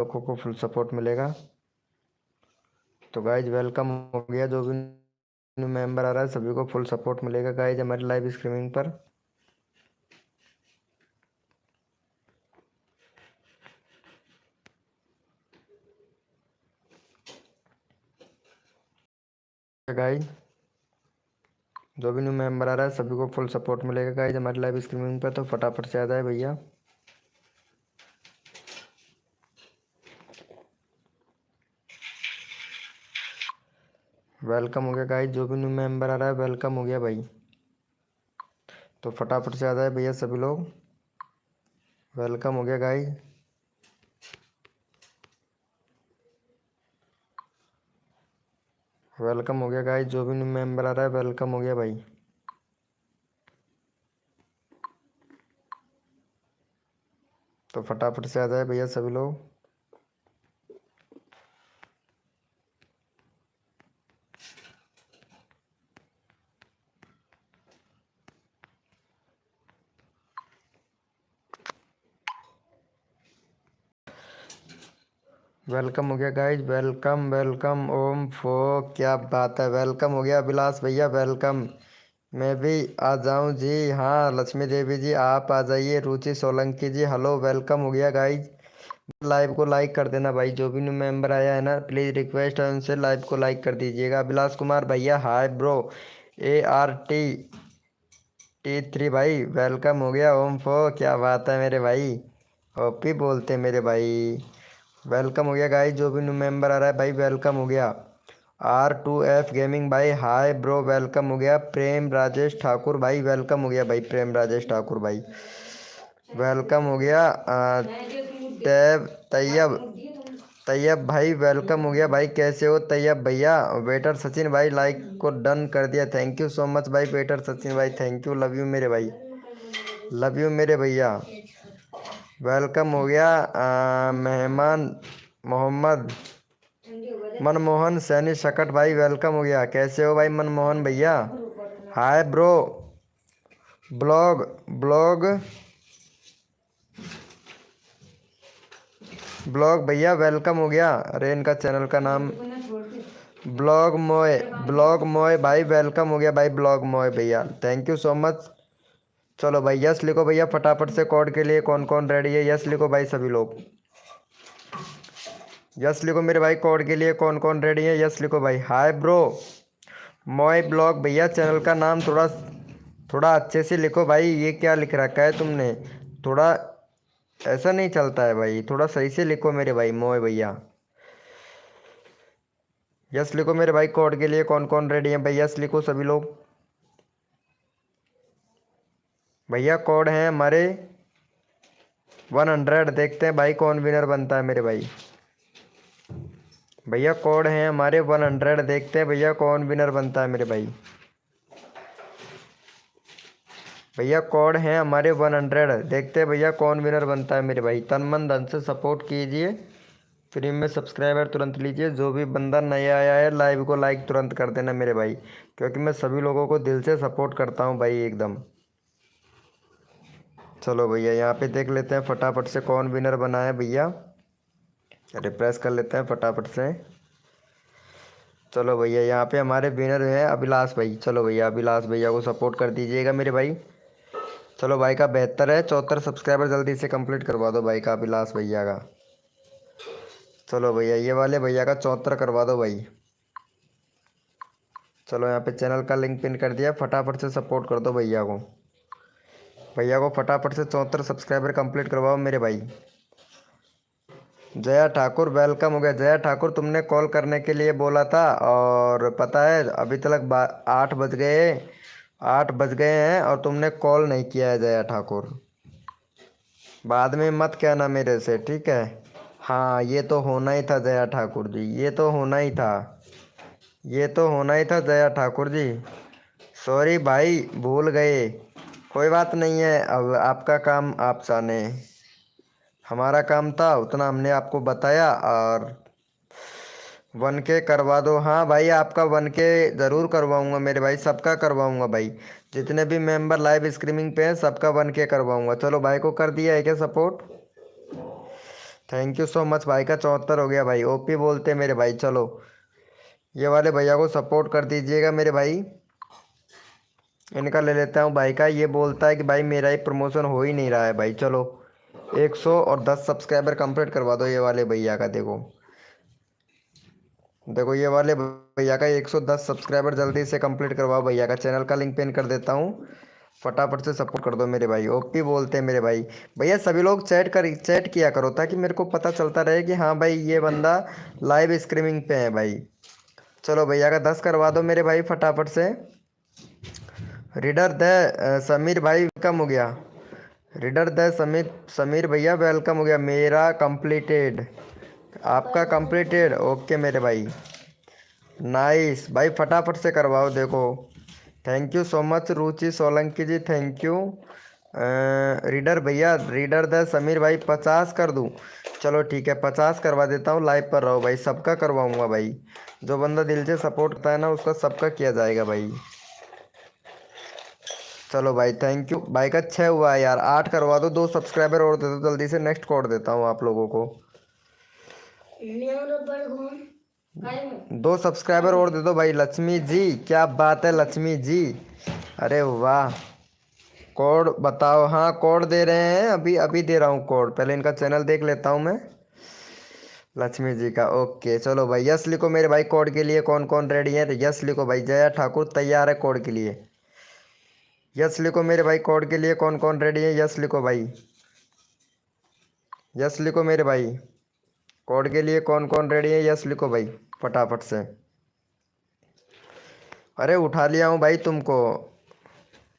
लोगों को full support मिलेगा। तो गाइज वेलकम हो गया, जो भी न्यू मेंबर आ रहा है सभी को फुल सपोर्ट मिलेगा गाइज हमारी लाइव स्ट्रीमिंग पर। गाइज जो भी न्यू मेंबर आ रहा है सभी को फुल सपोर्ट मिलेगा गाइज हमारी लाइव स्ट्रीमिंग पर। तो फटाफट से आ जाए भैया। वेलकम हो गया गाइज, जो भी न्यू मेंबर आ रहा है वेलकम हो गया भाई। तो फटाफट से आ जाए भैया सभी लोग। वेलकम हो गया गाइज। वेलकम हो गया गाइज, जो भी न्यू मेंबर आ रहा है वेलकम हो गया भाई। तो फटाफट से आ जाए भैया सभी लोग। वेलकम हो गया गाइज, वेलकम वेलकम ओम फो। क्या बात है, वेलकम हो गया अभिलाष भैया, वेलकम। मैं भी आ जाऊं जी? हाँ लक्ष्मी देवी जी आप आ जाइए। रुचि सोलंकी जी हेलो, वेलकम हो गया गाइज। लाइव को लाइक कर देना भाई, जो भी न्यू मेंबर आया है ना प्लीज़ रिक्वेस्ट है उनसे लाइव को लाइक कर दीजिएगा। अभिलाष कुमार भैया हाय ब्रो। ART T3 भाई वेलकम हो गया। ओम फो क्या बात है मेरे भाई, ओपी बोलते मेरे भाई। वेलकम हो गया गाइस, जो भी न्यू मेंबर आ रहा है भाई वेलकम हो गया। R2F गेमिंग भाई हाय ब्रो वेलकम हो गया। प्रेम राजेश ठाकुर भाई वेलकम हो गया भाई। प्रेम राजेश ठाकुर भाई वेलकम हो गया। टैब तैयब तैयब भाई वेलकम हो गया भाई। कैसे हो तैयब भैया? वेटर सचिन भाई लाइक को डन कर दिया, थैंक यू सो मच भाई। वेटर सचिन भाई थैंक यू, लव यू मेरे भाई, लव यू मेरे भैया। वेलकम हो गया। मेहमान मोहम्मद मनमोहन सैनी शकट भाई वेलकम हो गया। कैसे हो भाई मनमोहन भैया? Hi bro. Blog blog blog भैया वेलकम हो गया। अरे इनका चैनल का नाम ब्लॉग मोय भाई वेलकम हो गया भाई। ब्लॉग मोय भैया थैंक यू सो मच। चलो भाई यस लिखो भैया फटाफट से। कोड के लिए कौन कौन रेडी है? यस लिखो भाई सभी लोग, यस लिखो मेरे भाई। कोड के लिए कौन कौन रेडी है? यस लिखो भाई। हाय ब्रो मोय ब्लॉग भैया, चैनल का नाम थोड़ा थोड़ा अच्छे से लिखो भाई। ये क्या लिख रखा है तुमने? थोड़ा ऐसा नहीं चलता है भाई, थोड़ा सही से लिखो मेरे भाई मोय भैया। यस लिखो मेरे भाई। कोड के लिए कौन कौन रेडी है भाई? यस लिखो सभी लोग भैया। कोड है हमारे 100। देखते हैं भाई कौन विनर बनता है मेरे भाई। भैया कोड है हमारे 100, देखते हैं भैया कौन विनर बनता है मेरे भाई। भैया कोड है हमारे 100, देखते हैं भैया कौन विनर बनता है मेरे भाई। तन मन धन से सपोर्ट कीजिए, फ्री में सब्सक्राइबर तुरंत लीजिए। जो भी बंदा नया आया है लाइव को लाइक तुरंत कर देना मेरे भाई, क्योंकि मैं सभी लोगों को दिल से सपोर्ट करता हूँ भाई एकदम। चलो भैया यहाँ पे देख लेते हैं फटाफट से कौन विनर बना है भैया। रिप्रेस कर लेते हैं फटाफट से। चलो भैया यहाँ पे हमारे विनर है अभिलाष भाई। चलो भैया अभिलाष भैया को सपोर्ट कर दीजिएगा मेरे भाई। चलो भाई का 72 है, 74 सब्सक्राइबर जल्दी से कंप्लीट करवा दो भाई का, अभिलाष भैया का। चलो भैया ये वाले भैया का 74 करवा दो भाई। चलो यहाँ पे चैनल का लिंक पिन कर दिया, फटाफट से सपोर्ट कर दो भैया को। भैया को फटाफट से 74 सब्सक्राइबर कंप्लीट करवाओ मेरे भाई। जया ठाकुर वेलकम हो गया। जया ठाकुर तुमने कॉल करने के लिए बोला था, और पता है अभी तक 8 बज गए, 8 बज गए हैं और तुमने कॉल नहीं किया है जया ठाकुर। बाद में मत कहना मेरे से, ठीक है? हाँ ये तो होना ही था जया ठाकुर जी, ये तो होना ही था, ये तो होना ही था जया ठाकुर जी। सॉरी भाई भूल गए, कोई बात नहीं है। अब आपका काम आप जाने, हमारा काम था उतना हमने आपको बताया। और 1K करवा दो। हाँ भाई आपका 1K ज़रूर करवाऊँगा मेरे भाई, सबका करवाऊँगा भाई। जितने भी मेंबर लाइव स्ट्रीमिंग पे हैं सबका 1K करवाऊँगा। चलो भाई को कर दिया है क्या support? Thank you so much भाई का 74 हो गया भाई। ओपी बोलते मेरे भाई। चलो ये वाले भैया को सपोर्ट कर दीजिएगा मेरे भाई। इनका ले लेता हूँ भाई का। ये बोलता है कि भाई मेरा ही प्रमोशन हो ही नहीं रहा है भाई। चलो 110 सब्सक्राइबर कंप्लीट करवा दो ये वाले भैया का। देखो देखो ये वाले भैया का 110 सब्सक्राइबर जल्दी से कंप्लीट करवाओ भैया का। चैनल का लिंक पिन कर देता हूँ, फटाफट से सपोर्ट कर दो मेरे भाई। ओपी बोलते हैं मेरे भाई। भैया सभी लोग चैट किया करो ताकि मेरे को पता चलता रहे कि हाँ भाई ये बंदा लाइव स्ट्रीमिंग पे है भाई। चलो भैया का 10 करवा दो मेरे भाई फटाफट से। रीडर द समीर भाई वेलकम हो गया। रीडर द समीर समीर भैया वेलकम हो गया। मेरा कंप्लीटेड, आपका कंप्लीटेड। ओके मेरे भाई, नाइस भाई फटाफट से करवाओ। देखो thank you so much Ruchi Solanki ji, thank you. Reader भैया, रीडर द समीर भाई 50 कर दूं? चलो ठीक है 50 करवा देता हूँ। लाइव पर रहो भाई, सबका करवाऊँगा भाई। जो बंदा दिल से सपोर्ट करता है ना उसका सबका किया जाएगा भाई। चलो भाई थैंक यू। भाई का 6 हुआ है यार, 8 करवा दो। 2 सब्सक्राइबर और दे दो जल्दी से। नेक्स्ट कोड देता हूँ आप लोगों को। 2 सब्सक्राइबर और दे दो भाई। लक्ष्मी जी, क्या बात है लक्ष्मी जी, अरे वाह। कोड बताओ। हाँ कोड दे रहे हैं, अभी अभी दे रहा हूँ कोड। पहले इनका चैनल देख लेता हूँ मैं, लक्ष्मी जी का। ओके चलो भाई यस लिखो मेरे भाई। कोड के लिए कौन कौन रेडी है? यस लिखो भाई। जया ठाकुर तैयार है कोड के लिए। यस लिखो मेरे भाई। कोड के लिए कौन कौन रेडी है? यस लिखो भाई। यस लिखो मेरे भाई। कोड के लिए कौन कौन रेडी है? यस लिखो भाई फटाफट से। अरे उठा लिया हूँ भाई तुमको,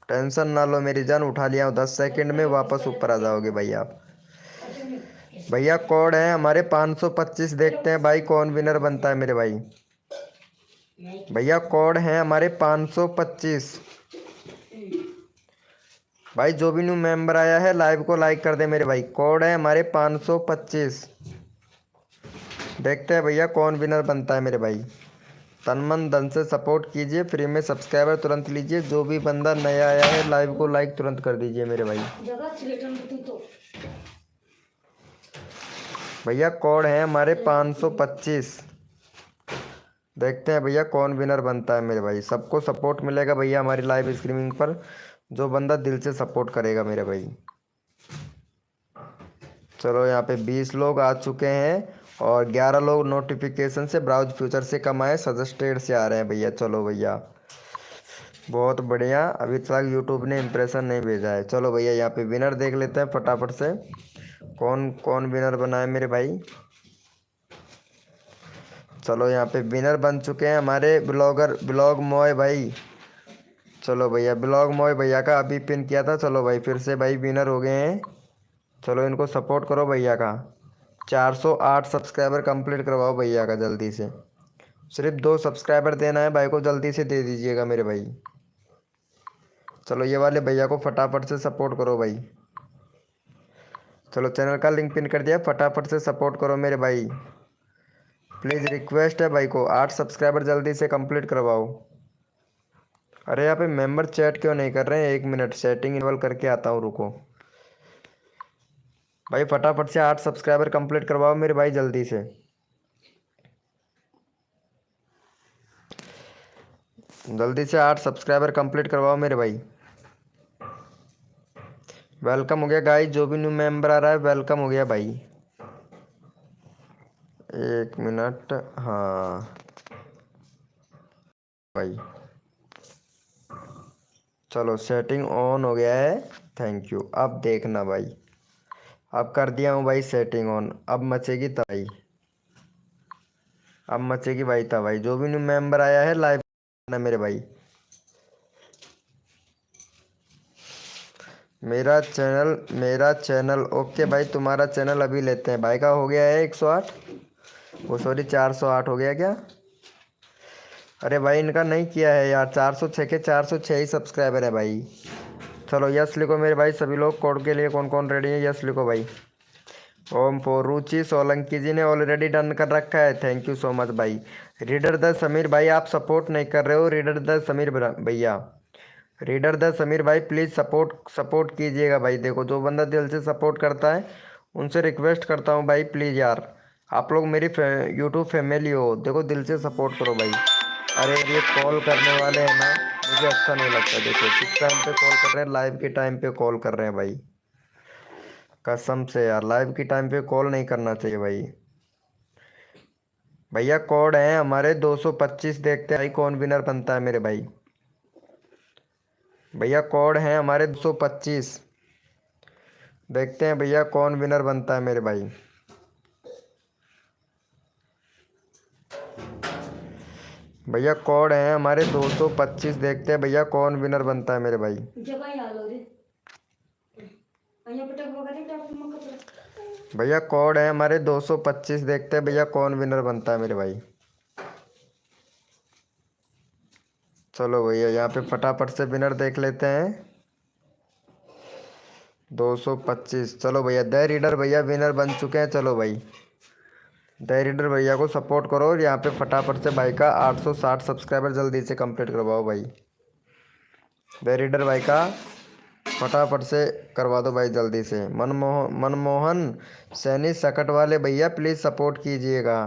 टेंशन ना लो मेरी जान। उठा लिया हूँ, 10 सेकंड में वापस ऊपर आ जाओगे भाई आप। भैया कोड है हमारे 525। देखते हैं भाई कौन विनर बनता है मेरे भाई। भैया कोड है हमारे 525। भाई जो भी न्यू मेंबर आया है लाइव को लाइक कर दे मेरे भाई। कोड है हमारे 525। देखते हैं भैया कौन विनर बनता है मेरे भाई। तन मन धन से सपोर्ट कीजिए, फ्री में सब्सक्राइबर तुरंत लीजिए। जो भी बंदा नया आया है लाइव को लाइक तुरंत कर दीजिए मेरे भाई। भैया कोड है हमारे 525। देखते हैं भैया कौन विनर बनता है मेरे भाई। सबको सपोर्ट मिलेगा भैया हमारी लाइव स्ट्रीमिंग पर, जो बंदा दिल से सपोर्ट करेगा मेरे भाई। चलो यहाँ पे 20 लोग आ चुके हैं और 11 लोग नोटिफिकेशन से, ब्राउज फ्यूचर से कम आए, सजेस्टेड से आ रहे हैं भैया। चलो भैया बहुत बढ़िया। अभी तक यूट्यूब ने इम्प्रेशन नहीं भेजा है। चलो भैया यहाँ पे विनर देख लेते हैं फटाफट से, कौन कौन विनर बना है मेरे भाई। चलो यहाँ पे विनर बन चुके हैं हमारे ब्लॉग मॉय भाई। चलो भैया ब्लॉग मॉय भैया का अभी पिन किया था। चलो भाई फिर से भाई विनर हो गए हैं। चलो इनको सपोर्ट करो भैया का। 408 सब्सक्राइबर कंप्लीट करवाओ भैया का जल्दी से। सिर्फ 2 सब्सक्राइबर देना है भाई को, जल्दी से दे दीजिएगा मेरे भाई। चलो ये वाले भैया को फटाफट से सपोर्ट करो भाई। चलो चैनल का लिंक पिन कर दिया, फटाफट से सपोर्ट करो मेरे भाई। प्लीज़ रिक्वेस्ट है भाई को, 8 सब्सक्राइबर जल्दी से कंप्लीट करवाओ। अरे यहाँ पे मेंबर चैट क्यों नहीं कर रहे हैं? 1 मिनट सेटिंग इन्वॉल्व करके आता हूँ, रुको भाई। फटाफट से 8 सब्सक्राइबर कंप्लीट करवाओ मेरे भाई जल्दी से। जल्दी से 8 सब्सक्राइबर कंप्लीट करवाओ मेरे भाई। वेलकम हो गया गाइस, जो भी न्यू मेंबर आ रहा है वेलकम हो गया भाई। 1 मिनट, हाँ भाई। चलो सेटिंग ऑन हो गया है, थैंक यू। अब देखना भाई, अब कर दिया हूँ भाई सेटिंग ऑन। अब मचेगी तबाही, अब मचेगी भाई तबाही। जो भी न्यू मेंबर आया है लाइव ना मेरे भाई। मेरा चैनल ओके भाई। तुम्हारा चैनल अभी लेते हैं भाई का। हो गया है 108, वो सॉरी 408 हो गया क्या? अरे भाई इनका नहीं किया है यार। 406 के 406 ही सब्सक्राइबर है भाई। चलो यस लिखो मेरे भाई सभी लोग। कोड के लिए कौन कौन रेडी है? यस लिखो भाई। ओम फॉर रुचि सोलंकी जी ने ऑलरेडी डन कर रखा है, थैंक यू सो मच भाई। रीडर द समीर भाई आप सपोर्ट नहीं कर रहे हो। रीडर द समीर भैया, रीडर द समीर भाई प्लीज़ सपोर्ट कीजिएगा भाई। देखो जो बंदा दिल से सपोर्ट करता है उनसे रिक्वेस्ट करता हूँ भाई, प्लीज़ यार आप लोग मेरी यूट्यूब फैमिली हो, देखो दिल से सपोर्ट करो भाई। अरे ये कॉल करने वाले हैं ना, मुझे अच्छा नहीं लगता। देखो किस टाइम पे कॉल कर रहे हैं, लाइव के टाइम पे कॉल कर रहे हैं भाई। कसम से यार लाइव के टाइम पे कॉल नहीं करना चाहिए भाई। भैया कोड है हमारे 225, देखते हैं भाई कौन विनर बनता है मेरे भाई। भैया कोड है हमारे 225, देखते हैं भैया कौन विनर बनता है मेरे भाई। भैया कोड है हमारे 225, देखते हैं भैया कौन विनर बनता है मेरे भाई। भैया कोड है हमारे 225, देखते हैं भैया कौन विनर बनता है मेरे भाई। चलो भैया यहाँ पे फटाफट से विनर देख लेते हैं। 225, चलो भैया द रीडर भैया विनर बन चुके हैं। चलो भाई द रीडर भैया को सपोर्ट करो और यहाँ पे फटाफट से भाई का 860 सब्सक्राइबर जल्दी से कंप्लीट करवाओ भाई। द रीडर भाई का फटाफट से करवा दो भाई जल्दी से। मनमोहन सैनी सकट वाले भैया प्लीज़ सपोर्ट कीजिएगा।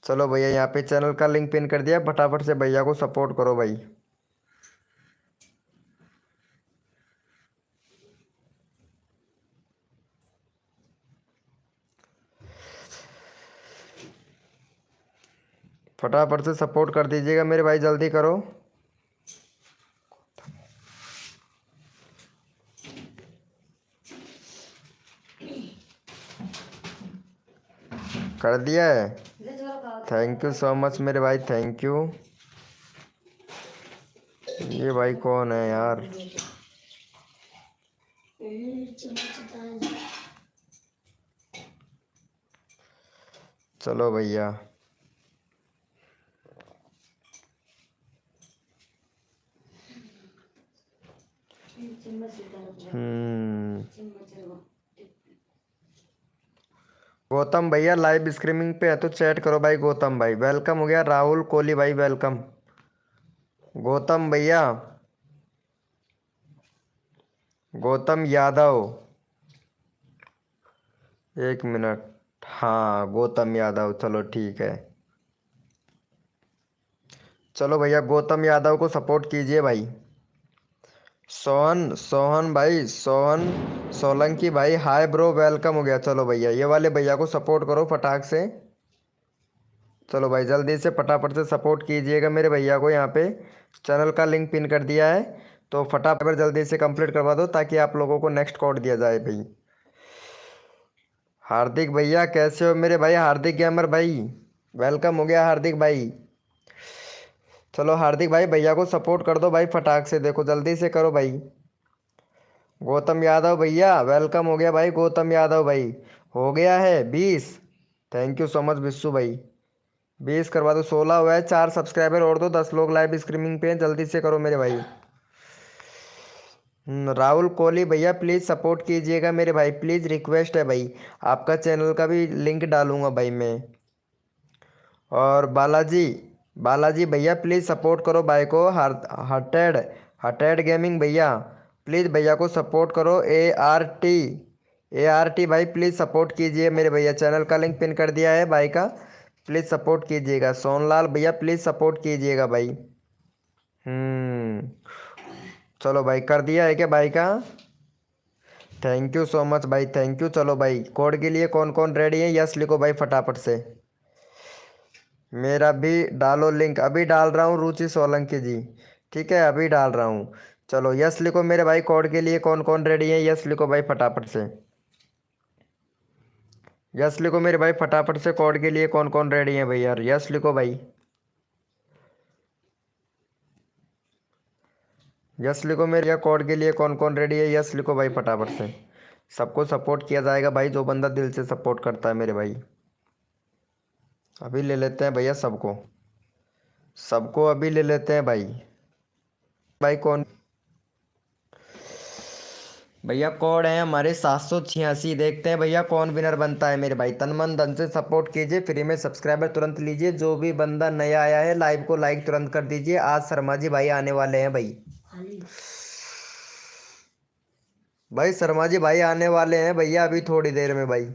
चलो भैया यहाँ पे चैनल का लिंक पिन कर दिया, फटाफट से भैया को सपोर्ट करो भाई। फटाफट से सपोर्ट कर दीजिएगा मेरे भाई, जल्दी करो। कर दिया है, थैंक यू सो मच मेरे भाई, थैंक यू। ये भाई कौन है यार? चलो भैया गौतम भैया लाइव स्ट्रीमिंग पे है तो चैट करो भाई। गौतम भाई वेलकम हो गया। राहुल कोहली भाई वेलकम। गौतम भैया, गौतम यादव, एक मिनट, हाँ गौतम यादव, चलो ठीक है। चलो भैया गौतम यादव को सपोर्ट कीजिए भाई। सोहन सोहन भाई, सोहन सोलंकी भाई हाय ब्रो वेलकम हो गया। चलो भैया ये वाले भैया को सपोर्ट करो फटाक से। चलो भाई जल्दी से फटाफट से सपोर्ट कीजिएगा मेरे भैया को। यहाँ पे चैनल का लिंक पिन कर दिया है तो फटाफट जल्दी से कंप्लीट करवा दो ताकि आप लोगों को नेक्स्ट कोड दिया जाए भाई। हार्दिक भैया कैसे हो मेरे भाई? हार्दिक गेमर भाई वेलकम हो गया हार्दिक भाई। चलो हार्दिक भाई भैया को सपोर्ट कर दो भाई फटाक से, देखो जल्दी से करो भाई। गौतम यादव भैया वेलकम हो गया भाई। गौतम यादव भाई हो गया है 20, thank you so much Bissu भाई। 20 करवा दो, 16 हुआ है। 4 सब्सक्राइबर और दो, 10 लोग लाइव स्ट्रीमिंग पे हैं, जल्दी से करो मेरे भाई। राहुल कोहली भैया प्लीज़ सपोर्ट कीजिएगा मेरे भाई, प्लीज़ रिक्वेस्ट है भाई। आपका चैनल का भी लिंक डालूंगा भाई मैं। और बालाजी, बालाजी भैया प्लीज़ सपोर्ट करो भाई को। हटेड हटेड गेमिंग भैया प्लीज़ भैया को सपोर्ट करो। ए आर टी भाई प्लीज़ सपोर्ट कीजिए मेरे भैया। चैनल का लिंक पिन कर दिया है भाई का, प्लीज़ सपोर्ट कीजिएगा। सोनलाल भैया प्लीज़ सपोर्ट कीजिएगा भाई। चलो भाई कर दिया है क्या भाई का? थैंक यू सो मच भाई, थैंक यू। चलो भाई कोड के लिए कौन कौन रेडी है यस लिखो भाई फटाफट से। मेरा भी डालो लिंक, अभी डाल रहा हूँ रुचि सोलंकी जी, ठीक है अभी डाल रहा हूँ। चलो यस लिखो मेरे भाई, कोड के लिए कौन कौन रेडी है यस लिखो भाई फटाफट से। यस लिखो मेरे भाई फटाफट से, कोड के लिए कौन कौन रेडी है भैया यस लिखो भाई। यस लिखो मेरे या कोड के लिए कौन कौन रेडी है यस लिखो भाई फटाफट से। सबको सपोर्ट किया जाएगा भाई, जो बंदा दिल से सपोर्ट करता है मेरे भाई। अभी ले लेते हैं भैया सबको, सबको अभी ले लेते हैं भाई। भाई कौन? भैया कोड है हमारे 786, देखते हैं भैया कौन विनर बनता है मेरे भाई। तन मन धन से सपोर्ट कीजिए, फ्री में सब्सक्राइबर तुरंत लीजिए। जो भी बंदा नया आया है लाइव को लाइक तुरंत कर दीजिए। आज शर्मा जी भाई आने वाले हैं भाई। भाई शर्मा जी भाई आने वाले हैं भैया अभी थोड़ी देर में भाई।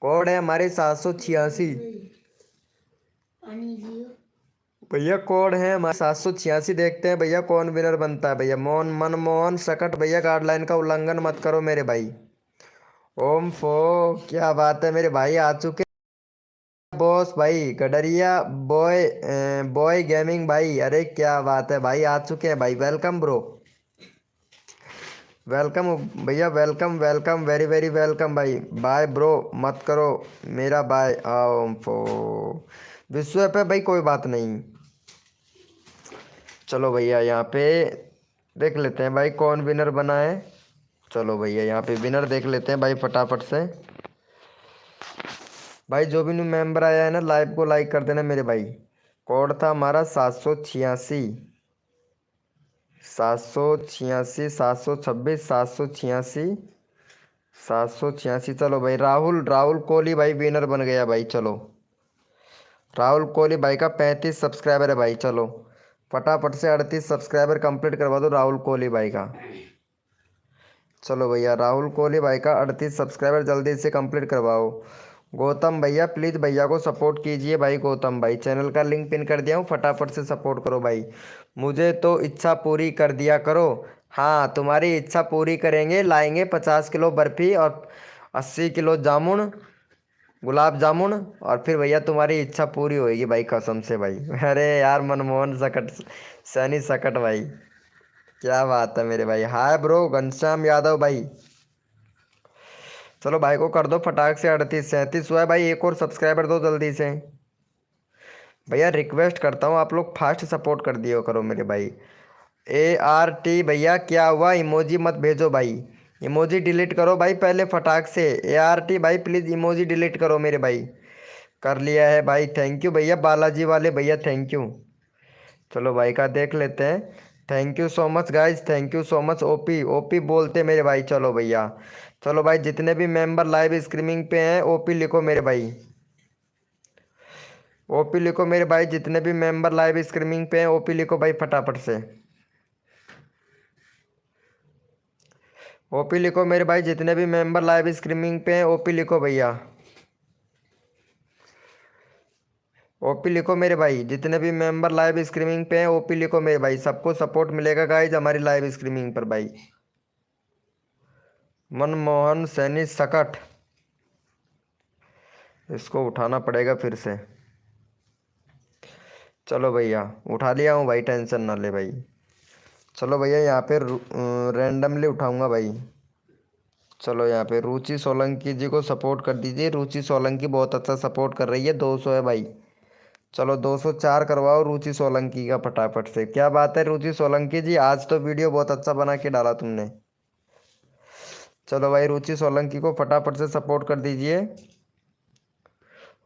कोड है हमारे 786। भैया कोड है हमारे 786। देखते हैं भैया कौन विनर बनता है भैया। मोहन मनमोहन सकट भैया गाइडलाइन का उल्लंघन मत करो मेरे भाई। ओम फो क्या बात है मेरे भाई आ चुके बॉस भाई गडरिया बॉय। बॉय गेमिंग भाई अरे क्या बात है भाई आ चुके हैं भाई। Welcome bro. वेलकम भैया welcome welcome very very welcome भाई। बाय ब्रो मत करो मेरा बाय। आओ फो विश्व पे भाई कोई बात नहीं। चलो भैया यहाँ पे देख लेते हैं भाई कौन विनर बना है। चलो भैया यहाँ पे विनर देख लेते हैं भाई फटाफट से। भाई जो भी न्यू मेंबर आया है ना लाइव को लाइक कर देना मेरे भाई। कोड था हमारा 786। 786 726 786 786। चलो भाई राहुल राहुल कोहली भाई विनर बन गया भाई। चलो राहुल कोहली भाई का 35 सब्सक्राइबर है भाई। चलो फटाफट से 38 सब्सक्राइबर कंप्लीट करवा दो राहुल कोहली भाई का। चलो भैया राहुल कोहली भाई का 38 सब्सक्राइबर जल्दी से कंप्लीट करवाओ। गौतम भैया प्लीज़ भैया को सपोर्ट कीजिए भाई। गौतम भाई चैनल का लिंक पिन कर दिया हूँ फटाफट से सपोर्ट करो भाई। मुझे तो इच्छा पूरी कर दिया करो। हाँ तुम्हारी इच्छा पूरी करेंगे। लाएंगे 50 किलो बर्फ़ी और 80 किलो जामुन गुलाब जामुन। और फिर भैया तुम्हारी इच्छा पूरी होएगी भाई कसम से भाई। अरे यार मनमोहन सकट सैनी सकट भाई क्या बात है मेरे भाई। हाय ब्रो घनश्याम यादव भाई। चलो भाई को कर दो फटाक से। 38 37 हुआ है भाई। एक और सब्सक्राइबर दो जल्दी से। भैया रिक्वेस्ट करता हूँ आप लोग फास्ट सपोर्ट कर दियो करो मेरे भाई। ART भैया क्या हुआ इमोजी मत भेजो भाई। इमोजी डिलीट करो भाई पहले फटाक से। ART भाई प्लीज़ इमोजी डिलीट करो मेरे भाई। कर लिया है भाई। थैंक यू भैया बालाजी वाले भैया थैंक यू। चलो भाई का देख लेते हैं। Thank you so much guys thank you so much. OP OP बोलते मेरे भाई। चलो भैया चलो भाई जितने भी मेंबर लाइव स्ट्रीमिंग पे हैं ओपी लिखो मेरे भाई। ओपी लिखो मेरे भाई जितने भी मेंबर लाइव स्ट्रीमिंग पे हैं ओपी लिखो भाई फटाफट से। ओपी लिखो मेरे भाई जितने भी मेंबर लाइव स्ट्रीमिंग पे हैं ओपी लिखो भैया। ओपी लिखो मेरे भाई जितने भी मेंबर लाइव स्ट्रीमिंग पे हैं ओपी लिखो मेरे भाई। सबको सपोर्ट मिलेगा गाइज हमारी लाइव स्ट्रीमिंग पर भाई। मनमोहन सैनी सकट इसको उठाना पड़ेगा फिर से। चलो भैया उठा लिया हूँ भाई टेंशन ना ले भाई। चलो भैया यहाँ पे रैंडमली उठाऊंगा भाई। चलो यहाँ पे रुचि सोलंकी जी को सपोर्ट कर दीजिए। रुचि सोलंकी बहुत अच्छा सपोर्ट कर रही है। 200 है भाई। चलो 204 करवाओ रुचि सोलंकी का फटाफट से। क्या बात है रुचि सोलंकी जी आज तो वीडियो बहुत अच्छा बना के डाला तुमने। चलो भाई रुचि सोलंकी को फटाफट से सपोर्ट कर दीजिए।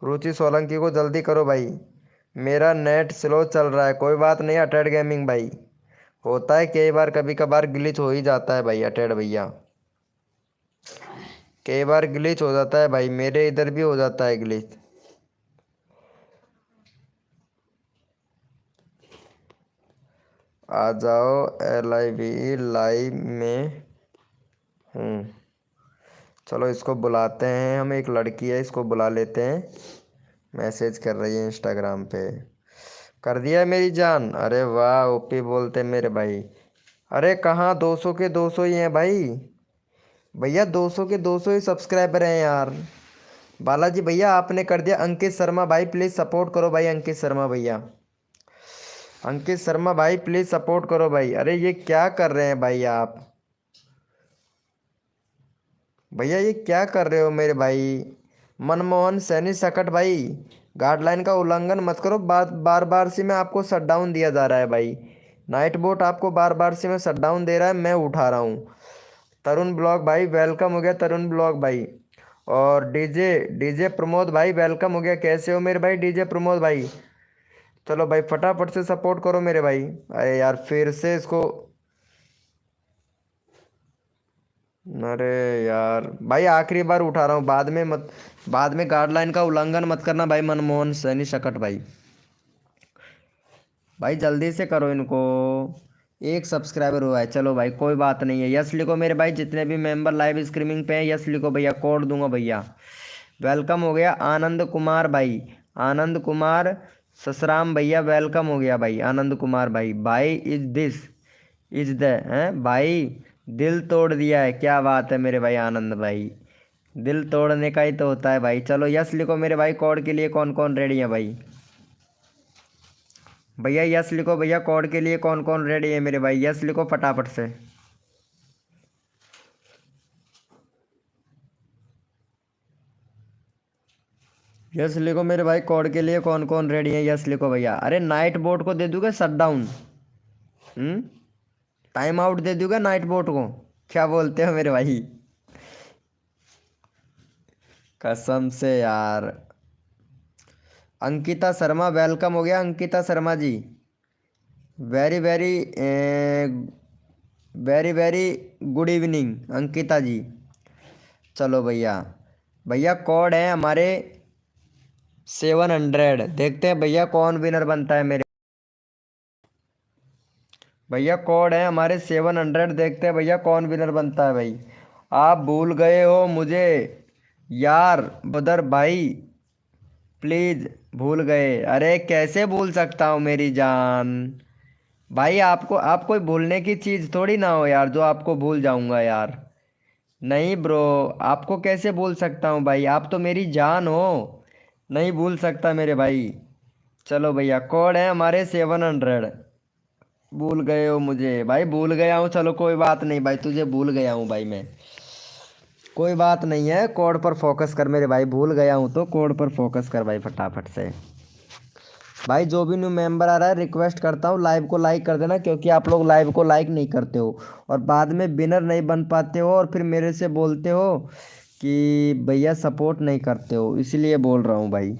रुचि सोलंकी को जल्दी करो भाई। मेरा नेट स्लो चल रहा है कोई बात नहीं। अटेड गेमिंग भाई होता है कई बार कभी कभार ग्लिच हो ही जाता है भाई। अटेड भैया कई बार ग्लिच हो जाता है भाई। मेरे इधर भी हो जाता है ग्लिच। आ जाओ LIV लाइव में हूँ। चलो इसको बुलाते हैं हम। एक लड़की है इसको बुला लेते हैं। मैसेज कर रही है इंस्टाग्राम पे। कर दिया है मेरी जान। अरे वाह ओपी बोलते मेरे भाई। अरे कहाँ 200 के 200 ही हैं भाई। भैया 200 के 200 ही सब्सक्राइबर हैं यार। बालाजी भैया आपने कर दिया। अंकित शर्मा भाई प्लीज़ सपोर्ट करो भाई। अंकित शर्मा भैया अंकित शर्मा भाई प्लीज़ सपोर्ट करो भाई। अरे ये क्या कर रहे हैं भाई आप। भैया ये क्या कर रहे हो मेरे भाई। मनमोहन सैनी सकट भाई गाइडलाइन का उल्लंघन मत करो। बार बार बार से मैं आपको शट डाउन दिया जा रहा है भाई। नाइट बोट आपको बार बार से मैं शट डाउन दे रहा है। मैं उठा रहा हूँ। तरुण ब्लॉग भाई वेलकम हो गया। तरुण ब्लॉग भाई और डीजे डीजे प्रमोद भाई वेलकम हो गया। कैसे हो मेरे भाई डीजे प्रमोद भाई। चलो भाई फटाफट से सपोर्ट करो मेरे भाई। अरे यार फिर से इसको। अरे यार भाई आखिरी बार उठा रहा हूँ बाद में मत। बाद में गाइडलाइन का उल्लंघन मत करना भाई। मनमोहन सैनी शकट भाई भाई जल्दी से करो इनको। एक सब्सक्राइबर हुआ है, चलो भाई कोई बात नहीं है। यस लिखो मेरे भाई, जितने भी मेंबर लाइव स्ट्रीमिंग पे हैं यस लिखो भैया, कोड दूंगा भैया। वेलकम हो गया आनंद कुमार भाई, आनंद कुमार ससराम भैया, वेलकम हो गया भाई आनंद कुमार भाई। भाई इज दिस इज द हैं भाई, दिल तोड़ दिया है, क्या बात है मेरे भाई आनंद भाई, दिल तोड़ने का ही तो होता है भाई। चलो यस लिखो मेरे भाई, कोड के लिए कौन कौन रेडी है भाई? भैया यस लिखो भैया, कोड के लिए कौन कौन रेडी है मेरे भाई? यस लिखो फटाफट से। यस लिखो मेरे भाई, कोड के लिए कौन कौन रेडी है? यस लिखो भैया। अरे नाइट बोट को दे दूंगा शट डाउन, टाइम आउट दे दूंगा नाइट बोट को, क्या बोलते हो मेरे भाई? कसम से यार। अंकिता शर्मा वेलकम हो गया Ankita Sharma ji, very very very very good evening Ankita ji. चलो भैया, भैया कोड है हमारे 700, देखते हैं भैया कौन विनर बनता है मेरे भैया। कोड है हमारे 700, देखते हैं भैया कौन विनर बनता है भाई। आप भूल गए हो मुझे यार बदर भाई, प्लीज भूल गए? अरे कैसे भूल सकता हूँ मेरी जान भाई, आपको आप कोई भूलने की चीज़ थोड़ी ना हो यार जो आपको भूल जाऊंगा यार। नहीं ब्रो, आपको कैसे भूल सकता हूँ भाई, आप तो मेरी जान हो, नहीं भूल सकता मेरे भाई। चलो भैया, कोड है हमारे 700। भूल गए हो मुझे भाई, भूल गया हूँ, चलो कोई बात नहीं भाई, तुझे भूल गया हूँ भाई मैं, कोई बात नहीं है। कोड पर फोकस कर मेरे भाई, भूल गया हूँ तो कोड पर फोकस कर भाई फटाफट से। भाई जो भी न्यू मेंबर आ रहा है रिक्वेस्ट करता हूँ लाइव को लाइक कर देना, क्योंकि आप लोग लाइव को लाइक नहीं करते हो और बाद में विनर नहीं बन पाते हो और फिर मेरे से बोलते हो कि भैया सपोर्ट नहीं करते हो, इसलिए बोल रहा हूँ भाई।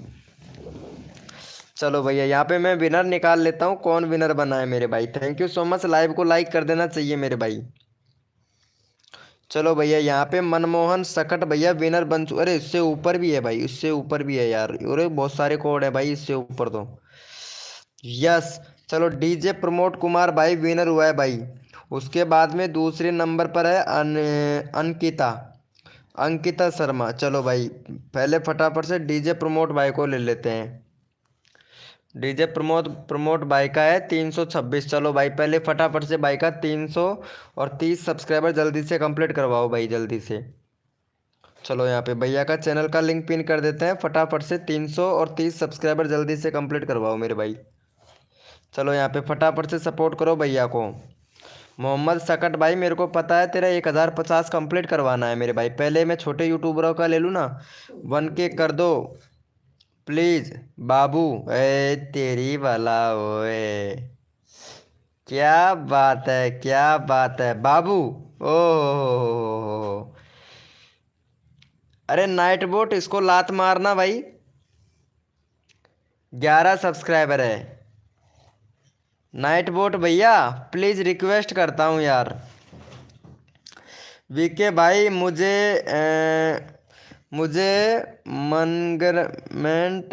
चलो भैया, यहाँ पे मैं विनर निकाल लेता हूँ, कौन विनर बना है मेरे भाई। Thank you so much, live को लाइक कर देना चाहिए मेरे भाई। चलो भैया, यहाँ पे मनमोहन सकट भैया विनर बन चुके, अरे इससे ऊपर भी है भाई, इससे ऊपर भी है यार, अरे बहुत सारे कोड है भाई इससे ऊपर तो। यस, चलो डीजे प्रमोद कुमार भाई विनर हुआ है भाई। उसके बाद में दूसरे नंबर पर है अंकिता, अंकिता शर्मा। चलो भाई, पहले फटाफट से डीजे प्रमोद भाई को ले लेते हैं। डीजे प्रमोद प्रमोद भाई का है 326। चलो भाई, पहले फटाफट से भाई का 330 सब्सक्राइबर जल्दी से कंप्लीट करवाओ भाई, जल्दी से। चलो यहाँ पे भैया का चैनल का लिंक पिन कर देते हैं, फटाफट से 330 सब्सक्राइबर जल्दी से कंप्लीट करवाओ मेरे भाई। चलो यहाँ पे फटाफट से सपोर्ट करो भैया को। मोहम्मद सकट भाई, मेरे को पता है तेरा 1050 कंप्लीट करवाना है मेरे भाई, पहले मैं छोटे यूट्यूबरों का ले लूँ ना, 1K कर दो प्लीज बाबू। ए तेरी वाला ओए, क्या बात है, क्या बात है बाबू। ओ अरे नाइट बोट, इसको लात मारना भाई, 11 सब्सक्राइबर है। नाइट बोट भैया प्लीज रिक्वेस्ट करता हूँ यार। वीके भाई, मुझे मनगरमेंट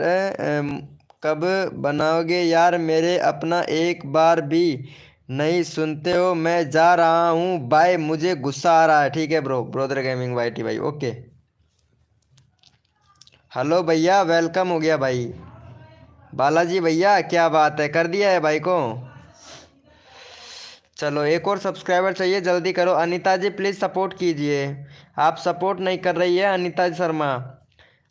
कब बनाओगे यार मेरे, अपना एक बार भी नहीं सुनते हो। मैं जा रहा हूँ बाय, मुझे गुस्सा आ रहा है। ठीक है ब्रो, ब्रोदर गेमिंग वाईटी भाई, ओके। हेलो भैया, वेलकम हो गया भाई। बालाजी भैया, क्या बात है, कर दिया है भाई को। चलो एक और सब्सक्राइबर चाहिए, जल्दी करो। अनीता जी प्लीज़ सपोर्ट कीजिए, आप सपोर्ट नहीं कर रही है अनीता शर्मा,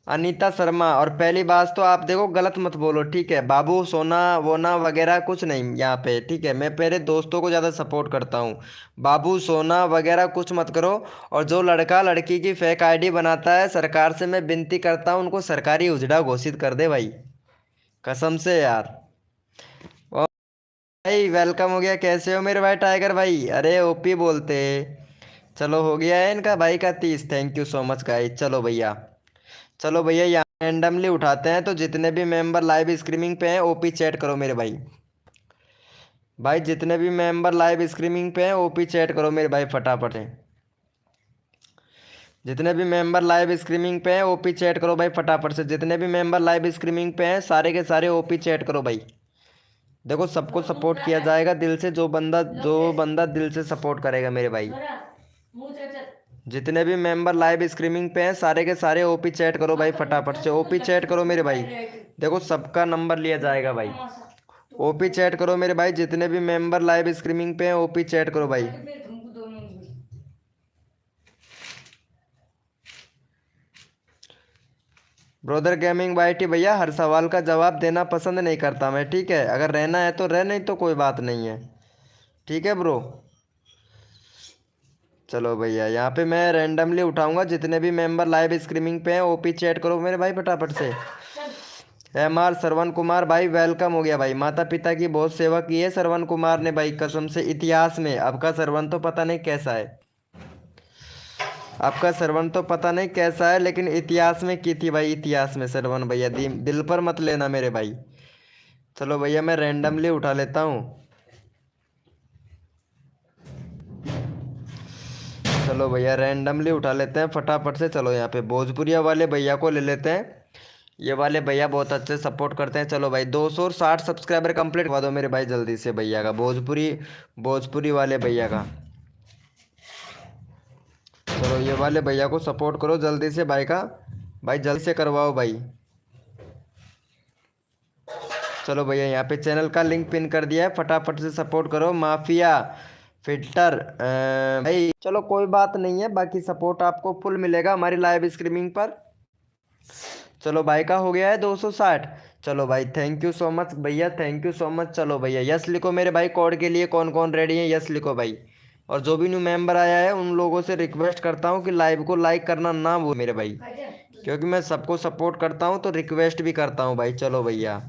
अनीता शर्मा। और पहली बात तो आप देखो, गलत मत बोलो ठीक है, बाबू सोना वोना वगैरह कुछ नहीं यहाँ पे, ठीक है। मैं मेरे दोस्तों को ज़्यादा सपोर्ट करता हूँ, बाबू सोना वगैरह कुछ मत करो। और जो लड़का लड़की की फेक आईडी बनाता है, सरकार से मैं विनती करता हूँ उनको सरकारी उजड़ा घोषित कर दे भाई, कसम से यार। भाई वेलकम हो गया, कैसे हो मेरे भाई टाइगर भाई? अरे ओपी बोलते। चलो हो गया है इनका भाई का 30, thank you so much guys. चलो भैया, चलो भैया, यहाँ रैंडमली उठाते हैं, तो जितने भी मेंबर लाइव स्ट्रीमिंग पे हैं ओपी चैट करो मेरे भाई। भाई जितने भी मेंबर लाइव स्ट्रीमिंग पे हैं ओपी चैट करो मेरे भाई फटाफट से। जितने भी मेंबर लाइव स्ट्रीमिंग पे हैं ओपी चैट करो भाई फटाफट से, जितने भी मेंबर लाइव स्ट्रीमिंग पे हैं सारे के सारे ओपी चैट करो भाई, देखो सबको सपोर्ट किया जाएगा दिल से, जो बंदा दिल से सपोर्ट करेगा मेरे भाई। जितने भी मेंबर लाइव स्ट्रीमिंग पे हैं सारे के सारे ओपी चैट करो भाई, फटाफट से ओपी चैट करो मेरे भाई। देखो सबका नंबर लिया जाएगा भाई। ओपी चैट करो मेरे भाई, जितने भी मेंबर लाइव स्ट्रीमिंग पे हैं ओपी चैट करो भाई। ब्रदर गेमिंग वाईटी भैया, हर सवाल का जवाब देना पसंद नहीं करता मैं, ठीक है। अगर रहना है तो रह, नहीं तो कोई बात नहीं है, ठीक है ब्रो। चलो भैया यहाँ पे मैं रैंडमली उठाऊंगा, जितने भी मेंबर लाइव स्ट्रीमिंग पे हैं ओपी चैट करो मेरे भाई फटाफट से। MR श्रवण कुमार भाई वेलकम हो गया भाई। माता पिता की बहुत सेवा की है श्रवण कुमार ने भाई, कसम से इतिहास में। आपका श्रवण तो पता नहीं कैसा है, आपका श्रवण तो पता नहीं कैसा है, लेकिन इतिहास में की थी भाई, इतिहास में श्रवण भैया। दिल पर मत लेना मेरे भाई। चलो भैया मैं रैंडमली उठा लेता हूँ। चलो भैया रैंडमली उठा लेते हैं फटाफट से। चलो यहाँ पे भोजपुरिया वाले भैया को ले लेते हैं। ये वाले भैया बहुत अच्छे सपोर्ट करते हैं। चलो भाई 260 सब्सक्राइबर कंप्लीट करवा दो मेरे भाई जल्दी से भैया का, भोजपुरी वाले भैया का। चलो ये वाले भैया को सपोर्ट करो जल्दी से भाई का, भाई जल्दी से करवाओ भाई। चलो भैया यहाँ पे चैनल का लिंक पिन कर दिया है, फटाफट से सपोर्ट करो। माफिया फिल्टर भाई, चलो कोई बात नहीं है, बाकी सपोर्ट आपको फुल मिलेगा हमारी लाइव स्ट्रीमिंग पर। चलो भाई का हो गया है 260। चलो भाई थैंक यू सो मच भैया, थैंक यू सो मच। चलो भैया यस लिखो मेरे भाई, कोड के लिए कौन कौन रेडी है यस लिखो भाई। और जो भी न्यू मेंबर आया है उन लोगों से रिक्वेस्ट करता हूँ कि लाइव को लाइक करना ना वो मेरे भाई, क्योंकि मैं सबको सपोर्ट करता हूँ तो रिक्वेस्ट भी करता हूँ भाई। चलो भैया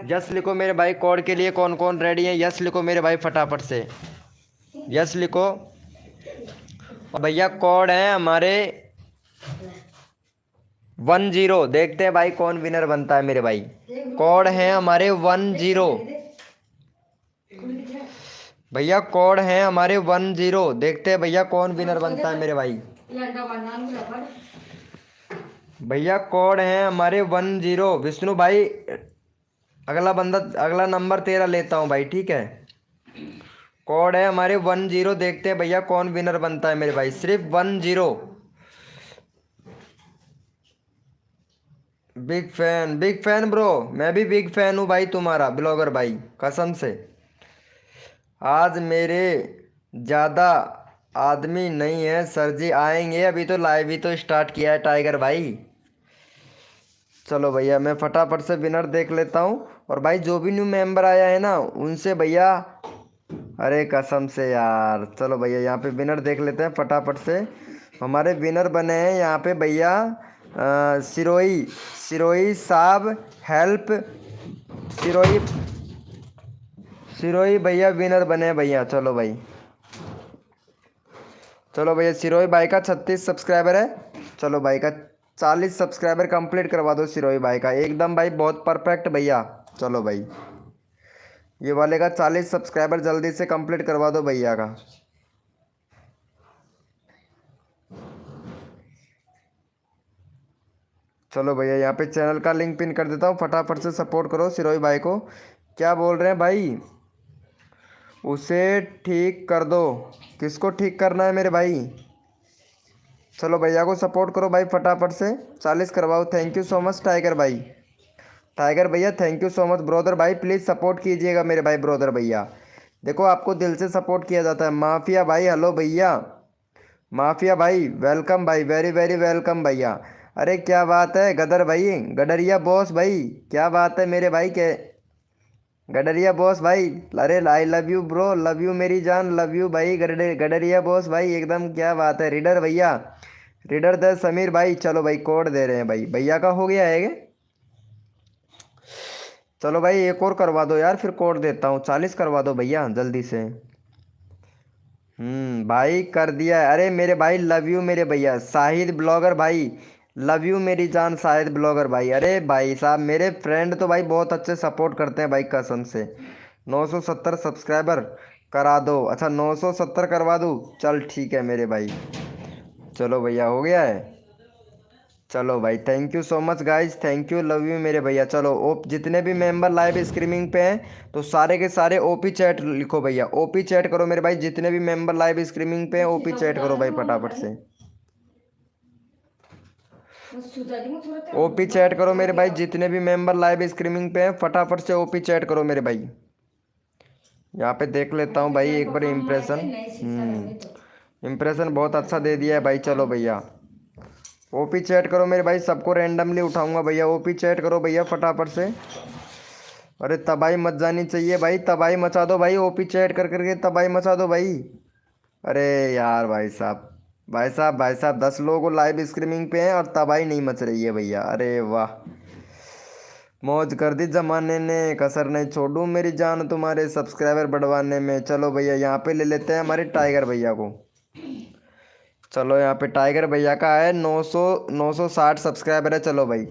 यस लिखो मेरे भाई, कोड के लिए कौन कौन रेडी है यस लिखो मेरे भाई फटाफट से, यस लिखो। और भैया कोड है हमारे 10, देखते हैं भाई कौन विनर बनता है मेरे भाई। कोड है हमारे 10 भैया, कोड है हमारे 10, देखते हैं भैया कौन विनर बनता है मेरे भाई। भैया कोड है हमारे 10 विष्णु भाई। अगला नंबर तेरा लेता हूँ भाई, ठीक है। कोड है हमारे 10, देखते हैं भैया कौन विनर बनता है मेरे भाई, सिर्फ 10। बिग फैन ब्रो, मैं भी बिग फैन हूँ भाई तुम्हारा ब्लॉगर भाई, कसम से। आज मेरे ज़्यादा आदमी नहीं है सर जी, आएंगे अभी तो, लाइव ही तो स्टार्ट किया है टाइगर भाई। चलो भैया मैं फटाफट से विनर देख लेता हूँ। और भाई जो भी न्यू मेंबर आया है ना उनसे भैया, अरे कसम से यार। चलो भैया यहाँ पे विनर देख लेते हैं फटाफट से। हमारे विनर बने हैं यहाँ पे भैया सिरोही साहब हेल्प, सिरोही भैया विनर बने हैं भैया। चलो भाई, चलो भैया सिरोही भाई का 36 सब्सक्राइबर है। चलो भाई का 40 सब्सक्राइबर कंप्लीट करवा दो सिरोही भाई का, एकदम भाई बहुत परफेक्ट भैया। चलो भाई ये वाले का 40 सब्सक्राइबर जल्दी से कंप्लीट करवा दो भैया का। चलो भैया यहाँ पे चैनल का लिंक पिन कर देता हूँ, फटाफट से सपोर्ट करो सिरोही भाई को। क्या बोल रहे हैं भाई, उसे ठीक कर दो। किसको ठीक करना है मेरे भाई? चलो भैया को सपोर्ट करो भाई फटाफट से, 40 करवाओ। Thank you so much tiger भाई, टाइगर भैया thank you so much. Brother भाई प्लीज़ सपोर्ट कीजिएगा मेरे भाई, ब्रोदर भैया देखो आपको दिल से सपोर्ट किया जाता है। माफिया भाई हेलो भैया, माफिया भाई वेलकम भाई, वेरी वेरी वेलकम भैया। अरे क्या बात है गदर भाई, गडरिया बॉस भाई, क्या बात है मेरे भाई के गडरिया बॉस भाई। अरे I love you bro, love you मेरी जान, लव यू भाई गडरिया बॉस भाई, एकदम क्या बात है। रीडर भैया, रीडर द समीर भाई। चलो भाई कोड दे रहे हैं भाई, भैया का हो गया है। चलो भाई एक और करवा दो यार, फिर कोड देता हूँ। 40 करवा दो भैया जल्दी से। भाई कर दिया है। अरे मेरे भाई लव यू मेरे भैया शाहिद ब्लॉगर भाई, लव यू मेरी जान शाहिद ब्लॉगर भाई। अरे भाई साहब मेरे फ्रेंड तो भाई बहुत अच्छे सपोर्ट करते हैं भाई, कसम से। 970 सब्सक्राइबर करा दो। अच्छा 970 करवा दूँ, चल ठीक है मेरे भाई। चलो भैया हो गया है। चलो भाई, thank you so much guys, thank you, love you मेरे भैया। चलो ओप जितने भी मेंबर लाइव स्ट्रीमिंग पे हैं तो सारे के सारे ओपी चैट लिखो भैया, ओपी चैट करो मेरे भाई। जितने भी मेंबर लाइव स्ट्रीमिंग पे हैं ओपी चैट करो भाई फटाफट से। ओपी चैट करो मेरे भाई, जितने भी मेंबर लाइव स्ट्रीमिंग पे हैं फटाफट से ओपी चैट करो मेरे भाई। यहाँ पे देख लेता हूँ भाई एक बार इम्प्रेशन। इम्प्रेशन बहुत अच्छा दे दिया है भाई। चलो भैया ओपी चैट करो मेरे भाई, सबको रैंडमली उठाऊंगा भैया। ओपी चैट करो भैया फटाफट से। अरे तबाही मच जानी चाहिए भाई, तबाही मचा दो भाई, ओपी चैट कर करके तबाही मचा दो भाई। अरे यार भाई साहब, भाई साहब, भाई साहब, 10 लोगों लाइव स्ट्रीमिंग पे हैं और तबाही नहीं मच रही है भैया। अरे वाह, मौज कर दी जमाने ने, कसर नहीं छोड़ूं मेरी जान तुम्हारे सब्सक्राइबर बढ़वाने में। चलो भैया यहाँ पे ले लेते हैं हमारे टाइगर भैया को। चलो यहाँ पे टाइगर भैया का है 960 सब्सक्राइबर है। चलो भाई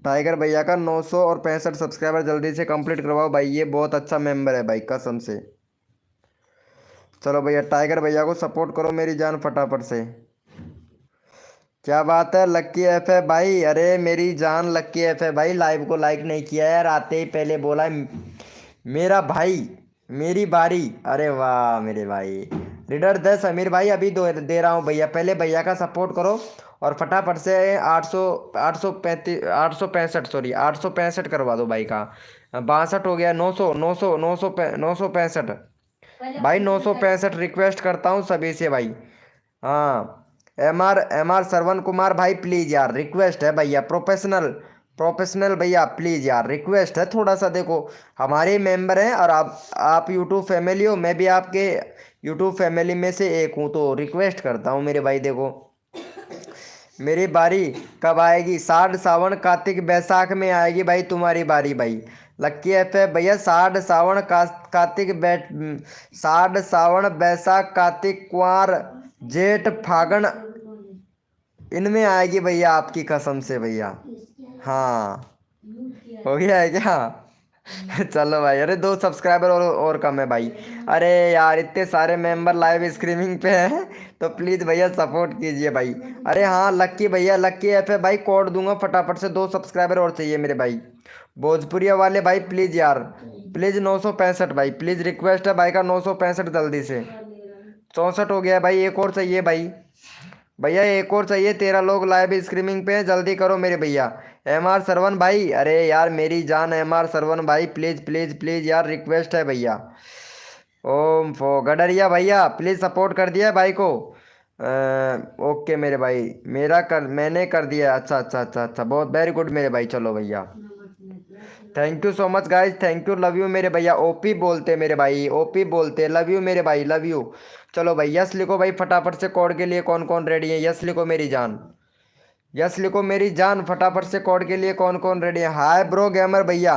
टाइगर भैया का 965 सब्सक्राइबर जल्दी से कंप्लीट करवाओ भाई, ये बहुत अच्छा मेंबर है भाई कसम से। चलो भैया टाइगर भैया को सपोर्ट करो मेरी जान फटाफट से। क्या बात है लक्की एफ है भाई, अरे मेरी जान लक्की एफ है भाई, लाइव को लाइक नहीं किया यार, आते ही पहले बोला मेरा भाई मेरी बारी। अरे वाह मेरे भाई, रीडर 10 अमीर भाई अभी दे रहा हूँ भैया, पहले भैया का सपोर्ट करो और फटाफट से 865 सॉरी 865 करवा दो भाई का। 62 हो गया, 965 भाई, 965 रिक्वेस्ट करता हूँ सभी से भाई। हाँ एम आर श्रवण कुमार भाई प्लीज़ यार, रिक्वेस्ट है भैया, प्रोफेशनल प्रोफेशनल भैया प्लीज़ यार, रिक्वेस्ट है थोड़ा सा। देखो हमारे मेंबर हैं और आप यूट्यूब फैमिली हो, मैं भी आपके यूट्यूब फैमिली में से एक हूँ, तो रिक्वेस्ट करता हूँ मेरे भाई। देखो मेरी बारी कब आएगी, साढ़ सावन कार्तिक बैसाख में आएगी भाई तुम्हारी बारी भाई। लक्की एफ है भैया, साढ़ सावन बैसाख कार्तिक कुंवर जेठ फागण इनमें आएगी भैया आपकी कसम से भैया। हाँ हो गया है क्या? चलो भाई, अरे 2 सब्सक्राइबर और कम है भाई। अरे यार इतने सारे मेंबर लाइव स्ट्रीमिंग पे हैं तो प्लीज़ भैया सपोर्ट कीजिए भाई। अरे हाँ लक्की भैया, लक्की एफ है भाई, कोड दूंगा फटाफट से, 2 सब्सक्राइबर और चाहिए मेरे भाई। भोजपुरिया वाले भाई प्लीज़ यार, प्लीज़ 965 भाई, प्लीज़ रिक्वेस्ट है भाई का 965 जल्दी से। 64 हो गया है भाई, एक और चाहिए भाई। भैया एक और चाहिए, 13 लोग लाइव स्ट्रीमिंग पे हैं, जल्दी करो मेरे भैया। एम आर सरवन भाई, अरे यार मेरी जान एम आर सरवन भाई, प्लीज़ प्लीज़ प्लीज़ यार रिक्वेस्ट है भैया। ओम फो गडरिया भैया प्लीज़ सपोर्ट कर दिया है भाई को। ओके मेरे भाई, मैंने कर दिया। अच्छा अच्छा अच्छा अच्छा, बहुत वेरी गुड मेरे भाई। चलो भैया thank you so much guys, thank you, love you मेरे भैया। ओपी बोलते मेरे भाई, ओपी बोलते, लव यू मेरे भाई, लव यू। चलो भाई यस लिखो भाई फटाफट से, कोड के लिए कौन कौन रेडी है, यस लिखो मेरी जान, यस लिखो मेरी जान फटाफट से, कोड के लिए कौन कौन रेडी है। हाय ब्रो गेमर भैया,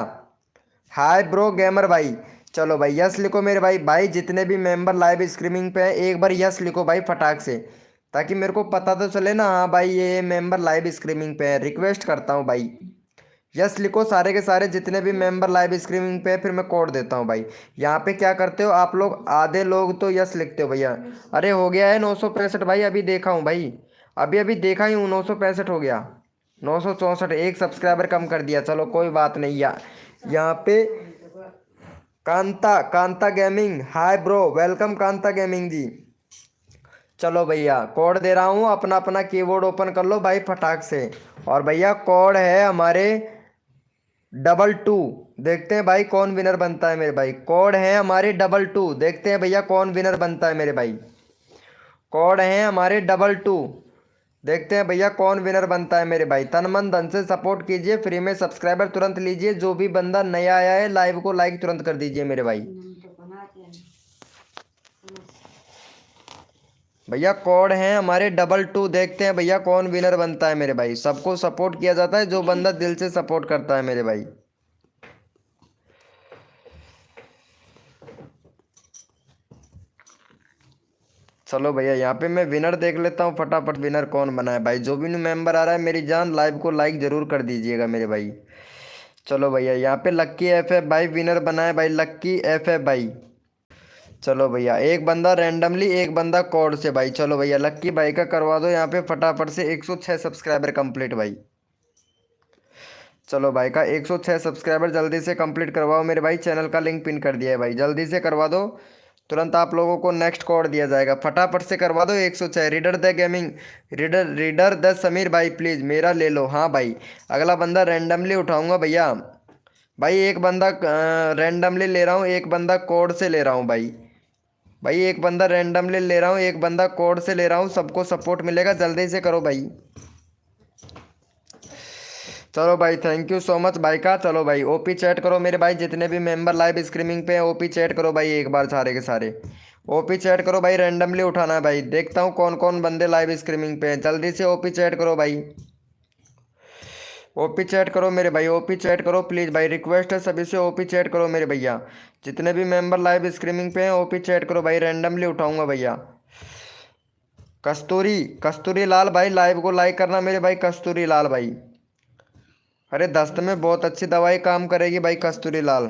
हाय ब्रो गेमर भाई। चलो भाई यस लिखो मेरे भाई। भाई जितने भी मेंबर लाइव स्ट्रीमिंग पे हैं एक बार यस लिखो भाई फटाक से, ताकि मेरे को पता तो चले ना, हाँ भाई ये मेंबर लाइव स्ट्रीमिंग पे है। रिक्वेस्ट करता हूँ भाई यस लिखो सारे के सारे, जितने भी मेंबर लाइव स्ट्रीमिंग पे है, फिर मैं कोड देता हूँ भाई। यहाँ पे क्या करते हो आप लोग, आधे लोग तो यस लिखते हो भैया। अरे हो गया है 965 भाई, अभी देखा हूँ भाई, अभी अभी देखा ही हूँ, 965 हो गया। 964, एक सब्सक्राइबर कम कर दिया, चलो कोई बात नहीं। यहाँ पे Kanta Kanta gaming, hi bro, welcome Kanta gaming ji. चलो भैया कोड दे रहा हूँ, अपना अपना कीबोर्ड ओपन कर लो भाई फटाक से। और भैया कोड है हमारे 22, देखते हैं भाई कौन विनर बनता है मेरे भाई। कोड है हमारे 22, देखते हैं भैया कौन विनर बनता है मेरे भाई। कोड है हमारे 22, देखते हैं भैया कौन विनर बनता है मेरे भाई। तन मन धन से सपोर्ट कीजिए, फ्री में सब्सक्राइबर तुरंत लीजिए, जो भी बंदा नया आया है लाइव को लाइक तुरंत कर दीजिए मेरे भाई। भैया कोड है हमारे 22, देखते हैं भैया कौन विनर बनता है मेरे भाई। सबको सपोर्ट किया जाता है जो बंदा दिल से सपोर्ट करता है मेरे भाई। चलो भैया यहाँ पे मैं विनर देख लेता हूँ फटाफट, विनर कौन बना है भाई। जो भी न्यू मेंबर आ रहा है मेरी जान लाइव को लाइक ज़रूर कर दीजिएगा मेरे भाई। चलो भैया यहाँ पे लक्की एफ है भाई, विनर बना है भाई लक्की एफ है भाई। चलो भैया एक बंदा रैंडमली, एक बंदा कोड से भाई। चलो भैया लक्की भाई का करवा दो यहाँ पे फटाफट से, 106 सब्सक्राइबर कंप्लीट भाई। चलो भाई का 106 सब्सक्राइबर जल्दी से कंप्लीट करवाओ मेरे भाई। चैनल का लिंक पिन कर दिया है भाई, जल्दी से करवा दो। तुरंत आप लोगों को नेक्स्ट कोड दिया जाएगा, फटाफट से करवा दो। 106 reader the gaming, reader reader the Sameer भाई प्लीज़ मेरा ले लो। हाँ भाई, अगला बंदा रैंडमली उठाऊंगा भैया। भाई एक बंदा रैंडमली ले रहा हूँ, एक बंदा कोड से ले रहा हूँ भाई। भाई एक बंदा रैंडमली ले रहा हूँ, एक बंदा कोड से ले रहा हूँ। सबको सपोर्ट मिलेगा, जल्दी से करो भाई। चलो भाई, थैंक यू सो मच भाई का। चलो भाई ओपी चैट करो मेरे भाई, जितने भी मेंबर लाइव स्ट्रीमिंग पे हैं ओपी चैट करो भाई एक बार, सारे के सारे ओपी चैट करो भाई। रैंडमली उठाना है भाई, देखता हूँ कौन कौन बंदे लाइव स्ट्रीमिंग पे हैं। जल्दी से ओपी चैट करो भाई, ओपी चैट करो मेरे भाई, ओपी चैट करो प्लीज़ भाई। रिक्वेस्ट है सभी से, ओपी चैट करो मेरे भैया। जितने भी मेंबर लाइव स्ट्रीमिंग पे हैं ओपी चैट करो भाई, रैंडमली उठाऊंगा भैया। कस्तूरी, कस्तूरी लाल भाई लाइव को लाइक करना मेरे भाई, कस्तूरी लाल भाई। अरे दस्त में बहुत अच्छी दवाई काम करेगी भाई कस्तूरी लाल।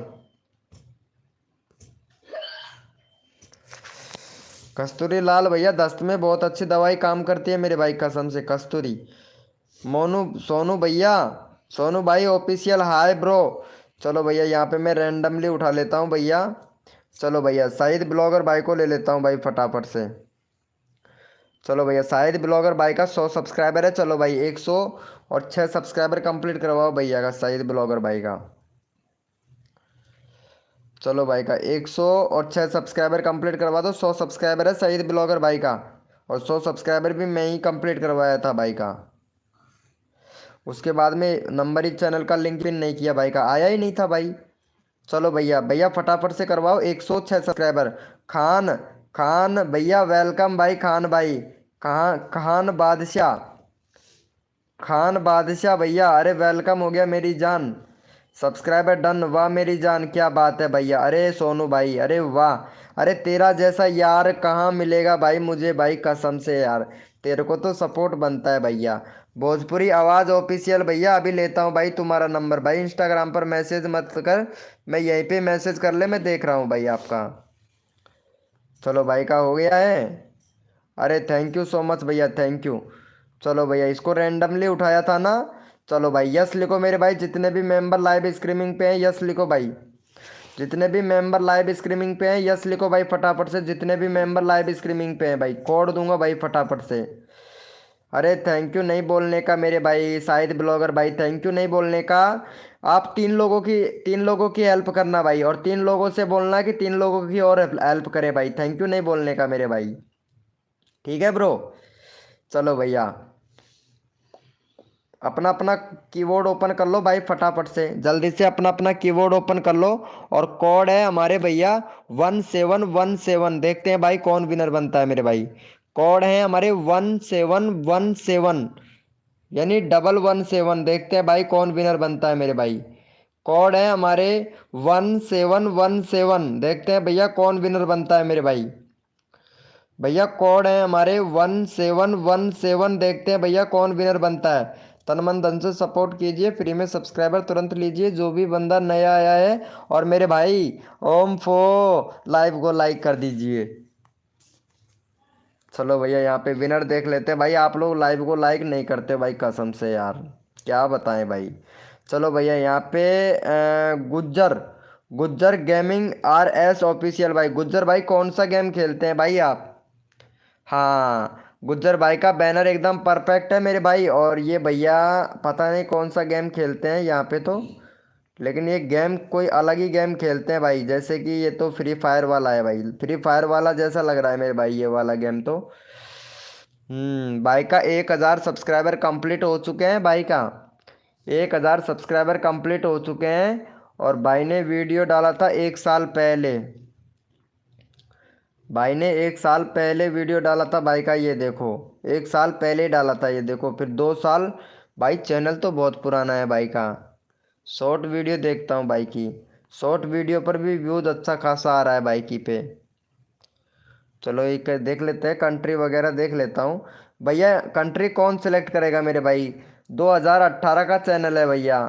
कस्तूरी लाल भैया दस्त में बहुत अच्छी दवाई काम करती है मेरे भाई, कसम से कस्तूरी। मोनू सोनू भैया, सोनू भाई ऑफिशियल हाय ब्रो। चलो भैया यहाँ पे मैं रैंडमली उठा लेता हूँ भैया। चलो भैया शाहिद ब्लॉगर भाई को ले लेता हूँ भाई फटाफट से। चलो भैया शाहिद ब्लॉगर भाई का 100 सब्सक्राइबर है। चलो भाई 106 सब्सक्राइबर कंप्लीट करवाओ भैया का, शाहिद ब्लॉगर भाई का। चलो भाई का 106 सब्सक्राइबर कंप्लीट करवा दो। 100 सब्सक्राइबर है शाहिद ब्लॉगर भाई का, और 100 सब्सक्राइबर भी मैं ही कंप्लीट करवाया था भाई का। उसके बाद में नंबर ही चैनल का लिंक पिन नहीं किया भाई का, आया ही नहीं था भाई। चलो भैया भैया फटाफट से करवाओ 106 सब्सक्राइबर। खान, खान भैया वेलकम भाई, खान भाई। कहाँ खान बादशाह, खान बादशाह भैया, अरे वेलकम हो गया मेरी जान। सब्सक्राइबर डन, वाह मेरी जान, क्या बात है भैया। अरे सोनू भाई, अरे वाह। अरे तेरा जैसा यार कहाँ मिलेगा भाई मुझे भाई, कसम से यार। तेरे को तो सपोर्ट बनता है भैया। भोजपुरी आवाज़ ऑफिशियल भैया, अभी लेता हूँ भाई तुम्हारा नंबर भाई। इंस्टाग्राम पर मैसेज मत कर, मैं यहीं पे मैसेज कर ले, मैं देख रहा हूँ भाई आपका। चलो भाई का हो गया है। अरे थैंक यू सो मच भैया, थैंक यू। चलो भैया इसको रैंडमली उठाया था ना। चलो भाई यस लिखो मेरे भाई, जितने भी मेंबर लाइव स्ट्रीमिंग पे हैं यस लिखो भाई। जितने भी मेंबर लाइव स्ट्रीमिंग पे हैं यस लिखो भाई फटाफट से। जितने भी मेंबर लाइव स्ट्रीमिंग पे हैं भाई, कोड दूंगा भाई फटाफट से। अरे थैंक यू नहीं बोलने का मेरे भाई, शाहिद ब्लॉगर भाई थैंक यू नहीं बोलने का। आप तीन लोगों की हेल्प करना भाई, और 3 लोगों से बोलना कि 3 लोगों की और हेल्प करें भाई। थैंक यू नहीं बोलने का मेरे भाई, ठीक है ब्रो। चलो भैया अपना अपना कीबोर्ड ओपन कर लो भाई फटाफट से, जल्दी से अपना अपना कीबोर्ड ओपन कर लो। और कोड है हमारे भैया 1717। देखते हैं भाई कौन विनर बनता है मेरे भाई। कोड है हमारे 1717, यानी 117। देखते हैं भाई कौन विनर बनता है मेरे भाई। कोड है हमारे 1717। देखते हैं भैया कौन विनर बनता है मेरे भाई। भैया कोड है हमारे 1717। देखते हैं भैया कौन विनर बनता है। तन मन धन से सपोर्ट कीजिए, फ्री में सब्सक्राइबर तुरंत लीजिए जो भी बंदा नया आया है। और मेरे भाई ओम फो लाइव को लाइक कर दीजिए। चलो भैया यहाँ पे विनर देख लेते हैं भाई। आप लोग लाइव को लाइक नहीं करते भाई, कसम से यार क्या बताएं भाई। चलो भैया यहाँ पे Gujjar, Gujjar gaming RS official भाई। गुज्जर भाई कौन सा गेम खेलते हैं भाई आप? हाँ गुज्जर भाई का बैनर एकदम परफेक्ट है मेरे भाई। और ये भैया पता नहीं कौन सा गेम खेलते हैं यहाँ पे तो, लेकिन ये गेम कोई अलग ही गेम खेलते हैं भाई। जैसे कि ये तो फ्री फायर वाला है भाई, फ्री फायर वाला जैसा लग रहा है मेरे भाई ये वाला गेम तो। भाई का 1000 सब्सक्राइबर कंप्लीट हो चुके हैं भाई का, 1000 सब्सक्राइबर कंप्लीट हो चुके हैं। और भाई ने वीडियो डाला था 1 साल पहले, भाई ने 1 साल पहले वीडियो डाला था भाई का, ये देखो 1 साल पहले डाला था ये देखो। फिर 2 साल, भाई चैनल तो बहुत पुराना है भाई का। शॉर्ट वीडियो देखता हूँ भाई की, शॉर्ट वीडियो पर भी व्यूज़ अच्छा खासा आ रहा है भाई की पे। चलो एक देख लेते हैं, कंट्री वगैरह देख लेता हूँ भैया। कंट्री कौन सेलेक्ट करेगा मेरे भाई? 2018 का चैनल है भैया,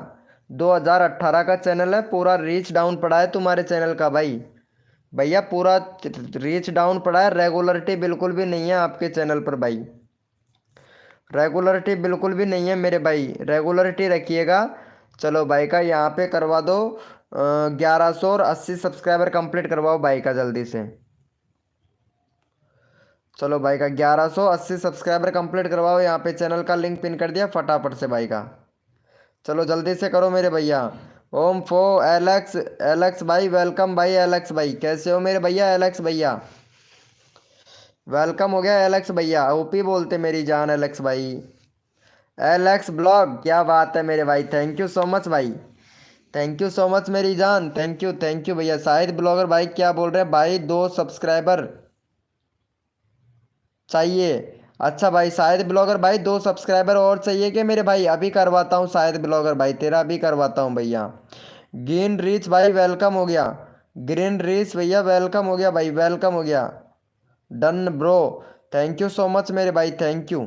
2018 का चैनल है। पूरा रीच डाउन पड़ा है तुम्हारे चैनल का भाई, भैया पूरा रीच डाउन पड़ा है। रेगुलरिटी बिल्कुल भी नहीं है आपके चैनल पर भाई, रेगुलरिटी बिल्कुल भी नहीं है मेरे भाई, रेगुलरिटी रखिएगा। चलो भाई का यहाँ पे करवा दो 1180 सब्सक्राइबर कंप्लीट करवाओ भाई का जल्दी से। चलो भाई का 1180 सब्सक्राइबर कंप्लीट करवाओ। यहाँ पे चैनल का लिंक पिन कर दिया फटाफट से भाई का। चलो जल्दी से करो मेरे भैया। ओम फो एलेक्स, एलेक्स भाई वेलकम भाई। एलेक्स भाई कैसे हो मेरे भैया? एलेक्स भैया वेलकम हो गया। एलेक्स भैया ओपी बोलते मेरी जान। एलेक्स भाई, एलेक्स ब्लॉग क्या बात है मेरे भाई। थैंक यू सो मच भाई, थैंक यू सो मच मेरी जान। थैंक यू भैया। शाहिद ब्लॉगर भाई क्या बोल रहे हैं भाई? 2 सब्सक्राइबर चाहिए। अच्छा भाई शाहिद ब्लॉगर भाई 2 सब्सक्राइबर और चाहिए क्या मेरे भाई? अभी करवाता हूँ शाहिद ब्लॉगर भाई, तेरा अभी करवाता हूँ भैया। ग्रीन रीच भाई वेलकम हो गया। ग्रीन रीच भैया वेलकम हो गया भाई, वेलकम हो गया। Done bro, thank you so much मेरे भाई, थैंक यू।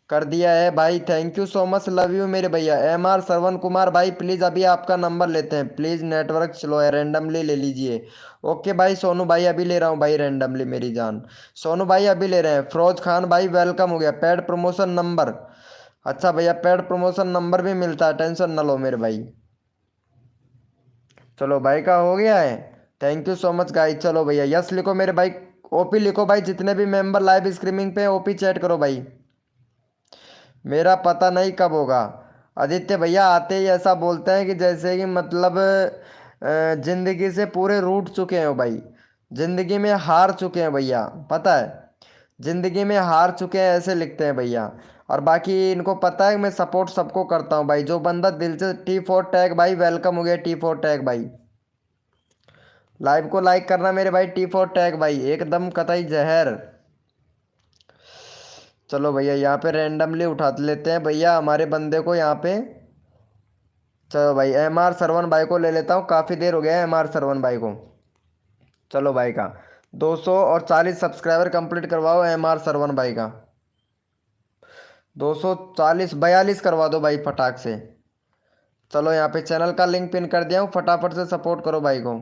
कर दिया है भाई, thank you so much, love you मेरे भैया। एम आर श्रवण कुमार भाई प्लीज़ अभी आपका नंबर लेते हैं प्लीज़, नेटवर्क स्लो है, रैंडमली ले लीजिए। ओके भाई सोनू भाई अभी ले रहा हूँ भाई रैंडमली मेरी जान। सोनू भाई अभी ले रहे हैं। फिरोज खान भाई वेलकम हो गया। पेड प्रमोशन नंबर, अच्छा भैया पेड प्रमोशन नंबर भी मिलता है, टेंशन न लो मेरे भाई। चलो भाई का हो गया है। Thank you so much guys. चलो भैया यस लिखो मेरे भाई, ओपी लिखो भाई। जितने भी मेंबर लाइव स्ट्रीमिंग पे ओपी चैट करो भाई। मेरा पता नहीं कब होगा। आदित्य भैया आते ही ऐसा बोलते हैं कि जैसे कि मतलब जिंदगी से पूरे रूठ चुके हैं भाई, जिंदगी में हार चुके हैं भैया, पता है जिंदगी में हार चुके हैं ऐसे लिखते हैं भैया। और बाकी इनको पता है कि मैं सपोर्ट सबको करता हूँ भाई। जो बंदा दिल से T4 टैग भाई वेलकम हो गया। T4 टैग भाई लाइव को लाइक करना मेरे भाई। T4 टैग भाई एकदम कतई जहर। चलो भैया यहाँ पे रैंडमली उठा लेते हैं भैया हमारे बंदे को यहाँ पे। चलो भाई एम आर सरवन भाई को ले लेता हूँ, काफ़ी देर हो गया है एम आर सरवन भाई को। चलो भाई का 240 सब्सक्राइबर कंप्लीट करवाओ एम आर सरवन भाई का। 240 42 करवा दो भाई फटाक से। चलो यहाँ पे चैनल का लिंक पिन कर दिया हूँ, फटाफट से सपोर्ट करो भाई को।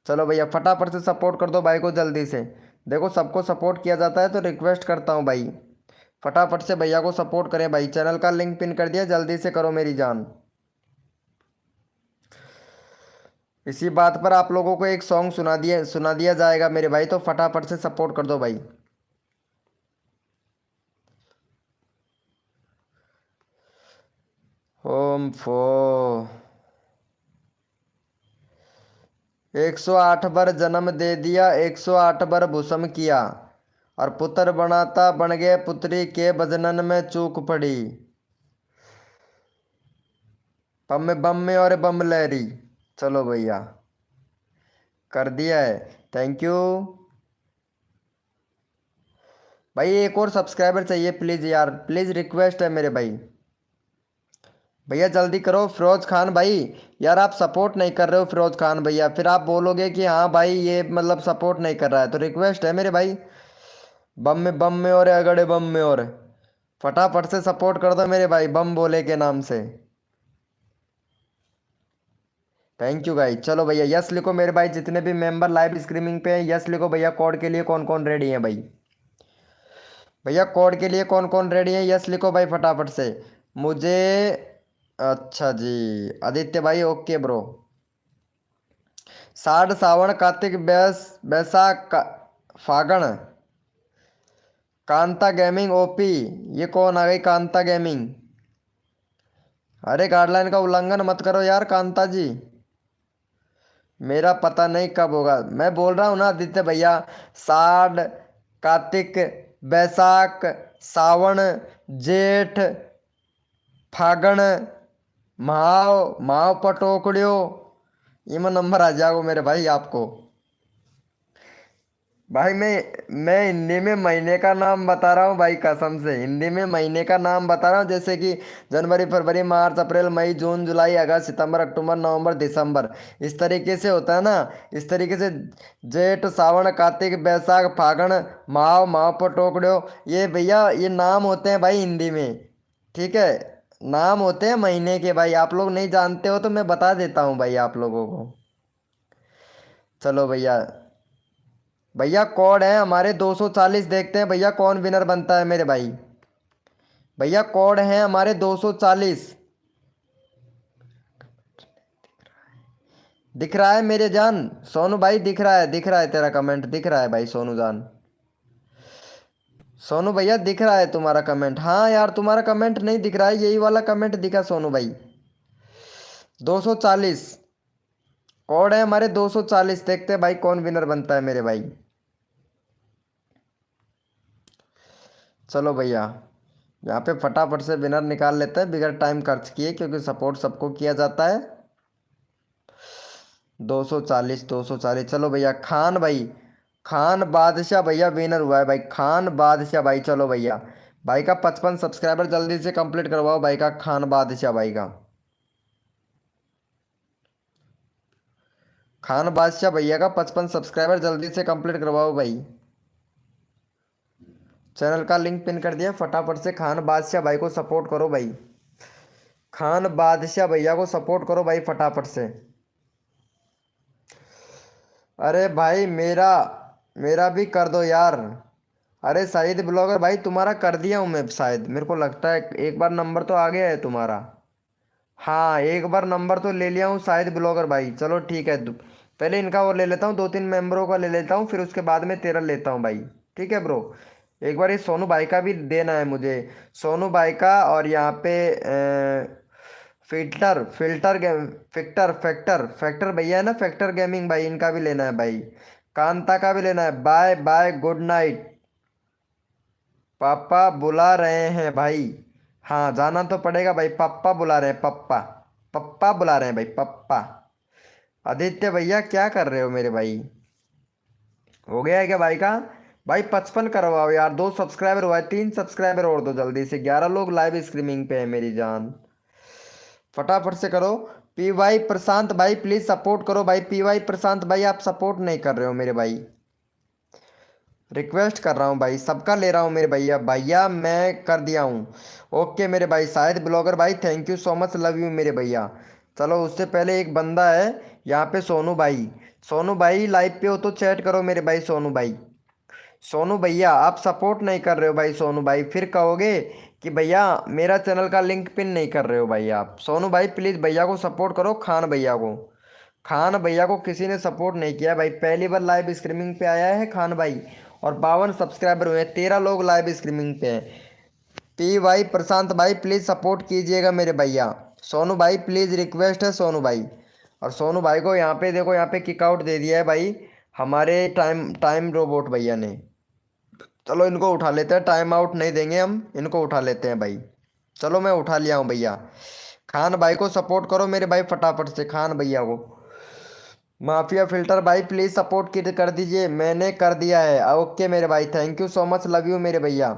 चलो भैया फटाफट से सपोर्ट कर दो भाई को जल्दी से। देखो सबको सपोर्ट किया जाता है तो रिक्वेस्ट करता हूँ भाई, फटाफट से भैया को सपोर्ट करें भाई। चैनल का लिंक पिन कर दिया, जल्दी से करो मेरी जान। इसी बात पर आप लोगों को एक सॉन्ग सुना दिया जाएगा मेरे भाई, तो फटाफट से सपोर्ट कर दो भाई। होम फो 108 बार जन्म दे दिया, 108 बार भूषम किया, और पुत्र बनाता बन गए पुत्री के भजनन में चूक पड़ी। बम बम में और बम लहरी। चलो भैया कर दिया है, थैंक यू भाई। एक और सब्सक्राइबर चाहिए प्लीज़ यार, प्लीज़ रिक्वेस्ट है मेरे भाई। भैया जल्दी करो। फिरोज खान भाई यार आप सपोर्ट नहीं कर रहे हो फिरोज खान भैया, फिर आप बोलोगे कि हाँ भाई ये मतलब सपोर्ट नहीं कर रहा है, तो रिक्वेस्ट है मेरे भाई। बम में और अगड़े बम में और फटाफट से सपोर्ट कर दो मेरे भाई बम बोले के नाम से। थैंक यू भाई। चलो भैया यस लिखो मेरे भाई। जितने भी मेंबर लाइव स्ट्रीमिंग पे हैं यस लिखो भैया। कोड के लिए कौन कौन रेडी है भाई? भैया कोड के लिए कौन कौन रेडी है यस लिखो भाई फटाफट से मुझे। अच्छा जी आदित्य भाई ओके ब्रो। साढ़ सावन कार्तिक बैसाख फागण कांता गेमिंग ओपी। ये कौन आ गई कांता गेमिंग? अरे गाइडलाइन का उल्लंघन मत करो यार कांता जी। मेरा पता नहीं कब होगा, मैं बोल रहा हूँ ना आदित्य भैया। साढ़ कार्तिक बैसाख सावन जेठ फागण माव माव पटोकड़ियो, इमा नंबर आ जाओ मेरे भाई आपको। भाई मैं हिंदी में महीने का नाम बता रहा हूँ भाई, कसम से हिंदी में महीने का नाम बता रहा हूँ। जैसे कि जनवरी फरवरी मार्च अप्रैल मई जून जुलाई अगस्त सितंबर अक्टूबर नवंबर दिसंबर, इस तरीके से होता है ना। इस तरीके से जेठ सावन कार्तिक बैसाख फागण माव माव पटोकड़ो, ये भैया ये नाम होते हैं भाई हिंदी में, ठीक है। नाम होते हैं महीने के भाई, आप लोग नहीं जानते हो तो मैं बता देता हूँ भाई आप लोगों को। चलो भैया, भैया कोड है हमारे 240। देखते हैं भैया कौन विनर बनता है मेरे भाई। भैया कोड है हमारे 240। दिख रहा है मेरे जान? सोनू भाई दिख रहा है, दिख रहा है तेरा कमेंट दिख रहा है भाई सोनू जान। सोनू भैया दिख रहा है तुम्हारा कमेंट। हाँ यार तुम्हारा कमेंट नहीं दिख रहा है, यही वाला कमेंट दिखा सोनू भाई। 240 कोड है हमारे 240। देखते हैं भाई कौन विनर बनता है मेरे भाई। चलो भैया यहाँ पे फटाफट से विनर निकाल लेते हैं बिगड़ टाइम खर्च किए, क्योंकि सपोर्ट सबको किया जाता है। 240 240। चलो भैया खान भाई, खान बादशाह भैया विनर हुआ है भाई। खान बादशाह भाई चलो भैया, भाई का 55 सब्सक्राइबर जल्दी से कंप्लीट करवाओ भाई का, खान बादशाह भाई का। खान बादशाह भैया का 55 सब्सक्राइबर जल्दी से कंप्लीट करवाओ भाई। चैनल का लिंक पिन कर दिया, फटाफट से खान बादशाह भाई को सपोर्ट करो भाई। खान बादशाह भैया को सपोर्ट करो भाई फटाफट से। अरे भाई मेरा मेरा भी कर दो यार। अरे शाहिद ब्लॉगर भाई तुम्हारा कर दिया हूँ मैं शायद, मेरे को लगता है एक बार नंबर तो आ गया है तुम्हारा। हाँ एक बार नंबर तो ले लिया हूँ शाहिद ब्लॉगर भाई। चलो ठीक है, पहले इनका और ले लेता हूँ, 2-3 मेंबरों का ले लेता हूँ, फिर उसके बाद में तेरा लेता हूँ भाई। ठीक है ब्रो। एक बार ये सोनू भाई का भी देना है मुझे, सोनू भाई का। और यहाँ पे filter filter game factor factor factor भैया है ना, फैक्टर गेमिंग भाई, इनका भी लेना है भाई। कांता का भी लेना है। Bye bye good night. पापा बुला रहे हैं भाई। हाँ जाना तो पड़ेगा भाई, पापा बुला रहे हैं, पापा पापा बुला रहे हैं भाई, पापा। आदित्य भैया क्या कर रहे हो मेरे भाई? हो गया है क्या भाई का? भाई 55 करवाओ यार, 2 सब्सक्राइबर हुआ है, 3 सब्सक्राइबर और दो जल्दी से। 11 लोग लाइव स्ट्रीमिंग पे है मेरी जान, फटाफट से करो। पी वाई प्रशांत भाई प्लीज सपोर्ट करो भाई। पी वाई प्रशांत भाई आप सपोर्ट नहीं कर रहे हो मेरे भाई, रिक्वेस्ट कर रहा हूँ भाई, सबका ले रहा हूँ मेरे भैया। भैया मैं कर दिया हूँ। ओके मेरे भाई शाहिद ब्लॉगर भाई, thank you so much, love you मेरे भैया। चलो उससे पहले एक बंदा है यहाँ पे, सोनू भाई। सोनू भाई लाइव पे हो तो चैट करो मेरे भाई। सोनू भाई, सोनू भैया आप सपोर्ट नहीं कर रहे हो भाई। सोनू भाई फिर कहोगे कि भैया मेरा चैनल का लिंक पिन नहीं कर रहे हो भाई आप। सोनू भाई प्लीज़ भैया को सपोर्ट करो, खान भैया को। खान भैया को किसी ने सपोर्ट नहीं किया भाई, पहली बार लाइव स्ट्रीमिंग पे आया है खान भाई। और 52 सब्सक्राइबर हुए हैं, 13 लोग लाइव स्ट्रीमिंग पे हैं। पी भाई प्रशांत भाई प्लीज़ सपोर्ट कीजिएगा मेरे भैया। सोनू भाई प्लीज़ रिक्वेस्ट है सोनू भाई। और सोनू भाई को यहाँ पे देखो, यहाँ पे किक आउट दे दिया है भाई हमारे टाइम टाइम रोबोट भैया ने। चलो इनको उठा लेते हैं, टाइम आउट नहीं देंगे हम, इनको उठा लेते हैं भाई। चलो मैं उठा लिया हूँ भैया। खान भाई को सपोर्ट करो मेरे भाई फटाफट से, खान भैया को। माफिया फिल्टर भाई प्लीज सपोर्ट कर दीजिए, मैंने कर दिया है। ओके मेरे भाई thank you so much, love you मेरे भैया।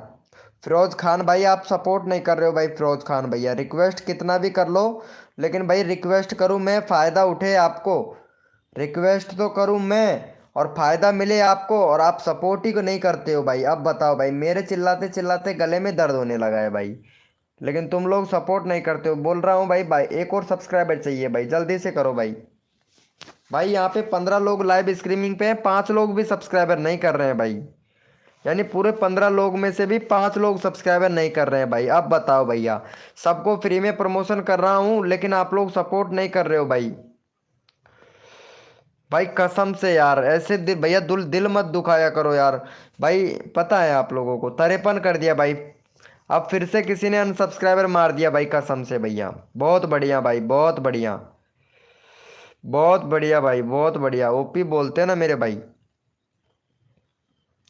फिरोज खान भाई आप सपोर्ट नहीं कर रहे हो भाई। फिरोज खान भैया रिक्वेस्ट कितना भी कर लो, लेकिन भाई रिक्वेस्ट करूँ मैं, फ़ायदा उठे आपको। रिक्वेस्ट तो करूँ मैं और फ़ायदा मिले आपको, और आप सपोर्ट ही को नहीं करते हो भाई। अब बताओ भाई, मेरे चिल्लाते चिल्लाते गले में दर्द होने लगा है भाई, लेकिन तुम लोग सपोर्ट नहीं करते हो। बोल रहा हूँ भाई, भाई एक और सब्सक्राइबर चाहिए भाई, जल्दी से करो भाई। भाई यहाँ पे 15 लोग लाइव स्ट्रीमिंग पे हैं, 5 लोग भी सब्सक्राइबर नहीं कर रहे हैं भाई। यानी पूरे 15 लोग में से भी 5 लोग सब्सक्राइबर नहीं कर रहे हैं भाई। अब बताओ भैया, सबको फ्री में प्रमोशन कर रहा हूँ लेकिन आप लोग सपोर्ट नहीं कर रहे हो भाई। भाई कसम से यार ऐसे भैया दिल मत दुखाया करो यार। भाई पता है आप लोगों को 53 कर दिया भाई। अब फिर से किसी ने अनसब्सक्राइबर मार दिया भाई, कसम से भैया। बहुत बढ़िया भाई, बहुत बढ़िया, बहुत बढ़िया भाई, बहुत बढ़िया। ओपी बोलते हैं ना मेरे भाई।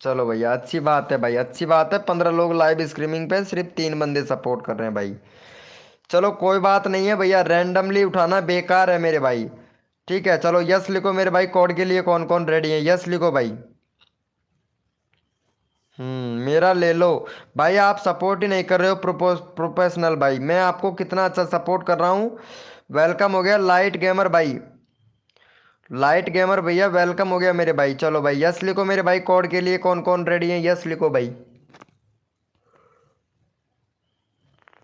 चलो भैया अच्छी बात है भाई, अच्छी बात है। 15 लोग लाइव स्ट्रीमिंग पे, सिर्फ 3 बंदे सपोर्ट कर रहे हैं भाई। चलो कोई बात नहीं है भैया, रैंडमली उठाना बेकार है मेरे भाई। ठीक है चलो यस लिखो मेरे भाई। कोड के लिए कौन कौन रेडी है, यस लिखो भाई। मेरा ले लो। भाई आप सपोर्ट ही नहीं कर रहे हो प्रोफेशनल भाई, मैं आपको कितना अच्छा सपोर्ट कर रहा हूँ। वेलकम हो गया लाइट गेमर भाई, लाइट गेमर भैया वेलकम हो गया मेरे भाई। चलो भाई यस लिखो मेरे भाई। कोड के लिए कौन कौन रेडी है, यस लिखो भाई।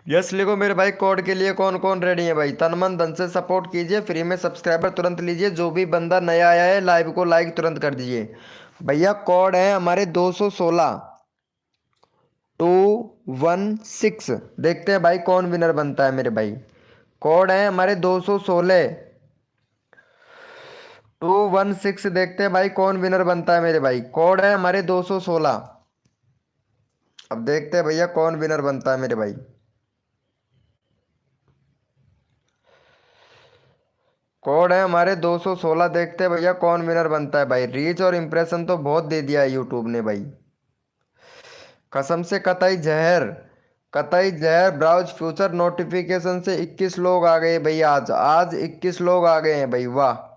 यस लिखो मेरे भाई। कोड के लिए कौन कौन रेडी है भाई। तन मन धन से सपोर्ट कीजिए, फ्री में सब्सक्राइबर तुरंत लीजिए। जो भी बंदा नया आया है लाइव को लाइक तुरंत कर दीजिए भैया। कोड है हमारे 216। 216। देखते हैं भाई कौन विनर बनता है मेरे भाई। कोड है हमारे 216। 216। देखते हैं भाई कौन विनर बनता है मेरे भाई। कोड है हमारे 216। अब देखते हैं भैया कौन विनर बनता है मेरे भाई। कोड है हमारे 216। देखते हैं भैया कौन विनर बनता है भाई। रीच और इम्प्रेशन तो बहुत दे दिया है यूट्यूब ने भाई, कसम से। कतई जहर, कतई जहर ब्राउज फ्यूचर नोटिफिकेशन से 21 लोग आ गए भाई। आज आज 21 लोग आ गए हैं भाई, वाह।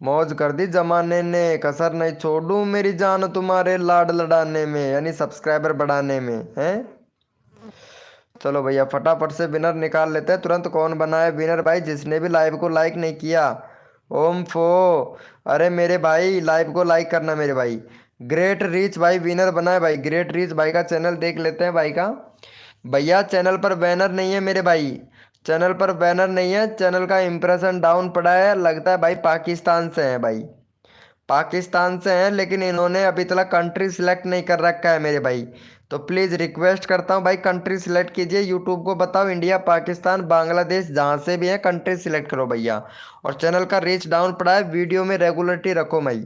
मौज कर दी जमाने ने, कसर नहीं छोड़ू मेरी जान तुम्हारे लाड लड़ाने में, यानी सब्सक्राइबर बढ़ाने में हैं। चलो भैया फटाफट से विनर निकाल लेते हैं तुरंत। कौन बना है विनर भाई? जिसने भी लाइव को लाइक नहीं किया, ओम फो, अरे मेरे भाई लाइव को लाइक करना मेरे भाई। ग्रेट रीच भाई विनर बना है भाई। ग्रेट रीच भाई का चैनल देख लेते हैं भाई का। भैया चैनल पर बैनर नहीं है मेरे भाई, चैनल पर बैनर नहीं है। चैनल का इंप्रेशन डाउन पड़ा है, लगता है भाई पाकिस्तान से है भाई, पाकिस्तान से हैं। लेकिन इन्होंने अभी तक कंट्री सिलेक्ट नहीं कर रखा है मेरे भाई। तो प्लीज़ रिक्वेस्ट करता हूँ भाई कंट्री सिलेक्ट कीजिए। यूट्यूब को बताओ इंडिया, पाकिस्तान, बांग्लादेश जहाँ से भी है कंट्री सिलेक्ट करो भैया। और चैनल का रीच डाउन पड़ा है। वीडियो में रेगुलरिटी रखो भाई,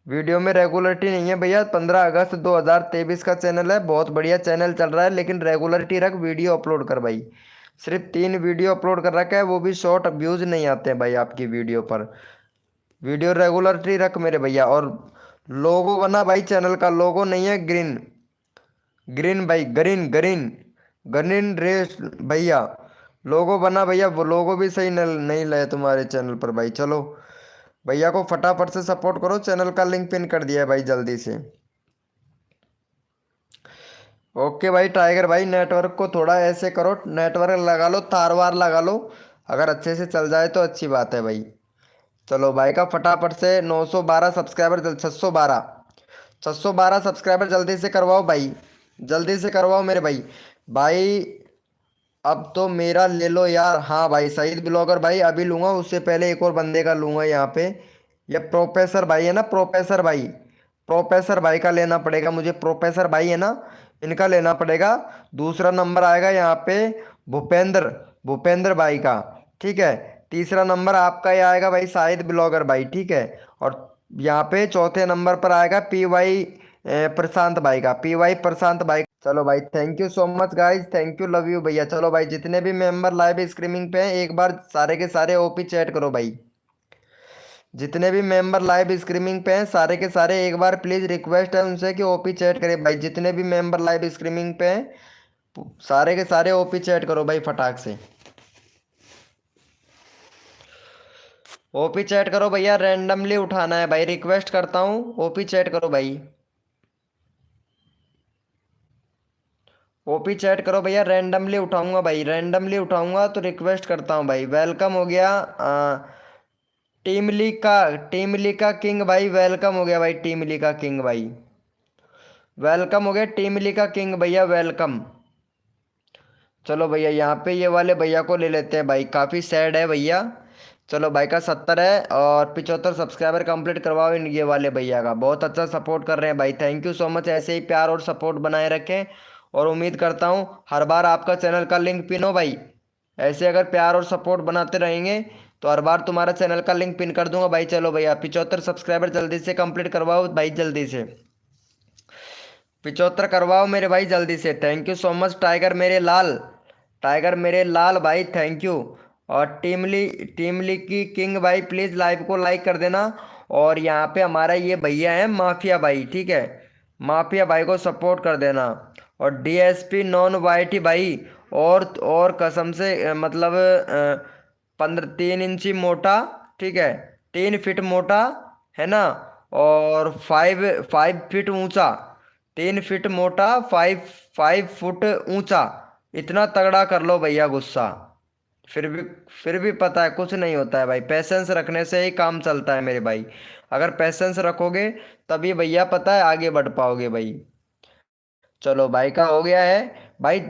वीडियो में रेगुलरिटी नहीं है भैया। 15 अगस्त 2023 का चैनल है, बहुत बढ़िया चैनल चल रहा है, लेकिन रेगुलरिटी रख, वीडियो अपलोड कर भाई। सिर्फ 3 वीडियो अपलोड कर रखा है, वो भी शॉर्ट, व्यूज़ नहीं आते हैं भाई आपकी वीडियो पर। वीडियो रेगुलरिटी रख मेरे भैया। और लोगो बना भाई, चैनल का लोगो नहीं है ग्रीन, ग्रीन भाई, ग्रीन ग्रीन ग्रीन रेस भैया। लोगो बना भैया, वो लोगो भी सही नहीं लाए तुम्हारे चैनल पर भाई। चलो भैया को फटाफट से सपोर्ट करो। चैनल का लिंक पिन कर दिया है भाई, जल्दी से। ओके भाई टाइगर भाई, नेटवर्क को थोड़ा ऐसे करो, नेटवर्क लगा लो, तार वार लगा लो, अगर अच्छे से चल जाए तो अच्छी बात है भाई। चलो भाई का फटाफट से 912 सब्सक्राइबर, 612, 612 सब्सक्राइबर जल्दी से करवाओ भाई, जल्दी से करवाओ मेरे भाई। भाई अब तो मेरा ले लो यार। हाँ भाई सईद ब्लॉगर भाई अभी लूँगा, उससे पहले एक और बंदे का लूँगा यहाँ पे। ये प्रोफेसर भाई है ना, प्रोफेसर भाई, प्रोफेसर भाई का लेना पड़ेगा मुझे। प्रोफेसर भाई है ना, इनका लेना पड़ेगा। दूसरा नंबर आएगा यहाँ पे भूपेंद्र, भूपेंद्र भाई का, ठीक है। तीसरा नंबर आपका ही आएगा भाई शाहिद ब्लॉगर भाई, ठीक है। और यहाँ पे चौथे नंबर पर आएगा पी वाई प्रशांत भाई का, पी वाई प्रशांत भाई। चलो भाई thank you so much guys, thank you, love you भैया। चलो भाई जितने भी मेंबर लाइव स्ट्रीमिंग पे हैं एक बार सारे के सारे ओपी चैट करो भाई। जितने भी मेंबर लाइव स्ट्रीमिंग पे हैं सारे के सारे एक बार प्लीज़ रिक्वेस्ट है उनसे कि ओपी चैट करें भाई। जितने भी मेंबर लाइव स्ट्रीमिंग पे हैं सारे के सारे ओपी चैट करो भाई फटाक से। ओपी चैट करो भैया, रैंडमली उठाना है भाई, रिक्वेस्ट करता हूँ ओपी चैट करो भाई। ओपी चैट करो भैया, रैंडमली उठाऊंगा भाई, रैंडमली उठाऊंगा तो रिक्वेस्ट करता हूँ भाई। वेलकम हो गया टीम लीग का, टीम लीग का किंग भाई, वेलकम हो गया भाई टीम लीग का किंग भाई, वेलकम हो गया टीम लीग का किंग भैया, वेलकम। चलो भैया यहाँ पे ये वाले भैया को ले लेते हैं भाई, काफ़ी सैड है भैया। चलो भाई का 70 है और 75 सब्सक्राइबर कंप्लीट करवाओ इन ये वाले भैया का। बहुत अच्छा सपोर्ट कर रहे हैं भाई, थैंक यू सो मच। ऐसे ही प्यार और सपोर्ट बनाए रखें और उम्मीद करता हूँ हर बार आपका चैनल का लिंक पिन हो भाई। ऐसे अगर प्यार और सपोर्ट बनाते रहेंगे तो हर बार तुम्हारा चैनल का लिंक पिन कर दूंगा भाई। चलो भैया 75 सब्सक्राइबर जल्दी से कंप्लीट करवाओ भाई, जल्दी से 75 करवाओ मेरे भाई जल्दी से। Thank you so much tiger मेरे लाल, टाइगर मेरे लाल भाई, थैंक यू। और टीमली की किंग भाई प्लीज़ लाइव को लाइक कर देना। और यहाँ पे हमारा ये भैया है माफिया भाई, ठीक है, माफिया भाई को सपोर्ट कर देना। और डीएसपी नॉन वाइटी भाई, और कसम से मतलब 3 इंची मोटा, ठीक है, 3 फीट मोटा है ना। और 5 फीट ऊंचा, 3 फीट मोटा, 5 फुट ऊंचा। इतना तगड़ा कर लो भैया गुस्सा। फिर भी फिर भी पता है कुछ नहीं होता है भाई, पैसेंस रखने से ही काम चलता है मेरे भाई। अगर पैसेंस रखोगे तभी भैया पता है आगे बढ़ पाओगे भाई। चलो भाई का हो गया है भाई,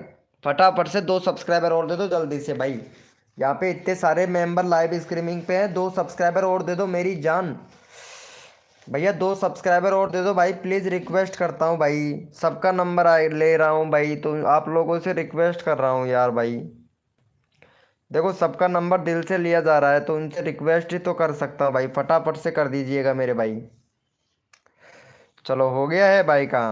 फटाफट से 2 सब्सक्राइबर और दे दो जल्दी से भाई। यहाँ पे इतने सारे मेंबर लाइव स्ट्रीमिंग पे हैं, 2 सब्सक्राइबर और दे दो मेरी जान। भैया 2 सब्सक्राइबर और दे दो भाई, प्लीज़ रिक्वेस्ट करता हूँ भाई। सबका नंबर ले रहा हूँ भाई, तो आप लोगों से रिक्वेस्ट कर रहा हूँ यार भाई। देखो सबका नंबर दिल से लिया जा रहा है, तो उनसे रिक्वेस्ट ही तो कर सकता हूँ भाई, फटाफट से कर दीजिएगा मेरे भाई। चलो हो गया है भाई का।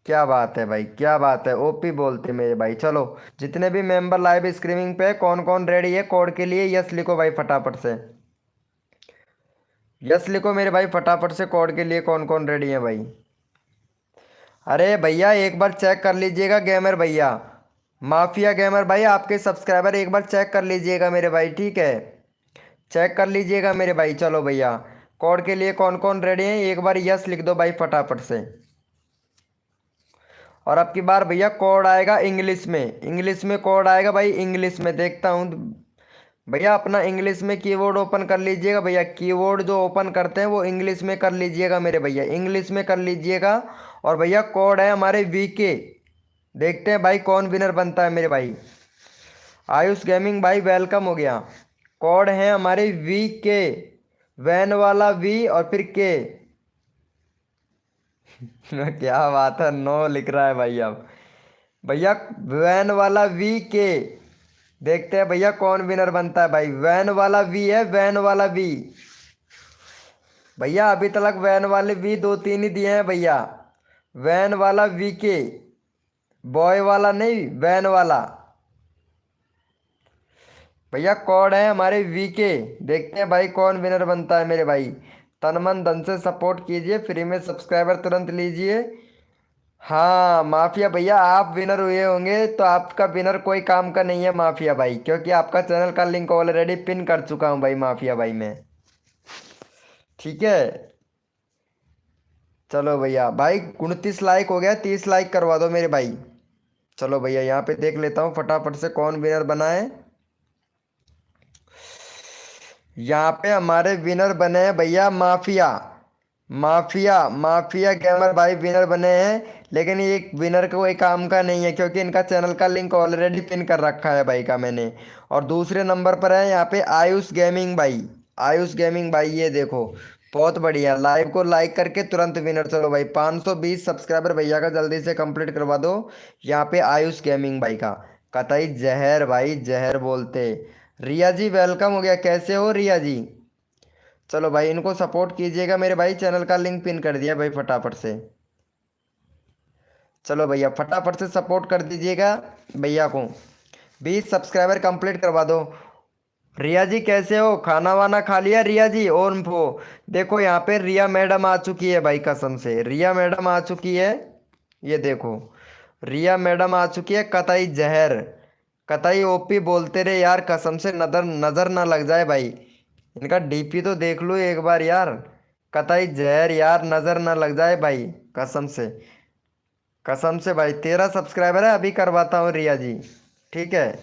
क्या बात है भाई, क्या बात है, ओपी बोलते मेरे भाई। चलो जितने भी मेंबर लाइव स्ट्रीमिंग पे कौन कौन रेडी है कोड के लिए, यस लिखो भाई फटाफट से। यस लिखो मेरे भाई फटाफट से, कोड के लिए कौन कौन रेडी है भाई। अरे भैया एक बार चेक कर लीजिएगा गेमर भैया, माफिया गेमर भाई, आपके सब्सक्राइबर एक बार चेक कर लीजिएगा मेरे भाई, ठीक है। चेक कर लीजिएगा मेरे भाई। चलो भैया कोड के लिए कौन कौन रेडी है, एक बार यस लिख दो भाई फटाफट से। और अब की बार भैया कोड आएगा इंग्लिश में, इंग्लिश में कोड आएगा भाई, इंग्लिश में देखता हूँ। भैया अपना इंग्लिश में कीबोर्ड ओपन कर लीजिएगा भैया, कीबोर्ड जो ओपन करते हैं वो इंग्लिश में कर लीजिएगा मेरे भैया, इंग्लिश में कर लीजिएगा। और भैया कोड है हमारे वीके, देखते हैं भाई कौन विनर बनता है मेरे भाई। आयुष गेमिंग भाई वेलकम हो गया। कोड है हमारे वीके, वैन वाला वी और फिर के। क्या बात है, नो लिख रहा है भाई अब। भैया वैन वाला वी के, देखते हैं भैया कौन विनर बनता है भाई। वैन वाला वी है, वैन वाला वी। भैया अभी तक वैन वाले वी दो तीन ही दिए हैं भैया। वैन वाला वी के, बॉय वाला नहीं, वैन वाला। भैया कोड है हमारे वी के, देखते हैं भाई कौन विनर बनता है मेरे भाई। तन मन धन से सपोर्ट कीजिए, फ्री में सब्सक्राइबर तुरंत लीजिए। हाँ माफिया भैया आप विनर हुए होंगे, तो आपका विनर कोई काम का नहीं है माफिया भाई, क्योंकि आपका चैनल का लिंक ऑलरेडी पिन कर चुका हूँ भाई माफिया भाई मैं, ठीक है। चलो भैया भाई 29 लाइक हो गया, 30 लाइक करवा दो मेरे भाई। चलो भैया यहाँ पे देख लेता हूँ फटाफट से कौन विनर बना है। यहाँ पे हमारे विनर बने हैं भैया माफिया, माफिया माफिया गेमर भाई विनर बने हैं। लेकिन ये विनर का कोई काम का नहीं है, क्योंकि इनका चैनल का लिंक ऑलरेडी पिन कर रखा है भाई का मैंने। और दूसरे नंबर पर है यहाँ पे आयुष गेमिंग भाई, आयुष गेमिंग भाई ये देखो, बहुत बढ़िया, लाइव को लाइक करके तुरंत विनर। चलो भाई 520 सब्सक्राइबर भैया का जल्दी से कंप्लीट करवा दो। यहाँ पे आयुष गेमिंग भाई का, कतई जहर भाई जहर बोलते। रिया जी वेलकम हो गया, कैसे हो रिया जी। चलो भाई इनको सपोर्ट कीजिएगा मेरे भाई, चैनल का लिंक पिन कर दिया भाई फटाफट से। चलो भैया फटाफट से सपोर्ट कर दीजिएगा भैया को, 20 सब्सक्राइबर कंप्लीट करवा दो। रिया जी कैसे हो, खाना वाना खा लिया रिया जी। और वो देखो यहाँ पे रिया मैडम आ चुकी है भाई, कसम से रिया मैडम आ चुकी है। ये देखो रिया मैडम आ चुकी है, कतई जहर, कतई ओपी बोलते रहे यार, कसम से नजर नजर ना लग जाए भाई। इनका डीपी तो देख लो एक बार यार, कतई जहर यार, नजर ना लग जाए भाई, कसम से। कसम से भाई 13 सब्सक्राइबर है, अभी करवाता हूँ रिया जी, ठीक है।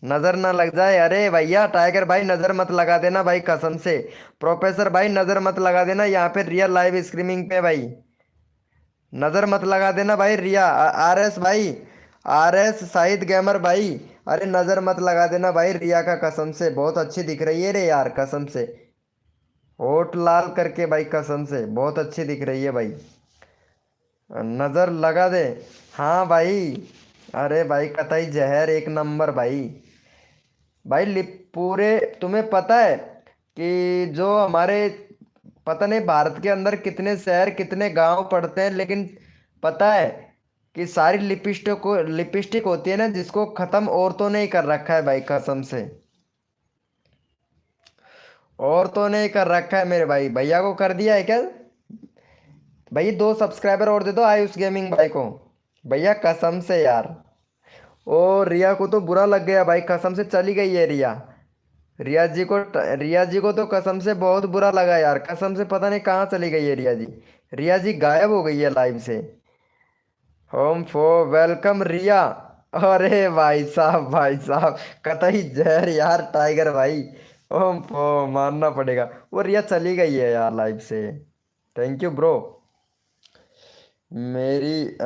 नजर ना लग जाए, अरे भैया टाइगर भाई नजर मत लगा देना भाई, कसम से। प्रोफेसर भाई नजर मत लगा देना, यहाँ पे रियल लाइव स्ट्रीमिंग पे भाई, नजर मत लगा देना भाई। रिया आर एस भाई, आर एस शाहिद गेमर भाई, अरे नजर मत लगा देना भाई रिया का, कसम से बहुत अच्छी दिख रही है रे यार, कसम से। होठ लाल करके भाई, कसम से बहुत अच्छी दिख रही है भाई, नजर लगा दे। हाँ भाई, अरे भाई कतई जहर एक नंबर भाई। भाई पूरे, तुम्हें पता है कि जो हमारे, पता नहीं भारत के अंदर कितने शहर कितने गांव पड़ते हैं, लेकिन पता है कि सारी लिपस्टिक होती है ना, जिसको खत्म औरतों ने ही कर रखा है भाई, कसम से। औरतों ने ही कर रखा है मेरे भाई, भैया को कर दिया है क्या भाई। 2 सब्सक्राइबर और दे दो आयुष गेमिंग भाई को भैया, कसम से यार। ओ रिया को तो बुरा लग गया भाई, कसम से चली गई है रिया। रिया जी को तो कसम से बहुत बुरा लगा यार, कसम से पता नहीं कहाँ चली गई है रिया जी। रिया जी गायब हो गई है लाइव से। होम फो वेलकम रिया। अरे भाई साहब, भाई साहब, कतई जहर यार टाइगर भाई। होम फो मानना पड़ेगा, वो रिया चली गई है यार लाइव से। Thank you bro. मेरी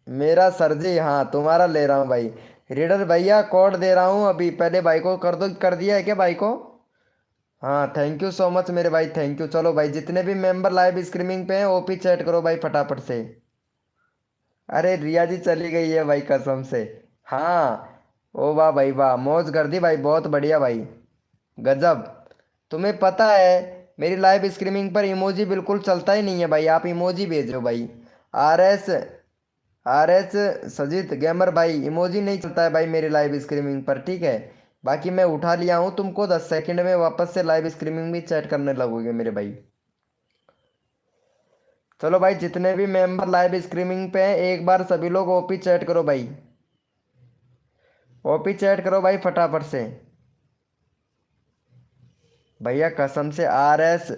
मेरा सर जी, हाँ तुम्हारा ले रहा हूँ भाई। रीडर भैया कोड दे रहा हूँ अभी, पहले भाई को कर दो, कर दिया है क्या भाई को। हाँ थैंक यू सो मच मेरे भाई, थैंक यू। चलो भाई जितने भी मेंबर लाइव स्ट्रीमिंग पे हैं ओपी चैट करो भाई फटाफट से। अरे रिया जी चली गई है भाई कसम से। हाँ। ओ वाह भाई वाह, मौज कर दी भाई, बहुत बढ़िया भाई। गजब। तुम्हें पता है मेरी लाइव स्ट्रीमिंग पर इमोजी बिल्कुल चलता ही नहीं है भाई, आप इमोजी भेज रहे हो भाई। RS RS सजीत गेमर भाई, इमोजी नहीं चलता है भाई मेरी लाइव स्ट्रीमिंग पर, ठीक है। बाकी मैं उठा लिया हूँ तुमको, 10 सेकंड में वापस से लाइव स्ट्रीमिंग भी चैट करने लगोगे मेरे भाई। चलो भाई जितने भी मेंबर लाइव स्ट्रीमिंग पे हैं एक बार सभी लोग ओपी चैट करो भाई। ओपी चैट करो भाई फटाफट से। भैया कसम से RS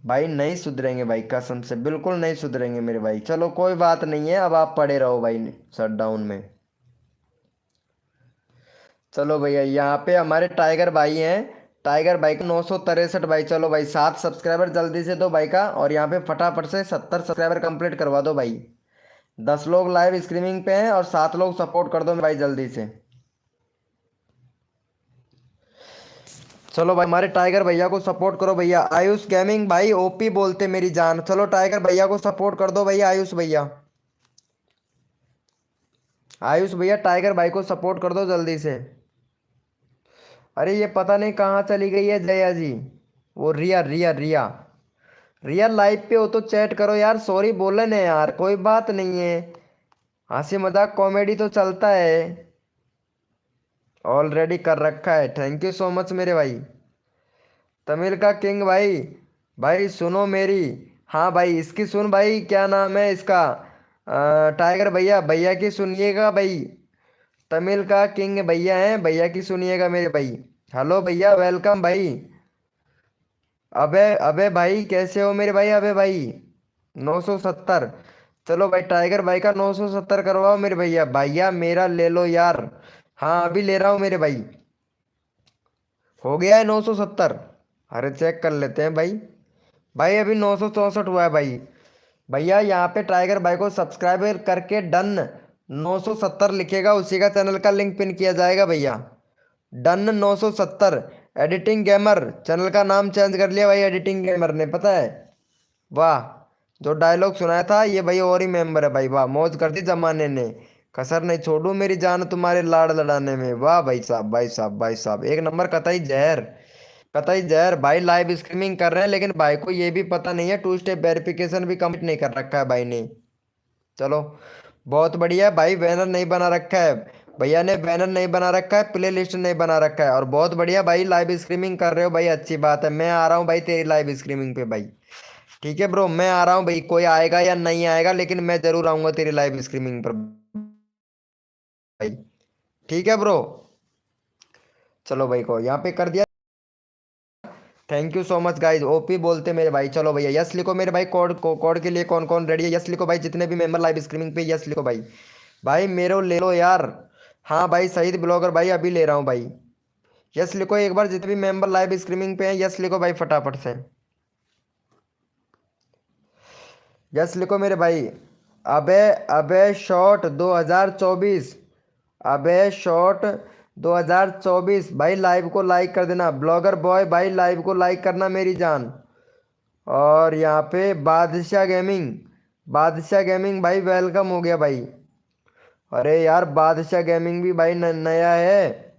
भाई नहीं सुधरेंगे भाई, कसम से बिल्कुल नहीं सुधरेंगे मेरे भाई। चलो कोई बात नहीं है, अब आप पड़े रहो भाई शटडाउन में। चलो भैया यहाँ पे हमारे टाइगर भाई हैं। टाइगर भाई का 963 भाई। चलो भाई 7 सब्सक्राइबर जल्दी से दो भाई का, और यहाँ पे फटाफट से 70 सब्सक्राइबर कंप्लीट करवा दो भाई। 10 लोग लाइव स्ट्रीमिंग पे हैं और 7 लोग सपोर्ट कर दो भाई जल्दी से। चलो भाई हमारे टाइगर भैया को सपोर्ट करो भैया। आयुष गेमिंग भाई ओपी बोलते मेरी जान। चलो टाइगर भैया को सपोर्ट कर दो भैया, आयुष भैया। आयुष भैया टाइगर भाई को सपोर्ट कर दो जल्दी से। अरे ये पता नहीं कहाँ चली गई है जया जी। वो रिया रिया रिया। रिया लाइव पे हो तो चैट करो यार, सॉरी बोले ना यार, कोई बात नहीं है। हंसी मजाक कॉमेडी तो चलता है। ऑलरेडी कर रखा है, थैंक यू सो मच मेरे भाई। तमिल का किंग भाई। भाई सुनो मेरी। हाँ भाई इसकी सुन भाई, क्या नाम है इसका। टाइगर भैया, भैया की सुनिएगा भाई। तमिल का किंग भैया हैं, भैया की सुनिएगा मेरे भाई। हेलो भैया, वेलकम भाई। अबे अबे भाई कैसे हो मेरे भाई, अबे भाई। 970। चलो भाई टाइगर भाई का 970 करवाओ मेरे भैया। भैया मेरा ले लो यार। हाँ अभी ले रहा हूँ मेरे भाई। हो गया है 970। अरे चेक कर लेते हैं भाई। भाई अभी 964 हुआ है भाई। भैया यहाँ पे टाइगर भाई को सब्सक्राइबर करके डन। 970 लिखेगा, उसी का चैनल का लिंक पिन किया जाएगा भैया। डन 970। एडिटिंग गेमर चैनल का नाम चेंज कर लिया भाई, एडिटिंग गेमर ने, पता है। वाह। जो डायलॉग सुनाया था ये भाई और ही मेंबर है भाई, वाह मौज कर दी जमाने ने। कसर नहीं छोड़ू मेरी जान तुम्हारे लाड़ लड़ाने में। वाह भाई साहब भाई साहब भाई साहब, एक नंबर कतई जहर। कतई जहर भाई, लाइव स्ट्रीमिंग कर रहे हैं लेकिन भाई को ये भी पता नहीं है 2 स्टेप वेरिफिकेशन भी कंप्लीट नहीं कर रखा है भाई ने। चलो बहुत बढ़िया है भाई, बैनर नहीं बना रखा है। भैया ने बैनर नहीं बना रखा है, प्ले लिस्ट नहीं बना रखा है, और बहुत बढ़िया भाई लाइव स्ट्रीमिंग कर रहे हो भाई, अच्छी बात है। मैं आ रहा हूँ भाई तेरी लाइव स्ट्रीमिंग पे भाई। ठीक है ब्रो, मैं आ रहा हूँ भाई, कोई आएगा या नहीं आएगा लेकिन मैं जरूर आऊँगा तेरी लाइव स्ट्रीमिंग पर भाई। ठीक है ब्रो। चलो भाई को यहाँ पे कर दिया। Thank you so much guys, OP बोलते मेरे भाई। चलो भैया यस लिखो मेरे भाई, कोड के लिए कौन कौन रेडी है, यस लिखो भाई। जितने भी मेंबर लाइव स्ट्रीमिंग पे यस लिखो भाई। भाई मेरे को ले लो यार। हाँ भाई शहीद ब्लॉगर भाई अभी ले रहा हूँ भाई। यस लिखो एक बार, जितने भी मेंबर लाइव स्ट्रीमिंग पे हैं यस लिखो भाई फटाफट से। यस लिखो मेरे भाई। अबे अबे शॉट 2024। अबे शॉट 2024 भाई, लाइव को लाइक कर देना। ब्लॉगर बॉय भाई लाइव को लाइक करना मेरी जान। और यहाँ पे बादशाह गेमिंग। बादशाह गेमिंग भाई वेलकम हो गया भाई। अरे यार बादशाह गेमिंग भी भाई नया है।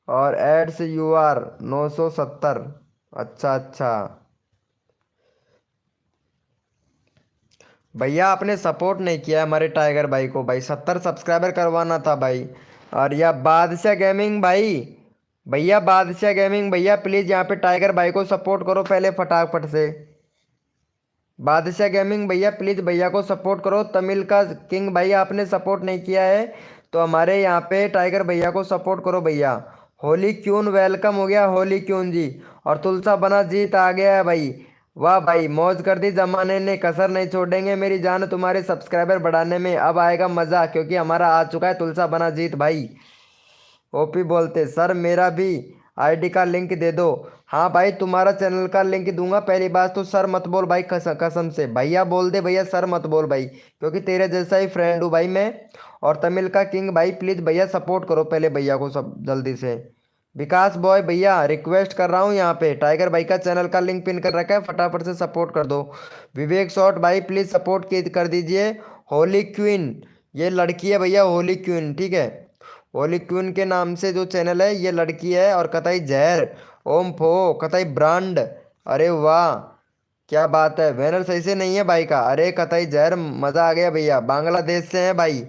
और एड्स UR 970। अच्छा अच्छा। भैया आपने सपोर्ट नहीं किया हमारे टाइगर भाई को भाई, 70 सब्सक्राइबर करवाना था भाई। और यह बादशाह गेमिंग भाई। भैया बादशाह गेमिंग भैया प्लीज़ यहाँ पे टाइगर भाई को सपोर्ट करो पहले फटाफट से। बादशाह गेमिंग भैया प्लीज़ भैया को सपोर्ट करो। तमिल का किंग भाई आपने सपोर्ट नहीं किया है तो हमारे यहाँ पे टाइगर भैया को सपोर्ट करो भैया। होली क्यून वेलकम हो गया होली क्यून जी। और तुलसा बना जीत आ गया है भाई। वाह भाई मौज कर दी जमाने ने, कसर नहीं छोड़ेंगे मेरी जान तुम्हारे सब्सक्राइबर बढ़ाने में। अब आएगा मज़ा क्योंकि हमारा आ चुका है तुलसा बना जीत भाई। ओपी बोलते सर मेरा भी आईडी का लिंक दे दो। हाँ भाई तुम्हारा चैनल का लिंक दूंगा, पहली बात तो सर मत बोल भाई, कसम से भैया बोल दे भैया, सर मत बोल भाई, क्योंकि तेरे जैसा ही फ्रेंड हूँ भाई मैं। और तमिल का किंग भाई प्लीज़ भैया सपोर्ट करो पहले भैया को सब जल्दी से। विकास बॉय भैया रिक्वेस्ट कर रहा हूँ यहाँ पे, टाइगर भाई का चैनल का लिंक पिन कर रखा है, फटाफट से सपोर्ट कर दो। विवेक शॉट भाई प्लीज सपोर्ट कर दीजिए। होली क्वीन, ये लड़की है भैया, होली क्वीन, ठीक है। होली क्वीन के नाम से जो चैनल है ये लड़की है। और कतई जहर, ओम फो, कतई ब्रांड, अरे वाह क्या बात है, बैनर सही से नहीं है भाई का, अरे कतई जहर मजा आ गया भैया, बांग्लादेश से है भाई।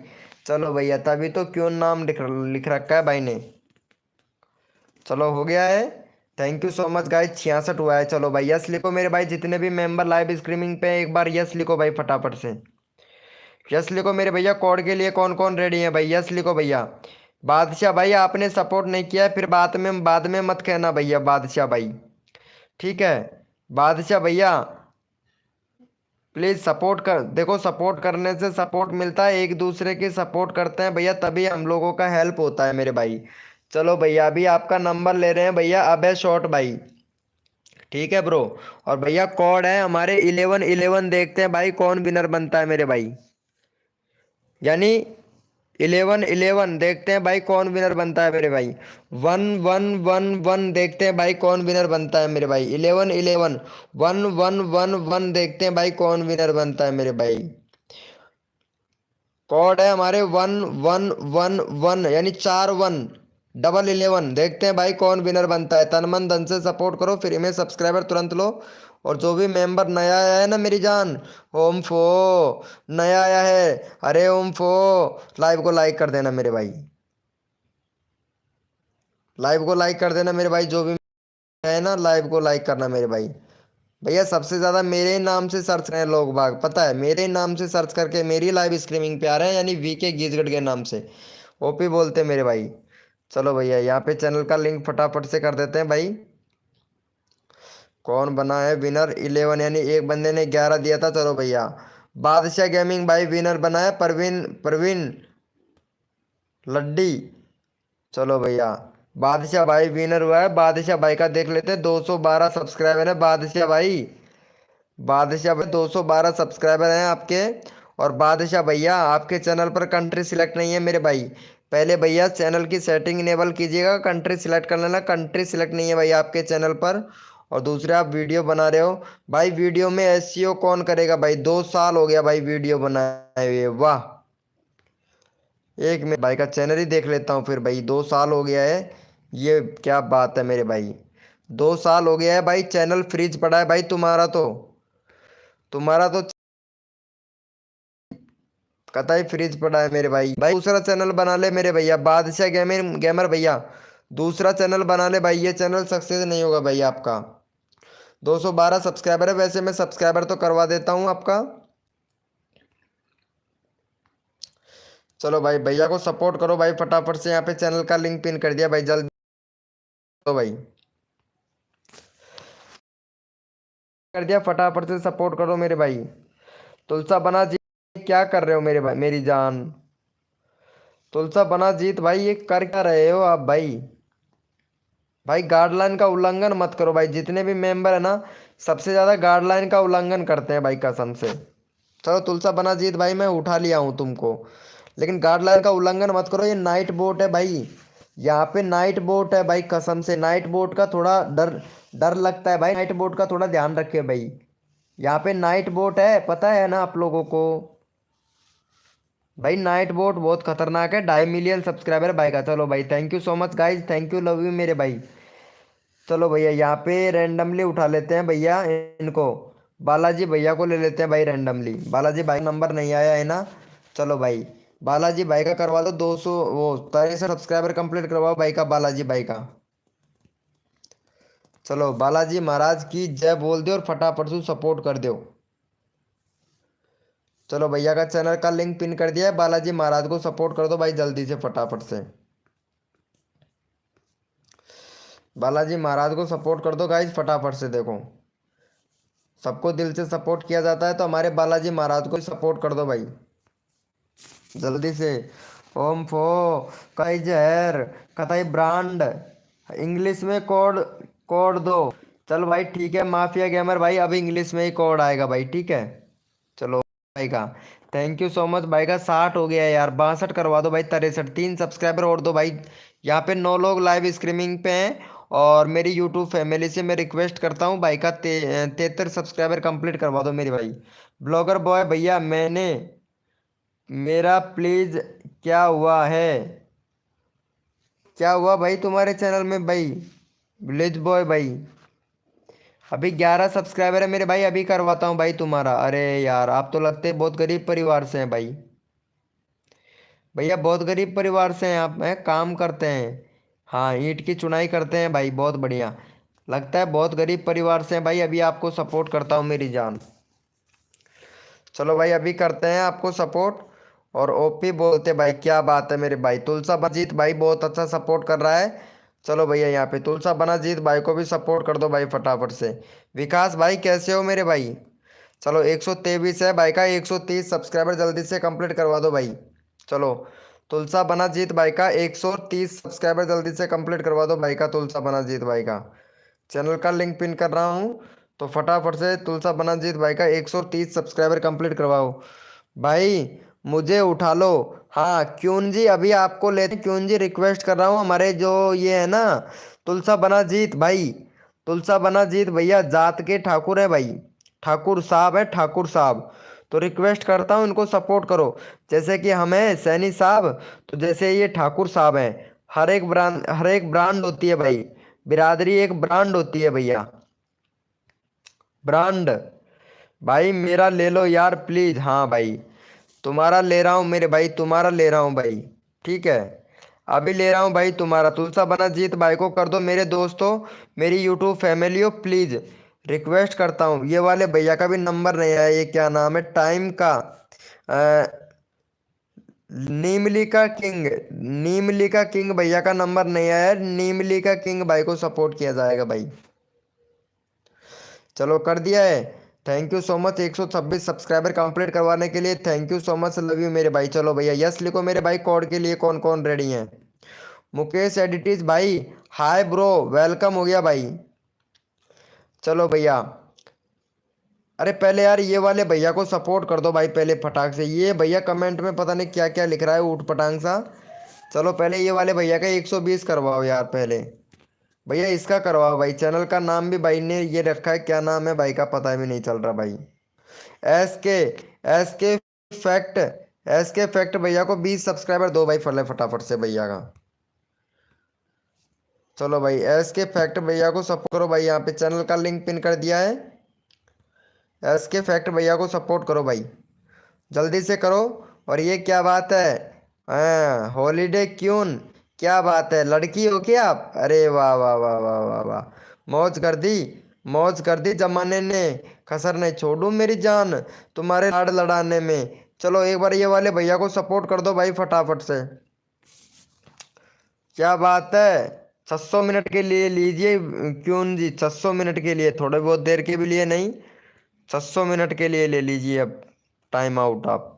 चलो भैया तभी तो क्यों नाम लिख रखा है भाई ने। चलो हो गया है। Thank you so much guys, 66 हुआ है। चलो भाई यस लिखो मेरे भाई, जितने भी मेंबर लाइव स्ट्रीमिंग पे एक बार यस लिखो भाई फटाफट से। यस लिखो मेरे भैया, कोड के लिए कौन कौन रेडी है भाई, यस लिखो भैया। बादशाह भाई आपने सपोर्ट नहीं किया है, फिर बाद में मत कहना भैया बादशाह भाई, ठीक है। बादशाह भैया प्लीज सपोर्ट कर, देखो सपोर्ट करने से सपोर्ट मिलता है, एक दूसरे की सपोर्ट करते हैं भैया तभी हम लोगों का हेल्प होता है मेरे भाई। चलो भैया अभी आपका नंबर ले रहे हैं भैया, अबे शॉर्ट भाई, ठीक है ब्रो। और भैया कोड है हमारे 1111, देखते हैं भाई कौन विनर बनता है मेरे भाई, यानी 1111, देखते हैं भाई कौन विनर बनता है मेरे भाई। 1111, देखते हैं भाई कौन विनर बनता है मेरे भाई। 1111, 1111, देखते हैं भाई कौन विनर बनता है मेरे भाई। कोड है हमारे 1111, यानी 4111, देखते हैं भाई कौन विनर बनता है। तन मन धन से सपोर्ट करो, फ्री में सब्सक्राइबर तुरंत लो। और जो भी मेंबर नया आया है ना मेरी जान, ओम फो नया आया है, अरे ओम फो लाइव को लाइक कर देना मेरे भाई, लाइव को लाइक कर देना मेरे भाई, जो भी है ना लाइव को लाइक करना मेरे भाई। भैया सबसे ज्यादा मेरे ही नाम से सर्च करें लोग बाग, पता है मेरे ही नाम से सर्च करके मेरी लाइव स्ट्रीमिंग पे आ रहे हैं, यानी वीके गीजगढ़ के नाम से ओपी बोलते हैं मेरे भाई। चलो भैया यहाँ पे चैनल का लिंक फटाफट से कर देते हैं भाई। कौन बना है विनर 11, यानी एक बंदे ने 11 दिया था। चलो भैया बादशाह गेमिंग भाई विनर बना है, परवीन परवीन लड्डी। चलो भैया बादशाह भाई विनर हुआ है, बादशाह भाई का देख लेते हैं, 212 सब्सक्राइबर है बादशाह भाई। बादशाह भाई 212 सब्सक्राइबर हैं आपके। और बादशाह भैया आपके चैनल पर कंट्री सिलेक्ट नहीं है मेरे भाई, पहले भैया चैनल की सेटिंग इनेबल कीजिएगा, कंट्री सिलेक्ट कर लेना, कंट्री सिलेक्ट नहीं है भाई आपके चैनल पर। और दूसरे आप वीडियो बना रहे हो भाई, वीडियो में एसईओ कौन करेगा भाई, 2 साल हो गया भाई वीडियो बनाए हुए, वाह। एक मिनट भाई का चैनल ही देख लेता हूँ फिर भाई, 2 साल हो गया है, ये क्या बात है मेरे भाई, 2 साल हो गया है भाई, चैनल फ्रीज पड़ा है भाई तुम्हारा तो कतई फ्रीज पड़ा है मेरे भाई। भाई दूसरा चैनल बना ले मेरे भैया, बादशाह गेमिंग गेमर भैया, दूसरा चैनल बना ले भाई, ये चैनल सक्सेस नहीं होगा भाई आपका। 212 सब्सक्राइबर है, वैसे मैं सब्सक्राइबर तो करवा देता हूँ आपका। चलो भाई भैया को सपोर्ट करो भाई फटाफट से, यहाँ पे चैनल का लिंक पिन कर दिया भाई, जल्दी तो भाई कर दिया, फटाफट से सपोर्ट करो मेरे भाई। तुलसा बना जी क्या कर रहे हो मेरे भाई, मेरी जान तुलसा बना जीत भाई, ये कर क्या रहे हो आप भाई। भाई गाइडलाइन का उल्लंघन मत करो भाई, जितने भी मेंबर है ना सबसे ज्यादा गाइडलाइन का उल्लंघन करते हैं भाई कसम से। चलो तुलसा बना जीत भाई मैं उठा लिया हूँ तुमको, लेकिन गाइडलाइन का उल्लंघन मत करो, ये नाइट बोट है भाई, यहाँ पे नाइट बोट है भाई, कसम से नाइट बोट का थोड़ा डर डर लगता है भाई, नाइट बोट का थोड़ा ध्यान रखिए भाई, यहाँ पे नाइट बोट है पता है ना आप लोगों को। भाई नाइट बोट बहुत खतरनाक है, 2.5 मिलियन सब्सक्राइबर भाई का। चलो भाई thank you so much guys, thank you love you मेरे भाई। चलो भैया यहाँ पे रैंडमली उठा लेते हैं भैया इनको, बालाजी भैया को ले लेते हैं भाई रैंडमली, बालाजी भाई नंबर नहीं आया है ना। चलो भाई बालाजी भाई का करवा दो 200, वो 63 सब्सक्राइबर कंप्लीट करवाओ भाई का, बालाजी भाई का। चलो बालाजी महाराज की जय बोल दो और फटाफट से सपोर्ट कर दो। चलो भैया का चैनल का लिंक पिन कर दिया है, बालाजी महाराज को सपोर्ट कर दो भाई जल्दी से फटाफट से, बालाजी महाराज को सपोर्ट कर दो गाइज फटाफट से। देखो सबको दिल से सपोर्ट किया जाता है, तो हमारे बालाजी महाराज को सपोर्ट कर दो भाई जल्दी से। ओम फो कई जहर, कतई ब्रांड, इंग्लिश में कोड कोड दो। चल भाई ठीक है माफिया गेमर भाई, अब इंग्लिश में ही कोड आएगा भाई, ठीक है। चलो भाई का थैंक यू सो मच भाई का 60 हो गया यार, 62 करवा दो भाई, 63, 3 सब्सक्राइबर और दो भाई। यहाँ पे 9 लोग लाइव स्ट्रीमिंग पे हैं। और मेरी यूट्यूब फैमिली से मैं रिक्वेस्ट करता हूँ भाई का 73 सब्सक्राइबर कंप्लीट करवा दो मेरे भाई। ब्लॉगर बॉय भैया मैंने, मेरा प्लीज, क्या हुआ है? क्या हुआ भाई तुम्हारे चैनल में भाई? विलेज बॉय भाई, अभी 11 सब्सक्राइबर है मेरे भाई, अभी करवाता हूँ भाई तुम्हारा। अरे यार आप तो लगते हैं बहुत गरीब परिवार से हैं भाई। भैया बहुत गरीब परिवार से हैं आप, हैं काम करते हैं। हाँ ईंट की चुनाई करते हैं भाई, बहुत बढ़िया। लगता है बहुत गरीब परिवार से हैं भाई, अभी आपको सपोर्ट करता हूँ मेरी जान। चलो भाई अभी करते हैं आपको सपोर्ट। और ओपी बोलते भाई, क्या बात है मेरे भाई। तुलसा बनजीत भाई बहुत अच्छा सपोर्ट कर रहा है। चलो भैया यहाँ पे तुलसा बनाजीत भाई को भी सपोर्ट कर दो भाई फटाफट से। विकास भाई कैसे हो मेरे भाई? चलो 123 है भाई का, 130 सब्सक्राइबर जल्दी से कंप्लीट करवा दो भाई। चलो तुलसा बनाजीत भाई का 130 सब्सक्राइबर जल्दी से कंप्लीट करवा दो भाई का, तुलसा बनाजीत भाई का। चैनल का लिंक पिन कर रहा हूँ, तो फटाफट से तुलसा बनाजीत भाई का 130 सब्सक्राइबर कंप्लीट करवाओ भाई। मुझे उठा लो। हाँ क्यून जी अभी आपको लेते हैं, क्यून जी रिक्वेस्ट कर रहा हूँ, हमारे जो ये है ना तुलसा बनाजीत भाई, तुलसा बनाजीत भैया जात के ठाकुर है भाई, ठाकुर साहब है, ठाकुर साहब। तो रिक्वेस्ट करता हूँ इनको सपोर्ट करो। जैसे कि हमें सैनी साहब, तो जैसे ये ठाकुर साहब हैं। हर एक ब्रांड होती है भाई, बिरादरी एक ब्रांड होती है भैया, ब्रांड। भाई मेरा ले लो यार प्लीज। हाँ भाई तुम्हारा ले रहा हूँ मेरे भाई, तुम्हारा ले रहा हूँ भाई। ठीक है अभी ले रहा हूँ भाई तुम्हारा। तुलसा बनाजीत भाई को कर दो मेरे दोस्तों, मेरी यूट्यूब फैमिली हो प्लीज, रिक्वेस्ट करता हूँ। ये वाले भैया का भी नंबर नहीं आया, ये क्या नाम है टाइम का, नीमली का किंग, नीमली का किंग भैया का नंबर नहीं आया है। नीमली का किंग भाई को सपोर्ट किया जाएगा भाई। चलो कर दिया है। Thank you so much 126 subscriber complete करवाने के लिए, thank you so much, love you मेरे भाई। चलो भैया यस लिखो मेरे भाई, कोड के लिए कौन कौन रेडी हैं? मुकेश एडिटिज भाई, हाय ब्रो, वेलकम हो गया भाई। चलो भैया, अरे पहले यार ये वाले भैया को सपोर्ट कर दो भाई पहले फटाक से। ये भैया कमेंट में पता नहीं क्या क्या लिख रहा है ऊट पटांग सा। चलो पहले ये वाले भैया का 120 करवाओ यार पहले। भैया इसका करवाओ भाई, चैनल का नाम भी भाई ने ये रखा है, क्या नाम है भाई का पता भी नहीं चल रहा भाई। एस के, एस के फैक्ट, एस के फैक्ट भैया को 20 सब्सक्राइबर दो भाई फले फटाफट से भैया का। चलो भाई एस के फैक्ट भैया को सपोर्ट करो भाई, यहाँ पे चैनल का लिंक पिन कर दिया है। एस के फैक्ट भैया को सपोर्ट करो भाई, जल्दी से करो। और ये क्या बात है, हाँ हॉलीडे क्यून, क्या बात है, लड़की हो क्या आप? अरे वाह वाह वाह वाह वाह वाह, मौज कर दी, मौज कर दी जमाने ने। कसर नहीं छोड़ू मेरी जान तुम्हारे लाड़ लड़ाने में। चलो एक बार ये वाले भैया को सपोर्ट कर दो भाई फटाफट से। क्या बात है, 600 मिनट के लिए लीजिए क्यून जी, 600 मिनट के लिए, थोड़े बहुत देर के भी लिए नहीं, 600 मिनट के लिए ले लीजिए अब टाइम आउट आप।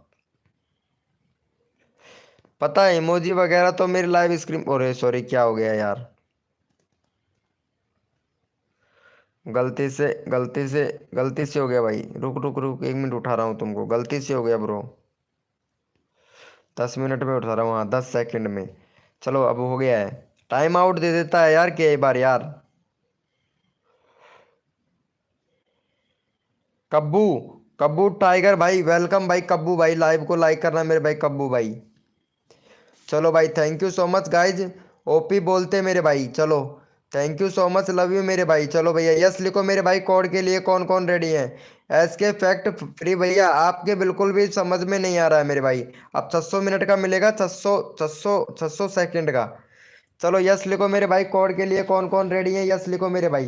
पता है इमोजी वगैरह तो मेरी लाइव स्क्रीन, अरे सॉरी क्या हो गया यार, गलती से हो गया भाई। रुक रुक रुक 1 मिनट उठा रहा हूँ तुमको, गलती से हो गया ब्रो। 10 मिनट में उठा रहा हूँ, हाँ 10 सेकंड में। चलो अब हो गया है, टाइम आउट दे देता है यार कई बार यार। कब्बू, कब्बू टाइगर भाई वेलकम भाई, कब्बू भाई लाइव को लाइक करना मेरे भाई, कब्बू भाई। चलो भाई thank you so much guys, OP बोलते मेरे भाई। चलो thank you so much, love you मेरे भाई। चलो भैया यस लिखो मेरे भाई, कोड के लिए कौन कौन रेडी है? एस के फैक्ट फ्री भैया आपके बिल्कुल भी समझ में नहीं आ रहा है मेरे भाई। अब 600 मिनट का मिलेगा, 600 सेकंड का। चलो यस लिखो मेरे भाई, कोड के लिए कौन कौन रेडी है, यस लिखो मेरे भाई।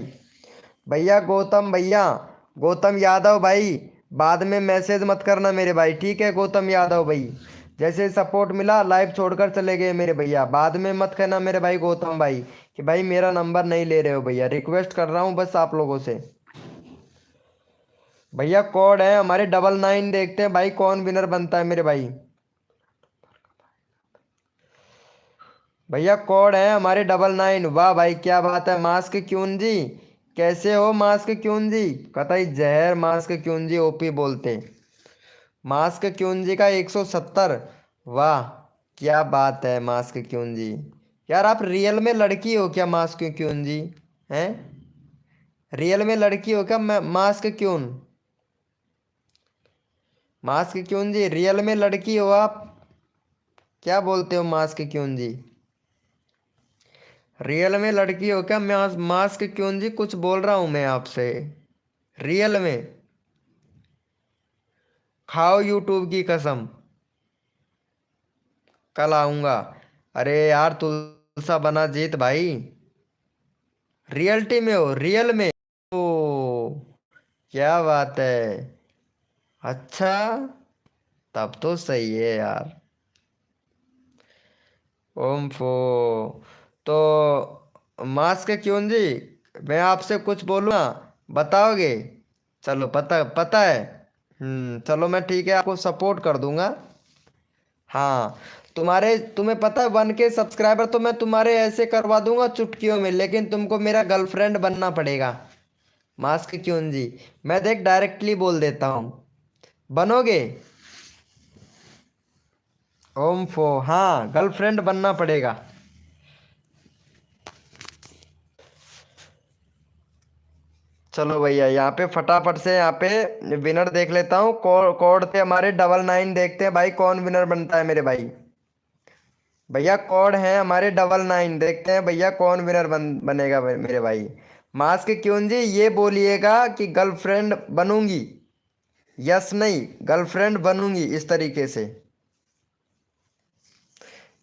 भैया गौतम भैया, गौतम यादव भाई, बाद में मैसेज मत करना मेरे भाई, ठीक है गौतम यादव भाई। जैसे सपोर्ट मिला लाइव छोड़कर चले गए मेरे भैया, बाद में मत कहना मेरे भाई गौतम भाई कि भाई मेरा नंबर नहीं ले रहे हो भैया, रिक्वेस्ट कर रहा हूँ बस आप लोगों से। भैया कोड है हमारे 99, देखते हैं भाई कौन विनर बनता है मेरे भाई। भैया कोड है हमारे 99, वाह भाई क्या बात है। मास्क क्यून जी कैसे हो, मास्क क्यून जी, कतई जहर, मास्क क्यून जी ओपी बोलते। मास्क क्यून जी का 170। वाह, क्या बात है मास्क क्यून जी। यार आप रियल में लड़की हो क्या मास्क क्यून जी? हैं? रियल में लड़की हो क्या मास्क क्यून? मास्क क्यून जी रियल में लड़की हो आप? क्या बोलते हो मास्क क्यून जी? रियल में लड़की हो क्या मास्क क्यून जी? कुछ बोल रहा हूं मैं आपसे। रियल में। खाओ यूट्यूब की कसम। कल आऊंगा। अरे यार तुलसा बना जीत भाई। रियलिटी में हो? रियल में? ओ, क्या बात है। अच्छा, तब तो सही है यार। ओम फो। तो मास्क क्यों जी, मैं आपसे कुछ बोलूँगा, बताओगे? चलो, पता पता है। चलो मैं ठीक है आपको सपोर्ट कर दूंगा। हाँ, तुम्हें पता है 1K सब्सक्राइबर तो मैं तुम्हारे ऐसे करवा दूंगा चुटकियों में, लेकिन तुमको मेरा गर्लफ्रेंड बनना पड़ेगा। मास्क क्यों जी, मैं देख डायरेक्टली बोल देता हूँ। बनोगे? ओम फो, हाँ गर्लफ्रेंड बनना पड़ेगा। चलो भैया, यहाँ पे फटाफट से यहाँ पे विनर देख लेता हूँ। कोड थे हमारे 99, देखते हैं भाई कौन विनर बनता है मेरे भाई। भैया कोड है हमारे 99, देखते हैं भैया कौन विनर बनेगा मेरे भाई। मास्क क्यों जी, ये बोलिएगा कि गर्लफ्रेंड बनूंगी। यस नहीं, गर्लफ्रेंड बनूंगी, इस तरीके से।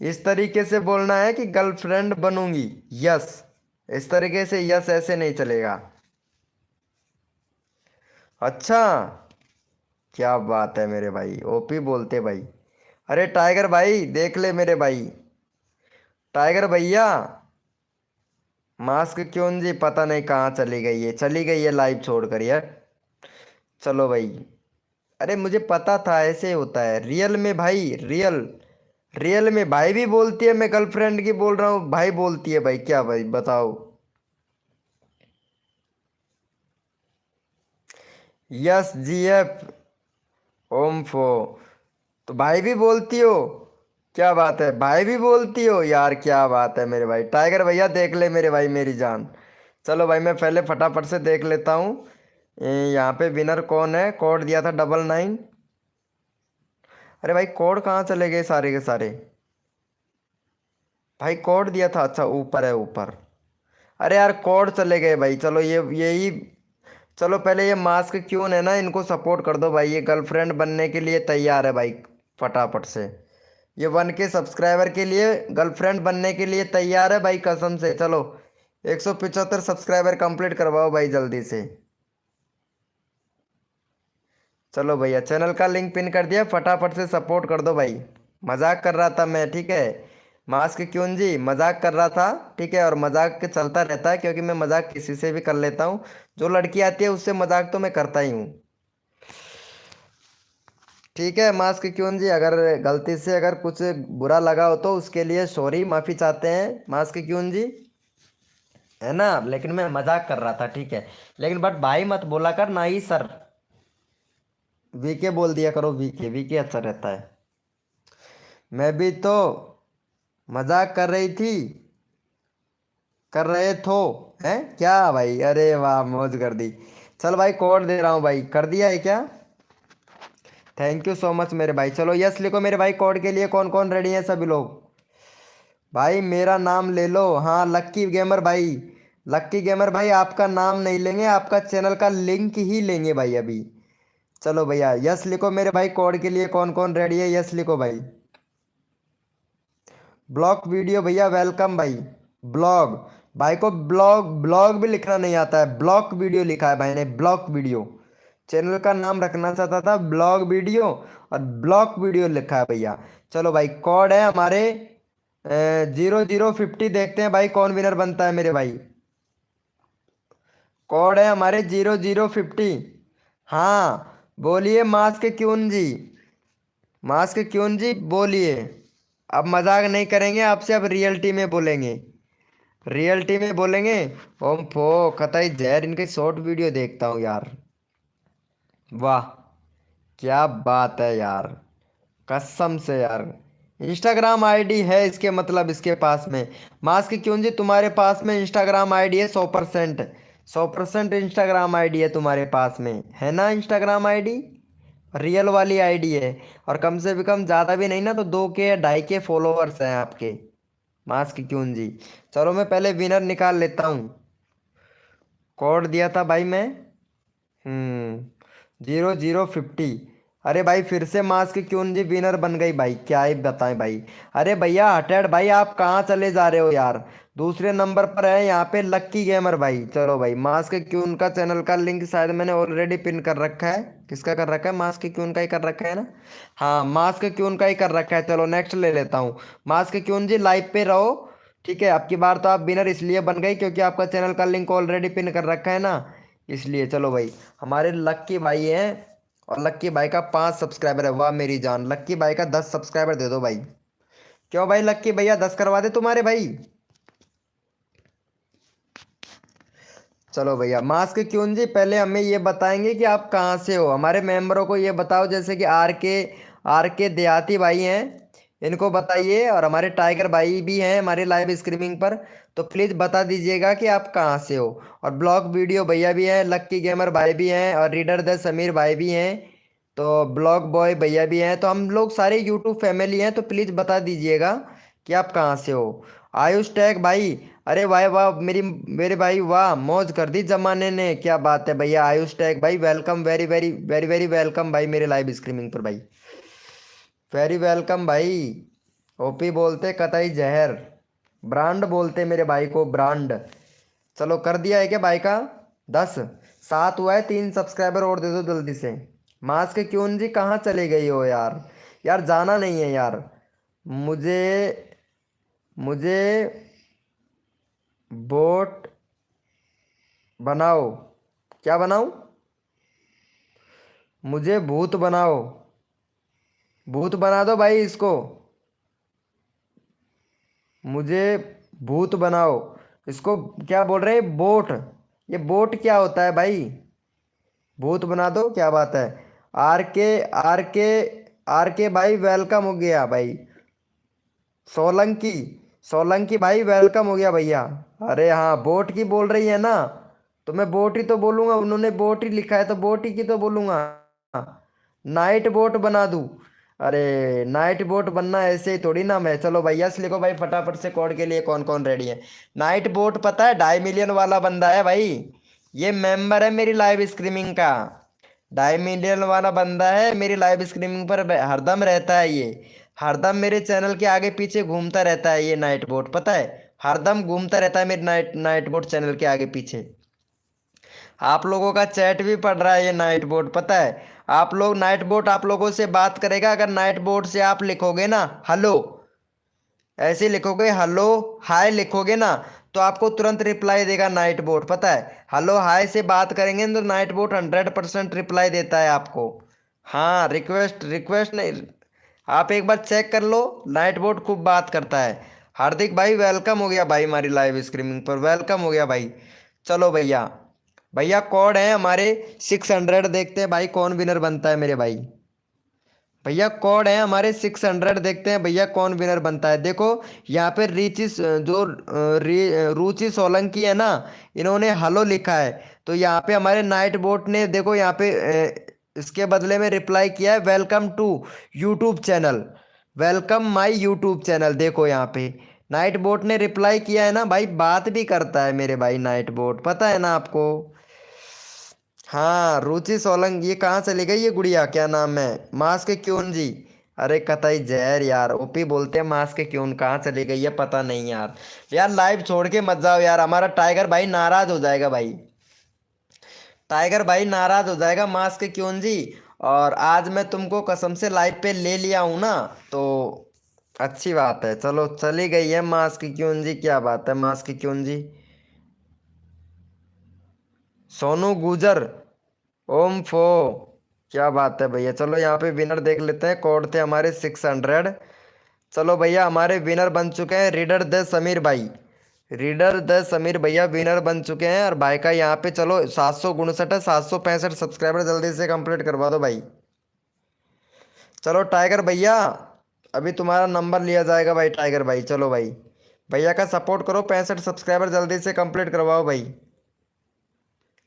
इस तरीके से बोलना है कि गर्लफ्रेंड बनूंगी। यस। इस तरीके से यस, ऐसे नहीं चलेगा। अच्छा, क्या बात है मेरे भाई, ओपी बोलते भाई। अरे टाइगर भाई देख ले मेरे भाई। टाइगर भैया। मास्क क्यों जी पता नहीं कहाँ चली गई है, चली गई है लाइव छोड़कर यार। चलो भाई। अरे मुझे पता था ऐसे होता है रियल में भाई, रियल। रियल में भाई भी बोलती है, मैं गर्लफ्रेंड की बोल रहा हूँ भाई बोलती है भाई, क्या भाई बताओ। Yes GF. ओम्फो। तो भाई भी बोलती हो? क्या बात है, भाई भी बोलती हो यार, क्या बात है मेरे भाई। टाइगर भैया देख ले मेरे भाई, मेरी जान। चलो भाई मैं पहले फटाफट से देख लेता हूँ। यहाँ पे विनर कौन है? कोड दिया था 99। अरे भाई कोड कहाँ चले गए सारे के सारे? भाई कोड दिया था, अच्छा ऊपर है ऊपर। अरे यार कोड चले गए भाई, चलो ये यही। चलो पहले ये मास्क क्यों है ना, इनको सपोर्ट कर दो भाई, ये गर्लफ्रेंड बनने के लिए तैयार है भाई। फटाफट से। ये 1K सब्सक्राइबर के लिए गर्लफ्रेंड बनने के लिए तैयार है भाई, कसम से। चलो 175 सब्सक्राइबर कंप्लीट करवाओ भाई जल्दी से। चलो भैया, चैनल का लिंक पिन कर दिया, फटाफट से सपोर्ट कर दो भाई। मजाक कर रहा था मैं, ठीक है। मास्क क्यों जी मजाक कर रहा था, ठीक है। और मजाक चलता रहता है, क्योंकि मैं मजाक किसी से भी कर लेता हूँ। जो लड़की आती है उससे मजाक तो मैं करता ही हूँ। ठीक है मास्क क्यों जी, अगर गलती से अगर कुछ बुरा लगा हो तो उसके लिए सॉरी, माफ़ी चाहते हैं मास्क क्यों जी, है ना। लेकिन मैं मजाक कर रहा था, ठीक है। लेकिन बट भाई मत बोला कर ना ही सर। वीके बोल दिया करो, वीके वीके अच्छा रहता है। मैं भी तो मजाक कर रही थी, कर रहे थो। हैं क्या भाई, अरे वाह मौज कर दी। चल भाई कोड दे रहा हूँ भाई, कर दिया है क्या? थैंक यू सो मच मेरे भाई। चलो यस लिखो मेरे भाई, कोड के लिए कौन कौन रेडी है सभी लोग? भाई मेरा नाम ले लो, हाँ लक्की गेमर भाई। लक्की गेमर भाई आपका नाम नहीं लेंगे, आपका चैनल का लिंक ही लेंगे भाई अभी। चलो भैया यस लिखो मेरे भाई, कोड के लिए कौन कौन रेडी है, यस लिखो भाई। ब्लॉग वीडियो भैया वेलकम भाई। ब्लॉग। भाई को ब्लॉग ब्लॉग भी लिखना नहीं आता है, ब्लॉग वीडियो लिखा है भाई ने, ब्लॉग वीडियो। चैनल का नाम रखना चाहता था ब्लॉग वीडियो, और ब्लॉग वीडियो लिखा है भैया। चलो भाई कोड है हमारे 0050, देखते हैं भाई कौन विनर बनता है मेरे भाई। कोड है हमारे 0050। हाँ बोलिए मास्क क्यून जी। मास्क क्यून जी बोलिए। अब मजाक नहीं करेंगे आपसे, अब रियलिटी में बोलेंगे। रियलिटी में बोलेंगे। ओम फो, कतई जहर, इनके शॉर्ट वीडियो देखता हूँ यार। वाह, क्या बात है यार, कसम से यार। इंस्टाग्राम आईडी है इसके मतलब इसके पास में। मास्क क्यों जी तुम्हारे पास में इंस्टाग्राम आईडी है 100%। 100% इंस्टाग्राम आईडी है तुम्हारे पास में, है ना इंस्टाग्राम आईडी। रियल वाली आईडी है। और कम से भी कम ज़्यादा भी नहीं ना तो 2 के या 2.5 के फॉलोअर्स हैं आपके। मास्क क्यों जी। चलो मैं पहले विनर निकाल लेता हूँ। कोड दिया था भाई मैं। 0050। अरे भाई फिर से मास्क क्यों जी विनर बन गई भाई, क्या ही बताएं भाई। अरे भैया हटेड भाई आप कहाँ चले जा रहे हो यार। दूसरे नंबर पर है यहाँ पे लक्की गेमर भाई। चलो भाई मास्क क्यों का चैनल का लिंक शायद मैंने ऑलरेडी पिन कर रखा है। किसका कर रखा है, मास्क क्यों का ही कर रखा है ना। हाँ मास्क क्यों का ही कर रखा है। चलो नेक्स्ट ले लेता हूँ। मास्क क्यों जी लाइव पे रहो। ठीक है, अब की बार तो आप विनर इसलिए बन गई क्योंकि आपका चैनल का लिंक ऑलरेडी पिन कर रखा है ना, इसलिए। चलो भाई हमारे लक्की भाई हैं। और लक्की भाई का 5 सब्सक्राइबर है। वाह मेरी जान, लक्की भाई का 10 सब्सक्राइबर दे दो भाई। क्यों भाई लक्की भैया 10 करवा दे तुम्हारे भाई। चलो भैया मास्क क्यों जी पहले हमें ये बताएंगे कि आप कहाँ से हो। हमारे मेंबरों को ये बताओ, जैसे कि आर के देहाती भाई हैं, इनको बताइए। और हमारे टाइगर भाई भी हैं हमारे लाइव स्ट्रीमिंग पर। तो प्लीज़ बता दीजिएगा कि आप कहाँ से हो। और ब्लॉग वीडियो भैया भी हैं, लक्की गेमर भाई भी हैं, और रीडर द समीर भाई भी हैं। तो ब्लॉग बॉय भैया भी हैं। तो हम लोग सारे यूट्यूब फैमिली हैं। तो प्लीज़ बता दीजिएगा कि आप कहाँ से हो। आयुष टैग भाई, अरे वाह वाह मेरे भाई, वाह मौज कर दी जमाने ने, क्या बात है भैया। आयुष टैग भाई welcome, very very very very welcome भाई मेरे लाइव स्ट्रीमिंग पर भाई। वेरी वेलकम भाई। ओपी बोलते कतई जहर, ब्रांड बोलते मेरे भाई को, ब्रांड। चलो कर दिया है क्या भाई का 10। 7 हुआ है, 3 सब्सक्राइबर और दे दो जल्दी से। मास्क क्यों जी कहाँ चले गई हो यार। यार जाना नहीं है यार। मुझे मुझे बोट बनाओ। क्या बनाऊं, मुझे भूत बनाओ। भूत बना दो भाई इसको, मुझे भूत बनाओ इसको। क्या बोल रहे हैं बोट, ये बोट क्या होता है भाई। भूत बना दो, क्या बात है। आर के आर के आर के भाई वेलकम हो गया भाई। सोलंकी सोलंकी भाई वेलकम हो गया भैया। अरे हाँ बोट की बोल रही है ना, तो मैं बोट ही तो बोलूंगा। उन्होंने बोट ही लिखा है तो बोट ही की तो बोलूंगा। नाइट बोट बना दूं। अरे नाइट बोट बनना ऐसे ही थोड़ी ना मैं। चलो भैया से लिखो भाई फटाफट से कोड के लिए कौन कौन रेडी है। नाइट बोट पता है 2.5 मिलियन वाला बंदा है भाई। ये मेंबर है मेरी लाइव स्ट्रीमिंग का। 2.5 मिलियन वाला बंदा है मेरी लाइव स्ट्रीमिंग पर हरदम रहता है ये। हरदम मेरे चैनल के आगे पीछे घूमता रहता है ये नाइट बोट, पता है। हरदम घूमता रहता है मेरे नाइट नाइट बोट चैनल के आगे पीछे। आप लोगों का चैट भी पढ़ रहा है ये नाइट बोट, पता है। आप लोग नाइट बोट आप लोगों से बात करेगा। अगर नाइट बोट से आप लिखोगे ना हेलो, ऐसे लिखोगे हेलो हाय लिखोगे ना, तो आपको तुरंत रिप्लाई देगा नाइट बोट, पता है। हेलो हाय से बात करेंगे ना तो नाइट बोट 100% रिप्लाई देता है आपको। हाँ रिक्वेस्ट रिक्वेस्ट नहीं, आप एक बार चेक कर लो। नाइट बोट खूब बात करता है। हार्दिक भाई वेलकम हो गया भाई हमारी लाइव स्ट्रीमिंग पर, वेलकम हो गया भाई। चलो भैया, भैया कोड है हमारे 600। देखते हैं भाई कौन विनर बनता है मेरे भाई। भैया कोड है हमारे 600, देखते हैं भैया कौन विनर बनता है। देखो यहाँ पे रुचि सोलंकी है ना, इन्होंने हलो लिखा है। तो यहाँ पे हमारे नाइट बोट ने देखो यहाँ पे इसके बदले में रिप्लाई किया है welcome to YouTube channel, welcome my YouTube channel. देखो यहाँ पे नाइट बोट ने रिप्लाई किया है ना भाई, बात भी करता है मेरे भाई नाइट बोट, पता है ना आपको। हाँ रुचि सोलंकी, ये कहाँ चली गई ये गुड़िया, क्या नाम है। मास्क क्यों जी, अरे कतई जहर यार। ओपी बोलते हैं मास्क क्यों कहाँ चली गई है पता नहीं यार। यार लाइव छोड़ के मत जाओ यार, हमारा टाइगर भाई नाराज हो जाएगा भाई। टाइगर भाई नाराज हो जाएगा मास्क क्यों जी। और आज मैं तुमको कसम से लाइव पे ले लिया हूँ ना, तो अच्छी बात है। चलो चली गई है मास्क क्यों जी, क्या बात है मास्क क्यों जी। सोनू गुजर, ओम फो, क्या बात है भैया। चलो यहाँ पे विनर देख लेते हैं। कोड थे हमारे 600। चलो भैया हमारे विनर बन चुके हैं रीडर द समीर भाई। रीडर द समीर भैया विनर बन चुके हैं। और भाई का यहाँ पे चलो 759 है, 765 सब्सक्राइबर जल्दी से कंप्लीट करवा दो भाई। चलो टाइगर भैया, अभी तुम्हारा नंबर लिया जाएगा भाई टाइगर भाई। चलो भाई, भैया का सपोर्ट करो, 65 सब्सक्राइबर जल्दी से कंप्लीट करवाओ भाई।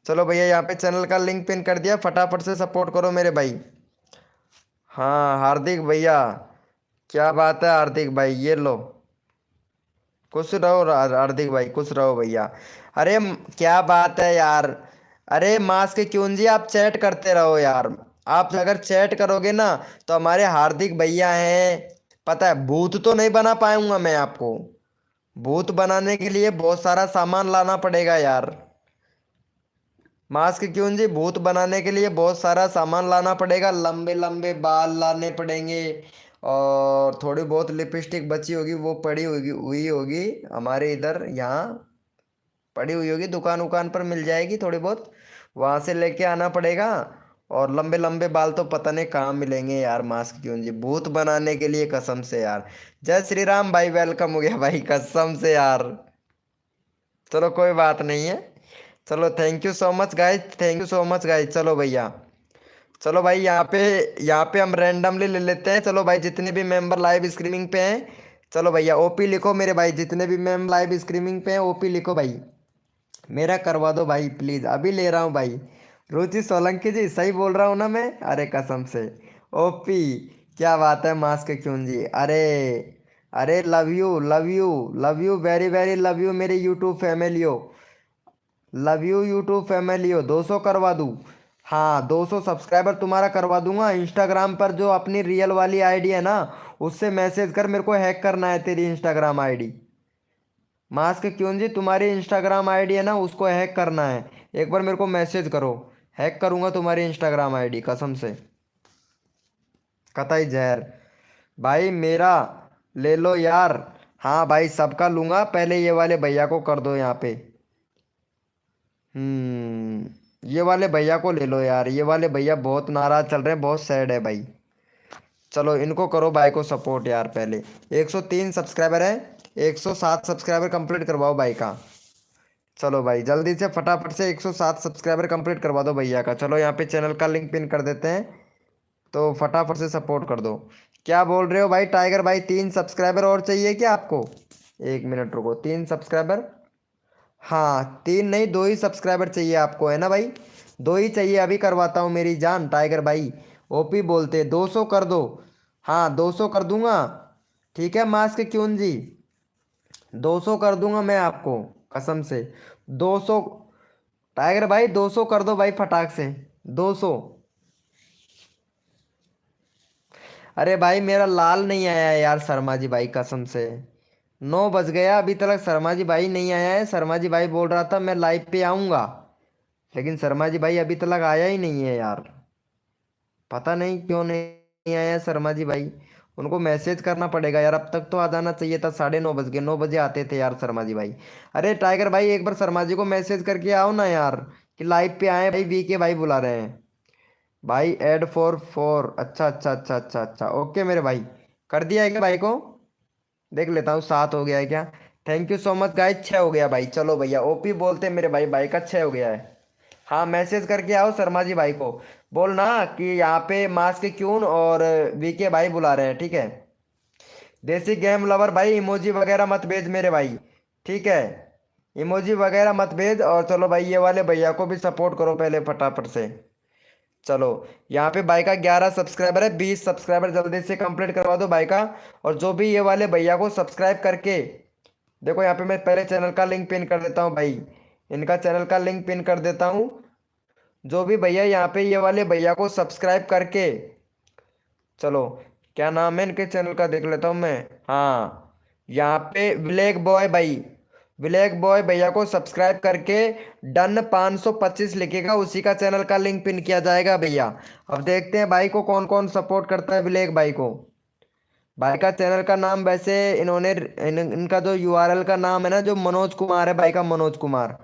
चलो भैया, यहाँ पे चैनल का लिंक पिन कर दिया, फटाफट से सपोर्ट करो मेरे भाई। हाँ हार्दिक भैया, क्या बात है हार्दिक भाई, ये लो। खुश रहो हार्दिक भाई, खुश रहो भैया। अरे क्या बात है यार। अरे मास्क क्यों जी, आप चैट करते रहो यार। आप अगर चैट करोगे ना तो हमारे हार्दिक भैया हैं, पता है भूत तो नहीं बना पाऊंगा मैं आपको। भूत बनाने के लिए बहुत सारा सामान लाना पड़ेगा यार। मास्क क्यों जी, भूत बनाने के लिए बहुत सारा सामान लाना पड़ेगा, लंबे लंबे बाल लाने पड़ेंगे। और थोड़ी बहुत लिपस्टिक बची होगी, वो पड़ी होगी हुई होगी हमारे इधर यहाँ पड़ी हुई होगी, दुकान उकान पर मिल जाएगी थोड़ी बहुत, वहां से लेके आना पड़ेगा। और लंबे लंबे बाल तो पता नहीं कहाँ मिलेंगे यार मास्क क्यों जी भूत बनाने के लिए, कसम से यार। जय श्री राम भाई, वेलकम हो गया भाई, कसम से यार। चलो कोई बात नहीं है। चलो thank you so much guys, thank you so much guys. चलो भैया, चलो भाई यहाँ पे हम रैंडमली ले लेते हैं। चलो भाई, जितने भी मेंबर लाइव स्ट्रीमिंग पे हैं, चलो भैया ओपी लिखो मेरे भाई, जितने भी मेंबर लाइव स्ट्रीमिंग पे हैं ओपी लिखो भाई। मेरा करवा दो भाई प्लीज़, अभी ले रहा हूँ भाई। रुचि सोलंकी जी, सही बोल रहा हूँ ना मैं? अरे कसम से। ओपी, क्या बात है मास्क क्यों जी, अरे अरे love you love you, love you very very love you मेरी यूट्यूब फैमिलियो। लव यू यूट्यूब फैमिलियो, 200 करवा दूँ? हाँ 200 सब्सक्राइबर तुम्हारा करवा दूंगा। इंस्टाग्राम पर जो अपनी रियल वाली आईडी है ना, उससे मैसेज कर, मेरे को हैक करना है तेरी इंस्टाग्राम आईडी। मास्क क्यों जी, तुम्हारी इंस्टाग्राम आईडी है ना, उसको हैक करना है। एक बार मेरे को मैसेज करो, हैक करूंगा तुम्हारी इंस्टाग्राम आईडी कसम से। कतई जहर भाई मेरा ले लो यार। हाँ भाई सबका लूंगा, पहले ये वाले भैया को कर दो यहाँ पे। ये वाले भैया को ले लो यार, ये वाले भैया बहुत नाराज चल रहे हैं, बहुत सैड है भाई। चलो इनको करो भाई को सपोर्ट यार पहले। 103 सब्सक्राइबर है, 107 सब्सक्राइबर कंप्लीट करवाओ भाई का। चलो भाई जल्दी से फटाफट से 107 सब्सक्राइबर कंप्लीट करवा दो भैया का। चलो यहाँ पे चैनल का लिंक पिन कर देते हैं, तो फटाफट से सपोर्ट कर दो। क्या बोल रहे हो भाई टाइगर भाई, 3 सब्सक्राइबर और चाहिए क्या आपको? एक मिनट रुको, 3 सब्सक्राइबर? हाँ तीन नहीं, 2 ही सब्सक्राइबर चाहिए आपको है ना भाई? 2 ही चाहिए, अभी करवाता हूँ मेरी जान टाइगर भाई। ओपी बोलते 200 कर दो। हाँ 200 कर दूंगा। ठीक है मास्क क्यों जी, 200 कर दूंगा मैं आपको, कसम से। 200, टाइगर भाई 200 कर दो भाई फटाक से। 200। अरे भाई मेरा लाल नहीं आया है यार शर्मा जी भाई, कसम से। 9 बज गया, अभी तक शर्मा जी भाई नहीं आया है। शर्मा जी भाई बोल रहा था मैं लाइव पे आऊँगा, लेकिन शर्मा जी भाई अभी तक आया ही नहीं है यार। पता नहीं क्यों नहीं आया शर्मा जी भाई। उनको मैसेज करना पड़ेगा यार, अब तक तो आ जाना चाहिए था। 9:30 बज गए, 9 बजे आते थे यार शर्मा जी भाई। अरे टाइगर भाई एक बार शर्मा जी को मैसेज करके आओ ना यार, कि लाइव पे आए भाई, वीके भाई बुला रहे हैं। भाई ऐड फॉर 4, अच्छा अच्छा अच्छा अच्छा अच्छा, ओके मेरे भाई। कर दिया है क्या भाई को? देख लेता हूँ 7 हो गया है क्या। Thank you so much guys, 6 हो गया भाई। चलो भैया ओपी बोलते हैं मेरे भाई, भाई का 6 हो गया है। हाँ मैसेज करके आओ शर्मा जी भाई को, बोलना कि यहाँ पे मास्क क्यून और वीके भाई बुला रहे हैं, ठीक है। देसी गेम लवर भाई, इमोजी वगैरह मत भेज मेरे भाई, ठीक है। इमोजी वगैरह मत भेज। और चलो भाई ये वाले भैया को भी सपोर्ट करो पहले फटाफट से। चलो यहाँ पे भाई का 11 सब्सक्राइबर है, 20 सब्सक्राइबर जल्दी से कंप्लीट करवा दो भाई का। और जो भी ये वाले भैया को सब्सक्राइब करके, देखो यहाँ पे मैं पहले चैनल का लिंक पिन कर देता हूँ भाई, इनका चैनल का लिंक पिन कर देता हूँ। जो भी भैया यहाँ पे ये वाले भैया को सब्सक्राइब करके, चलो क्या नाम है इनके चैनल का देख लेता हूँ मैं। हाँ यहाँ पे ब्लैक बॉय भाई, ब्लैक बॉय भैया को सब्सक्राइब करके डन 525 लिखेगा, उसी का चैनल का लिंक पिन किया जाएगा भैया। अब देखते हैं भाई को कौन कौन सपोर्ट करता है ब्लैक भाई को। भाई का चैनल का नाम वैसे इन्होंने इनका जो यूआरएल का नाम है ना, जो मनोज कुमार है भाई का, मनोज कुमार।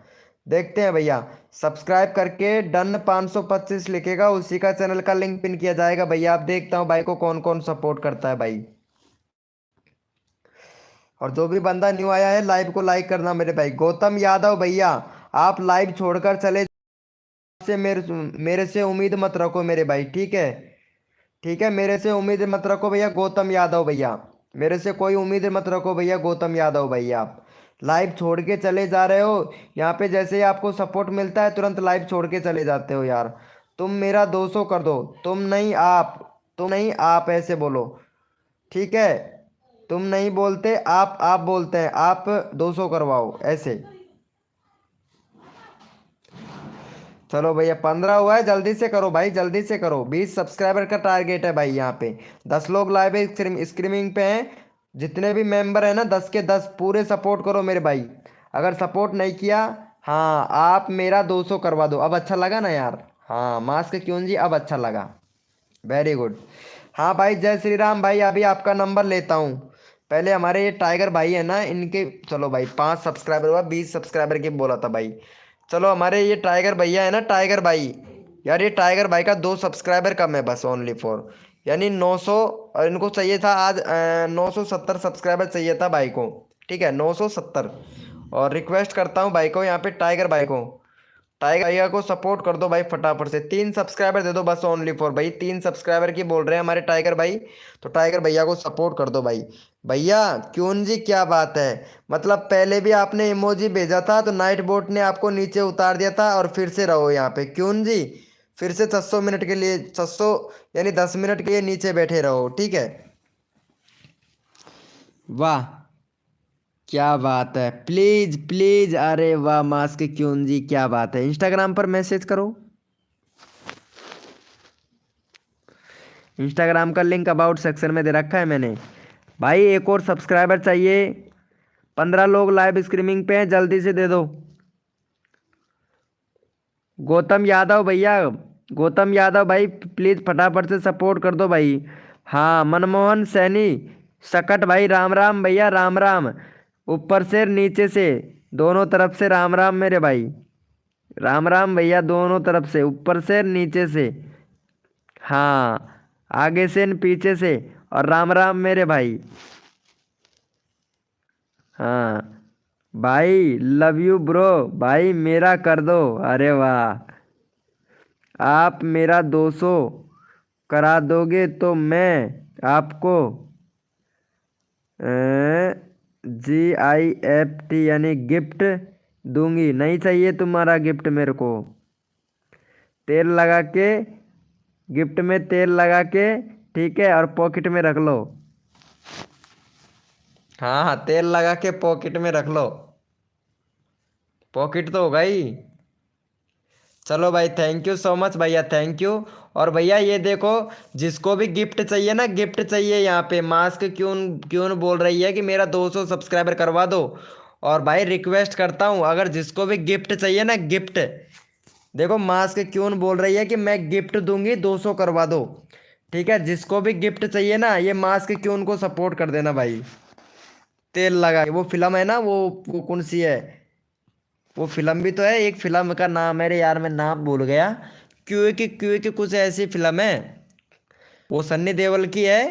देखते हैं भैया, सब्सक्राइब करके डन 525 लिखेगा, उसी का चैनल का लिंक पिन किया जाएगा भैया। आप देखता हूँ भाई को कौन कौन सपोर्ट करता है भाई। और जो भी बंदा न्यू आया है लाइव को लाइक करना मेरे भाई। गौतम यादव भैया, आप लाइव छोड़कर चले से मेरे मेरे से उम्मीद मत रखो मेरे भाई, ठीक है। ठीक है, मेरे से उम्मीद मत रखो भैया गौतम यादव भैया, मेरे से कोई उम्मीद मत रखो भैया गौतम यादव भैया। आप लाइव छोड़ के चले जा रहे हो यहाँ पे, जैसे ही आपको सपोर्ट मिलता है तुरंत लाइव छोड़ के चले जाते हो यार। तुम मेरा 200 कर दो, तुम नहीं आप, तुम नहीं आप ऐसे बोलो, ठीक है। तुम नहीं बोलते, आप बोलते हैं, आप 200 करवाओ ऐसे। चलो भैया 15 हुआ है, जल्दी से करो भाई, जल्दी से करो। 20 सब्सक्राइबर का टारगेट है भाई यहाँ पे। 10 लोग लाइव स्क्रीमिंग पे हैं। जितने भी मेंबर हैं ना, 10 के 10 पूरे सपोर्ट करो मेरे भाई। अगर सपोर्ट नहीं किया, हाँ आप मेरा 200 करवा दो। अब अच्छा लगा ना यार? हाँ मास्क क्यों जी, अब अच्छा लगा। Very good. हाँ भाई, जय श्री राम भाई। अभी आपका नंबर लेता हूँ। पहले हमारे ये टाइगर भाई है ना, इनके चलो भाई 5 सब्सक्राइबर हुआ, 20 सब्सक्राइबर की बोला था भाई। चलो हमारे ये टाइगर भैया है ना, टाइगर भाई, यार ये टाइगर भाई का 2 सब्सक्राइबर कम है बस, ओनली फॉर, यानी 900। और इनको चाहिए था आज 970 सब्सक्राइबर चाहिए था भाई को, ठीक है 970। और रिक्वेस्ट करता हूँ भाई को यहाँ पे, टाइगर भाई को, टाइगर भैया को सपोर्ट कर दो भाई फटाफट से। 3 सब्सक्राइबर दे दो बस, ओनली फॉर भाई 3 सब्सक्राइबर की बोल रहे हैं हमारे टाइगर भाई। तो टाइगर भैया को सपोर्ट कर दो भाई। भैया क्यों जी, क्या बात है? मतलब पहले भी आपने इमोजी भेजा था तो नाइट बोट ने आपको नीचे उतार दिया था, और फिर से रहो यहाँ पे क्यों जी। फिर से 600 मिनट के लिए, 600 यानी 10 मिनट के लिए नीचे बैठे रहो, ठीक है। वाह क्या बात है, प्लीज प्लीज, अरे वाह मास्क क्यों जी, क्या बात है। इंस्टाग्राम पर मैसेज करो, इंस्टाग्राम का लिंक अबाउट सेक्शन में दे रखा है मैंने। भाई एक और सब्सक्राइबर चाहिए, 15 लोग लाइव स्ट्रीमिंग पे हैं, जल्दी से दे दो। गौतम यादव भैया, गौतम यादव भाई प्लीज फटाफट से सपोर्ट कर दो भाई। हाँ मनमोहन सैनी, सकट भाई, राम राम भैया, राम राम। ऊपर से नीचे से दोनों तरफ से राम राम मेरे भाई, राम राम भैया, दोनों तरफ से, ऊपर से नीचे से, हाँ आगे से न पीछे से, और राम राम मेरे भाई। हाँ भाई लव यू ब्रो, भाई मेरा कर दो। अरे वाह, आप मेरा 200 करा दोगे तो मैं आपको GIFT यानी गिफ्ट दूंगी। नहीं चाहिए तुम्हारा गिफ्ट मेरे को, तेल लगा के, गिफ्ट में तेल लगा के, ठीक है, और पॉकेट में रख लो। हाँ हाँ, तेल लगा के पॉकेट में रख लो, पॉकेट तो होगा ही। चलो भाई, थैंक यू सो मच भैया, थैंक यू। और भैया ये देखो, जिसको भी गिफ्ट चाहिए ना, गिफ्ट चाहिए यहाँ पे, मास्क क्यों क्यों बोल रही है कि मेरा 200 सब्सक्राइबर करवा दो। और भाई रिक्वेस्ट करता हूँ, अगर जिसको भी गिफ्ट चाहिए ना, गिफ्ट, देखो मास्क क्यों बोल रही है कि मैं गिफ्ट दूंगी, 200 करवा दो, ठीक है। जिसको भी गिफ्ट चाहिए ना, ये मास्क क्यों को सपोर्ट कर देना भाई। तेल लगा के, वो फिल्म है ना, वो कौन सी है, वो फिल्म भी तो है, एक फिल्म का नाम है रे यार, मैं नाम भूल गया। क्यों की कुछ ऐसी फिल्म है, वो सन्नी देओल की है।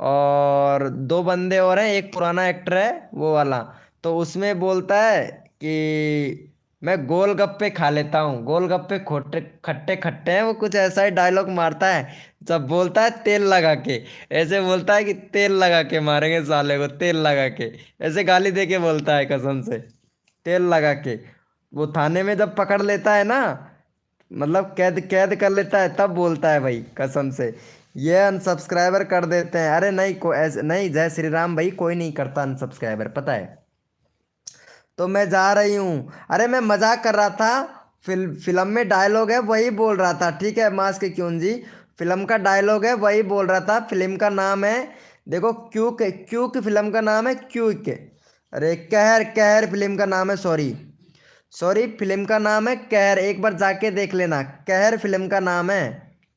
और 2 बंदे और हैं, एक पुराना एक्टर है वो वाला। तो उसमें बोलता है कि मैं गोलगप्पे खा लेता हूँ, गोलगप्पे खोटे खट्टे खट्टे हैं, वो कुछ ऐसा ही डायलॉग मारता है। जब बोलता है तेल लगा के, ऐसे बोलता है कि तेल लगा के मारेंगे साले को, तेल लगा के, ऐसे गाली दे के बोलता है कसम से, तेल लगा के। वो थाने में जब पकड़ लेता है ना, मतलब कैद कैद कर लेता है, तब बोलता है भाई कसम से। ये अनसब्सक्राइबर कर देते हैं, अरे नहीं को ऐसे नहीं, जय श्री राम भाई, कोई नहीं करता अनसब्सक्राइबर, पता है। तो मैं जा रही हूँ, अरे मैं मजाक कर रहा था। फिल्म में डायलॉग है वही बोल रहा था, ठीक है मास्क क्यों जी, फिल्म का डायलॉग है वही बोल रहा था। फिल्म का नाम है, देखो क्यूक, क्यूक फिल्म का नाम है, क्यूक। अरे कहर, कहर फिल्म का नाम है, सॉरी सॉरी, फिल्म का नाम है कहर, एक बार जाके देख लेना, कहर फिल्म का नाम है,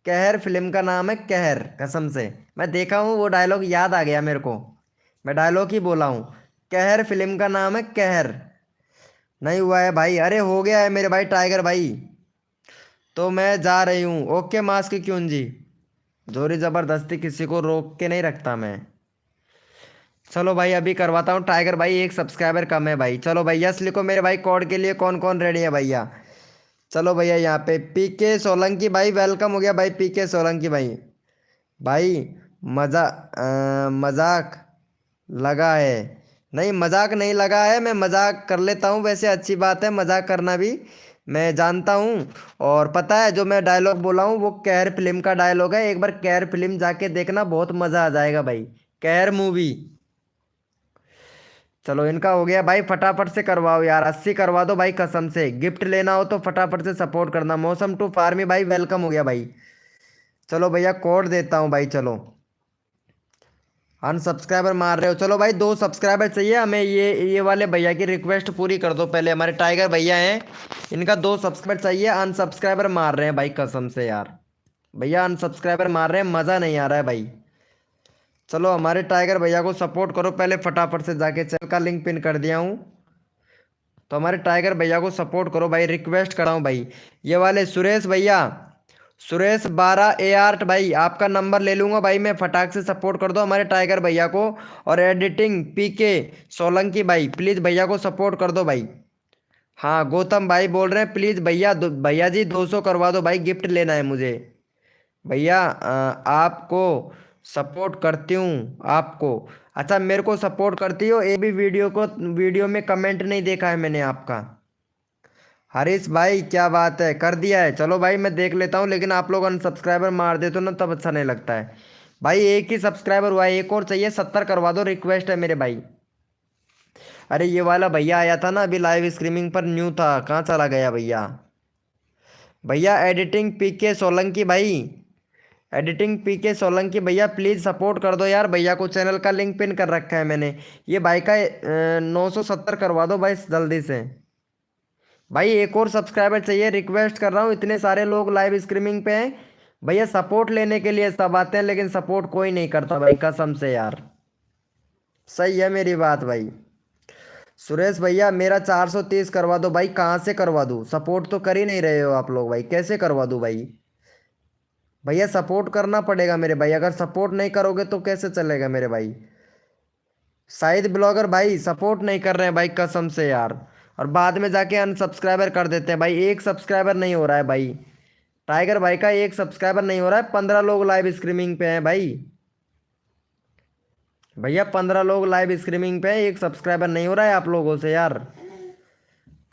कहर फिल्म का नाम है, कहर, कसम से मैं देखा हूँ, वो डायलॉग याद आ गया मेरे को, मैं डायलॉग ही बोला हूँ। कहर फिल्म का नाम है, कहर। नहीं हुआ है भाई, अरे हो गया है मेरे भाई टाइगर भाई। तो मैं जा रही हूँ, ओके मास्क क्यों जी, जोरी ज़बरदस्ती किसी को रोक के नहीं रखता मैं। चलो भाई अभी करवाता हूँ टाइगर भाई, एक सब्सक्राइबर कम है भाई। चलो भाई यस लिखो मेरे भाई, कोड के लिए कौन कौन रेडी है भैया। चलो भैया यहाँ पे PK सोलंकी भाई, वेलकम हो गया भाई, PK सोलंकी भाई। भाई मजाक लगा है। नहीं, मजाक नहीं लगा है, मैं मजाक कर लेता हूँ, वैसे अच्छी बात है मजाक करना भी, मैं जानता हूँ। और पता है जो मैं डायलॉग बोला हूँ वो कहर फिल्म का डायलॉग है, एक बार कहर फिल्म जाके देखना, बहुत मजा आ जाएगा भाई। कहर मूवी। चलो इनका हो गया भाई, फटाफट से करवाओ यार, 80 करवा दो भाई, कसम से गिफ्ट लेना हो तो फटाफट से सपोर्ट करना। मौसम टू फार्मी भाई वेलकम हो गया भाई। चलो भैया कोड देता हूँ भाई, चलो। अनसब्सक्राइबर मार रहे हो, चलो भाई 2 सब्सक्राइबर चाहिए हमें, ये वाले भैया की रिक्वेस्ट पूरी कर दो पहले, हमारे टाइगर भैया हैं, इनका 2 सब्सक्राइबर चाहिए। अनसब्सक्राइबर मार रहे हैं भाई कसम से यार, भैया अनसब्सक्राइबर मार रहे हैं, मज़ा नहीं आ रहा है भाई। चलो हमारे टाइगर भैया को सपोर्ट करो पहले फटाफट से जाके, चैनल का लिंक पिन कर दिया हूँ, तो हमारे टाइगर भैया को सपोर्ट करो भाई, रिक्वेस्ट कर रहा हूँ भाई। ये वाले सुरेश भैया, सुरेश 12 AR भाई, आपका नंबर ले लूंगा भाई मैं, फटाक से सपोर्ट कर दो हमारे टाइगर भैया को। और एडिटिंग PK सोलंकी भाई, प्लीज़ भैया को सपोर्ट कर दो भाई। हाँ गौतम भाई बोल रहे हैं, प्लीज़ भैया भैया जी 200 करवा दो भाई, गिफ्ट लेना है मुझे। भैया आपको सपोर्ट करती हूँ आपको। अच्छा मेरे को सपोर्ट करती हो, एक भी वीडियो में कमेंट नहीं देखा है मैंने आपका। हरीश भाई क्या बात है, कर दिया है, चलो भाई मैं देख लेता हूँ, लेकिन आप लोग अनसब्सक्राइबर मार देते हो ना तब अच्छा नहीं लगता है। भाई एक ही सब्सक्राइबर हुआ है, एक और चाहिए, 70 करवा दो, रिक्वेस्ट है मेरे भाई। अरे ये वाला भैया आया था ना अभी लाइव स्ट्रीमिंग पर, न्यू था, कहाँ चला गया भैया। भैया एडिटिंग PK सोलंकी भाई, एडिटिंग PK सोलंकी भैया प्लीज़ सपोर्ट कर दो यार, भैया को चैनल का लिंक पिन कर रखा है मैंने। ये भाई का 970 करवा दो भाई जल्दी से। भाई एक और सब्सक्राइबर चाहिए, रिक्वेस्ट कर रहा हूँ, इतने सारे लोग लाइव स्ट्रीमिंग पे हैं, भैया सपोर्ट लेने के लिए सब आते हैं, लेकिन सपोर्ट कोई नहीं करता भाई कसम से यार। सही है मेरी बात भाई। सुरेश भैया मेरा 430 करवा दो भाई, कहाँ से करवा दूँ, सपोर्ट तो कर ही नहीं रहे हो आप लोग भाई, कैसे करवा दूँ भाई। भैया सपोर्ट करना पड़ेगा मेरे भाई, अगर सपोर्ट नहीं करोगे तो कैसे चलेगा मेरे भाई। शायद ब्लॉगर भाई सपोर्ट नहीं कर रहे हैं भाई कसम से यार, और बाद में जाके अनसब्सक्राइबर कर देते हैं भाई, एक सब्सक्राइबर नहीं हो रहा है भाई। टाइगर भाई का एक सब्सक्राइबर नहीं हो रहा है, 15 लोग लाइव स्ट्रीमिंग पे हैं भाई। भैया 15 लोग लाइव स्ट्रीमिंग पे हैं, एक सब्सक्राइबर नहीं हो रहा है आप लोगों से यार,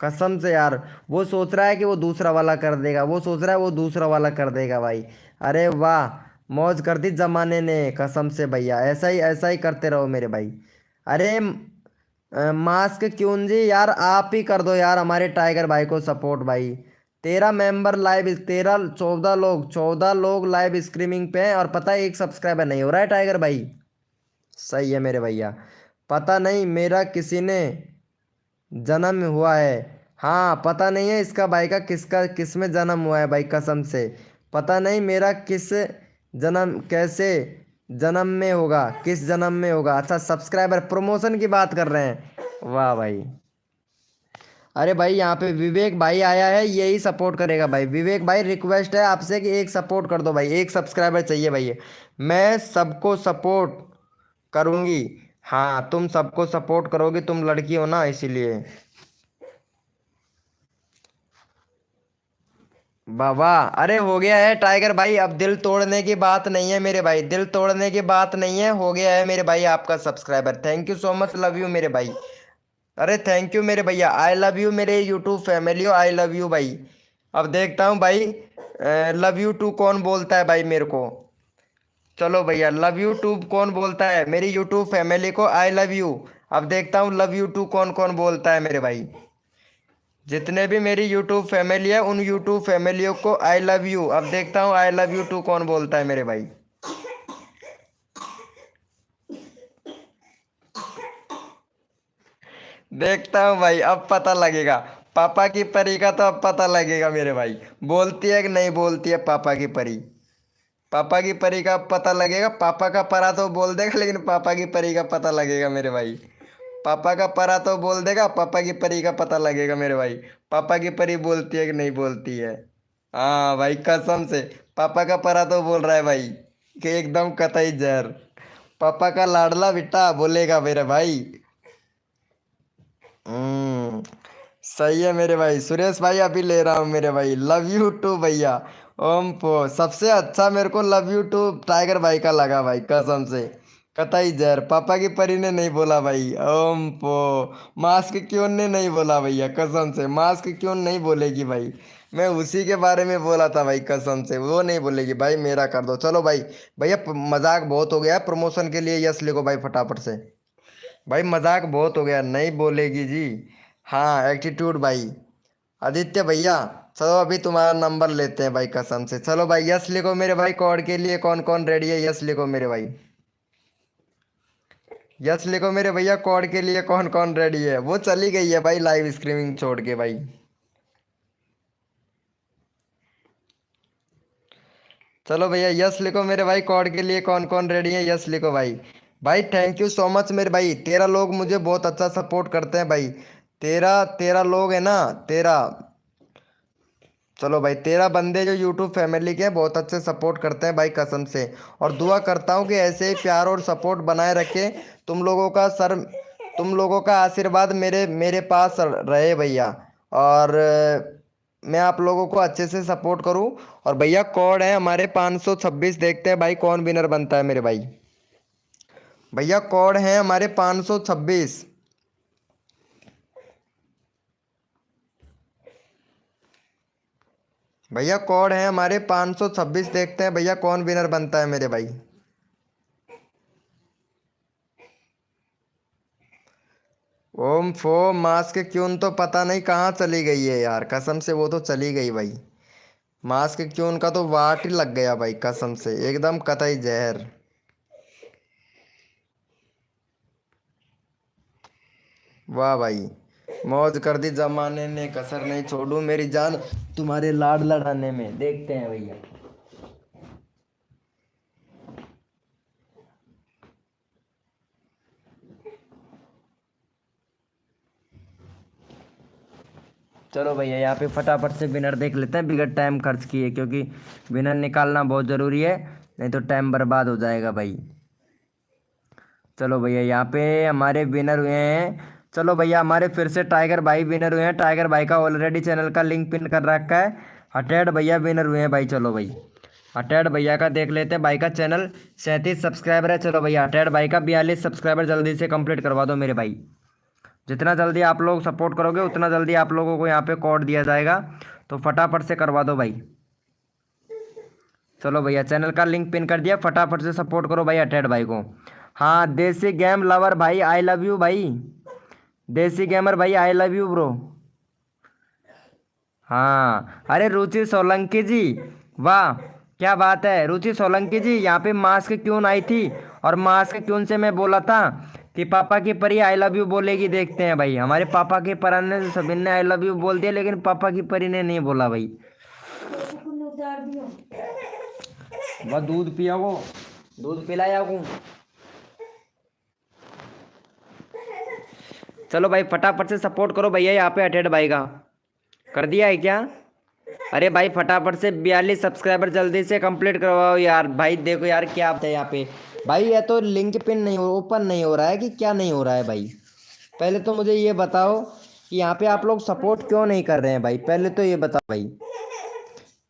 कसम से यार। वो सोच रहा है कि वो दूसरा वाला कर देगा, वो सोच रहा है वो दूसरा वाला कर देगा भाई। अरे वाह, मौज कर दी जमाने ने कसम से भैया, ऐसा ही करते रहो मेरे भाई। अरे मास्क क्यों जी यार, आप ही कर दो यार हमारे टाइगर भाई को सपोर्ट भाई। 14 लोग लाइव स्ट्रीमिंग पे हैं, और पता है एक सब्सक्राइबर नहीं हो रहा है टाइगर भाई। सही है मेरे भैया। पता नहीं मेरा किसी ने जन्म हुआ है, हाँ पता नहीं है इसका भाई का किस में जन्म हुआ है भाई कसम से। पता नहीं मेरा किस जन्म कैसे जन्म में होगा, किस जन्म में होगा। अच्छा सब्सक्राइबर प्रमोशन की बात कर रहे हैं, वाह भाई। अरे भाई यहाँ पे विवेक भाई आया है, यही सपोर्ट करेगा भाई। विवेक भाई रिक्वेस्ट है आपसे कि एक सपोर्ट कर दो भाई, एक सब्सक्राइबर चाहिए भाई। मैं सबको सपोर्ट करूँगी। हाँ तुम सबको सपोर्ट करोगी, तुम लड़की हो ना इसीलिए। बाबा अरे हो गया है टाइगर भाई, अब दिल तोड़ने की बात नहीं है मेरे भाई, दिल तोड़ने की बात नहीं है, हो गया है मेरे भाई आपका subscriber. Thank you so much, love you मेरे भाई। अरे थैंक यू मेरे भैया, आई लव यू मेरे YouTube family, I love you भाई। अब देखता हूँ भाई लव यू टू कौन बोलता है भाई मेरे को। चलो भैया लव यू टू कौन बोलता है मेरी यूट्यूब फैमिली को, आई लव यू। अब देखता हूँ लव यू टू कौन कौन बोलता है मेरे भाई। जितने भी मेरी यूट्यूब फैमिली है उन यूट्यूब फैमिलियों को आई लव यू। अब देखता हूँ आई लव यू टू कौन बोलता है मेरे भाई। देखता हूँ भाई, अब पता लगेगा। पापा की परी का तो अब पता लगेगा मेरे भाई, बोलती है कि नहीं बोलती है पापा की परी। पापा की परी का अब पता लगेगा, पापा का परा तो बोल देगा लेकिन पापा की परी का पता लगेगा मेरे भाई। पापा का परा तो बोल देगा, पापा की परी का पता लगेगा मेरे भाई। पापा की परी बोलती है कि नहीं बोलती है। हाँ भाई कसम से, पापा का परा तो बोल रहा है भाई कि एकदम कतई जहर। पापा का लाडला बेटा बोलेगा मेरे भाई। हम्म। सही है मेरे भाई। सुरेश भाई अभी ले रहा हूँ मेरे भाई, लव यू टू भैया। ओम पो सबसे अच्छा मेरे को लव यू टू टाइगर भाई का लगा भाई, कसम से। कतई जहर पापा की परी ने नहीं बोला भाई। ओम पो मास्क क्यों ने नहीं बोला भैया, कसम से मास्क क्यों नहीं बोलेगी भाई। मैं उसी के बारे में बोला था भाई, कसम से वो नहीं बोलेगी भाई, मेरा कर दो। चलो भाई भैया मजाक बहुत हो गया, प्रमोशन के लिए यस लिखो भाई फटाफट से। भाई मजाक बहुत हो गया, नहीं बोलेगी जी। हाँ एटीट्यूड भाई। आदित्य भैया चलो अभी तुम्हारा नंबर लेते हैं भाई, कसम से। चलो भाई यस लिखो मेरे भाई, कोड के लिए कौन कौन रेडी है, यस लिखो मेरे भाई। यस लिखो मेरे भैया, कोड के लिए कौन कौन रेडी है। वो चली गई है भाई लाइव स्ट्रीमिंग छोड़ के भाई। चलो भैया यस लिखो मेरे भाई, कोड के लिए कौन कौन रेडी है, यस लिखो भाई। भाई थैंक यू सो मच मेरे भाई, 13 लोग मुझे बहुत अच्छा सपोर्ट करते हैं भाई। 13 13 लोग है ना, 13। चलो भाई 13 बंदे जो यूट्यूब फैमिली के हैं, बहुत अच्छे सपोर्ट करते हैं भाई, कसम से। और दुआ करता हूँ कि ऐसे ही प्यार और सपोर्ट बनाए रखे। तुम लोगों का सर, तुम लोगों का आशीर्वाद मेरे मेरे पास रहे भैया। और मैं आप लोगों को अच्छे से सपोर्ट करूँ। और भैया कोड है हमारे 526, देखते हैं भाई कौन विनर बनता है मेरे भाई। भैया कोड है हमारे 526। भैया कोड है हमारे 526, देखते हैं भैया कौन विनर बनता है मेरे भाई। ओम फो मास्क क्यों तो पता नहीं कहाँ चली गई है यार, कसम से वो तो चली गई भाई। मास्क क्यों का तो वाट ही लग गया भाई, कसम से एकदम कतई जहर। वाह भाई मौज कर दी जमाने ने, कसर नहीं छोड़ू मेरी जान तुम्हारे लाड लड़ाने में। देखते हैं भैया। चलो भैया यहाँ पे फटाफट से विनर देख लेते हैं बिगड़ टाइम खर्च किए, क्योंकि विनर निकालना बहुत ज़रूरी है, नहीं तो टाइम बर्बाद हो जाएगा भाई। चलो भैया यहाँ पे हमारे विनर हुए हैं। चलो भैया हमारे फिर से टाइगर भाई विनर हुए हैं। टाइगर भाई का ऑलरेडी चैनल का लिंक पिन कर रखा है। हटेड भैया विनर हुए हैं भाई। चलो भाई हटेड भैया का देख लेते हैं, भाई का चैनल 37 सब्सक्राइबर है। चलो भैया हटेड भाई का 42 सब्सक्राइबर जल्दी से कंप्लीट करवा दो मेरे भाई। जितना जल्दी आप लोग सपोर्ट करोगे उतना जल्दी आप लोगों को यहाँ पे कोड दिया जाएगा, तो फटाफट से करवा दो भाई। चलो भैया चैनल का लिंक पिन कर दिया, फटाफट से सपोर्ट करो भाई अटेड भाई को। हाँ देसी गेम लवर भाई आई लव यू भाई। देसी गेमर भाई आई लव यू ब्रो। हाँ अरे रुचि सोलंकी जी, वाह क्या बात है रुचि सोलंकी जी। यहाँ पे मास्क क्यों आई थी, और मास्क क्यों से मैं बोला था कि पापा की परी आई लव यू बोलेगी। देखते हैं भाई हमारे पापा के परन ने सभी ने आई लव यू बोल दिया, लेकिन पापा की परी ने नहीं बोला भाई। वह दूध पिया को, दूध पिलाया को। चलो भाई फटाफट से सपोर्ट करो भैया, यहाँ पे अटेड भाई का कर दिया है क्या। अरे भाई फटाफट से 42 सब्सक्राइबर जल्दी से कंप्लीट करवाओ यार। भाई देखो यार क्या है यहाँ पे भाई, ये तो लिंक पिन नहीं हो, ओपन नहीं हो रहा है कि क्या नहीं हो रहा है भाई। पहले तो मुझे ये बताओ कि यहाँ पे आप लोग सपोर्ट क्यों नहीं कर रहे हैं भाई, पहले तो ये बताओ भाई।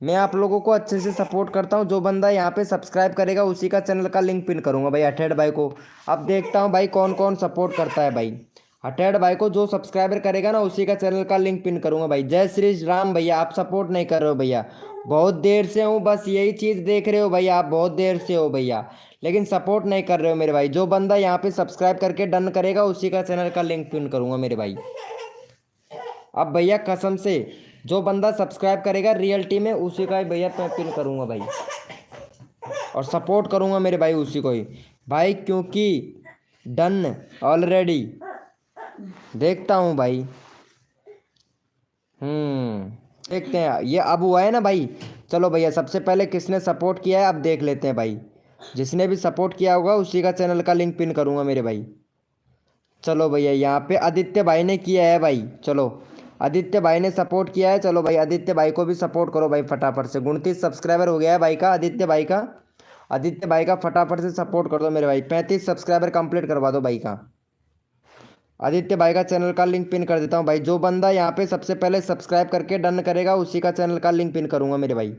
मैं आप लोगों को अच्छे से सपोर्ट करता हूँ, जो बंदा यहाँ पे सब्सक्राइब करेगा उसी का चैनल का लिंक पिन करूँगा भाई अटेड भाई को। अब देखता हूँ भाई कौन कौन सपोर्ट करता है भाई। अटेड भाई को जो सब्सक्राइबर करेगा ना उसी का चैनल का लिंक पिन करूँगा भाई। जय श्री राम भैया, आप सपोर्ट नहीं कर रहे हो भैया, बहुत देर से हूँ, बस यही चीज़ देख रहे हो भैया, आप बहुत देर से हो भैया, लेकिन सपोर्ट नहीं कर रहे हो मेरे भाई। जो बंदा यहाँ पे सब्सक्राइब करके डन करेगा उसी का चैनल का लिंक पिन करूँगा मेरे भाई। अब भैया कसम से जो बंदा सब्सक्राइब करेगा रियलिटी में उसी का ही भैया मैं पिन करूँगा भाई, और सपोर्ट करूँगा मेरे भाई उसी को ही भाई, क्योंकि डन ऑलरेडी। देखता हूँ भाई। देखते हैं ये अब हुआ है ना भाई। चलो भैया सबसे पहले किसने सपोर्ट किया है अब देख लेते हैं भाई। जिसने भी सपोर्ट किया होगा उसी का चैनल का लिंक पिन करूँगा मेरे भाई। चलो भैया यहाँ पे आदित्य भाई ने किया है भाई। चलो आदित्य भाई ने सपोर्ट किया है। चलो भाई आदित्य भाई को भी सपोर्ट करो भाई फटाफट से। 29 सब्सक्राइबर हो गया है भाई का आदित्य भाई का। आदित्य भाई का फटाफट से सपोर्ट कर दो मेरे भाई। 35 सब्सक्राइबर कंप्लीट करवा दो भाई का। आदित्य भाई का चैनल का लिंक पिन कर देता हूँ भाई। जो बंदा यहाँ पे सबसे पहले सब्सक्राइब करके डन करेगा उसी का चैनल का लिंक पिन करूँगा मेरे भाई।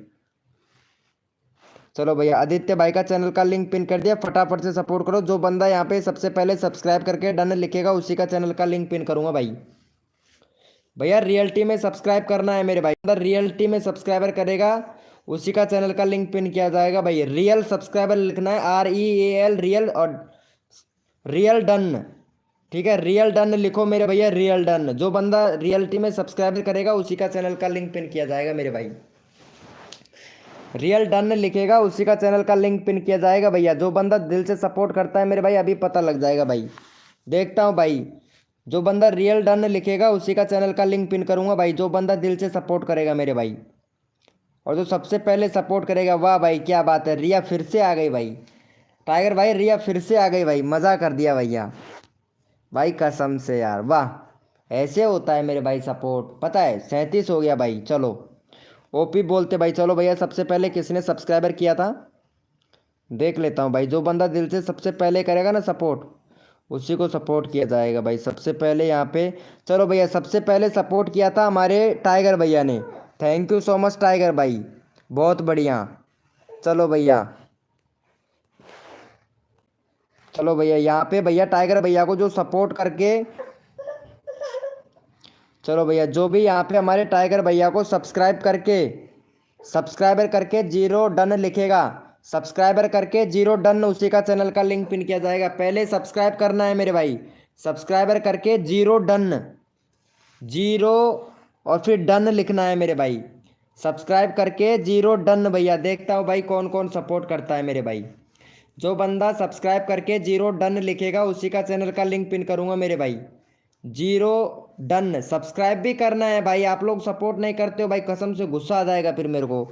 चलो भैया, आदित्य भाई का चैनल का लिंक पिन कर दिया, फटाफट से सपोर्ट करो। जो बंदा यहाँ पे सबसे पहले सब्सक्राइब करके डन लिखेगा उसी का चैनल का लिंक पिन करूंगा भाई। भैया रियलिटी में सब्सक्राइब करना है मेरे भाई, अंदर रियलिटी में सब्सक्राइबर करेगा उसी का चैनल का लिंक पिन किया जाएगा भाई। रियल सब्सक्राइबर लिखना है, REAL रियल, और रियल डन, ठीक है, रियल डन लिखो मेरे भैया, रियल डन। जो बंदा रियलिटी में सब्सक्राइब करेगा उसी का चैनल का लिंक पिन किया जाएगा मेरे भाई। रियल डन लिखेगा उसी का चैनल का लिंक पिन किया जाएगा भैया। जो बंदा दिल से सपोर्ट करता है मेरे भाई, अभी पता लग जाएगा भाई, देखता हूँ भाई। जो बंदा रियल डन लिखेगा उसी का चैनल का लिंक पिन करूंगा भाई, जो बंदा दिल से सपोर्ट करेगा मेरे भाई। और जो सबसे पहले सपोर्ट करेगा, वाह भाई क्या बात है, रिया फिर से आ गई भाई, टाइगर भाई रिया फिर से आ गई भाई, मज़ा कर दिया भैया भाई, कसम से यार, वाह। ऐसे होता है मेरे भाई सपोर्ट, पता है 37 हो गया भाई। चलो OP बोलते भाई। चलो भैया, सबसे पहले किसने सब्सक्राइबर किया था देख लेता हूँ भाई। जो बंदा दिल से सबसे पहले करेगा ना सपोर्ट, उसी को सपोर्ट किया जाएगा भाई सबसे पहले यहाँ पे। चलो भैया, सबसे पहले सपोर्ट किया था हमारे टाइगर भैया ने, thank you so much tiger भाई, बहुत बढ़िया। चलो भैया, चलो भैया, यहाँ पे भैया टाइगर भैया को जो सपोर्ट करके, चलो भैया, जो भी यहाँ पे हमारे टाइगर भैया को सब्सक्राइबर करके 0 डन लिखेगा, सब्सक्राइबर करके 0 डन, उसी का चैनल का लिंक पिन किया जाएगा। पहले सब्सक्राइब करना है मेरे भाई, सब्सक्राइबर करके 0 डन, 0 और फिर डन लिखना है मेरे भाई। सब्सक्राइब करके 0 डन भैया। देखता हूँ भाई कौन कौन सपोर्ट करता है मेरे भाई। जो बंदा सब्सक्राइब करके 0 डन लिखेगा उसी का चैनल का लिंक पिन करूंगा मेरे भाई। 0 डन, सब्सक्राइब भी करना है भाई। आप लोग सपोर्ट नहीं करते हो भाई, कसम से गुस्सा आ जाएगा फिर मेरे को,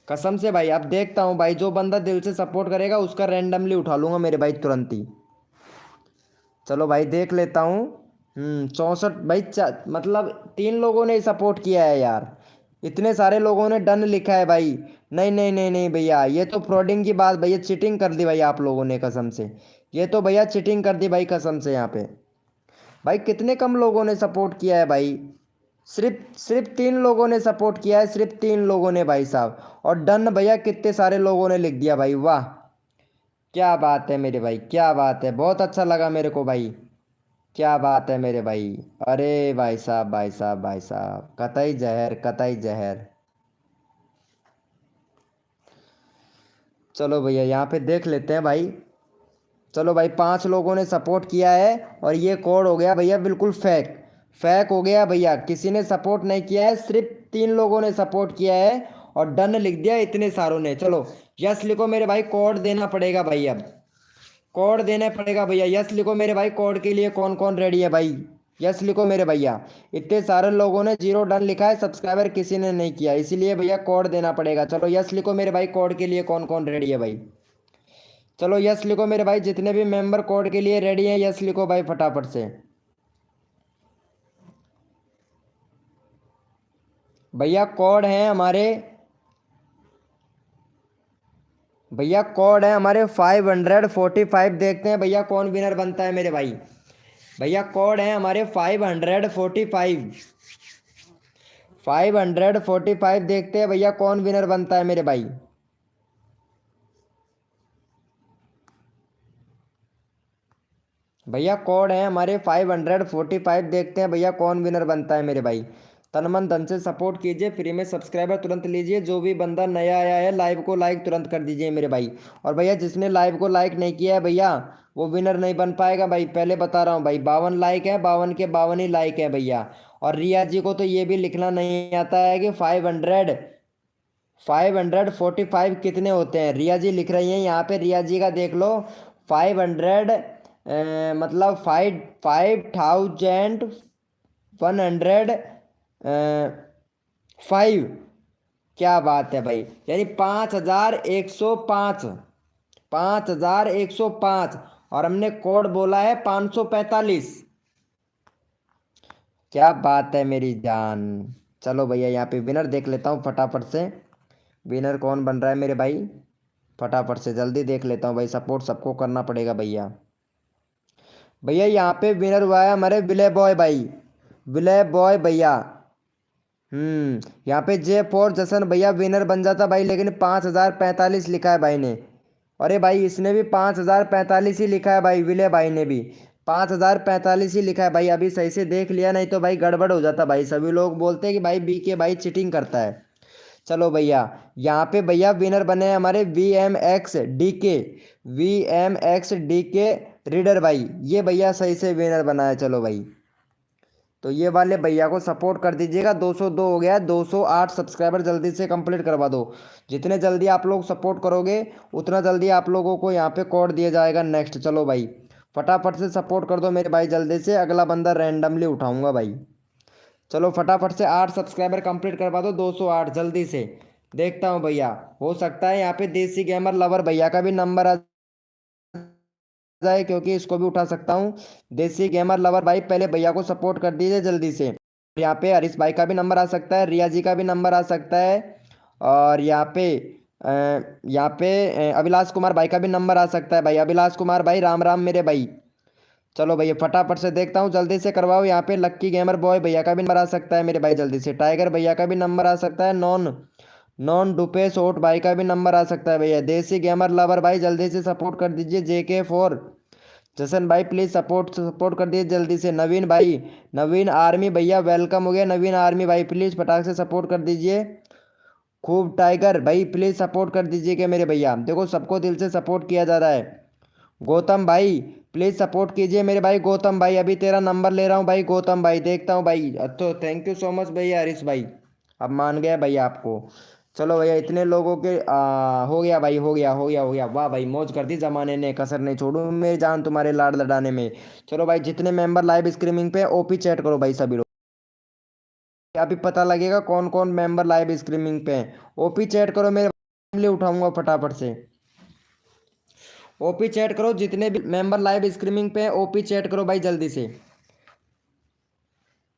कसम से भाई। अब देखता हूँ भाई, जो बंदा दिल से सपोर्ट करेगा उसका रैंडमली उठा लूंगा मेरे भाई तुरंत ही। चलो भाई देख लेता हूँ। 64 भाई, मतलब 3 लोगों ने ही सपोर्ट किया है यार, इतने सारे लोगों ने डन लिखा है भाई। नहीं नहीं नहीं नहीं भैया, ये तो फ्रॉडिंग की बात भैया, चीटिंग कर दी भाई आप लोगों ने कसम से, ये तो भैया चीटिंग कर दी भाई कसम से। यहाँ पे भाई कितने कम लोगों ने सपोर्ट किया है भाई, सिर्फ सिर्फ 3 लोगों ने सपोर्ट किया है, सिर्फ 3 लोगों ने भाई साहब। और डन भैया कितने सारे लोगों ने लिख दिया भाई, वाह क्या बात है मेरे भाई, क्या बात है, बहुत अच्छा लगा मेरे को भाई, क्या बात है मेरे भाई। अरे भाई साहब, भाई साहब, भाई साहब, कतई जहर, कतई जहर। चलो भैया यहाँ पे देख लेते हैं भाई। चलो भाई, 5 लोगों ने सपोर्ट किया है और ये कोड हो गया भैया बिल्कुल फेक, फेक हो गया भैया। किसी ने सपोर्ट नहीं किया है, सिर्फ 3 लोगों ने सपोर्ट किया है और डन लिख दिया इतने सारों ने। चलो यस लिखो मेरे भाई, कोड देना पड़ेगा भाई, अब कोड देना पड़ेगा भैया। यस लिखो मेरे भाई, कोड के लिए कौन कौन रेडी है भाई, यस लिखो मेरे भैया। इतने सारे लोगों ने 0 डन लिखा है, सब्सक्राइबर किसी ने नहीं किया, इसीलिए भैया कोड देना पड़ेगा। चलो यस लिखो मेरे भाई, कोड के लिए कौन कौन रेडी है भाई। चलो यस लिखो मेरे भाई, जितने भी मेंबर कोड के लिए रेडी हैं यस लिखो भाई फटाफट से। भैया कोड है हमारे, भैया कोड है हमारे 545। देखते हैं भैया कौन विनर बनता है मेरे भाई। भैया कोड है हमारे 545, 545। देखते हैं भैया कौन विनर बनता है मेरे भाई। भैया कोड है हमारे 545। देखते हैं भैया कौन विनर बनता है मेरे भाई। तन मन धन से सपोर्ट कीजिए, फ्री में सब्सक्राइबर तुरंत लीजिए। जो भी बंदा नया आया है लाइव को लाइक तुरंत कर दीजिए मेरे भाई। और भैया जिसने लाइव को लाइक नहीं किया है भैया, वो विनर नहीं बन पाएगा भाई, पहले बता रहा हूँ भाई। 52 लाइक है, 52 के 52 ही लाइक है भैया। और रिया जी को तो ये भी लिखना नहीं आता है कि 545 कितने होते हैं। रिया जी लिख रही हैं यहाँ पे, रिया जी का देख लो। 500 मतलब 5105, क्या बात है भाई, यानी 5105, 5105। और हमने कोड बोला है 545, क्या बात है मेरी जान। चलो भैया यहाँ पे विनर देख लेता हूँ फटाफट से, विनर कौन बन रहा है मेरे भाई, फटाफट से जल्दी देख लेता हूँ भाई, सपोर्ट सबको करना पड़ेगा भैया। भैया यहाँ पे विनर हुआ है हमारे विले बॉय भाई, विले बॉय भैया। यहाँ पे जे फॉर जसन भैया विनर बन जाता भाई, लेकिन 5045 लिखा है भाई ने। अरे भाई इसने भी 5045 ही लिखा है भाई, विले भाई ने भी 5045 ही लिखा है भाई। अभी सही से देख लिया, नहीं तो भाई गड़बड़ हो जाता भाई। सभी लोग बोलते हैं कि भाई बी के भाई चीटिंग करता है। चलो भैया, यहाँ पे भैया विनर बने हैं हमारे वी एम एक्स डी के रीडर भाई। ये भैया सही से विनर बना है। चलो भाई, तो ये वाले भैया को सपोर्ट कर दीजिएगा। 202 हो गया है, 208 सब्सक्राइबर जल्दी से कंप्लीट करवा दो। जितने जल्दी आप लोग सपोर्ट करोगे उतना जल्दी आप लोगों को यहाँ पे कोड दिया जाएगा नेक्स्ट। चलो भाई, फटाफट से सपोर्ट कर दो मेरे भाई जल्दी से, अगला बंदा रैंडमली उठाऊंगा भाई। चलो फटाफट से 8 सब्सक्राइबर कंप्लीट करवा दो, 208 जल्दी से। देखता हूँ भैया, हो सकता है यहाँ पे देसी गेमर लवर भैया का भी नंबर आ जाए, क्योंकि इसको भी उठा सकता हूँ। देसी गेमर लवर भाई पहले भैया को सपोर्ट कर दीजिए जल्दी से। यहाँ पे हरीश भाई का भी नंबर आ सकता है, रिया जी का भी नंबर आ सकता है, और यहाँ पे अभिलाष कुमार भाई का भी नंबर आ सकता है भाई। अभिलाष कुमार भाई राम राम मेरे भाई। चलो भैया फटाफट से देखता हूँ, जल्दी से करवाओ। यहाँ पे लक्की गेमर बॉय भैया का भी नंबर आ सकता है मेरे भाई जल्दी से। टाइगर भैया का भी नंबर आ सकता है। नॉन नॉन डुपे सोट भाई का भी नंबर आ सकता है भैया। देसी गेमर लवर भाई जल्दी से सपोर्ट कर दीजिए। JK4 जसन भाई प्लीज़ सपोर्ट सपोर्ट कर दीजिए जल्दी से। नवीन भाई, नवीन आर्मी भैया वेलकम हो गया। नवीन आर्मी भाई प्लीज़ फटाक से सपोर्ट कर दीजिए। खूब टाइगर भाई प्लीज़ सपोर्ट कर दीजिए कि मेरे भैया, देखो सबको दिल से सपोर्ट किया जा रहा है। गौतम भाई प्लीज़ सपोर्ट कीजिए मेरे भाई। गौतम भाई अभी तेरा नंबर ले रहा हूँ भाई। गौतम भाई देखता हूँ भाई। तो थैंक यू सो मच भैया हरीश भाई, अब मान गया भैया आपको। चलो भैया इतने लोगों के हो गया भाई, हो गया। वाह भाई, मौज कर दी जमाने ने, कसर नहीं छोड़ू मेरी जान तुम्हारे लाड लडाने में। चलो भाई, जितने मेंबर लाइव स्ट्रीमिंग पे ओपी चैट करो भाई सभी लोग। अभी पता लगेगा कौन कौन मेंबर लाइव स्ट्रीमिंग पे हैं। ओपी चैट करो मेरे, फैमिली उठाऊंगा फटाफट से। ओपी चैट करो, जितने भी मेंबर लाइव स्ट्रीमिंग पे हैं ओपी चैट करो भाई जल्दी से।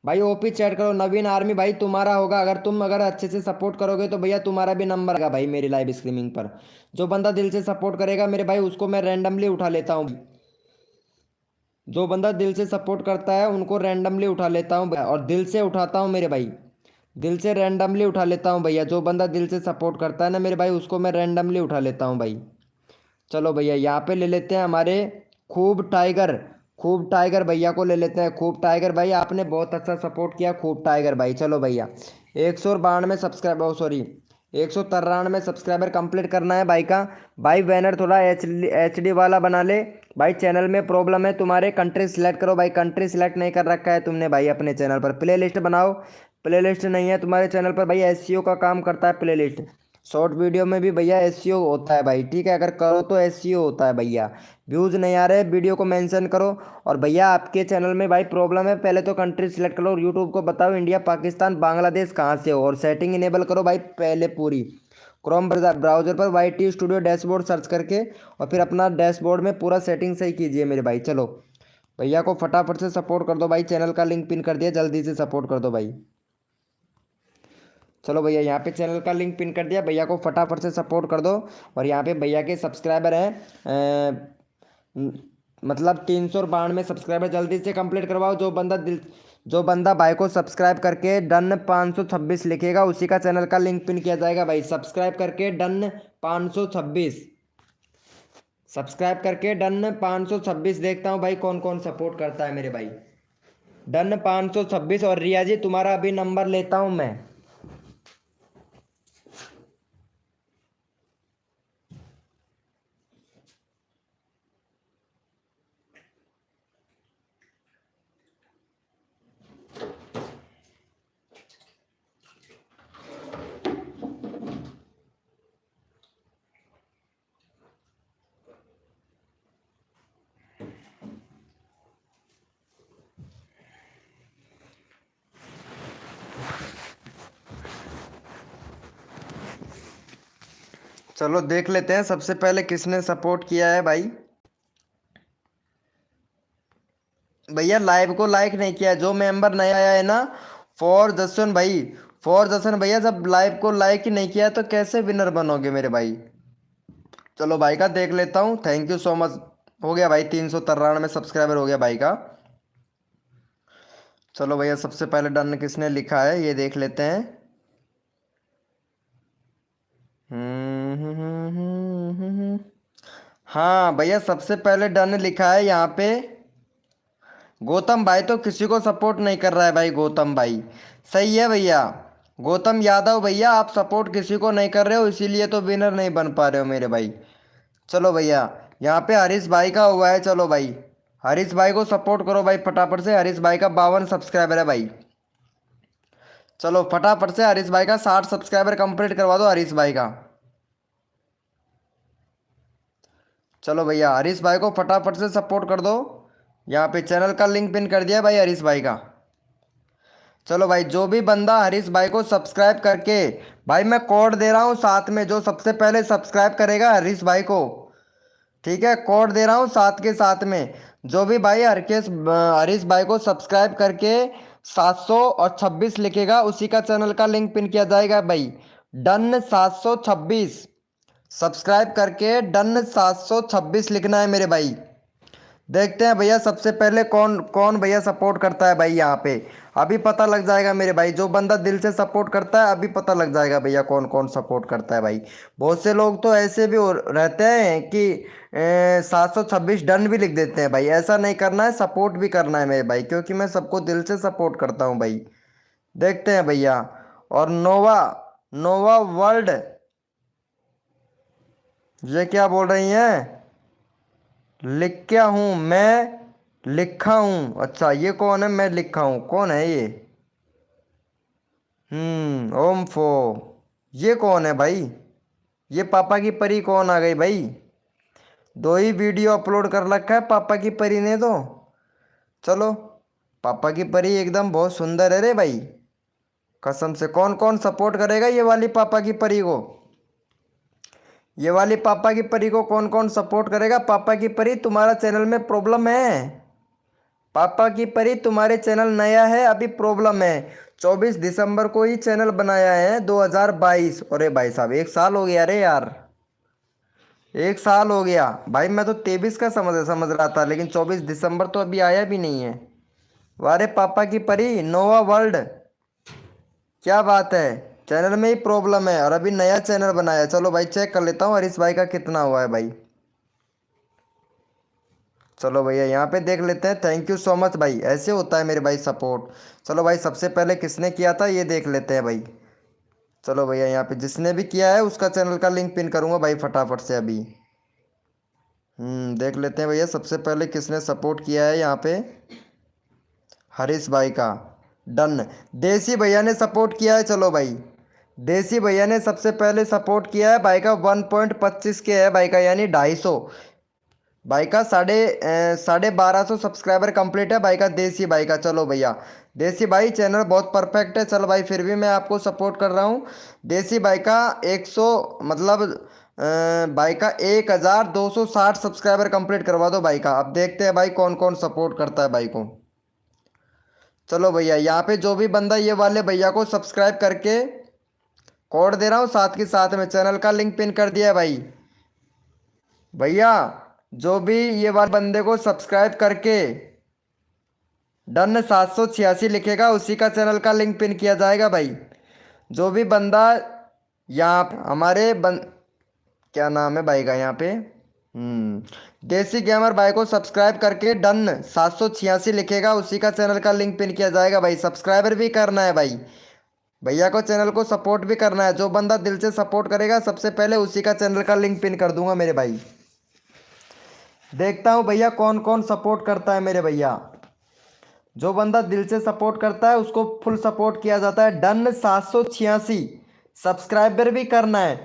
भाई ओपी चैट करो। नवीन आर्मी भाई तुम्हारा होगा, अगर अच्छे से सपोर्ट करोगे तो भैया तुम्हारा भी नंबर आएगा भाई मेरी लाइव स्ट्रीमिंग पर। जो बंदा दिल से सपोर्ट करेगा मेरे भाई उसको मैं रैंडमली उठा लेता हूँ। जो बंदा दिल से सपोर्ट करता है उनको रैंडमली उठा लेता हूँ और दिल से उठाता हूँ मेरे भाई। दिल से रैंडमली उठा लेता हूँ भैया। जो बंदा दिल से सपोर्ट करता है ना मेरे भाई उसको मैं रैंडमली उठा लेता हूँ भाई। चलो भैया यहाँ पे ले लेते हैं हमारे खूब टाइगर। खूब टाइगर भैया को ले लेते हैं। खूब टाइगर भाई आपने बहुत अच्छा सपोर्ट किया खूब टाइगर भाई। चलो भैया 192 सब्सक्राइबर, सॉरी 193 सब्सक्राइबर कंप्लीट करना है भाई का। भाई बैनर थोड़ा एच डी वाला बना ले भाई। चैनल में प्रॉब्लम है तुम्हारे, कंट्री सिलेक्ट करो भाई। कंट्री सिलेक्ट नहीं कर रखा है तुमने भाई अपने चैनल पर। प्ले लिस्ट बनाओ, प्ले लिस्ट नहीं है तुम्हारे चैनल पर भाई। SEO का काम करता है प्ले लिस्ट। शॉर्ट वीडियो में भी भैया SEO होता है भाई, ठीक है, अगर करो तो SEO होता है भैया। व्यूज़ नहीं आ रहे वीडियो को मेंशन करो। और भैया आपके चैनल में भाई प्रॉब्लम है, पहले तो कंट्री सिलेक्ट करो। यूट्यूब को बताओ इंडिया पाकिस्तान बांग्लादेश कहाँ से हो, और सेटिंग इनेबल करो भाई पहले पूरी। क्रोम ब्राउजर पर YT स्टूडियो डैशबोर्ड सर्च करके और फिर अपना डैशबोर्ड में पूरा सेटिंग सही कीजिए मेरे भाई। चलो भैया को फटाफट से सपोर्ट कर दो भाई। चैनल का लिंक पिन कर दिया, जल्दी से सपोर्ट कर दो भाई। चलो भैया यहाँ पे चैनल का लिंक पिन कर दिया, भैया को फटाफट से सपोर्ट कर दो। और यहाँ पे भैया के सब्सक्राइबर हैं मतलब 392 सब्सक्राइबर, जल्दी से कंप्लीट करवाओ। जो बंदा भाई को सब्सक्राइब करके डन 526 लिखेगा उसी का चैनल का लिंक पिन किया जाएगा भाई। सब्सक्राइब करके डन 526, सब्सक्राइब करके डन 526। देखता हूँ भाई कौन कौन सपोर्ट करता है मेरे भाई। डन 526। और रिया जी तुम्हारा अभी नंबर लेता हूँ मैं। चलो देख लेते हैं सबसे पहले किसने सपोर्ट किया है भाई। भैया लाइव को लाइक नहीं किया है जो मेंबर नया आया है ना, फॉर जसन भाई। फॉर जसन भैया जब लाइव को लाइक ही नहीं किया तो कैसे विनर बनोगे मेरे भाई। चलो भाई का देख लेता हूँ, थैंक यू सो मच। हो गया भाई 393 सब्सक्राइबर हो गया भाई का। चलो भैया सबसे पहले डन किसने लिखा है ये देख लेते हैं। हाँ भैया सबसे पहले डन लिखा है यहाँ पे गौतम भाई। तो किसी को सपोर्ट नहीं कर रहा है भाई गौतम भाई। सही है भैया। गौतम यादव भैया आप सपोर्ट किसी को नहीं कर रहे हो, इसीलिए तो विनर नहीं बन पा रहे हो मेरे भाई। चलो भैया यहाँ पे हरीश भाई का हुआ है। चलो भाई हरीश भाई को सपोर्ट करो भाई फटाफट से। हरीश भाई का 52 सब्सक्राइबर है भाई। चलो फटाफट से हरीश भाई का 60 सब्सक्राइबर कंप्लीट करवा दो हरीश भाई का। चलो भैया हरीश भाई को फटाफट से सपोर्ट कर दो। यहाँ पे चैनल का लिंक पिन कर दिया भाई हरीश भाई का। चलो भाई जो भी बंदा हरीश भाई को सब्सक्राइब करके, भाई मैं कोड दे रहा हूँ साथ में, जो सबसे पहले सब्सक्राइब करेगा हरीश भाई को, ठीक है, कोड दे रहा हूँ साथ के साथ में। जो भी भाई हरीश भाई को सब्सक्राइब करके 726 लिखेगा उसी का चैनल का लिंक पिन किया जाएगा भाई। डन 726 सब्सक्राइब करके डन 726 लिखना है मेरे भाई। देखते हैं भैया सबसे पहले कौन कौन भैया सपोर्ट करता है भाई। यहाँ पे अभी पता लग जाएगा मेरे भाई। जो बंदा दिल से सपोर्ट करता है अभी पता लग जाएगा भैया कौन कौन सपोर्ट करता है भाई। बहुत से लोग तो ऐसे भी रहते हैं कि 726 डन भी लिख देते हैं भाई। ऐसा नहीं करना है, सपोर्ट भी करना है मेरे भाई, क्योंकि मैं सबको दिल से सपोर्ट करता हूँ भाई। देखते हैं भैया। और नोवा नोवा वर्ल्ड ये क्या बोल रही हैं? लिख क्या हूँ मैं लिखा हूँ। अच्छा ये कौन है? मैं लिखा हूँ कौन है ये? ओम फो ये कौन है भाई? ये पापा की परी कौन आ गई भाई? दो ही वीडियो अपलोड कर रखा है पापा की परी ने तो। चलो पापा की परी एकदम बहुत सुंदर है रे भाई, कसम से। कौन कौन सपोर्ट करेगा ये वाली पापा की परी को? ये वाली पापा की परी को कौन कौन सपोर्ट करेगा? पापा की परी तुम्हारा चैनल में प्रॉब्लम है। पापा की परी तुम्हारे चैनल नया है, अभी प्रॉब्लम है। 24 दिसंबर को ही चैनल बनाया है 2022। अरे भाई साहब 1 साल हो गया रे यार, 1 साल हो गया भाई। मैं तो 23 का समझ रहा था, लेकिन 24 दिसंबर तो अभी आया भी नहीं है। वारे पापा की परी नोवा वर्ल्ड क्या बात है, चैनल में ही प्रॉब्लम है और अभी नया चैनल बनाया है। चलो भाई चेक कर लेता हूँ हरीश भाई का कितना हुआ है भाई। चलो भैया यहाँ पे देख लेते हैं। थैंक यू सो मच भाई, ऐसे होता है मेरे भाई सपोर्ट। चलो भाई सबसे पहले किसने किया था ये देख लेते हैं भाई। चलो भैया यहाँ पे जिसने भी किया है उसका चैनल का लिंक पिन करूँगा भाई फटाफट से अभी। देख लेते हैं भैया सबसे पहले किसने सपोर्ट किया है यहाँ पे। हरीश भाई का डन। देसी भैया ने सपोर्ट किया है। चलो भाई देसी भैया ने सबसे पहले सपोर्ट किया है। भाई का 1.25 के है भाई का, यानी 250। भाई का 1250 सब्सक्राइबर कंप्लीट है भाई का, देसी भाई का। चलो भैया देसी भाई चैनल बहुत परफेक्ट है। चलो भाई फिर भी मैं आपको सपोर्ट कर रहा हूँ। देसी भाई का 100 मतलब भाई का 1260 सब्सक्राइबर कंप्लीट करवा दो भाई का। अब देखते हैं भाई कौन कौन सपोर्ट करता है भाई को। चलो भैया यहाँ पे जो भी बंदा ये वाले भैया को सब्सक्राइब करके, कोड दे रहा हूँ साथ के साथ में, चैनल का लिंक पिन कर दिया है भाई। भैया जो भी ये वाले बंदे को सब्सक्राइब करके डन 786 लिखेगा उसी का चैनल का लिंक पिन किया जाएगा भाई। जो भी बंदा यहाँ हमारे क्या नाम है भाई का यहाँ पे, देसी गेमर भाई को सब्सक्राइब करके डन 786 लिखेगा उसी का चैनल का लिंक पिन किया जाएगा भाई। सब्सक्राइबर भी करना है भाई, भैया को चैनल को सपोर्ट भी करना है। जो बंदा दिल से सपोर्ट करेगा सबसे पहले उसी का चैनल का लिंक पिन कर दूंगा मेरे भाई। देखता हूँ भैया कौन कौन सपोर्ट करता है मेरे भैया। जो बंदा दिल से सपोर्ट करता है उसको फुल सपोर्ट किया जाता है। डन 786 सब्सक्राइबर भी करना है,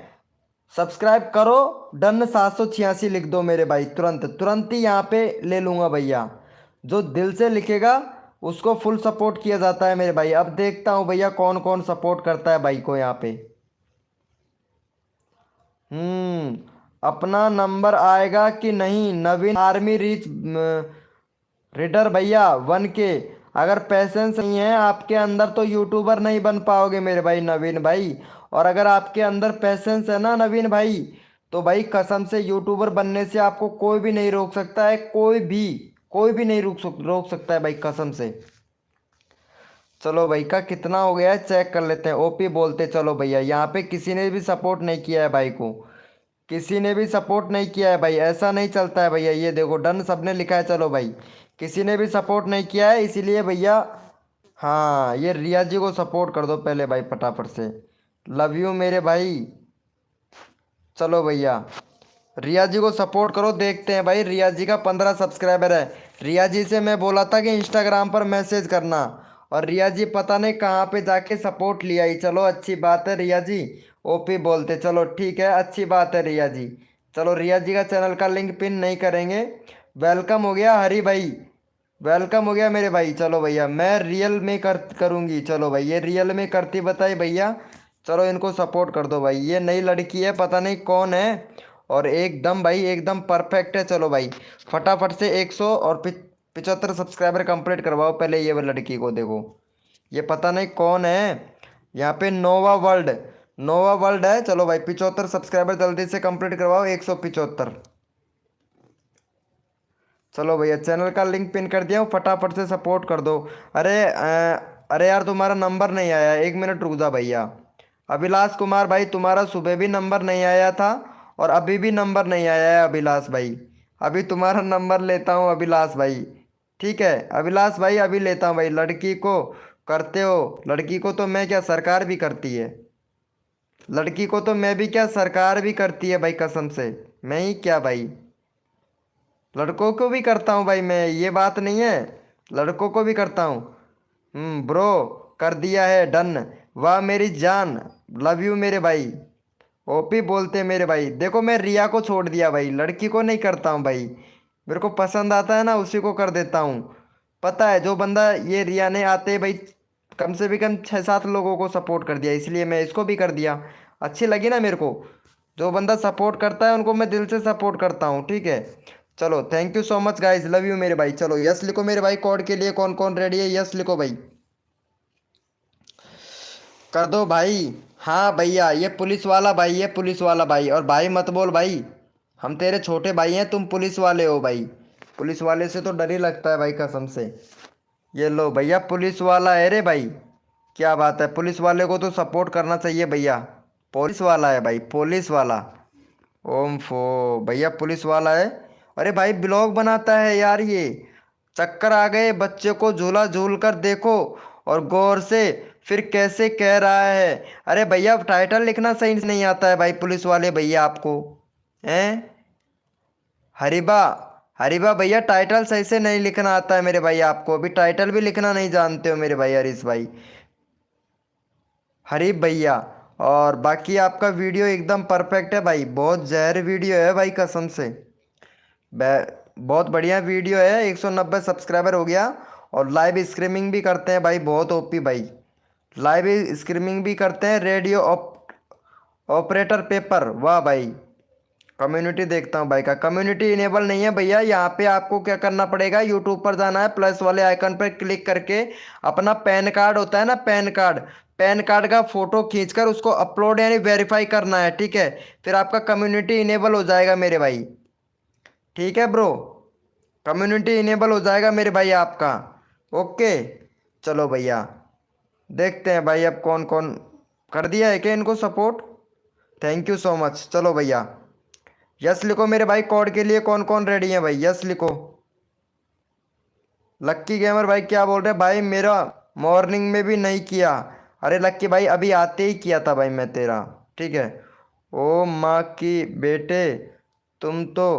सब्सक्राइब करो। डन 786 लिख दो मेरे भाई, तुरंत तुरंत ही यहाँ पे ले लूँगा भैया। जो दिल से लिखेगा उसको फुल सपोर्ट किया जाता है मेरे भाई। अब देखता हूँ भैया कौन कौन सपोर्ट करता है भाई को यहाँ पे। अपना नंबर आएगा कि नहीं? नवीन आर्मी रीच रीडर भैया 1K। अगर पैसेंस नहीं है आपके अंदर तो यूट्यूबर नहीं बन पाओगे मेरे भाई नवीन भाई। और अगर आपके अंदर पैसेंस है ना नवीन भाई, तो भाई कसम से यूट्यूबर बनने से आपको कोई भी नहीं रोक सकता है। कोई भी नहीं रोक सकता है भाई, कसम से। चलो भाई का कितना हो गया है चेक कर लेते हैं। ओपी बोलते चलो भैया, यहाँ पे किसी ने भी सपोर्ट नहीं किया है भाई को, किसी ने भी सपोर्ट नहीं किया है भाई, ऐसा नहीं चलता है भैया। ये देखो डन सबने लिखा है। चलो भाई किसी ने भी सपोर्ट नहीं किया है इसीलिए भैया। हाँ ये रिया जी को सपोर्ट कर दो पहले भाई फटाफट से। लव यू मेरे भाई। चलो भैया रिया जी को सपोर्ट करो। देखते हैं भाई, रिया जी का 15 सब्सक्राइबर है। रिया जी से मैं बोला था कि इंस्टाग्राम पर मैसेज करना, और रिया जी पता नहीं कहाँ पे जाके सपोर्ट लिया ही। चलो अच्छी बात है रिया जी। ओपी बोलते चलो ठीक है, अच्छी बात है रिया जी। चलो रिया जी का चैनल का लिंक पिन नहीं करेंगे। वेलकम हो गया हरी भाई, वेलकम हो गया मेरे भाई। चलो भैया मैं रियल में करूँगी। चलो भाई ये रियल में करती बताई भैया। चलो इनको सपोर्ट कर दो भाई। ये नई लड़की है, पता नहीं कौन है, और एकदम भाई एकदम परफेक्ट है। चलो भाई फटाफट से 100 और 75 सब्सक्राइबर कंप्लीट करवाओ पहले ये वाली लड़की को। देखो ये पता नहीं कौन है, यहाँ पे नोवा वर्ल्ड, नोवा वर्ल्ड है। चलो भाई 75 सब्सक्राइबर जल्दी से कंप्लीट करवाओ, 175। चलो भैया चैनल का लिंक पिन कर दिया हूँ, फटाफट से सपोर्ट कर दो। अरे यार तुम्हारा नंबर नहीं आया, 1 मिनट रुक जा भैया। अभिलाष कुमार भाई तुम्हारा सुबह भी नंबर नहीं आया था और अभी भी नंबर नहीं आया है अभिलाष भाई। अभी तुम्हारा नंबर लेता हूँ अभिलाष भाई। ठीक है अभिलाष भाई अभी लेता हूँ भाई। लड़की को करते हो, लड़की को तो मैं क्या सरकार भी करती है, लड़की को तो मैं भी क्या सरकार भी करती है भाई, कसम से। मैं ही क्या भाई, लड़कों को भी करता हूँ भाई मैं, ये बात नहीं है, लड़कों को भी करता हूँ। ब्रो कर दिया है डन। वाह मेरी जान, लव यू मेरे भाई। ओपी बोलते मेरे भाई। देखो मैं रिया को छोड़ दिया भाई, लड़की को नहीं करता हूँ भाई। मेरे को पसंद आता है ना उसी को कर देता हूँ। पता है जो बंदा, ये रिया ने आते ही भाई कम से भी कम 6-7 लोगों को सपोर्ट कर दिया, इसलिए मैं इसको भी कर दिया। अच्छी लगी ना मेरे को। जो बंदा सपोर्ट करता है उनको मैं दिल से सपोर्ट करता हूँ, ठीक है। चलो thank you so much guys, love you मेरे भाई। चलो यस लिखो मेरे भाई, कोड के लिए कौन कौन रेडी है, यस लिखो भाई, कर दो भाई। हाँ भैया ये पुलिस वाला भाई, ये पुलिस वाला भाई, और भाई मत बोल भाई, हम तेरे छोटे भाई हैं, तुम पुलिस वाले हो भाई। पुलिस वाले से तो डर ही लगता है भाई कसम से। ये लो भैया पुलिस वाला है रे भाई, क्या बात है, पुलिस वाले को तो सपोर्ट करना चाहिए भैया। पुलिस वाला है भाई, पुलिस वाला। ओम फो भैया पुलिस वाला है। अरे भाई ब्लॉग बनाता है यार ये। चक्कर आ गए, बच्चे को झूला झूल कर देखो और गौर से फिर कैसे कह रहा है। अरे भैया टाइटल लिखना सही नहीं आता है भाई पुलिस वाले भैया आपको, हैं। हरिबा, हरिबा भैया टाइटल सही से नहीं लिखना आता है मेरे भाई आपको, अभी टाइटल भी लिखना नहीं जानते हो मेरे भाई हरीश भाई, हरीब भैया। और बाकी आपका वीडियो एकदम परफेक्ट है भाई, बहुत जहर वीडियो है भाई कसम से। बहुत बढ़िया वीडियो है, 190 सब्सक्राइबर हो गया। और लाइव स्ट्रीमिंग भी करते हैं भाई, बहुत ओपी भाई। लाइव स्ट्रीमिंग भी करते हैं, रेडियो ऑपरेटर पेपर, वाह भाई। कम्युनिटी देखता हूँ भाई का, कम्युनिटी इनेबल नहीं है भैया। यहाँ पे आपको क्या करना पड़ेगा, यूट्यूब पर जाना है, प्लस वाले आइकन पर क्लिक करके अपना पैन कार्ड होता है ना, पैन कार्ड, पैन कार्ड का फोटो खींचकर उसको अपलोड यानी वेरीफाई करना है, ठीक है। फिर आपका कम्युनिटी इनेबल हो जाएगा मेरे भाई, ठीक है ब्रो। कम्युनिटी इनेबल हो जाएगा मेरे भाई आपका, ओके। चलो भैया देखते हैं भाई अब कौन कौन कर दिया है क्या इनको support. Thank you so much. चलो भैया यस लिखो मेरे भाई, कोड के लिए कौन कौन रेडी है भाई, यस लिखो। लक्की गेमर भाई क्या बोल रहे हैं भाई, मेरा मॉर्निंग में भी नहीं किया। अरे लक्की भाई अभी आते ही किया था भाई मैं तेरा, ठीक है। ओ माँ की बेटे तुम तो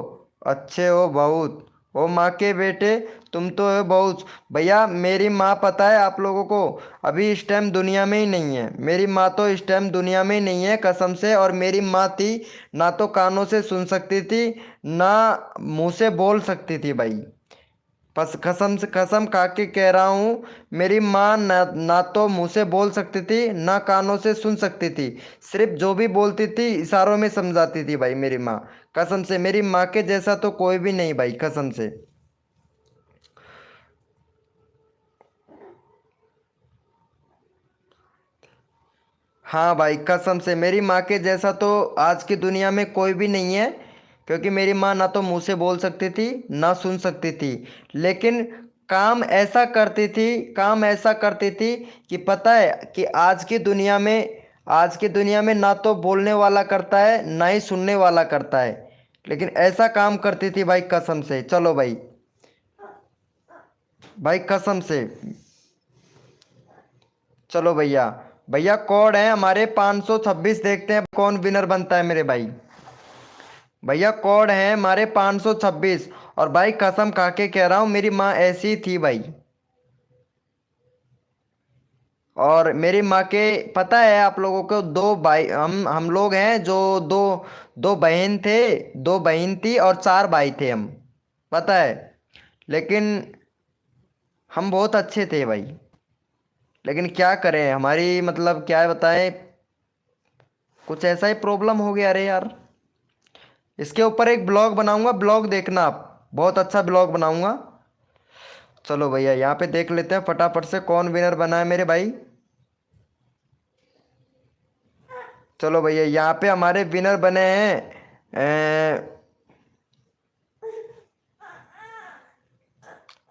अच्छे हो बहुत, ओ माँ के बेटे तुम तो हो बहुत। भैया मेरी माँ पता है आप लोगों को अभी इस टाइम दुनिया में ही नहीं है, मेरी माँ तो इस टाइम दुनिया में ही नहीं है कसम से। और मेरी माँ थी ना तो कानों से सुन सकती थी ना मुंह से बोल सकती थी भाई। बस कसम से कसम खा के कह रहा हूँ, मेरी माँ ना तो मुंह से बोल सकती थी ना कानों से सुन सकती थी, सिर्फ जो भी बोलती थी इशारों में समझाती थी भाई मेरी माँ। कसम से मेरी माँ के जैसा तो कोई भी नहीं भाई कसम से। हाँ भाई कसम से मेरी माँ के जैसा तो आज की दुनिया में कोई भी नहीं है, क्योंकि मेरी माँ ना तो मुंह से बोल सकती थी ना सुन सकती थी, लेकिन काम ऐसा करती थी कि पता है कि आज की दुनिया में ना तो बोलने वाला करता है ना ही सुनने वाला करता है, लेकिन ऐसा काम करती थी भाई, कसम से। चलो भाई, भाई कसम से। चलो भैया, भैया कोड है हमारे 526, देखते हैं कौन विनर बनता है मेरे भाई। भैया कोड है हमारे 526, और भाई कसम खा के कह रहा हूँ, मेरी माँ ऐसी ही थी भाई। और मेरी माँ के, पता है आप लोगों को, दो भाई, हम लोग हैं जो दो दो बहन थे, दो बहन थी और चार भाई थे हम, पता है। लेकिन हम बहुत अच्छे थे भाई। लेकिन क्या करें, हमारी मतलब क्या बताएं, कुछ ऐसा ही प्रॉब्लम हो गया। अरे यार, इसके ऊपर एक ब्लॉग बनाऊंगा, ब्लॉग देखना आप, बहुत अच्छा ब्लॉग बनाऊंगा। चलो भैया, यहाँ पे देख लेते हैं फटाफट से कौन विनर बना है मेरे भाई। चलो भैया, यहाँ पे हमारे विनर बने हैं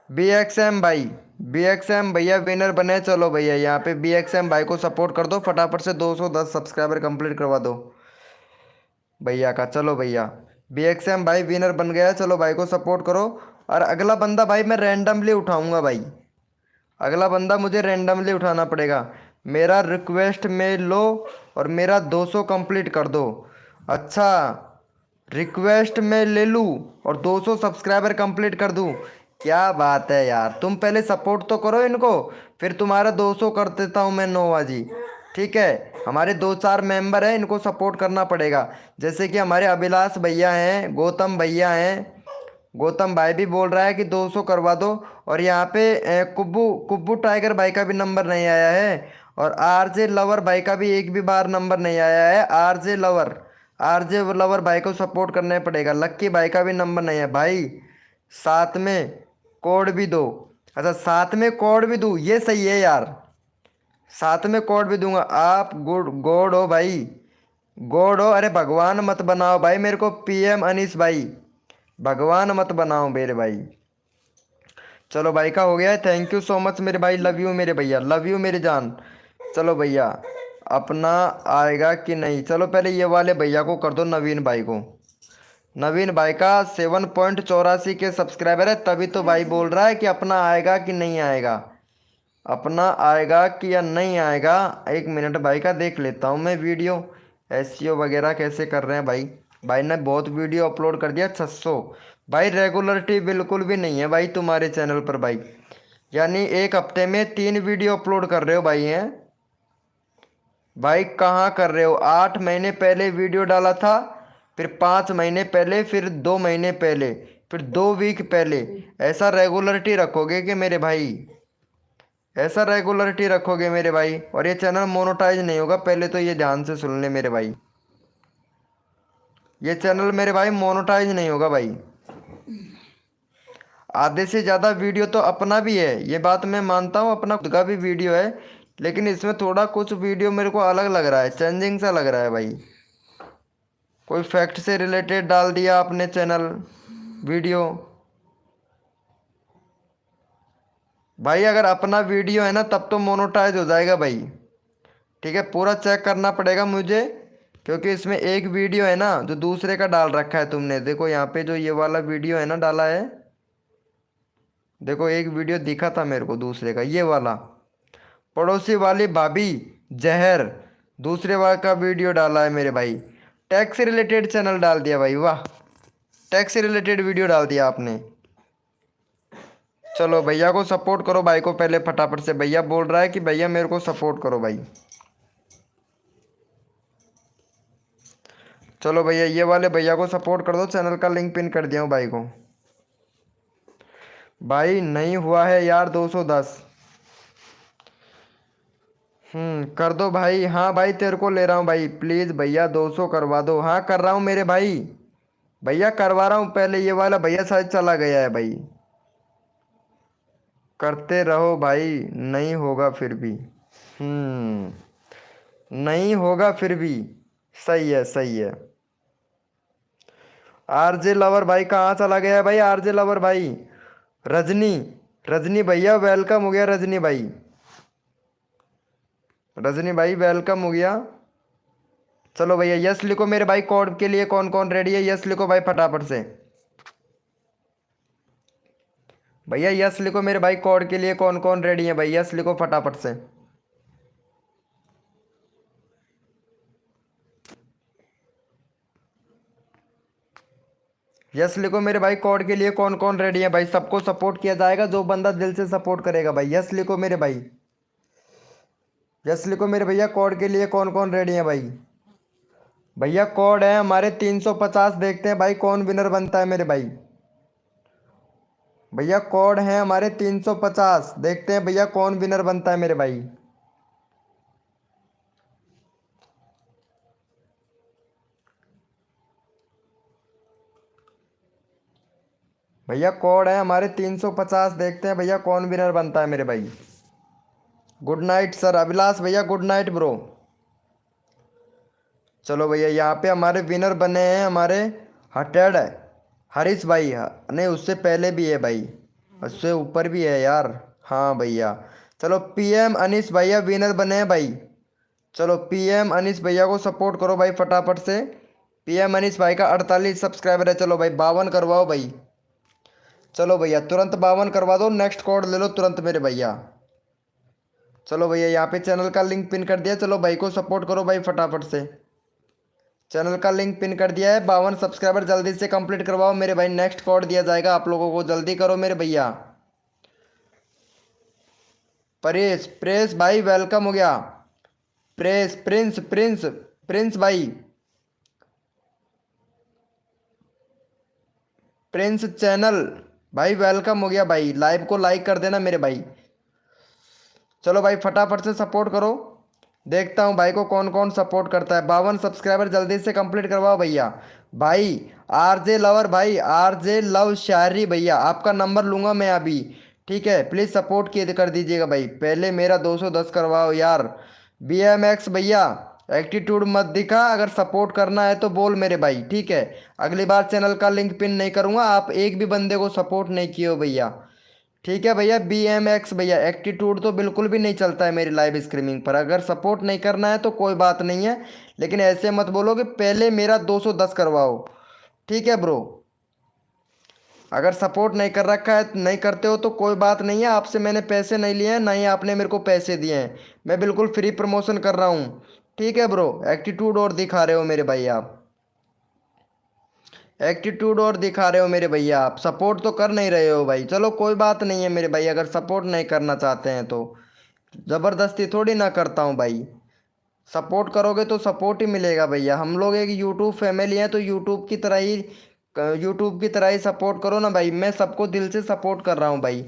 बी एक्स एम भाई। बी एक्स एम भैया विनर बने। चलो भैया, यहाँ पे बी एक्स एम भाई को सपोर्ट कर दो, फटाफट से 210 सब्सक्राइबर कंप्लीट करवा दो भैया का। चलो भैया, बी एक्स एम भाई विनर बन गया। चलो भाई को सपोर्ट करो। और अगला बंदा भाई मैं रैंडमली उठाऊंगा भाई, अगला बंदा मुझे रैंडमली उठाना पड़ेगा। मेरा रिक्वेस्ट में लो और मेरा 200 कंप्लीट कर दो। अच्छा, रिक्वेस्ट में ले लूँ और 200 सब्सक्राइबर कंप्लीट कर दूँ? क्या बात है यार, तुम पहले सपोर्ट तो करो इनको, फिर तुम्हारा 200 कर देता हूँ मैं, नोवा जी। ठीक है, हमारे दो चार मेंबर हैं, इनको सपोर्ट करना पड़ेगा। जैसे कि हमारे अभिलाष भैया हैं, गौतम भैया हैं, गौतम भाई भी बोल रहा है कि 200 करवा दो। और यहाँ पे कुब्बू कुब्बू टाइगर भाई का भी नंबर नहीं आया है। और आरजे लवर भाई का भी एक भी बार नंबर नहीं आया है। आरजे लवर भाई को सपोर्ट करना पड़ेगा। लक्की भाई का भी नंबर नहीं है भाई। साथ में कोड भी दो। अच्छा, साथ में कोड भी दूँ, ये सही है यार, साथ में कोड भी दूंगा। आप गुड गॉड हो भाई, गॉड हो। अरे भगवान मत बनाओ भाई मेरे को, पीएम अनीस भाई, भगवान मत बनाओ मेरे भाई। चलो भाई का हो गया है, थैंक यू सो मच मेरे भाई, लव यू मेरे भैया, लव यू मेरी जान। चलो भैया, अपना आएगा कि नहीं, चलो पहले ये वाले भैया को कर दो, नवीन भाई को। नवीन भाई का 7.84 के सब्सक्राइबर है, तभी तो भाई बोल रहा है कि अपना आएगा कि नहीं आएगा, अपना आएगा कि या नहीं आएगा। एक मिनट भाई का देख लेता हूँ मैं वीडियो, एसईओ वगैरह कैसे कर रहे हैं भाई। भाई ने बहुत वीडियो अपलोड कर दिया, 600। भाई रेगुलरिटी बिल्कुल भी नहीं है भाई तुम्हारे चैनल पर भाई, यानी एक हफ्ते में 3 वीडियो अपलोड कर रहे हो भाई हैं। भाई कहाँ कर रहे हो, 8 महीने पहले वीडियो डाला था, फिर 5 महीने पहले, फिर 2 महीने पहले, फिर 2 वीक पहले। ऐसा रेगुलरिटी रखोगे कि मेरे भाई, ऐसा रेगुलरिटी रखोगे मेरे भाई, और ये चैनल मोनेटाइज नहीं होगा, पहले तो ये ध्यान से सुन ले मेरे भाई, ये चैनल मेरे भाई मोनेटाइज नहीं होगा भाई। आधे से ज़्यादा वीडियो तो अपना भी है, ये बात मैं मानता हूँ, अपना खुद का भी वीडियो है, लेकिन इसमें थोड़ा कुछ वीडियो मेरे को अलग लग रहा है, चेंजिंग सा लग रहा है भाई। कोई फैक्ट से रिलेटेड डाल दिया आपने चैनल वीडियो। भाई अगर अपना वीडियो है ना, तब तो मोनेटाइज हो जाएगा भाई। ठीक है, पूरा चेक करना पड़ेगा मुझे, क्योंकि इसमें एक वीडियो है ना जो दूसरे का डाल रखा है तुमने। देखो यहाँ पे जो ये वाला वीडियो है ना डाला है, देखो एक वीडियो दिखा था मेरे को दूसरे का, ये वाला पड़ोसी वाली भाभी जहर, दूसरे वाले का वीडियो डाला है मेरे भाई। टैक्स से रिलेटेड चैनल डाल दिया भाई, वाह, टैक्स से रिलेटेड वीडियो डाल दिया आपने। चलो भैया को सपोर्ट करो, भाई को पहले फटाफट से, भैया बोल रहा है कि भैया मेरे को सपोर्ट करो भाई। चलो भैया, ये वाले भैया को सपोर्ट कर दो, चैनल का लिंक पिन कर दिया हूँ भाई को। भाई नहीं हुआ है यार 210। कर दो भाई, हाँ भाई तेरे को ले रहा हूँ भाई, प्लीज़ भैया 200 करवा दो। हाँ कर रहा हूँ मेरे भाई, भैया करवा रहा हूँ। पहले ये वाला भैया शायद चला गया है भाई, करते रहो भाई, नहीं होगा फिर भी। नहीं होगा फिर भी, सही है सही है। आरजे लवर भाई कहाँ चला गया है भाई, आरजे लवर भाई, रजनी, रजनी भैया वेलकम हो गया, रजनी भाई, रजनी भाई वेलकम हो गया। चलो भैया यस लिखो मेरे भाई, कोड के लिए कौन कौन रेडी है, यस लिखो भाई फटाफट से। भैया यस लिखो मेरे भाई, कोड के लिए कौन कौन रेडी है भाई, यस लिखो फटाफट से। यस लिखो मेरे भाई, कोड के लिए कौन कौन रेडी है भाई, सबको सपोर्ट किया जाएगा जो बंदा दिल से सपोर्ट करेगा भाई, यस लिखो मेरे भाई, यस लिखो मेरे भैया, कोड के लिए कौन कौन रेडी है भाई। भैया कोड है हमारे 350, देखते हैं भाई कौन विनर बनता है मेरे भाई। भैया कोड है हमारे 350, देखते हैं भैया कौन विनर बनता है मेरे भाई। भैया कोड है हमारे 350, देखते हैं भैया कौन विनर बनता है मेरे भाई। गुड नाइट सर अभिलाष भैया, गुड नाइट ब्रो। चलो भैया यहाँ पे हमारे विनर बने हैं हमारे हटेड हरीश भाई, नहीं उससे पहले भी है भाई, उससे ऊपर भी है यार। हाँ भैया चलो पीएम अनीस भैया विनर बने हैं भाई। चलो पीएम अनीस भैया को सपोर्ट करो भाई फटाफट से। पीएम अनीस भाई का 48 सब्सक्राइबर है, चलो भाई 52 करवाओ भाई। चलो भैया तुरंत 52 करवा दो, नेक्स्ट कोड ले लो तुरंत मेरे भैया। चलो भैया यहाँ पे चैनल का लिंक पिन कर दिया, चलो भाई को सपोर्ट करो भाई फटाफट से। चैनल का लिंक पिन कर दिया है, 52 सब्सक्राइबर जल्दी से कंप्लीट करवाओ मेरे भाई, नेक्स्ट कोड दिया जाएगा आप लोगों को, जल्दी करो मेरे भैया। परेश प्रेस भाई वेलकम हो गया। प्रेस प्रिंस प्रिंस प्रिंस भाई, प्रिंस चैनल भाई वेलकम हो गया भाई, लाइव को लाइक कर देना मेरे भाई। चलो भाई फटाफट से सपोर्ट करो, देखता हूँ भाई को कौन कौन सपोर्ट करता है। 52 सब्सक्राइबर जल्दी से कंप्लीट करवाओ भैया। भाई आरजे लवर भाई, आरजे लव शायरी भैया, आपका नंबर लूँगा मैं अभी, ठीक है प्लीज़ सपोर्ट किए कर दीजिएगा भाई, पहले मेरा 210 करवाओ यार। BMX भैया एटीट्यूड मत दिखा, अगर सपोर्ट करना है तो बोल मेरे भाई, ठीक है। अगली बार चैनल का लिंक पिन नहीं करूँगा, आप एक भी बंदे को सपोर्ट नहीं किए हो भैया, ठीक है भैया। BMX भैया एटीट्यूड तो बिल्कुल भी नहीं चलता है मेरी लाइव स्ट्रीमिंग पर, अगर सपोर्ट नहीं करना है तो कोई बात नहीं है, लेकिन ऐसे मत बोलो कि पहले मेरा 210 करवाओ, ठीक है ब्रो। अगर सपोर्ट नहीं कर रखा है, नहीं करते हो तो कोई बात नहीं है, आपसे मैंने पैसे नहीं लिए हैं, ना ही आपने मेरे को पैसे दिए हैं, मैं बिल्कुल फ्री प्रमोशन कर रहा हूँ, ठीक है ब्रो। एटीट्यूड और दिखा रहे हो मेरे भाई आप, एटीट्यूड और दिखा रहे हो मेरे भैया, आप सपोर्ट तो कर नहीं रहे हो भाई। चलो कोई बात नहीं है मेरे भाई, अगर सपोर्ट नहीं करना चाहते हैं तो ज़बरदस्ती थोड़ी ना करता हूँ भाई, सपोर्ट करोगे तो सपोर्ट ही मिलेगा भैया। हम लोग एक यूट्यूब फैमिली हैं तो यूट्यूब की तरह ही सपोर्ट करो ना भाई, मैं सबको दिल से सपोर्ट कर रहा हूँ भाई।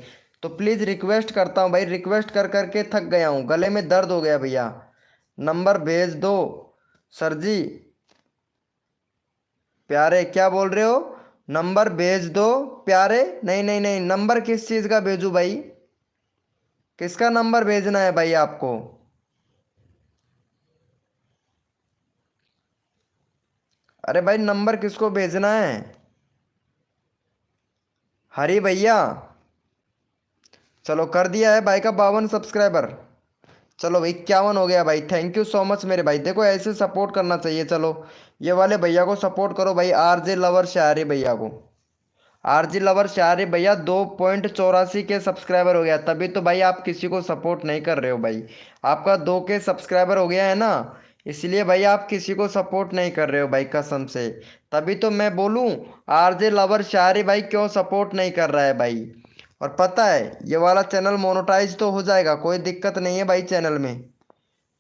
तो प्लीज़ रिक्वेस्ट करता हूँ भाई, रिक्वेस्ट कर करके थक गया हूँ, गले में दर्द हो गया भैया, नंबर भेज दो सर जी। प्यारे क्या बोल रहे हो, नंबर भेज दो प्यारे, नहीं नहीं नहीं, नंबर किस चीज़ का भेजूँ भाई, किसका नंबर भेजना है भाई आपको। अरे भाई नंबर किसको भेजना है, हरी भैया। चलो कर दिया है भाई का 52 सब्सक्राइबर, चलो भाई 51 हो गया भाई, थैंक यू सो मच मेरे भाई, देखो ऐसे सपोर्ट करना चाहिए। चलो ये वाले भैया को सपोर्ट करो भाई, आरजे लवर शायरी भैया को, आरजे लवर शायरी भैया 2.84 के सब्सक्राइबर हो गया, तभी तो भाई आप किसी को सपोर्ट नहीं कर रहे हो भाई, आपका 2 के सब्सक्राइबर हो गया है ना, इसलिए भाई आप किसी को सपोर्ट नहीं कर रहे हो भाई कसम से, तभी तो मैं बोलूँ आरजे लवर शायरी भाई क्यों सपोर्ट नहीं कर रहा है भाई। और पता है ये वाला चैनल मोनेटाइज तो हो जाएगा, कोई दिक्कत नहीं है भाई, चैनल में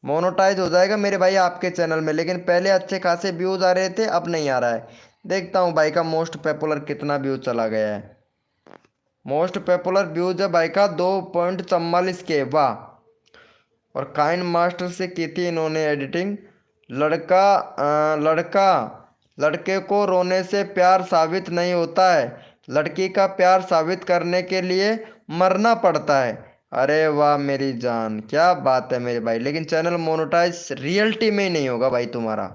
मोनेटाइज हो जाएगा मेरे भाई आपके चैनल में, लेकिन पहले अच्छे खासे व्यूज़ आ रहे थे, अब नहीं आ रहा है। देखता हूँ भाई का मोस्ट पॉपुलर कितना व्यूज चला गया है, मोस्ट पॉपुलर व्यूज है भाई का 2.44 के, वाह। और काइन मास्टर से की थी इन्होंने एडिटिंग, लड़का लड़के को रोने से प्यार साबित नहीं होता है, लड़की का प्यार साबित करने के लिए मरना पड़ता है। अरे वाह मेरी जान, क्या बात है मेरे भाई, लेकिन चैनल मोनेटाइज रियलिटी में ही नहीं होगा भाई तुम्हारा,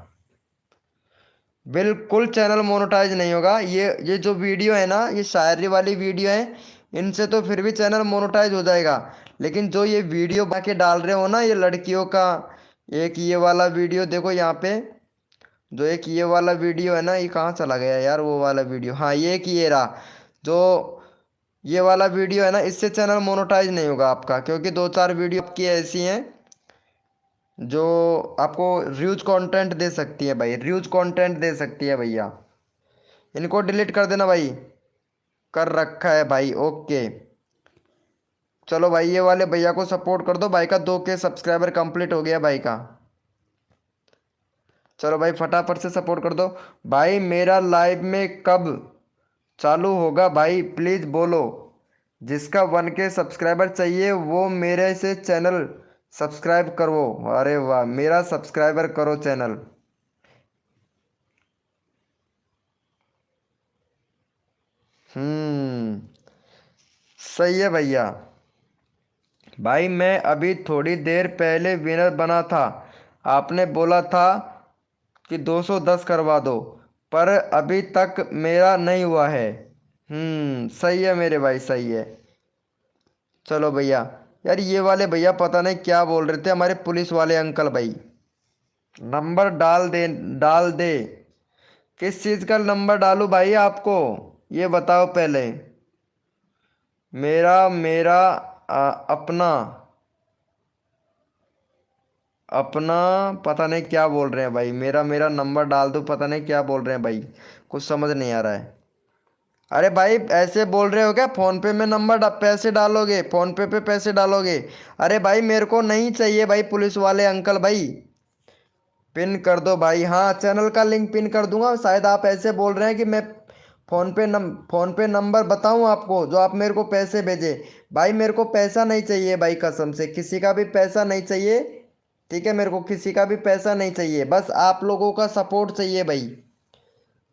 बिल्कुल चैनल मोनेटाइज नहीं होगा। ये जो वीडियो है ना, ये शायरी वाली वीडियो है, इनसे तो फिर भी चैनल मोनेटाइज हो जाएगा, लेकिन जो ये वीडियो बाकी डाल रहे हो ना ये लड़कियों का, एक ये वाला वीडियो देखो यहाँ पे, जो एक ये वाला वीडियो है ना, ये कहाँ चला गया यार वो वाला वीडियो, हाँ ये एक ये रहा, जो ये वाला वीडियो है ना, इससे चैनल मोनेटाइज नहीं होगा आपका, क्योंकि दो चार वीडियो आपकी ऐसी हैं जो आपको र्यूज कंटेंट दे सकती है भाई, र्यूज कंटेंट दे सकती है भैया। इनको डिलीट कर देना भाई, कर रखा है भाई, ओके। चलो भाई ये वाले भैया को सपोर्ट कर दो, भाई का 2K सब्सक्राइबर कंप्लीट हो गया भाई का। चलो भाई फटाफट से सपोर्ट कर दो भाई। मेरा लाइव में कब चालू होगा भाई, प्लीज़ बोलो। जिसका 1K सब्सक्राइबर चाहिए वो मेरे से चैनल सब्सक्राइब करो। अरे वाह, मेरा सब्सक्राइबर करो चैनल। हम्म, सही है भैया। भाई मैं अभी थोड़ी देर पहले विनर बना था, आपने बोला था कि 210 करवा दो, पर अभी तक मेरा नहीं हुआ है। सही है मेरे भाई, सही है। चलो भैया, यार ये वाले भैया पता नहीं क्या बोल रहे थे, हमारे पुलिस वाले अंकल भाई। नंबर डाल दे, डाल दे। किस चीज़ का नंबर डालूं भाई आपको, ये बताओ पहले। मेरा मेरा अपना अपना पता नहीं क्या बोल रहे हैं भाई, मेरा मेरा नंबर डाल दो, पता नहीं क्या बोल रहे हैं भाई, कुछ समझ नहीं आ रहा है। अरे भाई ऐसे बोल रहे हो क्या, फोन पे में पैसे डालोगे, फोन पे पैसे डालोगे? अरे भाई मेरे को नहीं चाहिए भाई, पुलिस वाले अंकल भाई। पिन कर दो भाई, हाँ चैनल का लिंक पिन कर दूंगा। शायद आप ऐसे बोल रहे हैं कि मैं फोन पे नंबर बताऊं आपको, जो आप मेरे को पैसे भेजे। भाई मेरे को पैसा नहीं चाहिए भाई, कसम से किसी का भी पैसा नहीं चाहिए। ठीक है, मेरे को किसी का भी पैसा नहीं चाहिए, बस आप लोगों का सपोर्ट चाहिए भाई।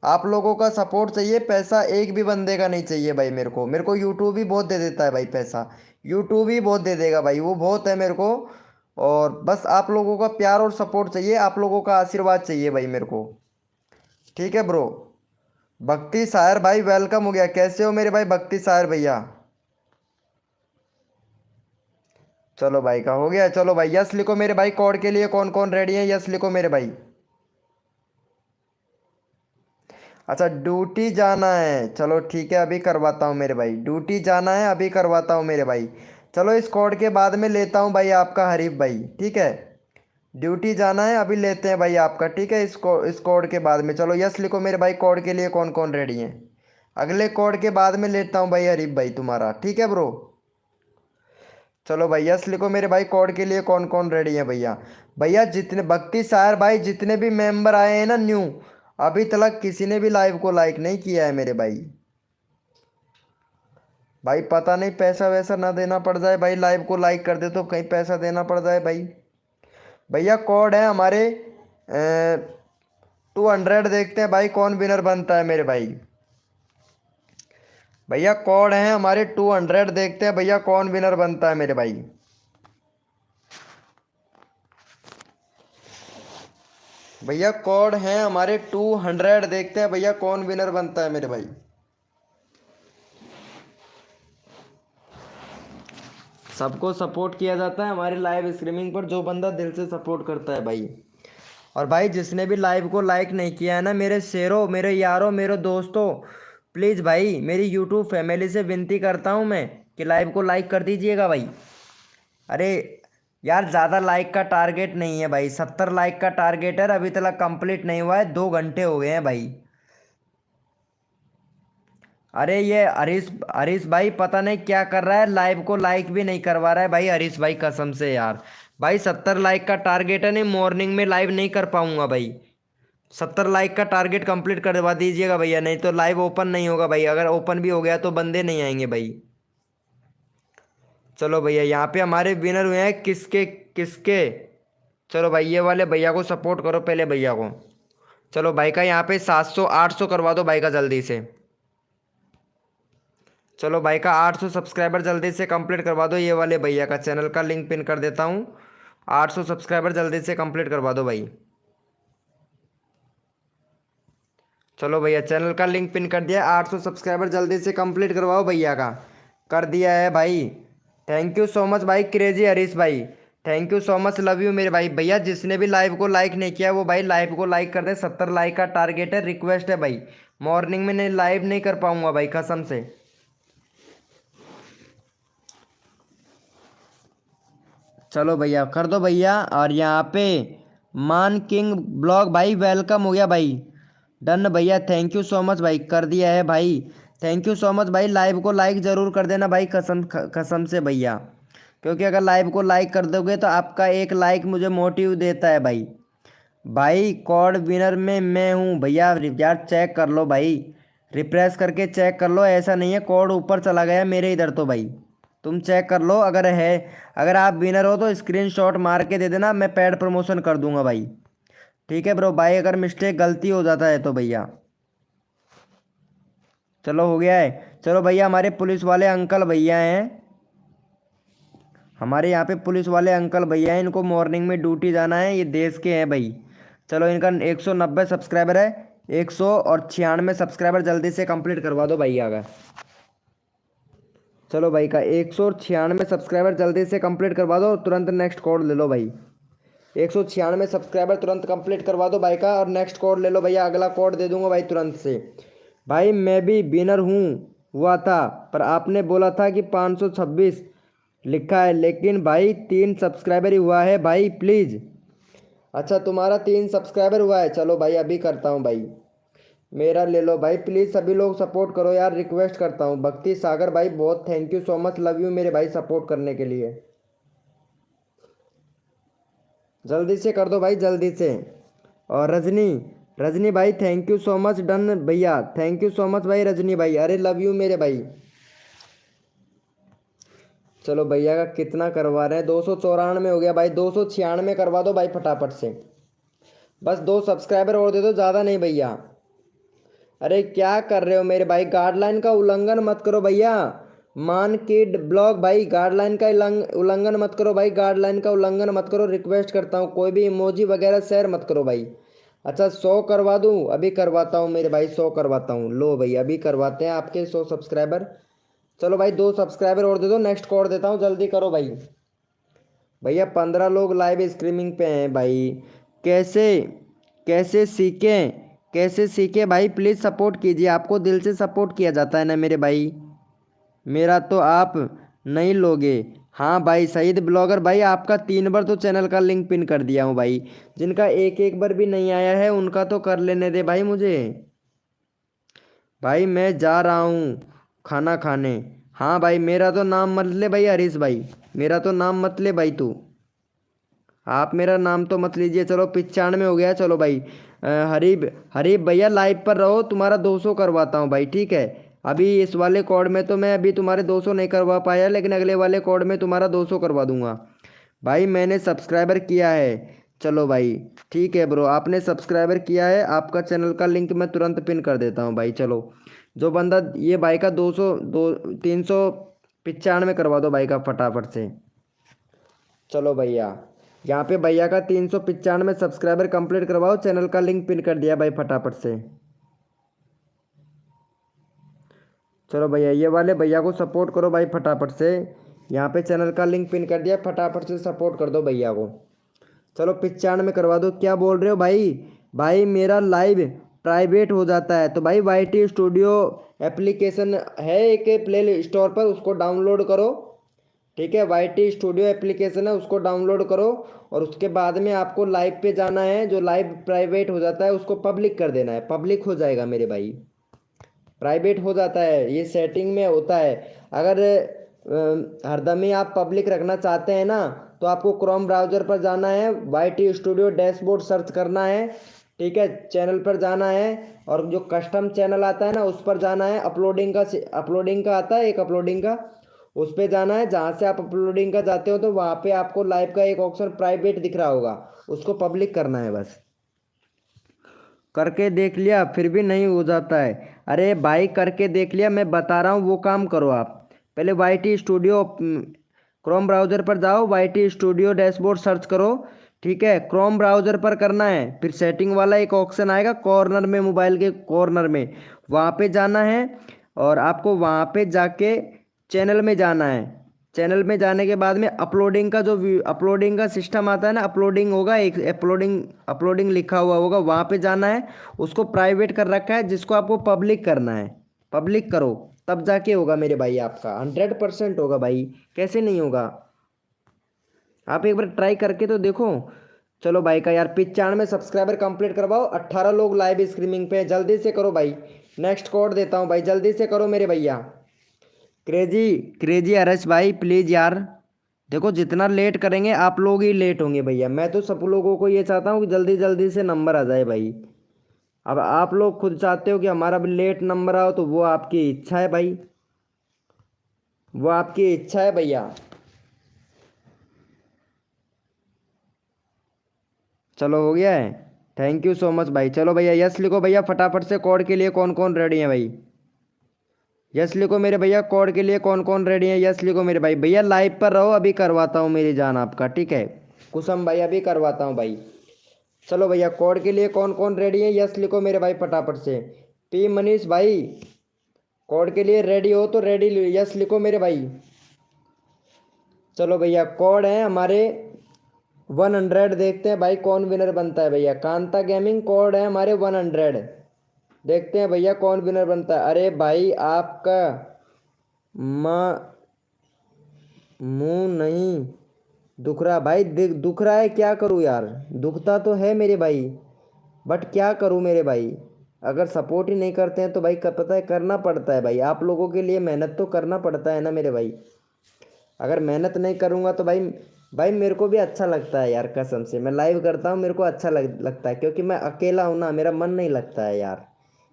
आप लोगों का सपोर्ट चाहिए, पैसा एक भी बंदे का नहीं चाहिए भाई। मेरे को यूट्यूब ही बहुत दे देता है भाई पैसा, यूट्यूब ही बहुत दे देगा भाई, वो बहुत है मेरे को। और बस आप लोगों का प्यार और सपोर्ट चाहिए, आप लोगों का आशीर्वाद चाहिए भाई मेरे को। ठीक है ब्रो। भक्ति सायर भाई वेलकम हो गया, कैसे हो मेरे भाई भक्ति सायर भैया? चलो भाई का हो गया। चलो भाई यस लिखो मेरे भाई, कोड के लिए कौन कौन रेडी है, यस लिखो मेरे भाई। अच्छा ड्यूटी जाना है, चलो ठीक है अभी करवाता हूँ मेरे भाई, ड्यूटी जाना है अभी करवाता हूँ मेरे भाई। चलो इस कोड के बाद में लेता हूँ भाई आपका हरीफ भाई, ठीक है। ड्यूटी जाना है अभी लेते हैं भाई आपका, ठीक है। इस कोड के बाद में चलो यस लिखो मेरे भाई, कोड के लिए कौन कौन रेडी हैं। अगले कोड के बाद में लेता हूँ भाई हरीफ भाई तुम्हारा, ठीक है ब्रो। चलो भाई यस लिखो मेरे भाई, कोड के लिए कौन कौन रेडी है भैया। भैया जितने भक्ति सायर भाई, जितने भी मेंबर आए हैं ना न्यू, अभी तक किसी ने भी लाइव को लाइक नहीं किया है मेरे भाई। भाई पता नहीं पैसा वैसा ना देना पड़ जाए भाई, लाइव को लाइक कर दे तो कहीं पैसा देना पड़ जाए भाई। भैया कोड है हमारे 200, देखते हैं भाई कौन विनर बनता है मेरे भाई। भैया कोड है हमारे 200, देखते हैं भैया कौन विनर बनता है मेरे भाई। भैया कोड है हमारे 200, देखते हैं भैया कौन विनर बनता है मेरे भाई। सबको सपोर्ट किया जाता है हमारे लाइव स्ट्रीमिंग पर, जो बंदा दिल से सपोर्ट करता है भाई। और भाई जिसने भी लाइव को लाइक नहीं किया है ना, मेरे शेरों, मेरे यारों, मेरे दोस्तों, प्लीज़ भाई मेरी यूट्यूब फैमिली से विनती करता हूँ मैं कि लाइव को लाइक कर दीजिएगा भाई। अरे यार ज़्यादा लाइक का टारगेट नहीं है भाई, 70 लाइक का टारगेट है, अभी तक कंप्लीट नहीं हुआ है, 2 घंटे हो गए हैं भाई। अरे ये हरीश हरीश भाई पता नहीं क्या कर रहा है, लाइव को लाइक भी नहीं करवा रहा है भाई हरीश भाई, कसम से यार। भाई 70 लाइक का टारगेट है, नहीं मॉर्निंग में लाइव नहीं कर पाऊंगा भाई। 70 लाइक का टारगेट कंप्लीट करवा दीजिएगा भैया, नहीं तो लाइव ओपन नहीं होगा भाई, अगर ओपन भी हो गया तो बंदे नहीं आएंगे भाई। चलो भैया यहाँ पे हमारे विनर हुए हैं किसके किसके। चलो भाई ये वाले भैया को सपोर्ट करो पहले भैया को। चलो भाई का यहाँ पे 700 800 करवा दो भाई का जल्दी से। चलो भाई का 800 सब्सक्राइबर जल्दी से कंप्लीट करवा दो, ये वाले भैया का चैनल का लिंक पिन कर देता हूँ। 800 सब्सक्राइबर जल्दी से कंप्लीट करवा दो भाई। चलो भैया चैनल का लिंक पिन कर दिया, 800 सब्सक्राइबर जल्दी से कंप्लीट करवाओ भैया का। कर दिया है भाई। थैंक यू सो मच भाई क्रेजी हरीश भाई। Thank you so much, love you मेरे भाई। भैया जिसने भी लाइव को लाइक नहीं किया वो भाई लाइव को लाइक कर दे। 70 लाइक का टारगेट है, रिक्वेस्ट है भाई। मॉर्निंग में नहीं लाइव नहीं कर पाऊंगा भाई कसम से। चलो भैया कर दो भैया। और यहाँ पे मान किंग ब्लॉग भाई वेलकम हो गया भाई। डन भैया, थैंक यू सो मच भाई, कर दिया है भाई। थैंक यू सो मच भाई, लाइव को लाइक ज़रूर कर देना भाई कसम कसम से भैया। क्योंकि अगर लाइव को लाइक कर दोगे तो आपका एक लाइक मुझे मोटिव देता है भाई। भाई कॉर्ड विनर में मैं हूँ भैया, यार चेक कर लो भाई। रिफ्रेश करके चेक कर लो, ऐसा नहीं है कॉर्ड ऊपर चला गया मेरे इधर तो भाई। तुम चेक कर लो, अगर है, अगर आप विनर हो तो स्क्रीनशॉट मार के दे देना, मैं पेड प्रमोशन कर दूंगा भाई। ठीक है ब्रो भाई, अगर मिस्टेक गलती हो जाता है तो भैया। चलो हो गया है। चलो भैया हमारे पुलिस वाले अंकल भैया हैं, हमारे यहाँ पे पुलिस वाले अंकल भैया हैं, इनको मॉर्निंग में ड्यूटी जाना है, ये देश के हैं भाई। चलो इनका 190 सब्सक्राइबर है, 196 सब्सक्राइबर जल्दी से कंप्लीट करवा दो भैया का। चलो भाई का 196 सब्सक्राइबर जल्दी से कंप्लीट करवा दो, तुरंत नेक्स्ट कोड ले लो भाई। 196 सब्सक्राइबर तुरंत कंप्लीट करवा दो भाई का, और नेक्स्ट कोड ले लो भैया, अगला कोड दे दूंगा भाई तुरंत से। भाई मैं भी विनर हूँ हुआ था, पर आपने बोला था कि 526 लिखा है, लेकिन भाई 3 सब्सक्राइबर ही हुआ है भाई प्लीज़। अच्छा तुम्हारा 3 सब्सक्राइबर हुआ है, चलो भाई अभी करता हूँ भाई। मेरा ले लो भाई प्लीज़, सभी लोग सपोर्ट करो यार, रिक्वेस्ट करता हूँ। भक्ति सागर भाई बहुत thank you so much, love you मेरे भाई सपोर्ट करने के लिए। जल्दी से कर दो भाई जल्दी से। और रजनी, रजनी भाई thank you so much, done भैया, थैंक यू सो मच भाई रजनी भाई, अरे लव यू मेरे भाई। चलो भैया का कितना करवा रहे हैं, 294 हो गया भाई, 296 करवा दो भाई फटाफट से। बस 2 सब्सक्राइबर और दे दो, ज़्यादा नहीं भैया। अरे क्या कर रहे हो मेरे भाई, गाइडलाइन का उल्लंघन मत करो भैया। मान किड ब्लॉग भाई गाइडलाइन का उल्लंघन मत करो भाई, गाइडलाइन का उल्लंघन मत करो, रिक्वेस्ट करता हूँ। कोई भी इमोजी वगैरह शेयर मत करो भाई। अच्छा 100 करवा दूँ, अभी करवाता हूँ मेरे भाई, 100 करवाता हूँ। लो भाई अभी करवाते हैं आपके 100 सब्सक्राइबर। चलो भाई 2 सब्सक्राइबर और दे दो, नेक्स्ट कोड देता हूँ, जल्दी करो भाई। भैया 15 लोग लाइव स्ट्रीमिंग पे हैं भाई। कैसे कैसे सीखें, कैसे सीखें भाई, प्लीज़ सपोर्ट कीजिए, आपको दिल से सपोर्ट किया जाता है ना मेरे भाई, मेरा तो आप नहीं लोगे। हाँ भाई सईद ब्लॉगर भाई, आपका 3 बार तो चैनल का लिंक पिन कर दिया हूँ भाई। जिनका एक एक बार भी नहीं आया है उनका तो कर लेने दे भाई मुझे। भाई मैं जा रहा हूँ खाना खाने। हाँ भाई मेरा तो नाम मत ले भाई हरीश भाई, मेरा तो नाम मत ले भाई तू, आप मेरा नाम तो मत लीजिए। चलो 95 हो गया। चलो भाई हरीब हरीब भैया लाइव पर रहो, तुम्हारा 200 करवाता हूँ भाई, ठीक है। अभी इस वाले कोड में तो मैं अभी तुम्हारे 200 नहीं करवा पाया, लेकिन अगले वाले कोड में तुम्हारा 200 करवा दूंगा भाई। मैंने सब्सक्राइबर किया है। चलो भाई ठीक है ब्रो, आपने सब्सक्राइबर किया है, आपका चैनल का लिंक मैं तुरंत पिन कर देता हूँ भाई। चलो जो बंदा ये भाई का 200 395 करवा दो भाई का फटाफट से। चलो भैया यहाँ पे भैया का 395 सब्सक्राइबर कंप्लीट करवाओ, चैनल का लिंक पिन कर दिया भाई फटाफट से। चलो भैया ये वाले भैया को सपोर्ट करो भाई फटाफट से, यहाँ पे चैनल का लिंक पिन कर दिया, फटाफट से सपोर्ट कर दो भैया को। चलो 95 करवा दो। क्या बोल रहे हो भाई, भाई मेरा लाइव प्राइवेट हो जाता है तो भाई YT स्टूडियो एप्लीकेशन है एक प्ले स्टोर पर, उसको डाउनलोड करो, ठीक है। YT स्टूडियो एप्लीकेशन है, उसको डाउनलोड करो, और उसके बाद में आपको लाइव पे जाना है, जो लाइव प्राइवेट हो जाता है उसको पब्लिक कर देना है, पब्लिक हो जाएगा मेरे भाई। प्राइवेट हो जाता है, ये सेटिंग में होता है। अगर हरदम ही आप पब्लिक रखना चाहते हैं ना, तो आपको क्रोम ब्राउज़र पर जाना है, YT स्टूडियो डैशबोर्ड सर्च करना है, ठीक है। चैनल पर जाना है, और जो कस्टम चैनल आता है ना उस पर जाना है, अपलोडिंग का आता है एक, अपलोडिंग का उस पर जाना है। जहाँ से आप अपलोडिंग का जाते हो तो वहाँ पे आपको लाइव का एक ऑप्शन प्राइवेट दिख रहा होगा, उसको पब्लिक करना है बस। करके देख लिया फिर भी नहीं हो जाता है, अरे भाई करके देख लिया, मैं बता रहा हूँ वो काम करो आप। पहले YT स्टूडियो क्रोम ब्राउज़र पर जाओ, YT स्टूडियो डैशबोर्ड सर्च करो, ठीक है। क्रोम ब्राउज़र पर करना है, फिर सेटिंग वाला एक ऑप्शन आएगा कॉर्नर में, मोबाइल के कॉर्नर में, वहाँ पे जाना है, और आपको वहाँ पे जाके चैनल में जाना है। चैनल में जाने के बाद में अपलोडिंग का जो अपलोडिंग का सिस्टम आता है ना, अपलोडिंग होगा, एक अपलोडिंग लिखा हुआ होगा, वहाँ पे जाना है। उसको प्राइवेट कर रखा है, जिसको आपको पब्लिक करना है। पब्लिक करो तब जाके होगा मेरे भाई, आपका 100% होगा भाई, कैसे नहीं होगा। आप एक बार ट्राई करके तो देखो। चलो भाई का यार 95 सब्सक्राइबर कंप्लीट करवाओ। 18 लोग लाइव स्ट्रीमिंग पे, जल्दी से करो भाई। नेक्स्ट कोड देता हूँ भाई, जल्दी से करो मेरे भैया। क्रेजी क्रेजी अरस भाई प्लीज़ यार, देखो जितना लेट करेंगे आप लोग ही लेट होंगे भैया। मैं तो सब लोगों को ये चाहता हूँ कि जल्दी जल्दी से नंबर आ जाए भाई। अब आप लोग खुद चाहते हो कि हमारा भी लेट नंबर आओ, तो वो आपकी इच्छा है भाई, वो आपकी इच्छा है भैया। चलो हो गया है। थैंक यू सो मच भाई। चलो भैया यस लिखो भैया फटाफट से। कोड के लिए कौन कौन रेडी है भाई? यस लिखो मेरे भैया, कोड के लिए कौन कौन रेडी है? यस लिखो मेरे भाई। भैया लाइव पर रहो, अभी करवाता हूँ मेरी जान आपका, ठीक है कुसुम भाई, अभी करवाता हूँ भाई। चलो भैया कोड के लिए कौन कौन रेडी है? यस लिखो मेरे भाई फटाफट से। पी मनीष भाई, कोड के लिए रेडी हो तो रेडी, यस लिखो मेरे भाई। चलो भैया कोड है हमारे 100, देखते हैं भाई कौन विनर बनता है भैया। कांता गेमिंग कोड है हमारे 100, देखते हैं भैया कौन विनर बनता है। अरे भाई आपका माँ मुंह नहीं दुख रहा भाई, दुख रहा है, क्या करूँ यार? दुखता तो है मेरे भाई, बट क्या करूँ मेरे भाई। अगर सपोर्ट ही नहीं करते हैं तो भाई पता है करना पड़ता है भाई, आप लोगों के लिए मेहनत तो करना पड़ता है ना मेरे भाई। अगर मेहनत नहीं करूँगा तो भाई, भाई मेरे को भी अच्छा लगता है यार, कसम से मैं लाइव करता हूँ, मेरे को अच्छा लगता है, क्योंकि मैं अकेला हूँ ना, मेरा मन नहीं लगता है यार,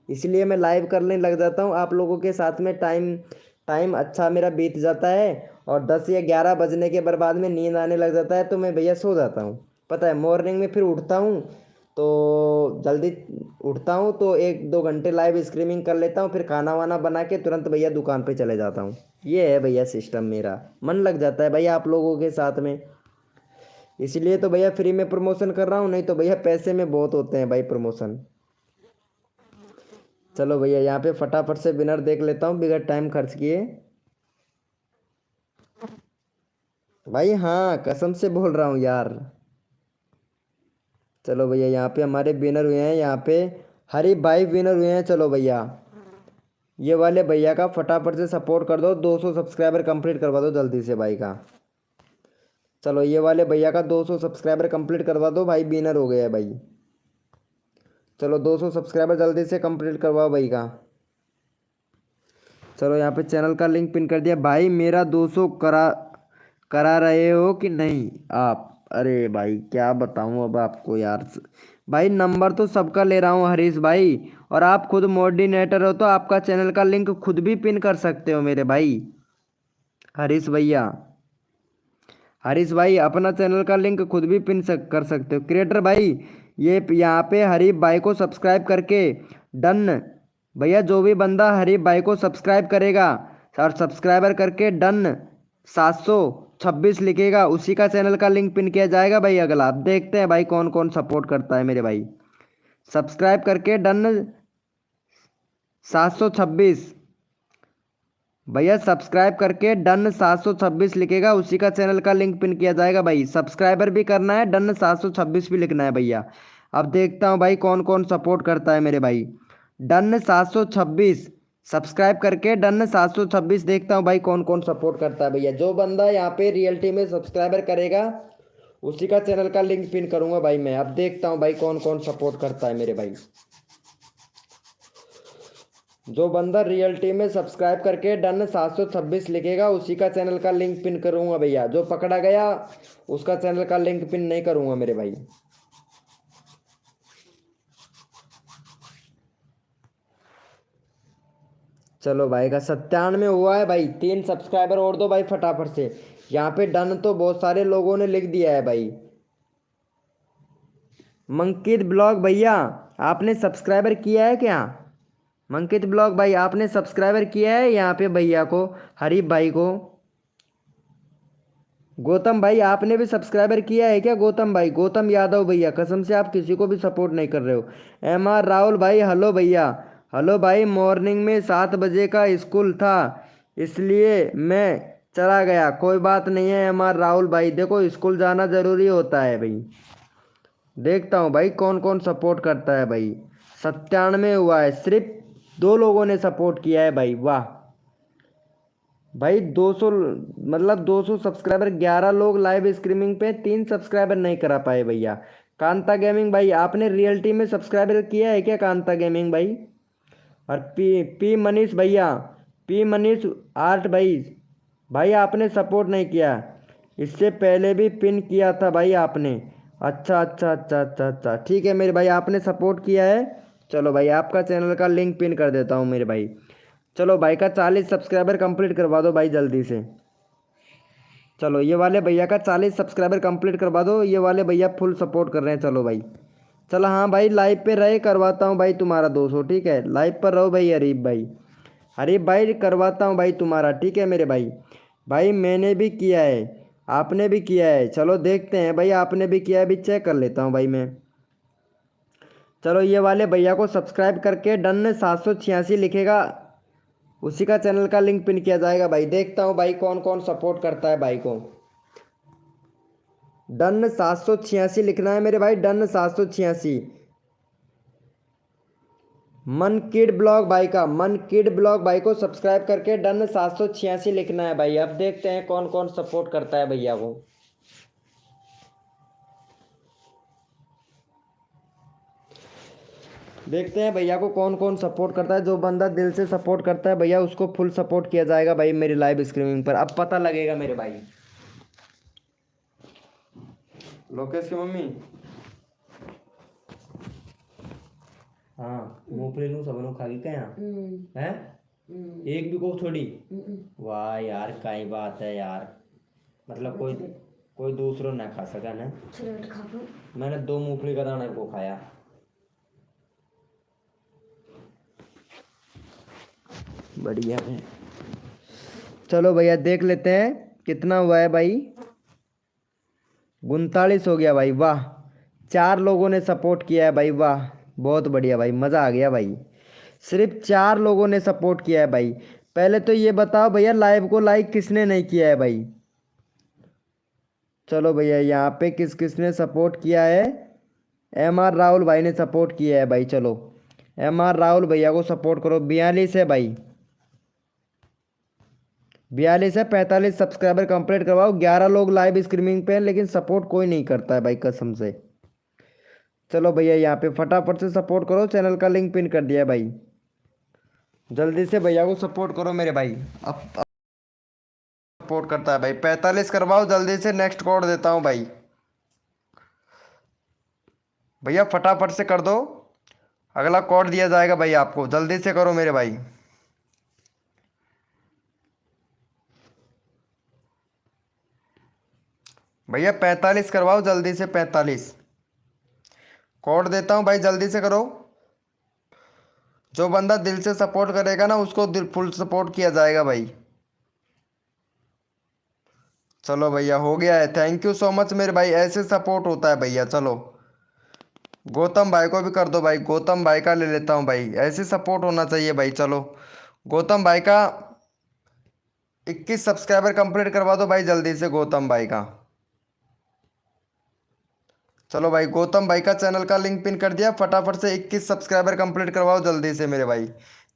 इसलिए मैं लाइव करने लग जाता हूँ। आप लोगों के साथ में टाइम टाइम अच्छा मेरा बीत जाता है, और 10 या 11 बजने के बाद में नींद आने लग जाता है, तो मैं भैया सो जाता हूँ। पता है मॉर्निंग में फिर उठता हूँ, तो जल्दी उठता हूँ तो 1-2 घंटे लाइव स्ट्रीमिंग कर लेता हूँ, फिर खाना वाना बना के तुरंत भैया दुकान पे चले जाता हूँ। ये है भैया सिस्टम मेरा, मन लग जाता है भैया आप लोगों के साथ में, इसलिए तो भैया फ्री में प्रमोशन कर रहा हूँ, नहीं तो भैया पैसे में बहुत होते हैं भाई प्रमोशन। चलो भैया यहाँ पे फटाफट से विनर देख लेता हूँ बिगड़ टाइम खर्च किए भाई। हाँ कसम से बोल रहा हूँ यार। चलो भैया यहाँ पे हमारे विनर हुए हैं, यहाँ पे हरी भाई विनर हुए हैं। चलो भैया ये वाले भैया का फटाफट से सपोर्ट कर दो, 200 सब्सक्राइबर कंप्लीट करवा दो जल्दी से भाई का। चलो ये वाले भैया का 200 सब्सक्राइबर कंप्लीट करवा दो भाई, विनर हो गया है भाई। चलो 200 सब्सक्राइबर जल्दी से कंप्लीट करवाओ भाई का। चलो यहाँ पे चैनल का लिंक पिन कर दिया भाई। मेरा 200 करा करा रहे हो कि नहीं आप? अरे भाई क्या बताऊँ अब आपको यार, भाई नंबर तो सबका ले रहा हूँ हरीश भाई, और आप खुद मोर्डिनेटर हो तो आपका चैनल का लिंक खुद भी पिन कर सकते हो मेरे भाई। हरीश भैया, हरीश भाई अपना चैनल का लिंक खुद भी कर सकते हो। क्रिएटर भाई ये यहाँ पे हरीफ भाई को सब्सक्राइब करके डन, भैया जो भी बंदा हरीफ भाई को सब्सक्राइब करेगा और सब्सक्राइबर करके डन 726 लिखेगा, उसी का चैनल का लिंक पिन किया जाएगा भाई। अगला आप देखते हैं भाई कौन कौन सपोर्ट करता है मेरे भाई। सब्सक्राइब करके डन 726, भैया सब्सक्राइब करके डन 726 लिखेगा, उसी का चैनल का लिंक पिन किया जाएगा भाई। सब्सक्राइबर भी करना है, डन 726 भी लिखना है भैया। अब देखता हूँ भाई कौन कौन सपोर्ट करता है मेरे भाई। डन 726 सब्सक्राइब करके डन 726, देखता हूँ भाई कौन कौन सपोर्ट करता है भैया। जो बंदा यहाँ पे रियलिटी में सब्सक्राइबर करेगा उसी का चैनल का लिंक पिन करूँगा भाई मैं। अब देखता हूँ भाई कौन कौन सपोर्ट करता है मेरे भाई। जो बंदा रियलिटी में सब्सक्राइब करके डन 726 लिखेगा उसी का चैनल का लिंक पिन करूंगा भैया। जो पकड़ा गया उसका चैनल का लिंक पिन नहीं करूंगा मेरे भाई। चलो भाई का 97 हुआ है भाई, 3 सब्सक्राइबर और दो भाई फटाफट से। यहाँ पे डन तो बहुत सारे लोगों ने लिख दिया है भाई। मंकित ब्लॉग भैया आपने सब्सक्राइबर किया है क्या? मंकित ब्लॉग भाई आपने सब्सक्राइबर किया है यहाँ पे भैया को, हरीफ भाई को। गौतम भाई आपने भी सब्सक्राइबर किया है क्या? गौतम भाई, गौतम यादव भैया, कसम से आप किसी को भी सपोर्ट नहीं कर रहे हो। MR राहुल भाई हेलो भैया, हेलो भाई। मॉर्निंग में 7 बजे का स्कूल था, इसलिए मैं चला गया। कोई बात नहीं है हमारा राहुल भाई, देखो स्कूल जाना ज़रूरी होता है भाई। देखता हूँ भाई कौन कौन सपोर्ट करता है भाई। 97 हुआ है, सिर्फ 2 लोगों ने सपोर्ट किया है भाई, वाह भाई। 200 मतलब 200 सब्सक्राइबर, 11 लोग लाइव स्ट्रीमिंग पे, 3 सब्सक्राइबर नहीं करा पाए भैया। कांता गेमिंग भाई, आपने रियलिटी में सब्सक्राइबर किया है क्या कांता गेमिंग भाई? और पी पी मनीष भैया, पी मनीष आर्ट भाई, भाई आपने सपोर्ट नहीं किया, इससे पहले भी पिन किया था भाई आपने। अच्छा अच्छा अच्छा अच्छा अच्छा, ठीक है मेरे भाई, आपने सपोर्ट किया है। चलो भाई आपका चैनल का लिंक पिन कर देता हूँ मेरे भाई। चलो भाई का 40 सब्सक्राइबर कंप्लीट करवा दो भाई जल्दी से। चलो ये वाले भैया का 40 सब्सक्राइबर कंप्लीट करवा दो, ये वाले भैया फुल सपोर्ट कर रहे हैं। चलो भाई, चलो हाँ भाई लाइव पे रहे करवाता हूँ भाई तुम्हारा 200, ठीक है लाइव पर रहो भाई। हरीफ भाई, हरीफ भाई करवाता हूँ भाई तुम्हारा, ठीक है मेरे भाई। भाई मैंने भी किया है, आपने भी किया है, चलो देखते हैं भाई, आपने भी किया है भी, चेक कर लेता हूँ भाई मैं। चलो ये वाले भैया को सब्सक्राइब करके डन 786 लिखेगा, उसी का चैनल का लिंक पिन किया जाएगा भाई। देखता हूँ भाई कौन कौन सपोर्ट करता है भाई को। डन 786 लिखना है मेरे भाई, डन 786। मन किड ब्लॉग भाई का, मन किड ब्लॉग भाई को सब्सक्राइब करके डन 786 लिखना है भाई। अब देखते हैं कौन कौन सपोर्ट करता है भैया को। देखते हैं भैया को कौन कौन सपोर्ट करता है। जो बंदा दिल से सपोर्ट करता है भैया उसको फुल सपोर्ट किया जाएगा भाई मेरी लाइव स्ट्रीमिंग पर। अब पता लगेगा मेरे भाई। लोकेश की मम्मी, हाँ मूंगफली नू सबनों खा गई क्या हैं? एक भी को थोड़ी? वाह यार काय बात है यार, मतलब कोई कोई दूसरों ना खा सका ना। मैंने 2 मूंगफली का दाना को खाया। बढ़िया है। चलो भैया देख लेते हैं कितना हुआ है भाई। 39 हो गया भाई, वाह। 4 लोगों ने सपोर्ट किया है भाई, वाह बहुत बढ़िया भाई, मज़ा आ गया भाई। सिर्फ 4 लोगों ने सपोर्ट किया है भाई। पहले तो ये बताओ भैया लाइव को लाइक किसने नहीं किया है भाई? चलो भैया यहाँ पे किस किसने सपोर्ट किया है? एम आर राहुल भाई ने सपोर्ट किया है भाई। चलो एम आर राहुल भैया को सपोर्ट करो। 42 है भाई, 42 है। 45 सब्सक्राइबर कंप्लीट करवाओ। 11 लोग लाइव स्ट्रीमिंग पे हैं लेकिन सपोर्ट कोई नहीं करता है भाई कसम से। चलो भैया यहाँ पे फटाफट से सपोर्ट करो, चैनल का लिंक पिन कर दिया है भाई। जल्दी से भैया को सपोर्ट करो मेरे भाई। अब सपोर्ट करता है भाई, 45 करवाओ जल्दी से। नेक्स्ट कोड देता हूँ भाई, भैया फटाफट से कर दो, अगला कोड दिया जाएगा भाई आपको। जल्दी से करो मेरे भाई। भैया 45 करवाओ जल्दी से, 45 कोड देता हूँ भाई, जल्दी से करो। जो बंदा दिल से सपोर्ट करेगा ना उसको दिल फुल सपोर्ट किया जाएगा भाई। चलो भैया हो गया है, थैंक यू सो मच मेरे भाई, ऐसे सपोर्ट होता है भैया। चलो गौतम भाई को भी कर दो भाई, गौतम भाई का ले लेता हूँ भाई, ऐसे सपोर्ट होना चाहिए भाई। चलो गौतम भाई का 21 सब्सक्राइबर कंप्लीट करवा दो भाई जल्दी से, गौतम भाई का। चलो भाई गौतम भाई का चैनल का लिंक पिन कर दिया, फटाफट से 21 सब्सक्राइबर कंप्लीट करवाओ जल्दी से मेरे भाई।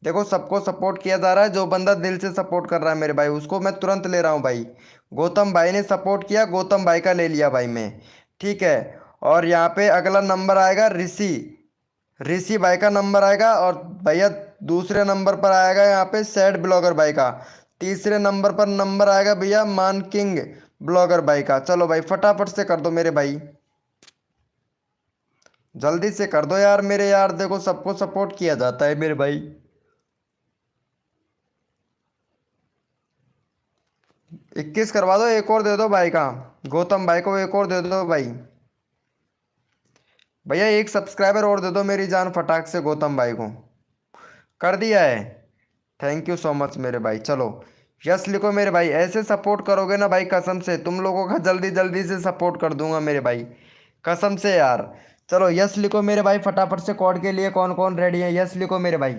देखो सबको सपोर्ट किया जा रहा है, जो बंदा दिल से सपोर्ट कर रहा है मेरे भाई उसको मैं तुरंत ले रहा हूँ भाई। गौतम भाई ने सपोर्ट किया, गौतम भाई का ले लिया भाई मैं, ठीक है। और यहाँ पे अगला नंबर आएगा ऋषि, ऋषि भाई का नंबर आएगा। और भैया दूसरे नंबर पर आएगा यहाँ पे सैड ब्लॉगर भाई का। तीसरे नंबर पर नंबर आएगा भैया मान किंग ब्लॉगर भाई का। चलो भाई फटाफट से कर दो मेरे भाई, जल्दी से कर दो यार मेरे यार, देखो सबको सपोर्ट किया जाता है मेरे भाई। 21 करवा दो, एक और दे दो भाई का, गौतम भाई को एक और दे दो भाई। भैया एक सब्सक्राइबर और दे दो मेरी जान फटाक से, गौतम भाई को कर दिया है। थैंक यू सो मच मेरे भाई। चलो यस लिखो मेरे भाई, ऐसे सपोर्ट करोगे ना भाई कसम से तुम लोगों का जल्दी जल्दी से सपोर्ट कर दूंगा मेरे भाई, कसम से यार। चलो यस लिखो मेरे भाई फटाफट से। कोड के लिए कौन कौन रेडी है? यस लिखो मेरे भाई।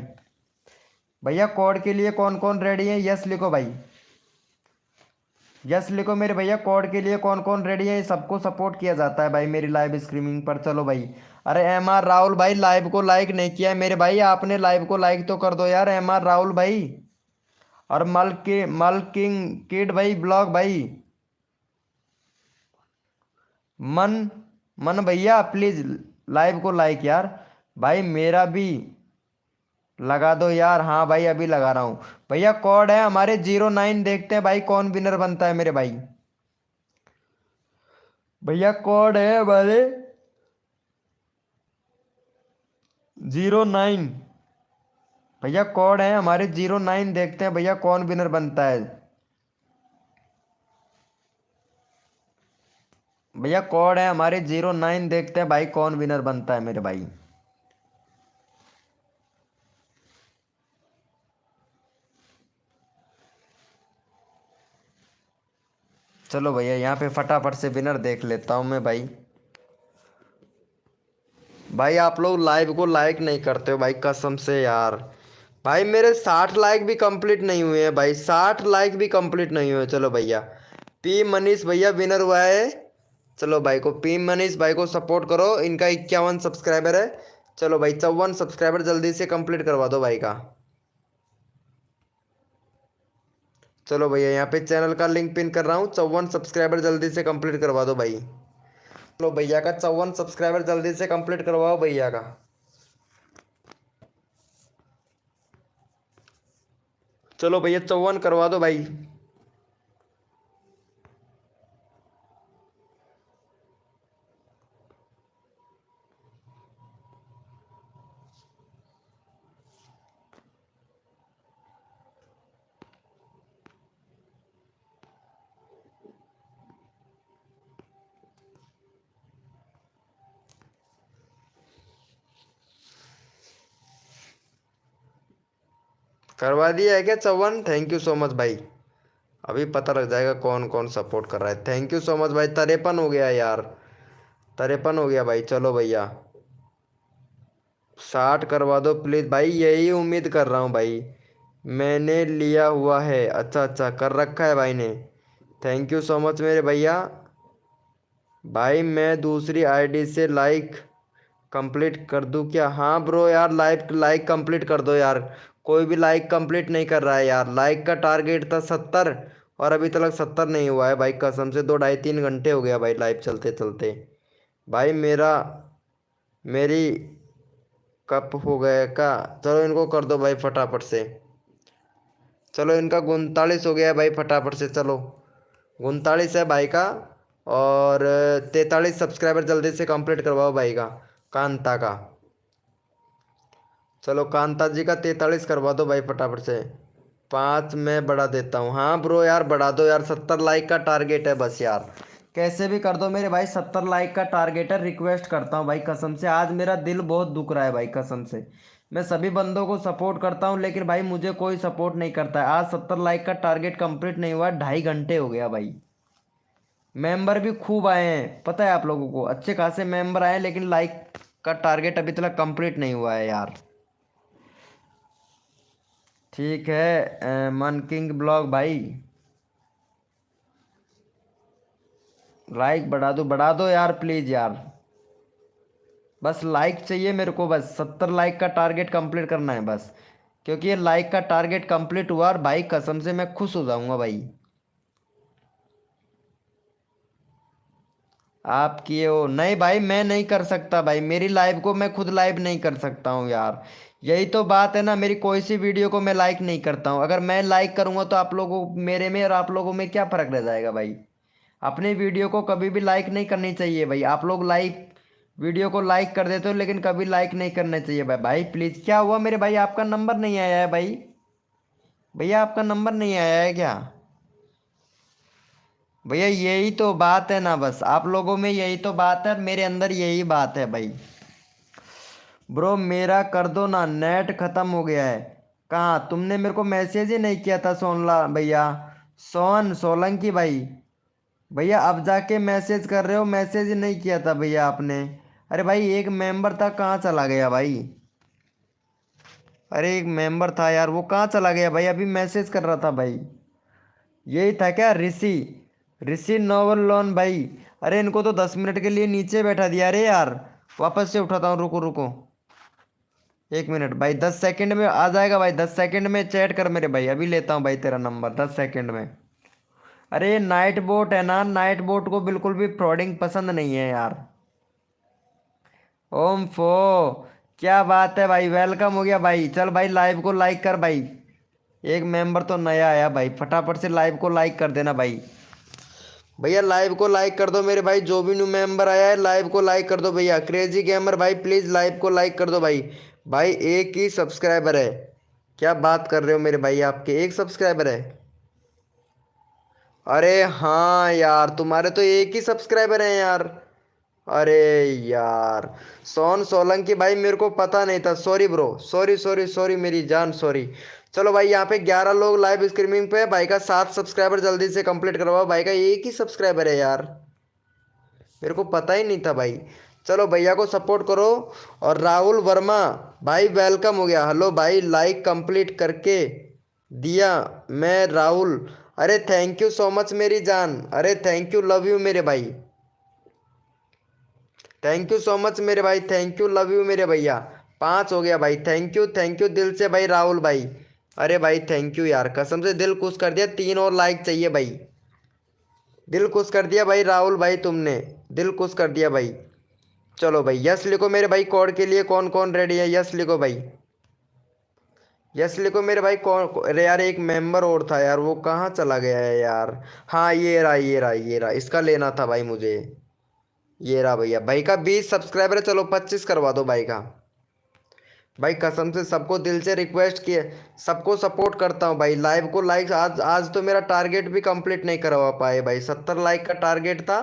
भैया कोड के लिए कौन कौन रेडी है? यस लिखो भाई, यस लिखो मेरे भैया। कोड के लिए कौन कौन रेडी है? सबको सपोर्ट किया जाता है भाई मेरी लाइव स्ट्रीमिंग पर। चलो भाई। अरे एम आर राहुल भाई लाइव को लाइक नहीं किया है मेरे भाई, आपने लाइव को लाइक तो कर दो यार एम आर राहुल भाई। और मल किंग किड भाई ब्लॉग भाई। मन मन भैया प्लीज लाइव को लाइक यार। भाई मेरा भी लगा दो यार। हाँ भाई अभी लगा रहा हूँ। भैया कोड है हमारे 09, देखते हैं भाई कौन विनर बनता है मेरे भाई। भैया कोड है हमारे 09। भैया कोड है हमारे 09, देखते हैं भैया कौन विनर बनता है। भैया कोड है हमारे 09, देखते हैं भाई कौन विनर बनता है मेरे भाई। चलो भैया यहाँ पे फटाफट से विनर देख लेता हूँ मैं भाई। भाई आप लोग लाइव को लाइक नहीं करते हो भाई कसम से यार। भाई मेरे 60 लाइक भी कंप्लीट नहीं हुए हैं भाई, 60 लाइक भी कंप्लीट नहीं हुए। चलो भैया पी मनीष भैया विनर हुआ है। चलो भाई को पी मनीष भाई को सपोर्ट करो, इनका 51 सब्सक्राइबर है। चलो भाई 54 सब्सक्राइबर जल्दी से कंप्लीट करवा दो भाई का। चलो भैया यहाँ पे चैनल का लिंक पिन कर रहा हूँ, 54 सब्सक्राइबर जल्दी से कंप्लीट करवा दो भाई। चलो भैया का 54 सब्सक्राइबर जल्दी से कंप्लीट करवाओ भैया का। चलो भैया 54 करवा दो भाई। करवा दिया है क्या 54? थैंक यू सो मच भाई। अभी पता लग जाएगा कौन कौन सपोर्ट कर रहा है। थैंक यू सो मच भाई। 53 हो गया यार, 53 हो गया भाई। चलो भैया 60 करवा दो प्लीज़ भाई, यही उम्मीद कर रहा हूँ भाई। मैंने लिया हुआ है। अच्छा अच्छा कर रखा है भाई ने। थैंक यू सो मच मेरे भैया। भाई मैं दूसरी आईडी से लाइक कंप्लीट कर दूं क्या? हाँ ब्रो यार लाइक लाइक कंप्लीट कर दो यार। कोई भी लाइक कंप्लीट नहीं कर रहा है यार। लाइक का टारगेट था 70 और अभी तक 70 नहीं हुआ है भाई कसम से। 2 ढाई 3 घंटे हो गया भाई लाइव चलते चलते। भाई मेरी कप हो गया का? चलो इनको कर दो भाई फटाफट से। चलो इनका 39 हो गया है भाई फटाफट से। चलो 39 है भाई का। और 43 सब्सक्राइबर जल्दी से कंप्लीट करवाओ भाई का, कांता का। चलो कांता जी का 43 करवा दो भाई फटाफट से। 5 मैं बढ़ा देता हूँ। हाँ ब्रो यार बढ़ा दो यार, 70 लाइक का टारगेट है बस यार। कैसे भी कर दो मेरे भाई, 70 लाइक का टारगेट है। रिक्वेस्ट करता हूँ भाई कसम से, आज मेरा दिल बहुत दुख रहा है भाई कसम से। मैं सभी बंदों को सपोर्ट करता हूँ लेकिन भाई मुझे कोई सपोर्ट नहीं करता है। आज 70 लाइक का टारगेट कंप्लीट नहीं हुआ, 2.5 घंटे हो गया भाई। मेंबर भी खूब आए हैं पता है आप लोगों को, अच्छे खासे मेंबर आए हैं लेकिन लाइक का टारगेट अभी तक कंप्लीट नहीं हुआ है यार। ठीक है मन किंग ब्लॉग भाई, लाइक बढ़ा दो यार प्लीज़ यार। बस लाइक चाहिए मेरे को, बस 70 लाइक का टारगेट कंप्लीट करना है बस। क्योंकि ये लाइक का टारगेट कंप्लीट हुआ और भाई कसम से मैं खुश हो जाऊंगा भाई। आप किए हो? नहीं भाई मैं नहीं कर सकता भाई, मेरी लाइव को मैं खुद लाइव नहीं कर सकता हूँ यार। यही तो बात है ना, मेरी कोई सी वीडियो को मैं लाइक नहीं करता हूँ। अगर मैं लाइक करूँगा तो आप लोगों मेरे में और आप लोगों में क्या फ़र्क रह जाएगा भाई। अपनी वीडियो को कभी भी लाइक नहीं करनी चाहिए भाई। आप लोग लाइक वीडियो को लाइक कर देते हो लेकिन कभी लाइक नहीं करना चाहिए भाई। भाई प्लीज़ क्या हुआ मेरे भाई, आपका नंबर नहीं आया है भाई? भैया आपका नंबर नहीं आया है क्या? भैया यही तो बात है ना, बस आप लोगों में यही तो बात है, मेरे अंदर यही बात है भाई। ब्रो मेरा कर दो ना, नेट खत्म हो गया है। कहाँ तुमने मेरे को मैसेज ही नहीं किया था सोनला भैया, सोलंकी भाई। भैया अब जाके मैसेज कर रहे हो, मैसेज ही नहीं किया था भैया आपने। अरे भाई एक मेंबर था कहाँ चला गया भाई? अरे एक मेंबर था यार, वो कहाँ चला गया भाई? अभी मैसेज कर रहा था भाई। यही था क्या? ऋषि, ऋषि नोवल लोन भाई। अरे इनको तो 10 मिनट के लिए नीचे बैठा दिया। अरे यार वापस से उठाता हूँ, रुको रुको 1 मिनट भाई। 10 सेकंड में आ जाएगा भाई, 10 सेकंड में चैट कर मेरे भाई। अभी लेता हूँ भाई तेरा नंबर 10 सेकंड में। अरे ये नाइट बोट है ना, नाइट बोट को बिल्कुल भी फ्रॉडिंग पसंद नहीं है यार। ओम फो, क्या बात है भाई, वेलकम हो गया भाई। चल भाई लाइव को लाइक कर भाई। एक मेंबर तो नया आया भाई, फटाफट से लाइव को लाइक कर देना भाई। भैया लाइव को लाइक कर दो मेरे भाई, जो भी न्यू मेंबर आया है लाइव को लाइक कर दो भैया। क्रेजी गेमर भाई प्लीज लाइव को लाइक कर दो भाई। भाई एक ही सब्सक्राइबर है, क्या बात कर रहे हो मेरे भाई, आपके एक सब्सक्राइबर है? अरे हाँ यार, तुम्हारे तो एक ही सब्सक्राइबर हैं यार। अरे यार सोन सोलंकी भाई, मेरे को पता नहीं था, sorry bro, sorry sorry sorry मेरी जान, सॉरी। चलो भाई यहाँ पे 11 लोग लाइव स्ट्रीमिंग पे है भाई का, 7 सब्सक्राइबर जल्दी से कंप्लीट करवाओ भाई का, एक ही सब्सक्राइबर है यार, मेरे को पता ही नहीं था भाई। चलो भैया को सपोर्ट करो। और राहुल वर्मा भाई वेलकम हो गया। हेलो भाई, लाइक कंप्लीट करके दिया मैं राहुल। अरे थैंक यू सो मच मेरी जान, अरे थैंक यू, लव यू मेरे भाई, थैंक यू सो मच मेरे भाई, थैंक यू लव यू मेरे भैया। 5 हो गया भाई, थैंक यू दिल से भाई राहुल भाई। अरे भाई थैंक यू यार, कसम से दिल खुश कर दिया। 3 और लाइक चाहिए भाई, दिल खुश कर दिया भाई राहुल भाई, तुमने दिल खुश कर दिया भाई। चलो भाई यस लिखो मेरे भाई, कोड के लिए कौन कौन रेडी है? यस लिखो भाई, यस लिखो मेरे भाई। अरे यार एक मेंबर और था यार, वो कहाँ चला गया है यार? हाँ ये रहा ये रहा ये रहा, इसका लेना था भाई मुझे। ये रहा भैया, भाई का 20 सब्सक्राइबर है, चलो 25 करवा दो भाई का। भाई कसम से सबको दिल से रिक्वेस्ट किए, सबको सपोर्ट करता हूँ भाई। लाइव को लाइक, आज आज तो मेरा टारगेट भी कंप्लीट नहीं करवा पाए भाई। 70 लाइक का टारगेट था,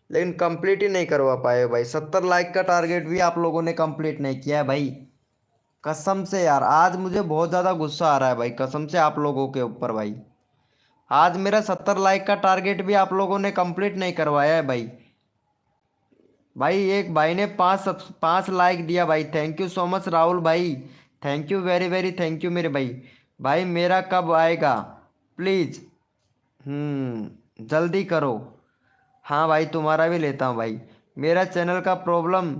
लेकिन कंप्लीट ही नहीं करवा पाए भाई। 70 लाइक का टारगेट भी आप लोगों ने कंप्लीट नहीं किया है भाई। कसम से यार आज मुझे बहुत ज़्यादा गुस्सा आ रहा है भाई, कसम से आप लोगों के ऊपर भाई। आज मेरा 70 लाइक का टारगेट भी आप लोगों ने कंप्लीट नहीं करवाया है भाई। भाई एक भाई ने 5 लाइक दिया भाई, thank you so much Rahul भाई, thank you very very thank you मेरे भाई। भाई मेरा कब आएगा प्लीज़? जल्दी करो। हाँ भाई तुम्हारा भी लेता हूँ भाई। मेरा चैनल का प्रॉब्लम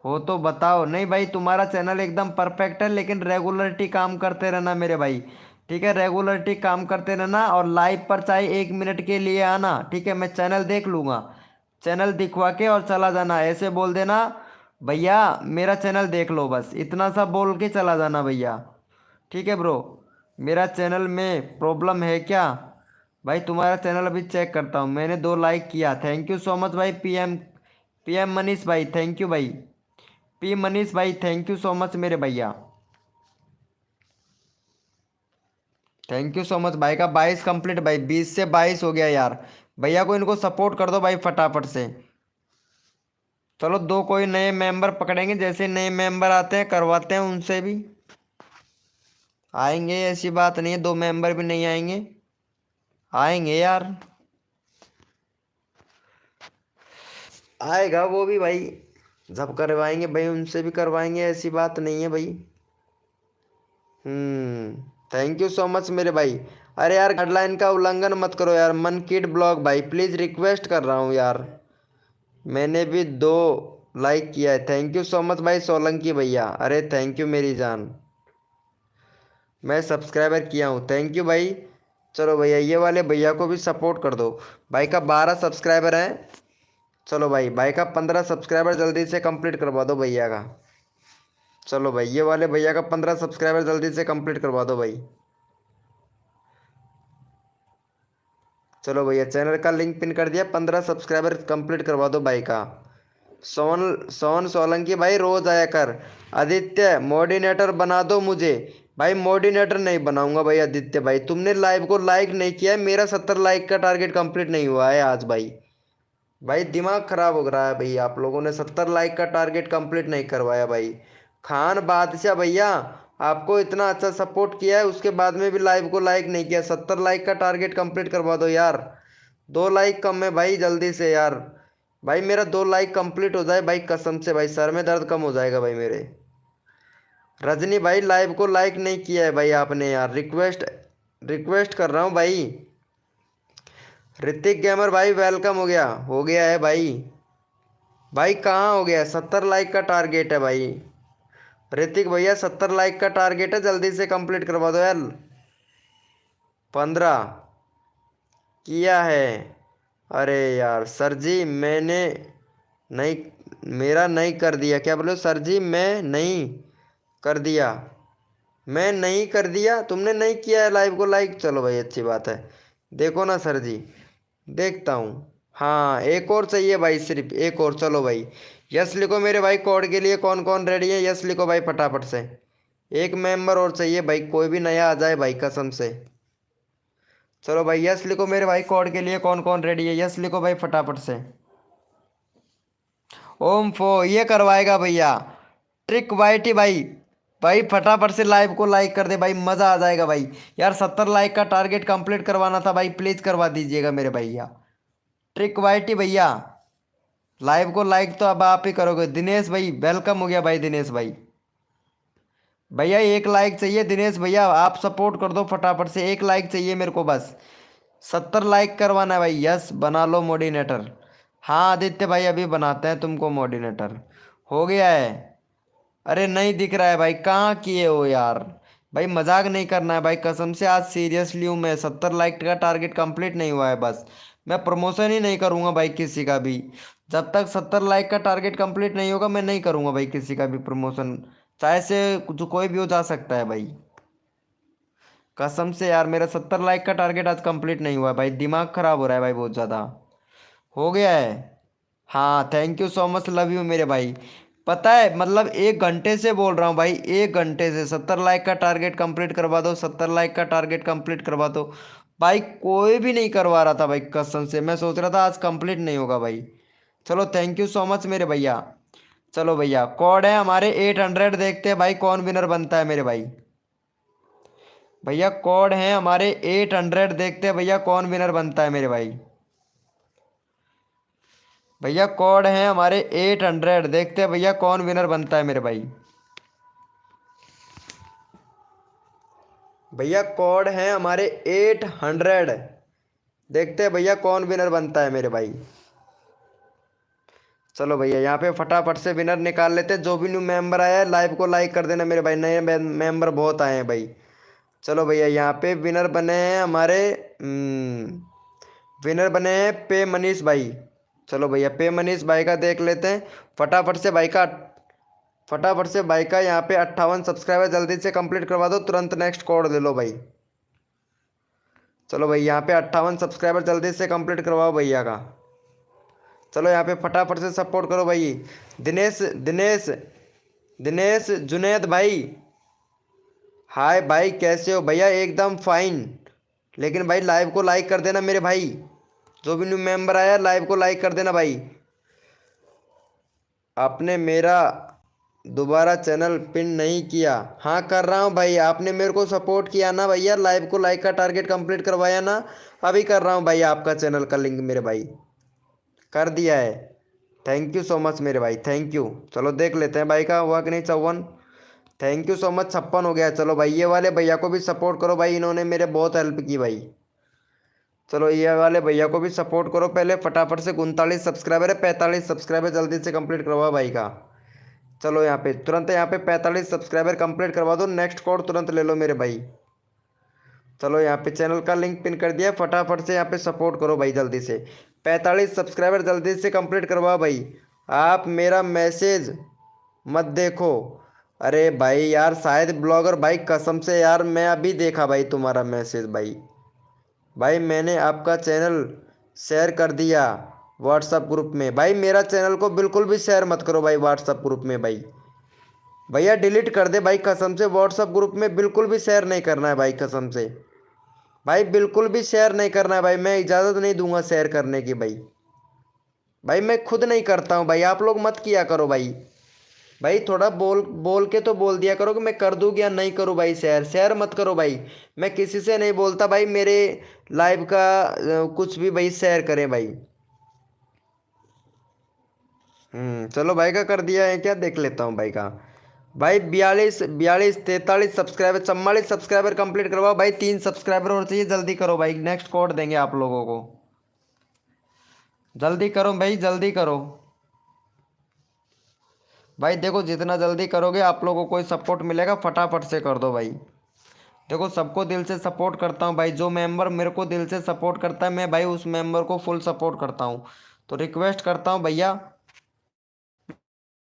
हो तो बताओ। नहीं भाई तुम्हारा चैनल एकदम परफेक्ट है, लेकिन रेगुलरिटी काम करते रहना मेरे भाई, ठीक है? रेगुलरिटी काम करते रहना, और लाइव पर चाहे 1 मिनट के लिए आना, ठीक है? मैं चैनल देख लूँगा, चैनल दिखवा के और चला जाना। ऐसे बोल देना भैया मेरा चैनल देख लो, बस इतना सा बोल के चला जाना भैया, ठीक है ब्रो? मेरा चैनल में प्रॉब्लम है क्या? भाई तुम्हारा चैनल अभी चेक करता हूँ, मैंने 2 लाइक किया, थैंक यू सो मच भाई। पीएम मनीष भाई थैंक यू भाई, पी मनीष भाई थैंक यू सो मच मेरे भैया, थैंक यू सो मच भाई का 22 कंप्लीट भाई, 20 से 22 हो गया यार। भैया को इनको सपोर्ट कर दो भाई फटाफट से। चलो दो कोई नए मेंबर पकड़ेंगे, जैसे नए मेंबर आते हैं करवाते हैं उनसे भी। आएंगे, ऐसी बात नहीं है 2 मेंबर भी नहीं आएंगे, आएंगे यार, आएगा वो भी भाई, जब करवाएंगे भाई उनसे भी करवाएंगे, ऐसी बात नहीं है भाई। थैंक यू सो मच मेरे भाई। अरे यार गाइडलाइन का उल्लंघन मत करो यार, मन किड ब्लॉग भाई प्लीज़ रिक्वेस्ट कर रहा हूँ यार। मैंने भी 2 लाइक किया है, थैंक यू सो मच भाई सोलंकी भैया, अरे थैंक यू मेरी जान। मैं सब्सक्राइबर किया हूँ, थैंक यू भाई। चलो भैया ये वाले भैया को भी सपोर्ट कर दो। भाई का 12 सब्सक्राइबर हैं। चलो भाई, भाई का 15 सब्सक्राइबर जल्दी से कंप्लीट करवा दो भैया का। चलो भाई ये वाले भैया का 15 सब्सक्राइबर जल्दी से कंप्लीट करवा दो भाई। चलो भैया चैनल का लिंक पिन कर दिया, 15 सब्सक्राइबर कंप्लीट करवा दो भाई का। सोन सोन सोलंकी भाई रोज आया कर। आदित्य मोडिनेटर बना दो मुझे। भाई मोडिनेटर नहीं बनाऊंगा भाई आदित्य भाई, तुमने लाइव को लाइक नहीं किया है, मेरा 70 लाइक का टारगेट कंप्लीट नहीं हुआ है आज भाई। भाई दिमाग खराब हो रहा है भाई, आप लोगों ने 70 लाइक का टारगेट कंप्लीट नहीं करवाया भाई। खान बादशाह भैया, आपको इतना अच्छा सपोर्ट किया है, उसके बाद में भी लाइव को लाइक नहीं किया। 70 लाइक का टारगेट कंप्लीट करवा दो यार, 2 लाइक कम है भाई, जल्दी से यार। भाई मेरा 2 लाइक कंप्लीट हो जाए भाई, कसम से भाई सर में दर्द कम हो जाएगा भाई मेरे। रजनी भाई लाइव को लाइक नहीं किया है भाई आपने यार, रिक्वेस्ट रिक्वेस्ट कर रहा हूँ भाई। ऋतिक गेमर भाई वेलकम हो गया है भाई। भाई कहाँ हो गया, 70 लाइक का टारगेट है भाई। ऋतिक भैया 70 लाइक का टारगेट है, जल्दी से कंप्लीट करवा दो यार। 15 किया है। अरे यार सर जी मैंने नहीं, मेरा नहीं कर दिया, क्या बोलो सर जी, मैं नहीं कर दिया, मैं नहीं कर दिया, तुमने नहीं किया है लाइव को लाइक, चलो भाई अच्छी बात है। देखो ना सर जी, देखता हूँ। हाँ एक और चाहिए भाई, सिर्फ एक और, चलो भाई। यस लिखो मेरे भाई, कोड के लिए कौन कौन रेडी है, यस लिखो भाई फटाफट से। एक मेंबर और चाहिए भाई, कोई भी नया आ जाए भाई कसम से। चलो भाई यस लिखो मेरे भाई, कोड के लिए कौन कौन रेडी है, यस लिखो भाई फटाफट से। ओम फो ये करवाएगा भैया, ट्रिक वाइटी भाई। भाई फटाफट से लाइव को लाइक कर दे भाई, मज़ा आ जाएगा भाई। यार 70 लाइक का टारगेट कंप्लीट करवाना था भाई, प्लीज़ करवा दीजिएगा मेरे भैया। ट्रिक वाइटी भैया, लाइव को लाइक तो अब आप ही करोगे। दिनेश भाई वेलकम हो गया भाई, दिनेश भाई। भैया एक लाइक चाहिए दिनेश भैया, आप सपोर्ट कर दो फटाफट से, एक लाइक चाहिए मेरे को बस। 70 लाइक करवाना है भाई, यस बना लो मोडिनेटर। हाँ आदित्य भाई अभी बनाते हैं तुमको मोडिनेटर। हो गया है। अरे नहीं दिख रहा है भाई, कहाँ किए हो यार। भाई मजाक नहीं करना है भाई, कसम से आज सीरियसली हूँ मैं, 70 लाइक का टारगेट कंप्लीट नहीं हुआ है बस। मैं प्रमोशन ही नहीं करूँगा भाई किसी का भी। जब तक 70 लाइक का टारगेट कंप्लीट नहीं होगा मैं नहीं करूँगा भाई किसी का भी प्रमोशन। चाहे से जो कोई भी हो जा सकता है भाई। कसम से यार मेरा 70 लाइक का टारगेट आज कंप्लीट नहीं हुआ है भाई, दिमाग खराब हो रहा है भाई बहुत ज़्यादा। हो गया है। हाँ thank you so much, love you मेरे भाई। पता है मतलब 1 घंटे से बोल रहा हूँ भाई, 1 घंटे से 70 लाइक का टारगेट कंप्लीट करवा दो, 70 लाइक का टारगेट कंप्लीट करवा दो। भाई कोई भी नहीं करवा रहा था भाई, कसम से मैं सोच रहा था आज कंप्लीट नहीं होगा भाई। चलो थैंक यू सो मच मेरे भैया। चलो भैया कोड है हमारे 800, देखते हैं भाई कौन विनर बनता है मेरे भाई। भैया कोड है हमारे 800, देखते हैं भैया कौन विनर बनता है मेरे भाई। भैया कोड है हमारे 800, देखते हैं भैया कौन विनर बनता है मेरे भाई। भैया कोड है हमारे 800, देखते हैं भैया कौन विनर बनता है मेरे भाई। चलो भैया यहाँ पे फटाफट से विनर निकाल लेते हैं। जो भी न्यू मेंबर आया है लाइव को लाइक कर देना मेरे भाई, नए मेंबर बहुत आए हैं भाई। चलो भैया यहाँ पे विनर बने हैं हमारे, विनर बने हैं पे मनीष भाई। चलो भैया पे मनीष भाई का देख लेते हैं। फटाफट से भाई का, फटाफट से भाई का यहाँ पे 58 सब्सक्राइबर जल्दी से कंप्लीट करवा दो, तुरंत नेक्स्ट कोड ले लो भाई। चलो भाई यहाँ पे 58 सब्सक्राइबर जल्दी से कंप्लीट करवाओ भैया का। चलो यहाँ पे फटाफट से सपोर्ट करो भाई। दिनेश दिनेश दिनेश जुनैद भाई, हाय भाई कैसे हो भैया, एकदम फाइन। लेकिन भाई लाइव को लाइक कर देना मेरे भाई, जो भी न्यू मेंबर आया लाइव को लाइक कर देना भाई। आपने मेरा दोबारा चैनल पिन नहीं किया, हाँ कर रहा हूँ भाई, आपने मेरे को सपोर्ट किया ना भैया, लाइव को लाइक का टारगेट कंप्लीट करवाया ना, अभी कर रहा हूँ भाई आपका चैनल का लिंक मेरे भाई, कर दिया है। थैंक यू सो मच मेरे भाई, थैंक यू। चलो देख लेते हैं भाई का हुआ कि नहीं, 54। थैंक यू सो मच, 56 हो गया। चलो भाई ये वाले भैया को भी सपोर्ट करो भाई, इन्होंने मेरे बहुत हेल्प की भाई। चलो ये वाले भैया को भी सपोर्ट करो पहले फटाफट से। 39 सब्सक्राइबर है, 45 सब्सक्राइबर जल्दी से कंप्लीट करवाओ भाई का। चलो यहाँ पे तुरंत यहाँ पे 45 सब्सक्राइबर कंप्लीट करवा दो, नेक्स्ट कोड तुरंत ले लो मेरे भाई। चलो यहाँ पे चैनल का लिंक पिन कर दिया, फटाफट से यहाँ पे सपोर्ट करो भाई जल्दी से। 45 सब्सक्राइबर जल्दी से कंप्लीट करवाओ भाई। आप मेरा मैसेज मत देखो, अरे भाई यार शायद ब्लॉगर भाई, कसम से यार मैं अभी देखा भाई तुम्हारा मैसेज भाई। भाई मैंने आपका चैनल शेयर कर दिया व्हाट्सअप ग्रुप में भाई, मेरा चैनल को बिल्कुल भी शेयर मत करो भाई व्हाट्सअप ग्रुप में भाई। भैया डिलीट कर दे भाई कसम से, व्हाट्सअप ग्रुप में बिल्कुल भी शेयर नहीं करना है भाई कसम से। भाई बिल्कुल भी शेयर नहीं करना है भाई, मैं इजाज़त नहीं दूंगा शेयर करने की भाई। भाई मैं खुद नहीं करता हूँ भाई, आप लोग मत किया करो भाई। भाई थोड़ा बोल बोल के तो बोल दिया करो कि मैं कर दूँ या नहीं करूँ भाई, शेयर शेयर मत करो भाई। मैं किसी से नहीं बोलता भाई मेरे लाइव का कुछ भी भाई शेयर करें भाई। चलो भाई का कर दिया है क्या, देख लेता हूँ भाई का। भाई 42 43 43 सब्सक्राइबर 44 कंप्लीट करवाओ भाई। 3 सब्सक्राइबर और चाहिए, जल्दी करो भाई, नेक्स्ट कोड देंगे आप लोगों को। जल्दी करो भाई, जल्दी करो भाई। देखो जितना जल्दी करोगे आप लोगों को सपोर्ट मिलेगा, फटाफट से कर दो भाई। देखो सबको दिल से सपोर्ट करता हूँ भाई, जो मेंबर मेरे को दिल से सपोर्ट करता है मैं भाई उस मेंबर को फुल सपोर्ट करता हूँ। तो रिक्वेस्ट करता हूँ भैया,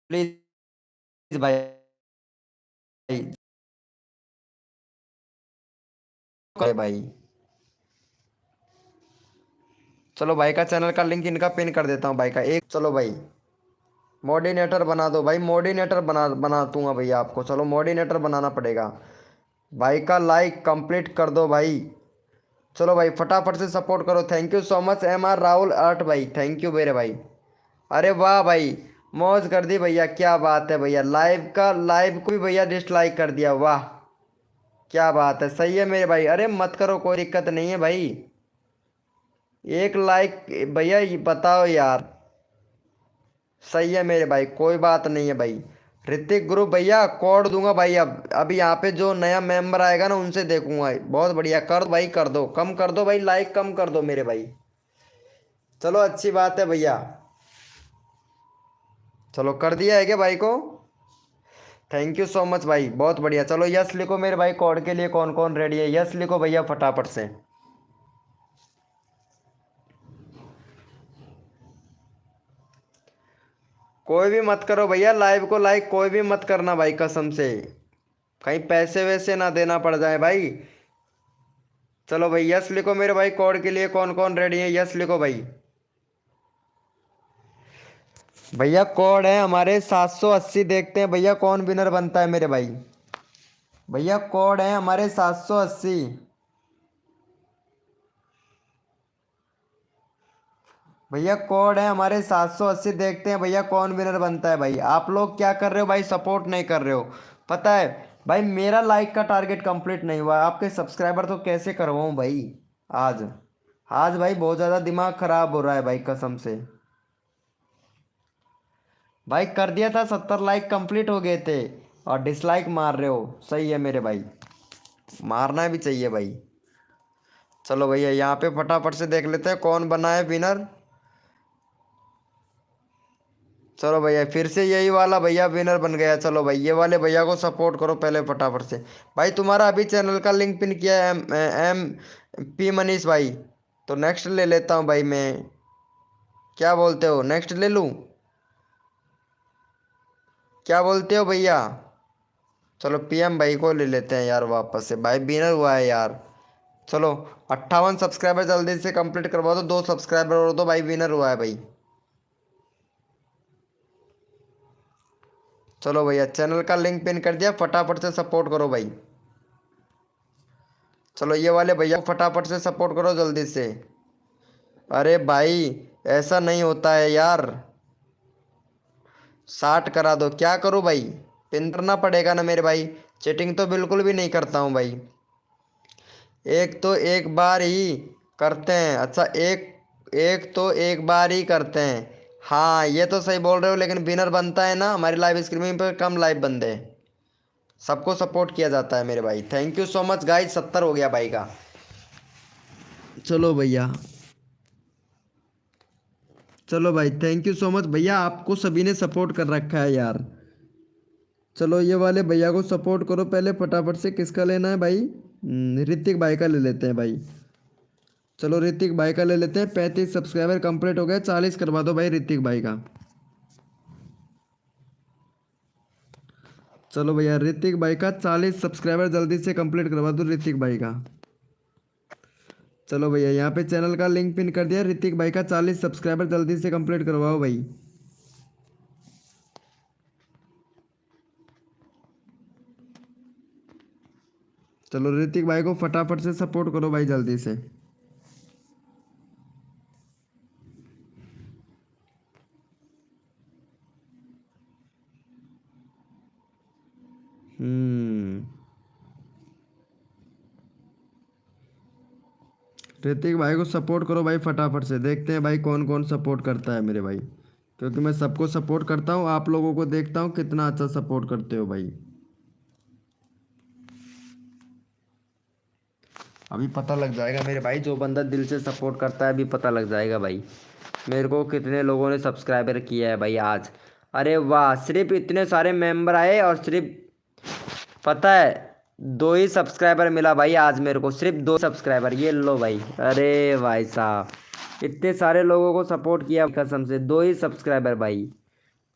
प्लीज भाई। भाई चलो भाई का चैनल का लिंक इनका पिन कर देता हूँ भाई का एक। चलो भाई मॉडिनेटर बना दो भाई, मॉडिनेटर बना दूंगा भैया आपको। चलो मॉडिनेटर बनाना पड़ेगा भाई का। लाइक कंप्लीट कर दो भाई। चलो भाई फटाफट से सपोर्ट करो। Thank you so much M R Rahul art भाई, थैंक यू मेरे भाई। अरे वाह भाई, मौज कर दी भैया, क्या बात है भैया। लाइव को भी भैया डिसलाइक कर दिया, वाह क्या बात है। सही है मेरे भाई, अरे मत करो कोई दिक्कत नहीं है भाई। एक लाइक भैया ये बताओ यार। सही है मेरे भाई, कोई बात नहीं है भाई। ऋतिक ग्रुप भैया कोड दूंगा भाई। अब अभी यहाँ पे जो नया मेंबर आएगा ना उनसे देखूंगा। बहुत बढ़िया, कर दो भाई, कर दो, कम कर दो भाई, लाइक कम कर दो मेरे भाई। चलो अच्छी बात है भैया। चलो कर दिया है क्या भाई को? थैंक यू सो मच भाई, बहुत बढ़िया। चलो यस लिखो मेरे भाई, कोड के लिए कौन कौन रेडी है, यस लिखो भैया फटाफट से। कोई भी मत करो भैया, लाइव को लाइक कोई भी मत करना भाई, कसम से कहीं पैसे वैसे ना देना पड़ जाए भाई। चलो भाई यस लिखो मेरे भाई, कोड के लिए कौन कौन रेडी है, यस लिखो भाई। भैया कोड है हमारे 780, देखते हैं भैया कौन विनर बनता है मेरे भाई। भैया कोड है हमारे 780। भैया कोड है हमारे 780, देखते हैं भैया कौन विनर बनता है भाई। आप लोग क्या कर रहे हो भाई, सपोर्ट नहीं कर रहे हो। पता है भाई मेरा लाइक का टारगेट कंप्लीट नहीं हुआ, आपके सब्सक्राइबर तो कैसे करवाऊं भाई। आज आज भाई बहुत ज़्यादा दिमाग खराब हो रहा है भाई, कसम से। भाई कर दिया था, 70 लाइक कंप्लीट हो गए थे और डिसलाइक मार रहे हो। सही है मेरे भाई, मारना भी चाहिए भाई। चलो भैया यहाँ पे फटाफट से देख लेते हैं कौन बना है विनर। चलो भैया फिर से यही वाला भैया विनर बन गया। चलो भाई ये वाले भैया को सपोर्ट करो पहले फटाफट से। भाई तुम्हारा अभी चैनल का लिंक पिन किया है एम मनीष भाई। तो नेक्स्ट ले लेता हूँ भाई मैं। क्या बोलते हो, नेक्स्ट ले लूँ? क्या बोलते हो भैया? चलो पीएम भाई को ले लेते हैं यार वापस से, भाई विनर हुआ है यार। चलो 58 सब्सक्राइबर जल्दी से कंप्लीट करवा दो, 2 सब्सक्राइबर और दो भाई, विनर हुआ है भाई। चलो भैया चैनल का लिंक पिन कर दिया, फटाफट से सपोर्ट करो भाई। चलो ये वाले भैया को फटाफट से सपोर्ट करो जल्दी से। अरे भाई ऐसा नहीं होता है यार, 60 करा दो, क्या करूँ भाई, पिन करना पड़ेगा ना मेरे भाई। चीटिंग तो बिल्कुल भी नहीं करता हूँ भाई। एक तो एक बार ही करते हैं, अच्छा एक एक तो एक बार ही करते हैं। हाँ ये तो सही बोल रहे हो, लेकिन विनर बनता है ना हमारी लाइव स्ट्रीमिंग पर, कम लाइव बंदे हैं। सबको सपोर्ट किया जाता है मेरे भाई। Thank you so much guys, 70 हो गया भाई का। चलो भैया, चलो भाई थैंक यू सो मच भैया, आपको सभी ने सपोर्ट कर रखा है यार। चलो ये वाले भैया को सपोर्ट करो पहले फटाफट से। किसका लेना है भाई? ऋतिक भाई का ले लेते हैं भाई। चलो ऋतिक भाई का ले लेते हैं। 35 सब्सक्राइबर कंप्लीट हो गए, 40 करवा दो भाई ऋतिक भाई का। चलो भैया ऋतिक भाई का 40 सब्सक्राइबर जल्दी से कंप्लीट करवा दो ऋतिक भाई का। चलो भैया यहाँ पे चैनल का लिंक पिन कर दिया। ऋतिक भाई का 40 सब्सक्राइबर जल्दी से कंप्लीट करवाओ भाई। चलो ऋतिक भाई को फटाफट से सपोर्ट करो भाई जल्दी से। हम्म ऋतिक भाई को सपोर्ट करो भाई फटाफट से, देखते हैं भाई कौन कौन सपोर्ट करता है मेरे भाई। क्योंकि मैं सबको सपोर्ट करता हूँ, आप लोगों को देखता हूँ कितना अच्छा सपोर्ट करते हो भाई। अभी पता लग जाएगा मेरे भाई, जो बंदा दिल से सपोर्ट करता है अभी पता लग जाएगा भाई मेरे को कितने लोगों ने सब्सक्राइबर किया है भाई आज। अरे वाह, सिर्फ इतने सारे मेंबर आए और सिर्फ पता है 2 ही सब्सक्राइबर मिला भाई आज मेरे को, सिर्फ 2 सब्सक्राइबर, ये लो भाई। अरे भाई साहब, इतने सारे लोगों को सपोर्ट किया कसम से, 2 ही सब्सक्राइबर भाई।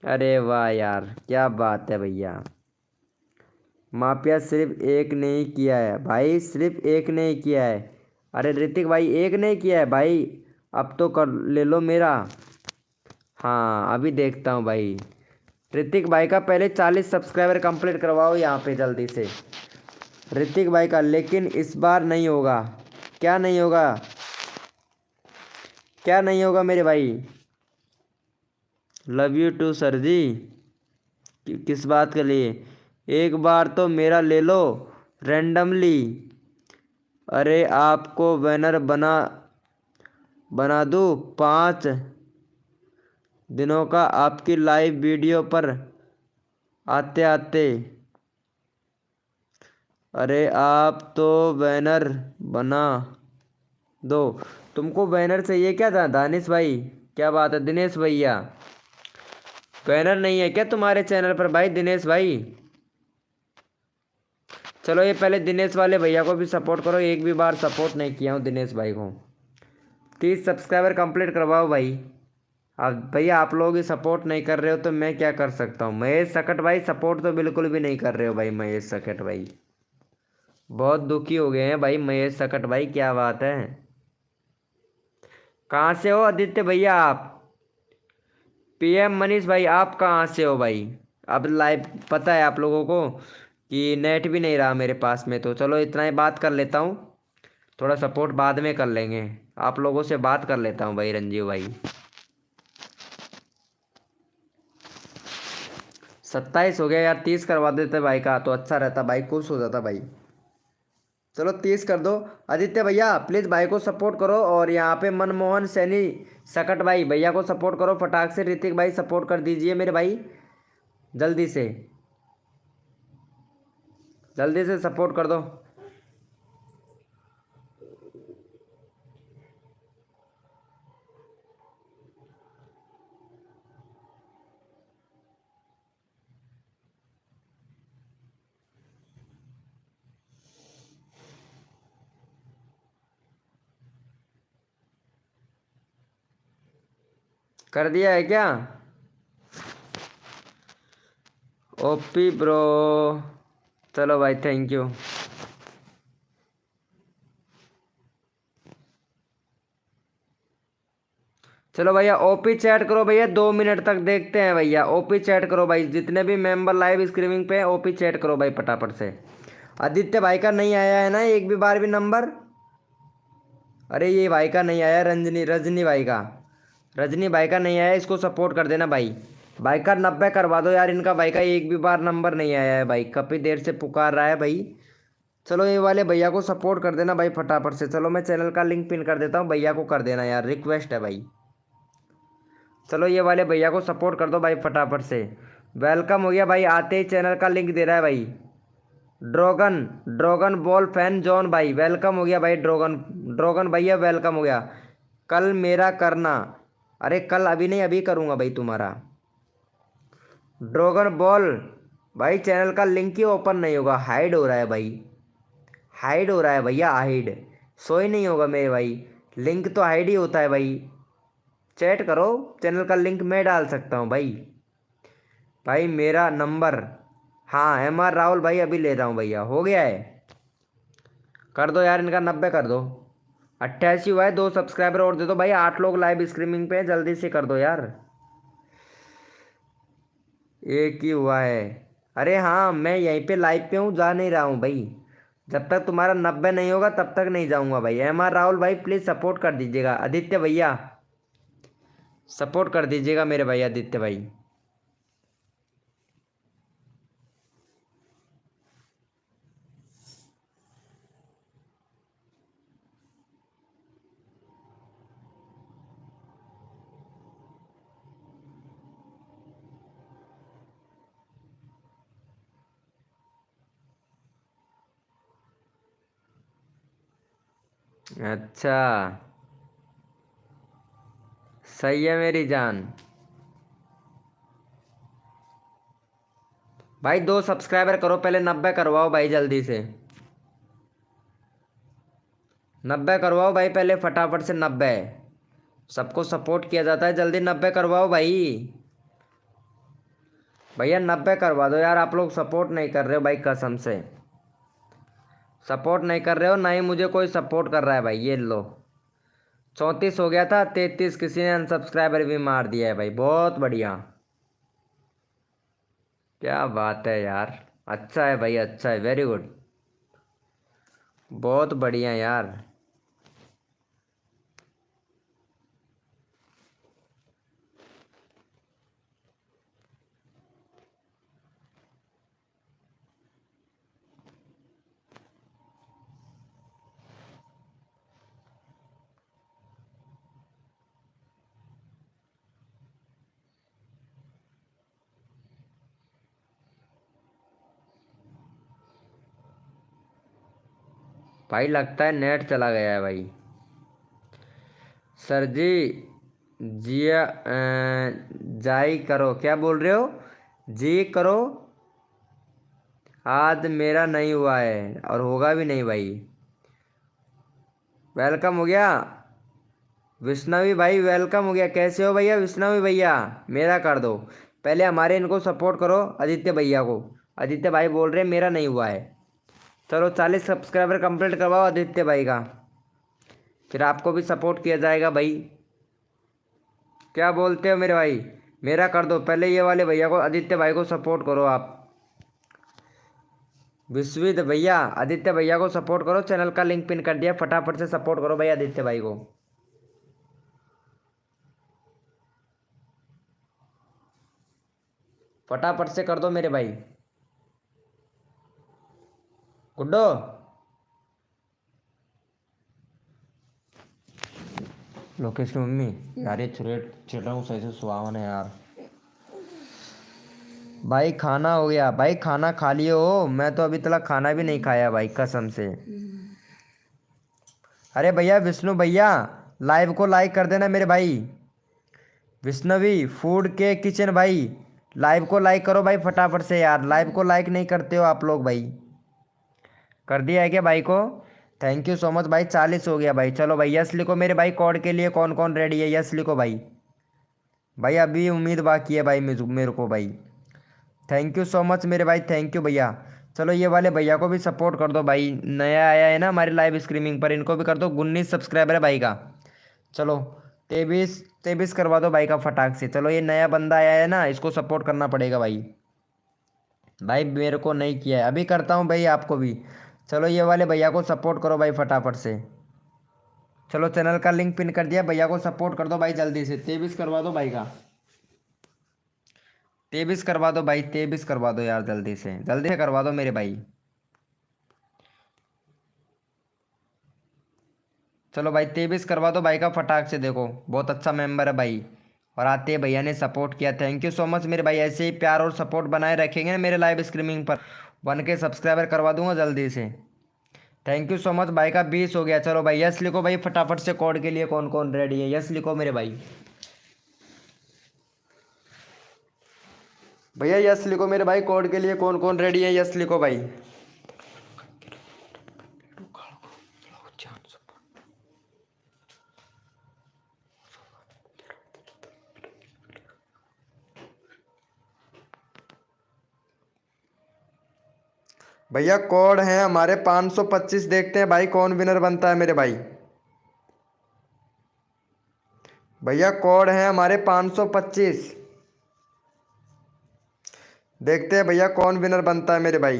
अरे वाह यार, क्या बात है भैया। माफिया सिर्फ एक ने ही किया है भाई, सिर्फ एक ने ही किया है। अरे ऋतिक भाई, एक ने ही किया है भाई, अब तो कर ले लो मेरा। हाँ अभी देखता हूँ भाई। ऋतिक भाई का पहले 40 सब्सक्राइबर कंप्लीट करवाओ यहाँ पे जल्दी से, ऋतिक भाई का। लेकिन इस बार नहीं होगा। क्या नहीं होगा, क्या नहीं होगा मेरे भाई? लव यू टू सर जी। किस बात के लिए? एक बार तो मेरा ले लो रैंडमली। अरे आपको बैनर बना दूँ 5 दिनों का आपकी लाइव वीडियो पर आते आते। अरे आप तो बैनर बना दो। तुमको बैनर चाहिए क्या था दानिश भाई? क्या बात है दिनेश भैया, बैनर नहीं है क्या तुम्हारे चैनल पर भाई दिनेश भाई? चलो ये पहले दिनेश वाले भैया को भी सपोर्ट करो, एक भी बार सपोर्ट नहीं किया हूँ दिनेश भाई को। 30 सब्सक्राइबर कंप्लीट करवाओ भाई। अब भैया आप लोग ही सपोर्ट नहीं कर रहे हो तो मैं क्या कर सकता हूँ। महेश सकट भाई सपोर्ट तो बिल्कुल भी नहीं कर रहे हो भाई, महेश सकट भाई बहुत दुखी हो गए हैं भाई। महेश सकट भाई क्या बात है? कहाँ से हो आदित्य भैया आप? पीएम मनीष भाई आप कहाँ से हो भाई? अब लाइव पता है आप लोगों को कि नेट भी नहीं रहा मेरे पास में, तो चलो इतना ही बात कर लेता हूँ। थोड़ा सपोर्ट बाद में कर लेंगे, आप लोगों से बात कर लेता हूँ भाई रंजीव भाई। 27 हो गया यार, 30 करवा देते भाई का तो अच्छा रहता भाई, खुश हो जाता भाई। चलो 30 कर दो। आदित्य भैया प्लीज़ भाई को सपोर्ट करो, और यहाँ पे मनमोहन सैनी सकट भाई भैया को सपोर्ट करो फटाक से। ऋतिक भाई सपोर्ट कर दीजिए मेरे भाई, जल्दी से जल्दी से सपोर्ट कर दो। कर दिया है क्या? ओपी ब्रो, चलो भाई थैंक यू। चलो भैया ओपी चैट करो भैया, 2 मिनट तक देखते हैं भैया। ओपी चैट करो भाई, जितने भी मेंबर लाइव स्ट्रीमिंग पे हैं ओपी चैट करो भाई फटाफट से। आदित्य भाई का नहीं आया है ना एक भी बार भी नंबर? अरे ये भाई का नहीं आया, रजनी भाई का, रजनी भाई का नहीं आया, इसको सपोर्ट कर देना भाई। भाई का 90 करवा दो यार, इनका भाई का एक भी बार नंबर नहीं आया है भाई, काफ़ी देर से पुकार रहा है भाई। चलो ये वाले भैया को सपोर्ट कर देना भाई फटाफट से। चलो मैं चैनल का लिंक पिन कर देता हूँ, भैया को कर देना यार, रिक्वेस्ट है भाई। चलो ये वाले भैया को सपोर्ट कर दो भाई फटाफट से। वेलकम हो गया भाई, आते ही चैनल का लिंक दे रहा है भाई। Dragon dragon ball fan John भाई वेलकम हो गया भाई। ड्रैगन ड्रैगन भैया वेलकम हो गया। कल मेरा करना, अरे कल अभी नहीं अभी करूँगा भाई तुम्हारा। ड्रैगन बॉल भाई चैनल का लिंक ही ओपन नहीं होगा, हाइड हो रहा है भाई, हाइड हो रहा है भैया, हाइड सो ही नहीं होगा मेरे भाई। लिंक तो हाइड ही होता है भाई। चैट करो, चैनल का लिंक मैं डाल सकता हूँ भाई। भाई मेरा नंबर, हाँ MR राहुल भाई अभी ले रहा हूँ भैया, हो गया है। कर दो यार इनका 90 कर दो। 88 हुआ है, 2 सब्सक्राइबर और दे दो भाई। 8 लोग लाइव स्ट्रीमिंग पे हैं, जल्दी से कर दो यार। एक ही हुआ है। अरे हाँ मैं यहीं पे लाइव पे हूँ, जा नहीं रहा हूँ भाई। जब तक तुम्हारा 90 नहीं होगा तब तक नहीं जाऊँगा भाई। MR राहुल भाई प्लीज़ सपोर्ट कर दीजिएगा। आदित्य भैया सपोर्ट कर दीजिएगा मेरे भाई, आदित्य भाई। अच्छा, सही है मेरी जान। भाई 2 सब्सक्राइबर करो पहले, 90 करवाओ भाई जल्दी से। 90 करवाओ भाई पहले फटाफट से 90। सबको सपोर्ट किया जाता है, जल्दी 90 करवाओ भाई। भैया 90 करवा दो यार, आप लोग सपोर्ट नहीं कर रहे हो भाई कसम से। सपोर्ट नहीं कर रहे हो, ना ही मुझे कोई सपोर्ट कर रहा है भाई, ये लो। 34 हो गया था, 33 किसी ने अनसब्सक्राइबर भी मार दिया है भाई, बहुत बढ़िया। क्या बात है यार। अच्छा है भाई, अच्छा है, वेरी गुड। बहुत बढ़िया यार। भाई लगता है नेट चला गया है भाई। सर जी, जिया जाई करो, क्या बोल रहे हो? जी करो। आज मेरा नहीं हुआ है और होगा भी नहीं भाई। वेलकम हो गया। विष्णवी भाई वेलकम हो गया, कैसे हो भैया विष्णवी भैया? मेरा कर दो। पहले हमारे इनको सपोर्ट करो, आदित्य भैया को। आदित्य भाई बोल रहे हैं मेरा नहीं हुआ है। चलो 40 सब्सक्राइबर कंप्लीट करवाओ आदित्य भाई का, फिर आपको भी सपोर्ट किया जाएगा भाई। क्या बोलते हो मेरे भाई? मेरा कर दो पहले, ये वाले भैया को, आदित्य भाई को सपोर्ट करो आप। विश्वित भैया आदित्य भैया को सपोर्ट करो, चैनल का लिंक पिन कर दिया, फटाफट से सपोर्ट करो भाई आदित्य भाई को। फटाफट से कर दो मेरे भाई। गुड्डो, लोकेश की मम्मी, यार ये चिड़ रहा हूँ सही से, सुहावन है यार। भाई खाना हो गया भाई, खाना खा लिए हो? मैं तो अभी तक खाना भी नहीं खाया भाई कसम से। अरे भैया विष्णु भैया, लाइव को लाइक कर देना मेरे भाई। विष्णवी फूड के किचन भाई, लाइव को लाइक करो भाई फटाफट से यार, लाइव को लाइक नहीं करते हो आप लोग भाई। कर दिया है क्या भाई को? थैंक यू सो मच भाई, 40 हो गया भाई। चलो भाई यस लिखो मेरे भाई, कोड के लिए कौन कौन रेडी है, यस लिखो भाई। भाई अभी उम्मीद बाकी है भाई मेरे को भाई। थैंक यू सो मच मेरे भाई, थैंक यू भैया। चलो ये वाले भैया को भी सपोर्ट कर दो भाई, नया आया है ना हमारे लाइव स्ट्रीमिंग पर, इनको भी कर दो। 19 सब्सक्राइबर है भाई का। चलो 23 करवा दो भाई का फटाक से। चलो ये नया बंदा आया है ना, इसको सपोर्ट करना पड़ेगा भाई। भाई मेरे को नहीं किया है, अभी करता हूँ भाई आपको भी। चलो ये वाले भैया को सपोर्ट करो भाई फटाफट से। चलो चैनल का लिंक पिन कर दिया, भैया को सपोर्ट कर दो भाई जल्दी से। 23 करवा दो भाई का। 23 करवा दो भाई, 23 करवा दो यार, जल्दी से करवा दो मेरे भाई। चलो भाई 23 करवा दो भाई का फटाक से, देखो बहुत अच्छा मेंबर है भाई। और आते ही भैया ने सपोर्ट किया, थैंक यू सो मच मेरे भाई। ऐसे ही प्यार और सपोर्ट बनाए रखेंगे ना मेरे लाइव स्ट्रीमिंग पर, 1K सब्सक्राइबर करवा दूंगा जल्दी से। थैंक यू सो मच भाई का 20 हो गया। चलो भाई यस लिखो भाई फटाफट से, कोड के लिए कौन कौन रेडी है, यस लिखो मेरे भाई। भैया यस लिखो मेरे भाई, कोड के लिए कौन कौन रेडी है, यस लिखो भाई। भैया कोड है हमारे 525, देखते हैं भाई कौन विनर बनता है मेरे भाई। भैया कोड है हमारे 525, देखते हैं भैया कौन विनर बनता है मेरे भाई।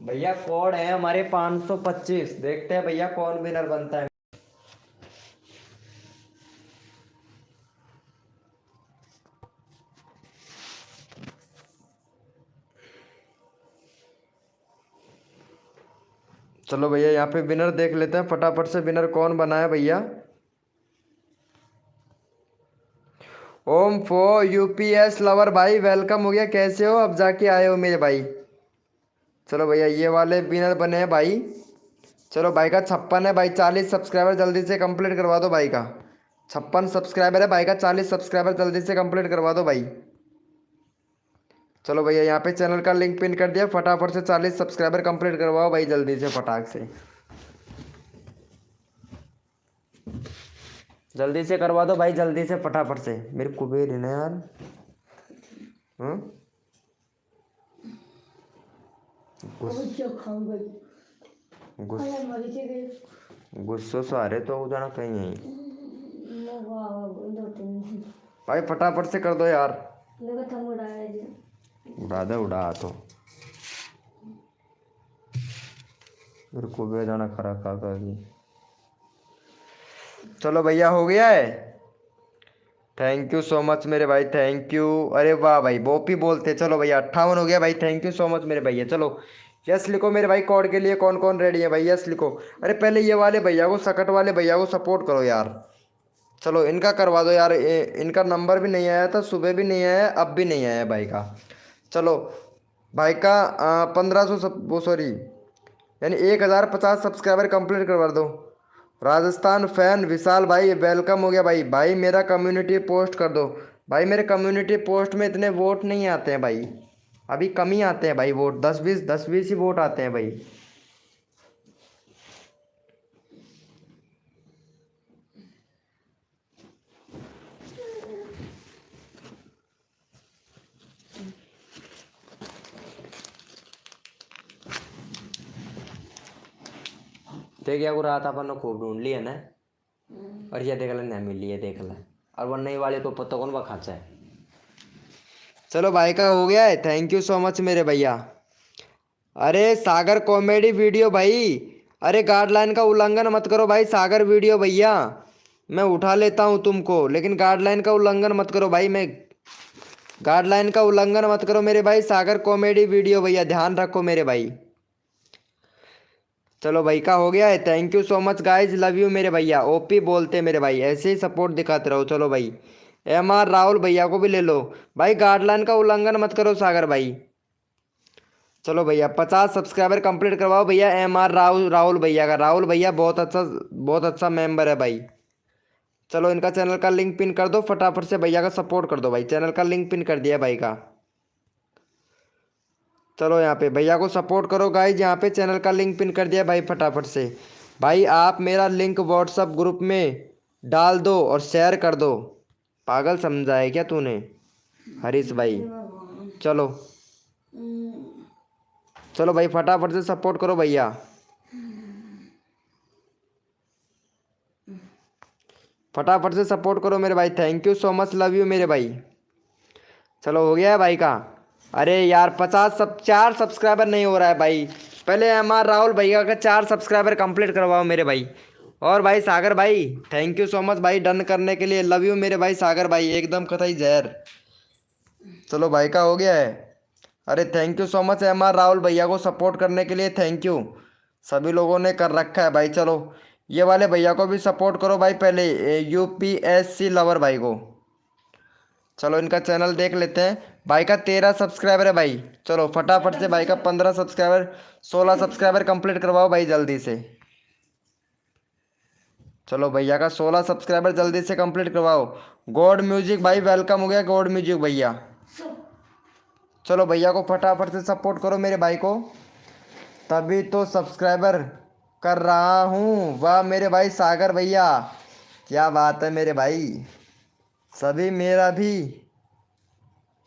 भैया कोड है हमारे 525, देखते हैं भैया कौन विनर बनता है। चलो भैया यहाँ पे विनर देख लेते हैं फटाफट से, विनर कौन बना है भैया। ओम फो यूपीएस लवर भाई वेलकम हो गया, कैसे हो? अब जाके आए हो मेरे भाई। चलो भैया ये वाले विनर बने हैं भाई। चलो भाई का 56 है भाई, 40 सब्सक्राइबर जल्दी से कंप्लीट करवा दो भाई का। 56 सब्सक्राइबर है भाई का, 40 सब्सक्राइबर जल्दी से कंप्लीट करवा दो भाई। चलो भैया यहाँ पे चैनल का लिंक पिन कर दिया, फटाफट से 40 सब्सक्राइबर कंप्लीट करवाओ भाई जल्दी से, फटाक से जल्दी से करवा दो भाई, जल्दी से फटाफट से। मेरे कुबेर है ना यार। गुस्सो से आ रहे तो जाना कहीं है भाई, फटाफट से कर दो यार। उड़ा दे उड़ा तो मेरे को भी जाना खरा खा कर। चलो भैया हो गया है। थैंक यू सो मच मेरे भाई, थैंक यू। अरे वाह भाई बोपी बोलते। चलो भैया 58 हो गया भाई, थैंक यू सो मच मेरे भैया। चलो यस लिखो मेरे भाई, कोड के लिए कौन कौन रेडी है भाई, यस लिखो। अरे पहले ये वाले भैया को, सकट वाले भैया को सपोर्ट करो यार। चलो इनका करवा दो यार, इनका नंबर भी नहीं आया था, सुबह भी नहीं आया, अब भी नहीं आया भाई का। चलो भाई का 1500 वो सॉरी यानी 1050 सब्सक्राइबर कंप्लीट करवा दो। राजस्थान फैन विशाल भाई वेलकम हो गया भाई। भाई मेरा कम्युनिटी पोस्ट कर दो भाई, मेरे कम्युनिटी पोस्ट में इतने वोट नहीं आते हैं भाई, अभी कम ही आते हैं भाई वोट, 10-20 ही वोट आते हैं भाई। देख या रहा था अपन ने खूब ढूंढ लिया ना, और ये देख ले नहीं मिल लिया, देख ले। और वो नई वाले को पता कौन वा खाचा है। चलो भाई का हो गया है, थैंक यू सो मच मेरे भैया। अरे सागर कॉमेडी वीडियो भाई, अरे गाइडलाइन का उल्लंघन मत करो भाई सागर वीडियो भैया। मैं उठा लेता हूँ तुमको, लेकिन गाइडलाइन का उल्लंघन मत करो भाई। मैं गाइडलाइन का उल्लंघन मत करो मेरे भाई, सागर कॉमेडी वीडियो भैया ध्यान रखो मेरे भाई। चलो भाई का हो गया है, thank you so much guys, love you मेरे भैया। ओपी बोलते मेरे भाई, ऐसे ही सपोर्ट दिखाते रहो। चलो भाई MR राहुल भैया को भी ले लो भाई, गाइडलाइन का उल्लंघन मत करो सागर भाई। चलो भैया 50 सब्सक्राइबर कंप्लीट करवाओ भैया MR राहुल भैया का। राहुल भैया बहुत अच्छा मेंबर है भाई। चलो इनका चैनल का लिंक पिन कर दो, फटाफट से भैया का सपोर्ट कर दो भाई। चैनल का लिंक पिन कर दिया भाई का। चलो यहाँ पे भैया को सपोर्ट करो गाइज, यहाँ पे चैनल का लिंक पिन कर दिया भाई फटाफट से। भाई आप मेरा लिंक व्हाट्सअप ग्रुप में डाल दो और शेयर कर दो। पागल समझा है क्या तूने हरीश भाई। चलो चलो भाई फटाफट से सपोर्ट करो भैया। फटाफट से सपोर्ट करो मेरे भाई, thank you so much, love you मेरे भाई। चलो हो गया है भाई का। अरे यार 4 सब्सक्राइबर नहीं हो रहा है भाई, पहले MR राहुल भैया का 4 सब्सक्राइबर कंप्लीट करवाओ मेरे भाई। और भाई सागर भाई थैंक यू सो मच भाई डन करने के लिए, लव यू मेरे भाई सागर भाई, एकदम कतई जहर। चलो भाई का हो गया है। अरे thank you so much MR Rahul भैया को सपोर्ट करने के लिए, थैंक यू। सभी लोगों ने कर रखा है भाई। चलो ये वाले भैया को भी सपोर्ट करो भाई, पहले UPSC लवर भाई को। चलो इनका चैनल देख लेते हैं। भाई का 13 सब्सक्राइबर है भाई। चलो फटाफट से भाई का 15 सब्सक्राइबर 16 सब्सक्राइबर कंप्लीट करवाओ भाई जल्दी से। चलो भैया का 16 सब्सक्राइबर जल्दी से कंप्लीट करवाओ। गॉड म्यूजिक भाई वेलकम हो गया, गॉड म्यूजिक भैया। चलो भैया को फटाफट से सपोर्ट करो मेरे भाई को, तभी तो सब्सक्राइबर कर रहा हूँ। वाह मेरे भाई सागर भैया, क्या बात है मेरे भाई। सभी मेरा भी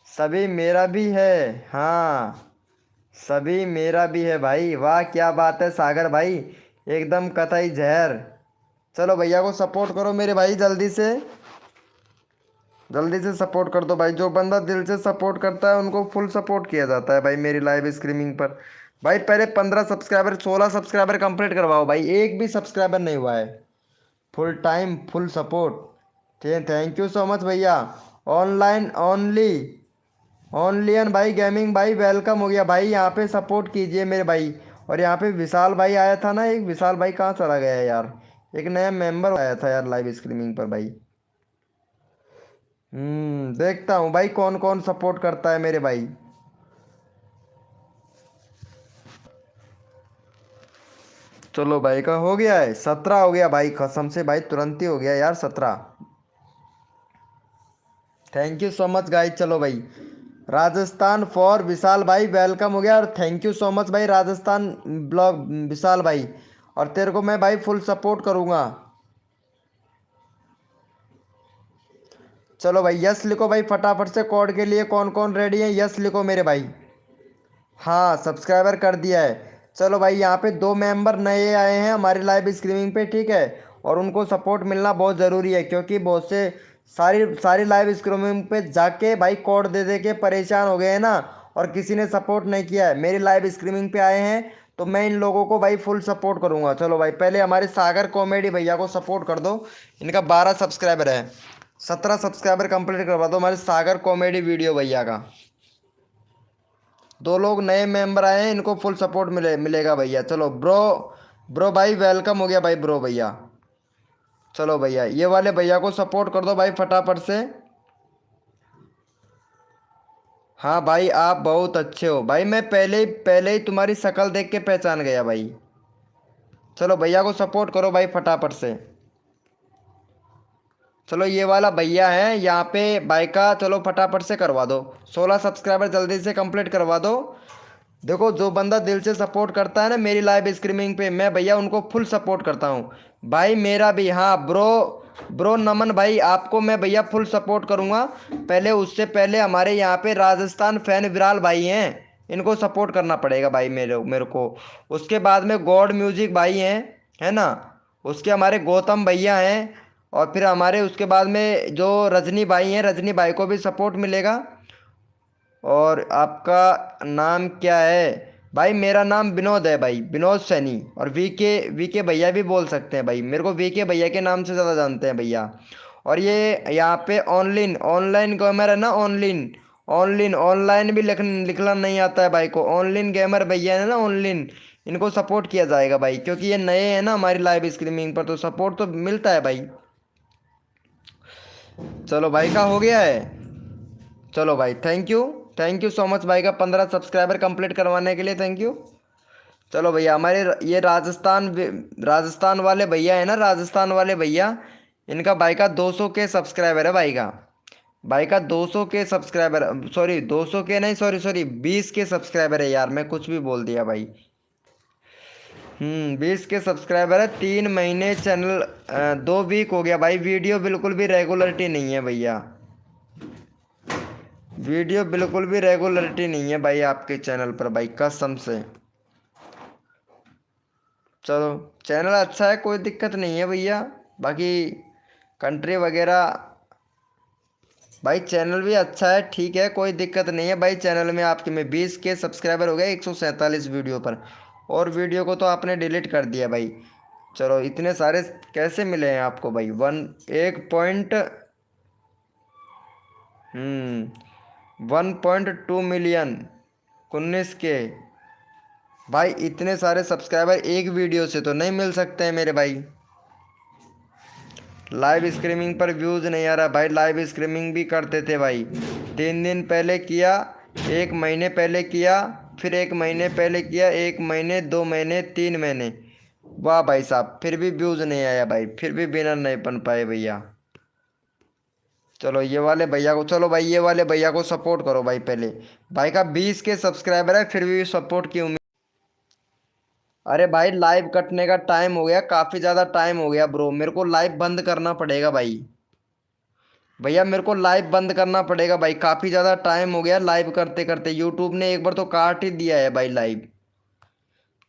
सभी मेरा भी है, हाँ सभी मेरा भी है भाई। वाह क्या बात है सागर भाई, एकदम कतई जहर। चलो भैया को सपोर्ट करो मेरे भाई, जल्दी से सपोर्ट कर दो भाई। जो बंदा दिल से सपोर्ट करता है उनको फुल सपोर्ट किया जाता है भाई मेरी लाइव स्ट्रीमिंग पर। भाई पहले 15 सब्सक्राइबर 16 सब्सक्राइबर कंप्लीट करवाओ भाई, एक भी सब्सक्राइबर नहीं हुआ है। Full time full support, thank you so much भैया। ऑनलाइन ओनलियन भाई गेमिंग भाई वेलकम हो गया भाई, यहाँ पे सपोर्ट कीजिए मेरे भाई। और यहाँ पे विशाल भाई आया था ना, एक विशाल भाई कहाँ चला गया है यार, एक नया मेंबर आया था यार लाइव स्ट्रीमिंग पर भाई। देखता हूँ भाई कौन कौन सपोर्ट करता है मेरे भाई। चलो भाई का हो गया है, 17 हो गया भाई, कसम से भाई तुरंत ही हो गया यार 17। Thank you so much guys. चलो भाई, राजस्थान फॉर विशाल भाई वेलकम हो गया, और थैंक यू सो मच भाई राजस्थान ब्लॉग विशाल भाई। और तेरे को मैं भाई फुल सपोर्ट करूँगा। चलो भाई यस लिखो भाई फटाफट से, कोड के लिए कौन कौन रेडी है यस लिखो मेरे भाई। हाँ सब्सक्राइबर कर दिया है। चलो भाई यहाँ पे 2 मेंबर नए आए हैं हमारी लाइव स्ट्रीमिंग पे, ठीक है। और उनको सपोर्ट मिलना बहुत ज़रूरी है, क्योंकि बहुत से सारी सारी लाइव स्ट्रीमिंग पे जाके भाई कोड दे दे के परेशान हो गए हैं ना, और किसी ने सपोर्ट नहीं किया है। मेरी लाइव स्ट्रीमिंग पे आए हैं तो मैं इन लोगों को भाई फुल सपोर्ट करूँगा। चलो भाई पहले हमारे सागर कॉमेडी भैया को सपोर्ट कर दो, इनका 12 सब्सक्राइबर है। 17 सब्सक्राइबर कंप्लीट करवा दो हमारे सागर कॉमेडी वीडियो भैया का। 2 लोग नए मेंबर आए हैं, इनको फुल सपोर्ट मिलेगा भैया। चलो ब्रो, ब्रो भाई वेलकम हो गया भाई ब्रो भैया। चलो भैया ये वाले भैया को सपोर्ट कर दो भाई फटाफट से। हाँ भाई आप बहुत अच्छे हो भाई, मैं पहले ही तुम्हारी शक्ल देख के पहचान गया भाई। चलो भैया को सपोर्ट करो भाई फटाफट से। चलो ये वाला भैया है यहाँ पे भाई का, चलो फटाफट से करवा दो। 16 सब्सक्राइबर जल्दी से कंप्लीट करवा दो। देखो जो बंदा दिल से सपोर्ट करता है ना मेरी लाइव स्ट्रीमिंग पे, मैं भैया उनको फुल सपोर्ट करता हूँ भाई। मेरा भी हाँ ब्रो, ब्रो नमन भाई आपको मैं भैया फुल सपोर्ट करूँगा। पहले उससे पहले हमारे यहाँ पे राजस्थान फैन विराल भाई हैं, इनको सपोर्ट करना पड़ेगा भाई मेरे मेरे को। उसके बाद में गॉड म्यूजिक भाई हैं, है ना। उसके हमारे गौतम भैया हैं। और फिर हमारे उसके बाद में जो रजनी भाई हैं, रजनी भाई को भी सपोर्ट मिलेगा। और आपका नाम क्या है भाई? मेरा नाम विनोद है भाई, विनोद सैनी। और वीके भैया भी बोल सकते हैं भाई, मेरे को वीके भैया के नाम से ज़्यादा जानते हैं भैया। और ये यहाँ पे ऑनलाइन ऑनलाइन गेमर है ना, ऑनलाइन ऑनलाइन ऑनलाइन भी लिखना नहीं आता है भाई को। ऑनलाइन गेमर भैया है ना, ऑनलाइन, इनको सपोर्ट किया जाएगा भाई, क्योंकि ये नए हैं ना हमारी लाइव स्ट्रीमिंग पर, तो सपोर्ट तो मिलता है भाई। चलो भाई का हो गया है। चलो भाई थैंक यू सो मच भाई का 15 सब्सक्राइबर कंप्लीट करवाने के लिए, थैंक यू। चलो भैया हमारे ये राजस्थान वाले भैया है ना, राजस्थान वाले भैया, इनका भाई का 200 के सब्सक्राइबर है भाई का। भाई का 200 के सब्सक्राइबर, सॉरी 200 के नहीं, सॉरी सॉरी 20 के सब्सक्राइबर है यार, मैं कुछ भी बोल दिया भाई। 20 के सब्सक्राइबर है। 3 महीने चैनल 2 वीक हो गया भाई, वीडियो बिल्कुल भी रेगुलरिटी नहीं है भैया, वीडियो बिल्कुल भी रेगुलरिटी नहीं है भाई आपके चैनल पर भाई, कसम से। चलो चैनल अच्छा है, कोई दिक्कत नहीं है भैया। बाकी कंट्री वगैरह भाई चैनल भी अच्छा है, ठीक है, कोई दिक्कत नहीं है भाई। चैनल में आपके में 20 के सब्सक्राइबर हो गए 147 वीडियो पर, और वीडियो को तो आपने डिलीट कर दिया भाई। चलो इतने सारे कैसे मिले हैं आपको भाई? 1.2 मिलियन 19 के भाई, इतने सारे सब्सक्राइबर एक वीडियो से तो नहीं मिल सकते हैं मेरे भाई। लाइव स्ट्रीमिंग पर व्यूज़ नहीं आ रहा भाई, लाइव स्ट्रीमिंग भी करते थे भाई। 3 दिन पहले किया, 1 महीने पहले किया, फिर 1 महीने पहले किया, 1 महीने, 2 महीने, 3 महीने, वाह भाई साहब, फिर भी व्यूज़ नहीं आया भाई, फिर भी विनर नहीं बन पाए भैया। चलो ये वाले भैया को, चलो भाई ये वाले भैया को सपोर्ट करो भाई पहले। भाई का 20 के सब्सक्राइबर है, फिर भी सपोर्ट की उम्मीद। अरे भाई लाइव कटने का टाइम हो गया, काफ़ी ज़्यादा टाइम हो गया ब्रो, मेरे को लाइव बंद करना पड़ेगा भाई। भैया मेरे को लाइव बंद करना पड़ेगा भाई, काफ़ी ज़्यादा टाइम हो गया लाइव करते करते, यूट्यूब ने एक बार तो काट ही दिया है भाई लाइव,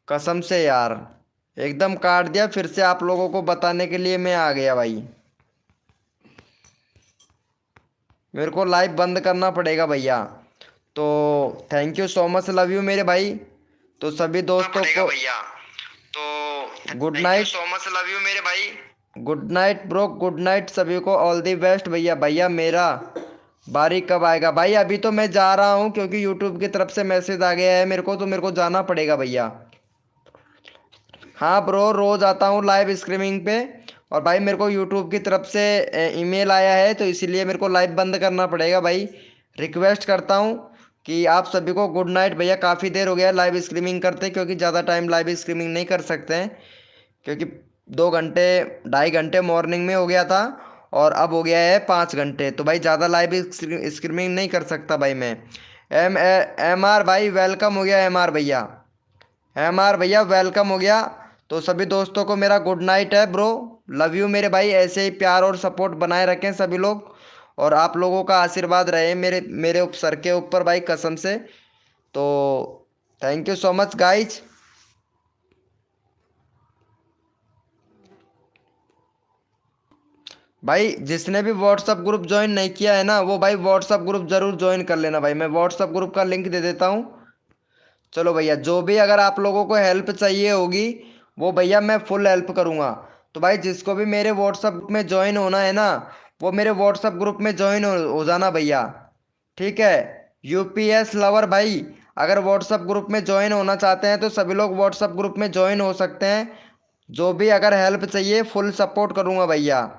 कसम से यार, एकदम काट दिया। फिर से आप लोगों को बताने के लिए मैं आ गया भाई, मेरे को लाइव बंद करना पड़ेगा भैया। तो thank you so much, love you मेरे भाई। तो सभी दोस्तों को भैया, तो good night, so much love you मेरे भाई। Good night bro, good night सभी को, ऑल दी बेस्ट भैया। भैया मेरा बारी कब आएगा भाई? अभी तो मैं जा रहा हूँ, क्योंकि यूट्यूब की तरफ से मैसेज आ गया है मेरे को, तो मेरे को जाना पड़ेगा भैया। हाँ ब्रो रोज़ आता हूँ लाइव स्ट्रीमिंग पे, और भाई मेरे को यूट्यूब की तरफ से ईमेल आया है, तो इसीलिए मेरे को लाइव बंद करना पड़ेगा भाई। रिक्वेस्ट करता हूँ कि आप सभी को गुड नाइट भैया, काफ़ी देर हो गया लाइव स्ट्रीमिंग करते, क्योंकि ज़्यादा टाइम लाइव स्ट्रीमिंग नहीं कर सकते हैं। क्योंकि 2 घंटे 2.5 घंटे मॉर्निंग में हो गया था और अब हो गया है 5 घंटे, तो भाई ज़्यादा लाइव स्ट्रीमिंग नहीं कर सकता भाई मैं। एम आर भाई वेलकम हो गया, एम आर भैया, एम आर भैया वेलकम हो गया। तो सभी दोस्तों को मेरा गुड नाइट है ब्रो, लव यू मेरे भाई, ऐसे ही प्यार और सपोर्ट बनाए रखें सभी लोग, और आप लोगों का आशीर्वाद रहे मेरे मेरे सर के ऊपर भाई, कसम से। तो thank you so much guys. भाई जिसने भी व्हाट्सअप ग्रुप ज्वाइन नहीं किया है ना, वो भाई व्हाट्सअप ग्रुप जरूर ज्वाइन कर लेना भाई, मैं व्हाट्सअप ग्रुप का लिंक दे देता हूँ। चलो भैया, जो भी अगर आप लोगों को हेल्प चाहिए होगी वो भैया मैं फुल हेल्प करूँगा। तो भाई जिसको भी मेरे व्हाट्सअप ग्रुप में ज्वाइन होना है ना, वो मेरे व्हाट्सअप ग्रुप में ज्वाइन हो जाना भैया, ठीक है। यूपीएस लवर भाई, अगर व्हाट्सअप ग्रुप में ज्वाइन होना चाहते हैं तो सभी लोग व्हाट्सअप ग्रुप में ज्वाइन हो सकते हैं। जो भी अगर हेल्प चाहिए फुल सपोर्ट करूँगा भैया।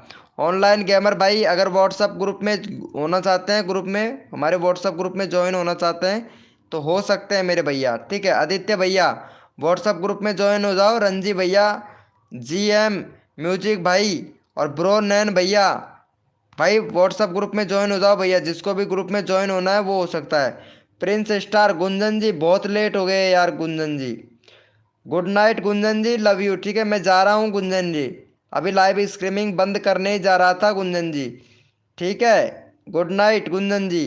ऑनलाइन गेमर भाई, अगर व्हाट्सअप ग्रुप में होना चाहते हैं, ग्रुप में हमारे व्हाट्सअप ग्रुप में ज्वाइन होना चाहते हैं तो हो सकते हैं मेरे भैया, ठीक है। आदित्य भैया व्हाट्सअप ग्रुप में ज्वाइन हो जाओ, रंजी भैया, जीएम म्यूजिक भाई और ब्रो नैन भैया, भाई व्हाट्सअप ग्रुप में ज्वाइन हो जाओ भैया, जिसको भी ग्रुप में ज्वाइन होना है वो हो सकता है। प्रिंस स्टार गुंजन जी, बहुत लेट हो गए यार Gunjan ji, good night Gunjan ji, love you, ठीक है। मैं जा रहा हूँ गुंजन जी, अभी लाइव स्ट्रीमिंग बंद करने ही जा रहा था गुंजन जी, ठीक है। गुड नाइट गुंजन जी।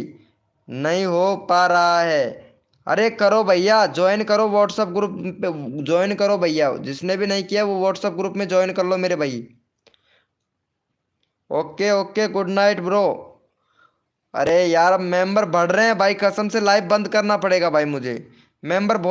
नहीं हो पा रहा है, अरे करो भैया, ज्वाइन करो व्हाट्सअप ग्रुप पे, ज्वाइन करो भैया, जिसने भी नहीं किया वो व्हाट्सअप ग्रुप में ज्वाइन कर लो मेरे भाई। Okay okay, good night bro. अरे यार मेंबर बढ़ रहे हैं भाई, कसम से लाइव बंद करना पड़ेगा भाई मुझे, मेंबर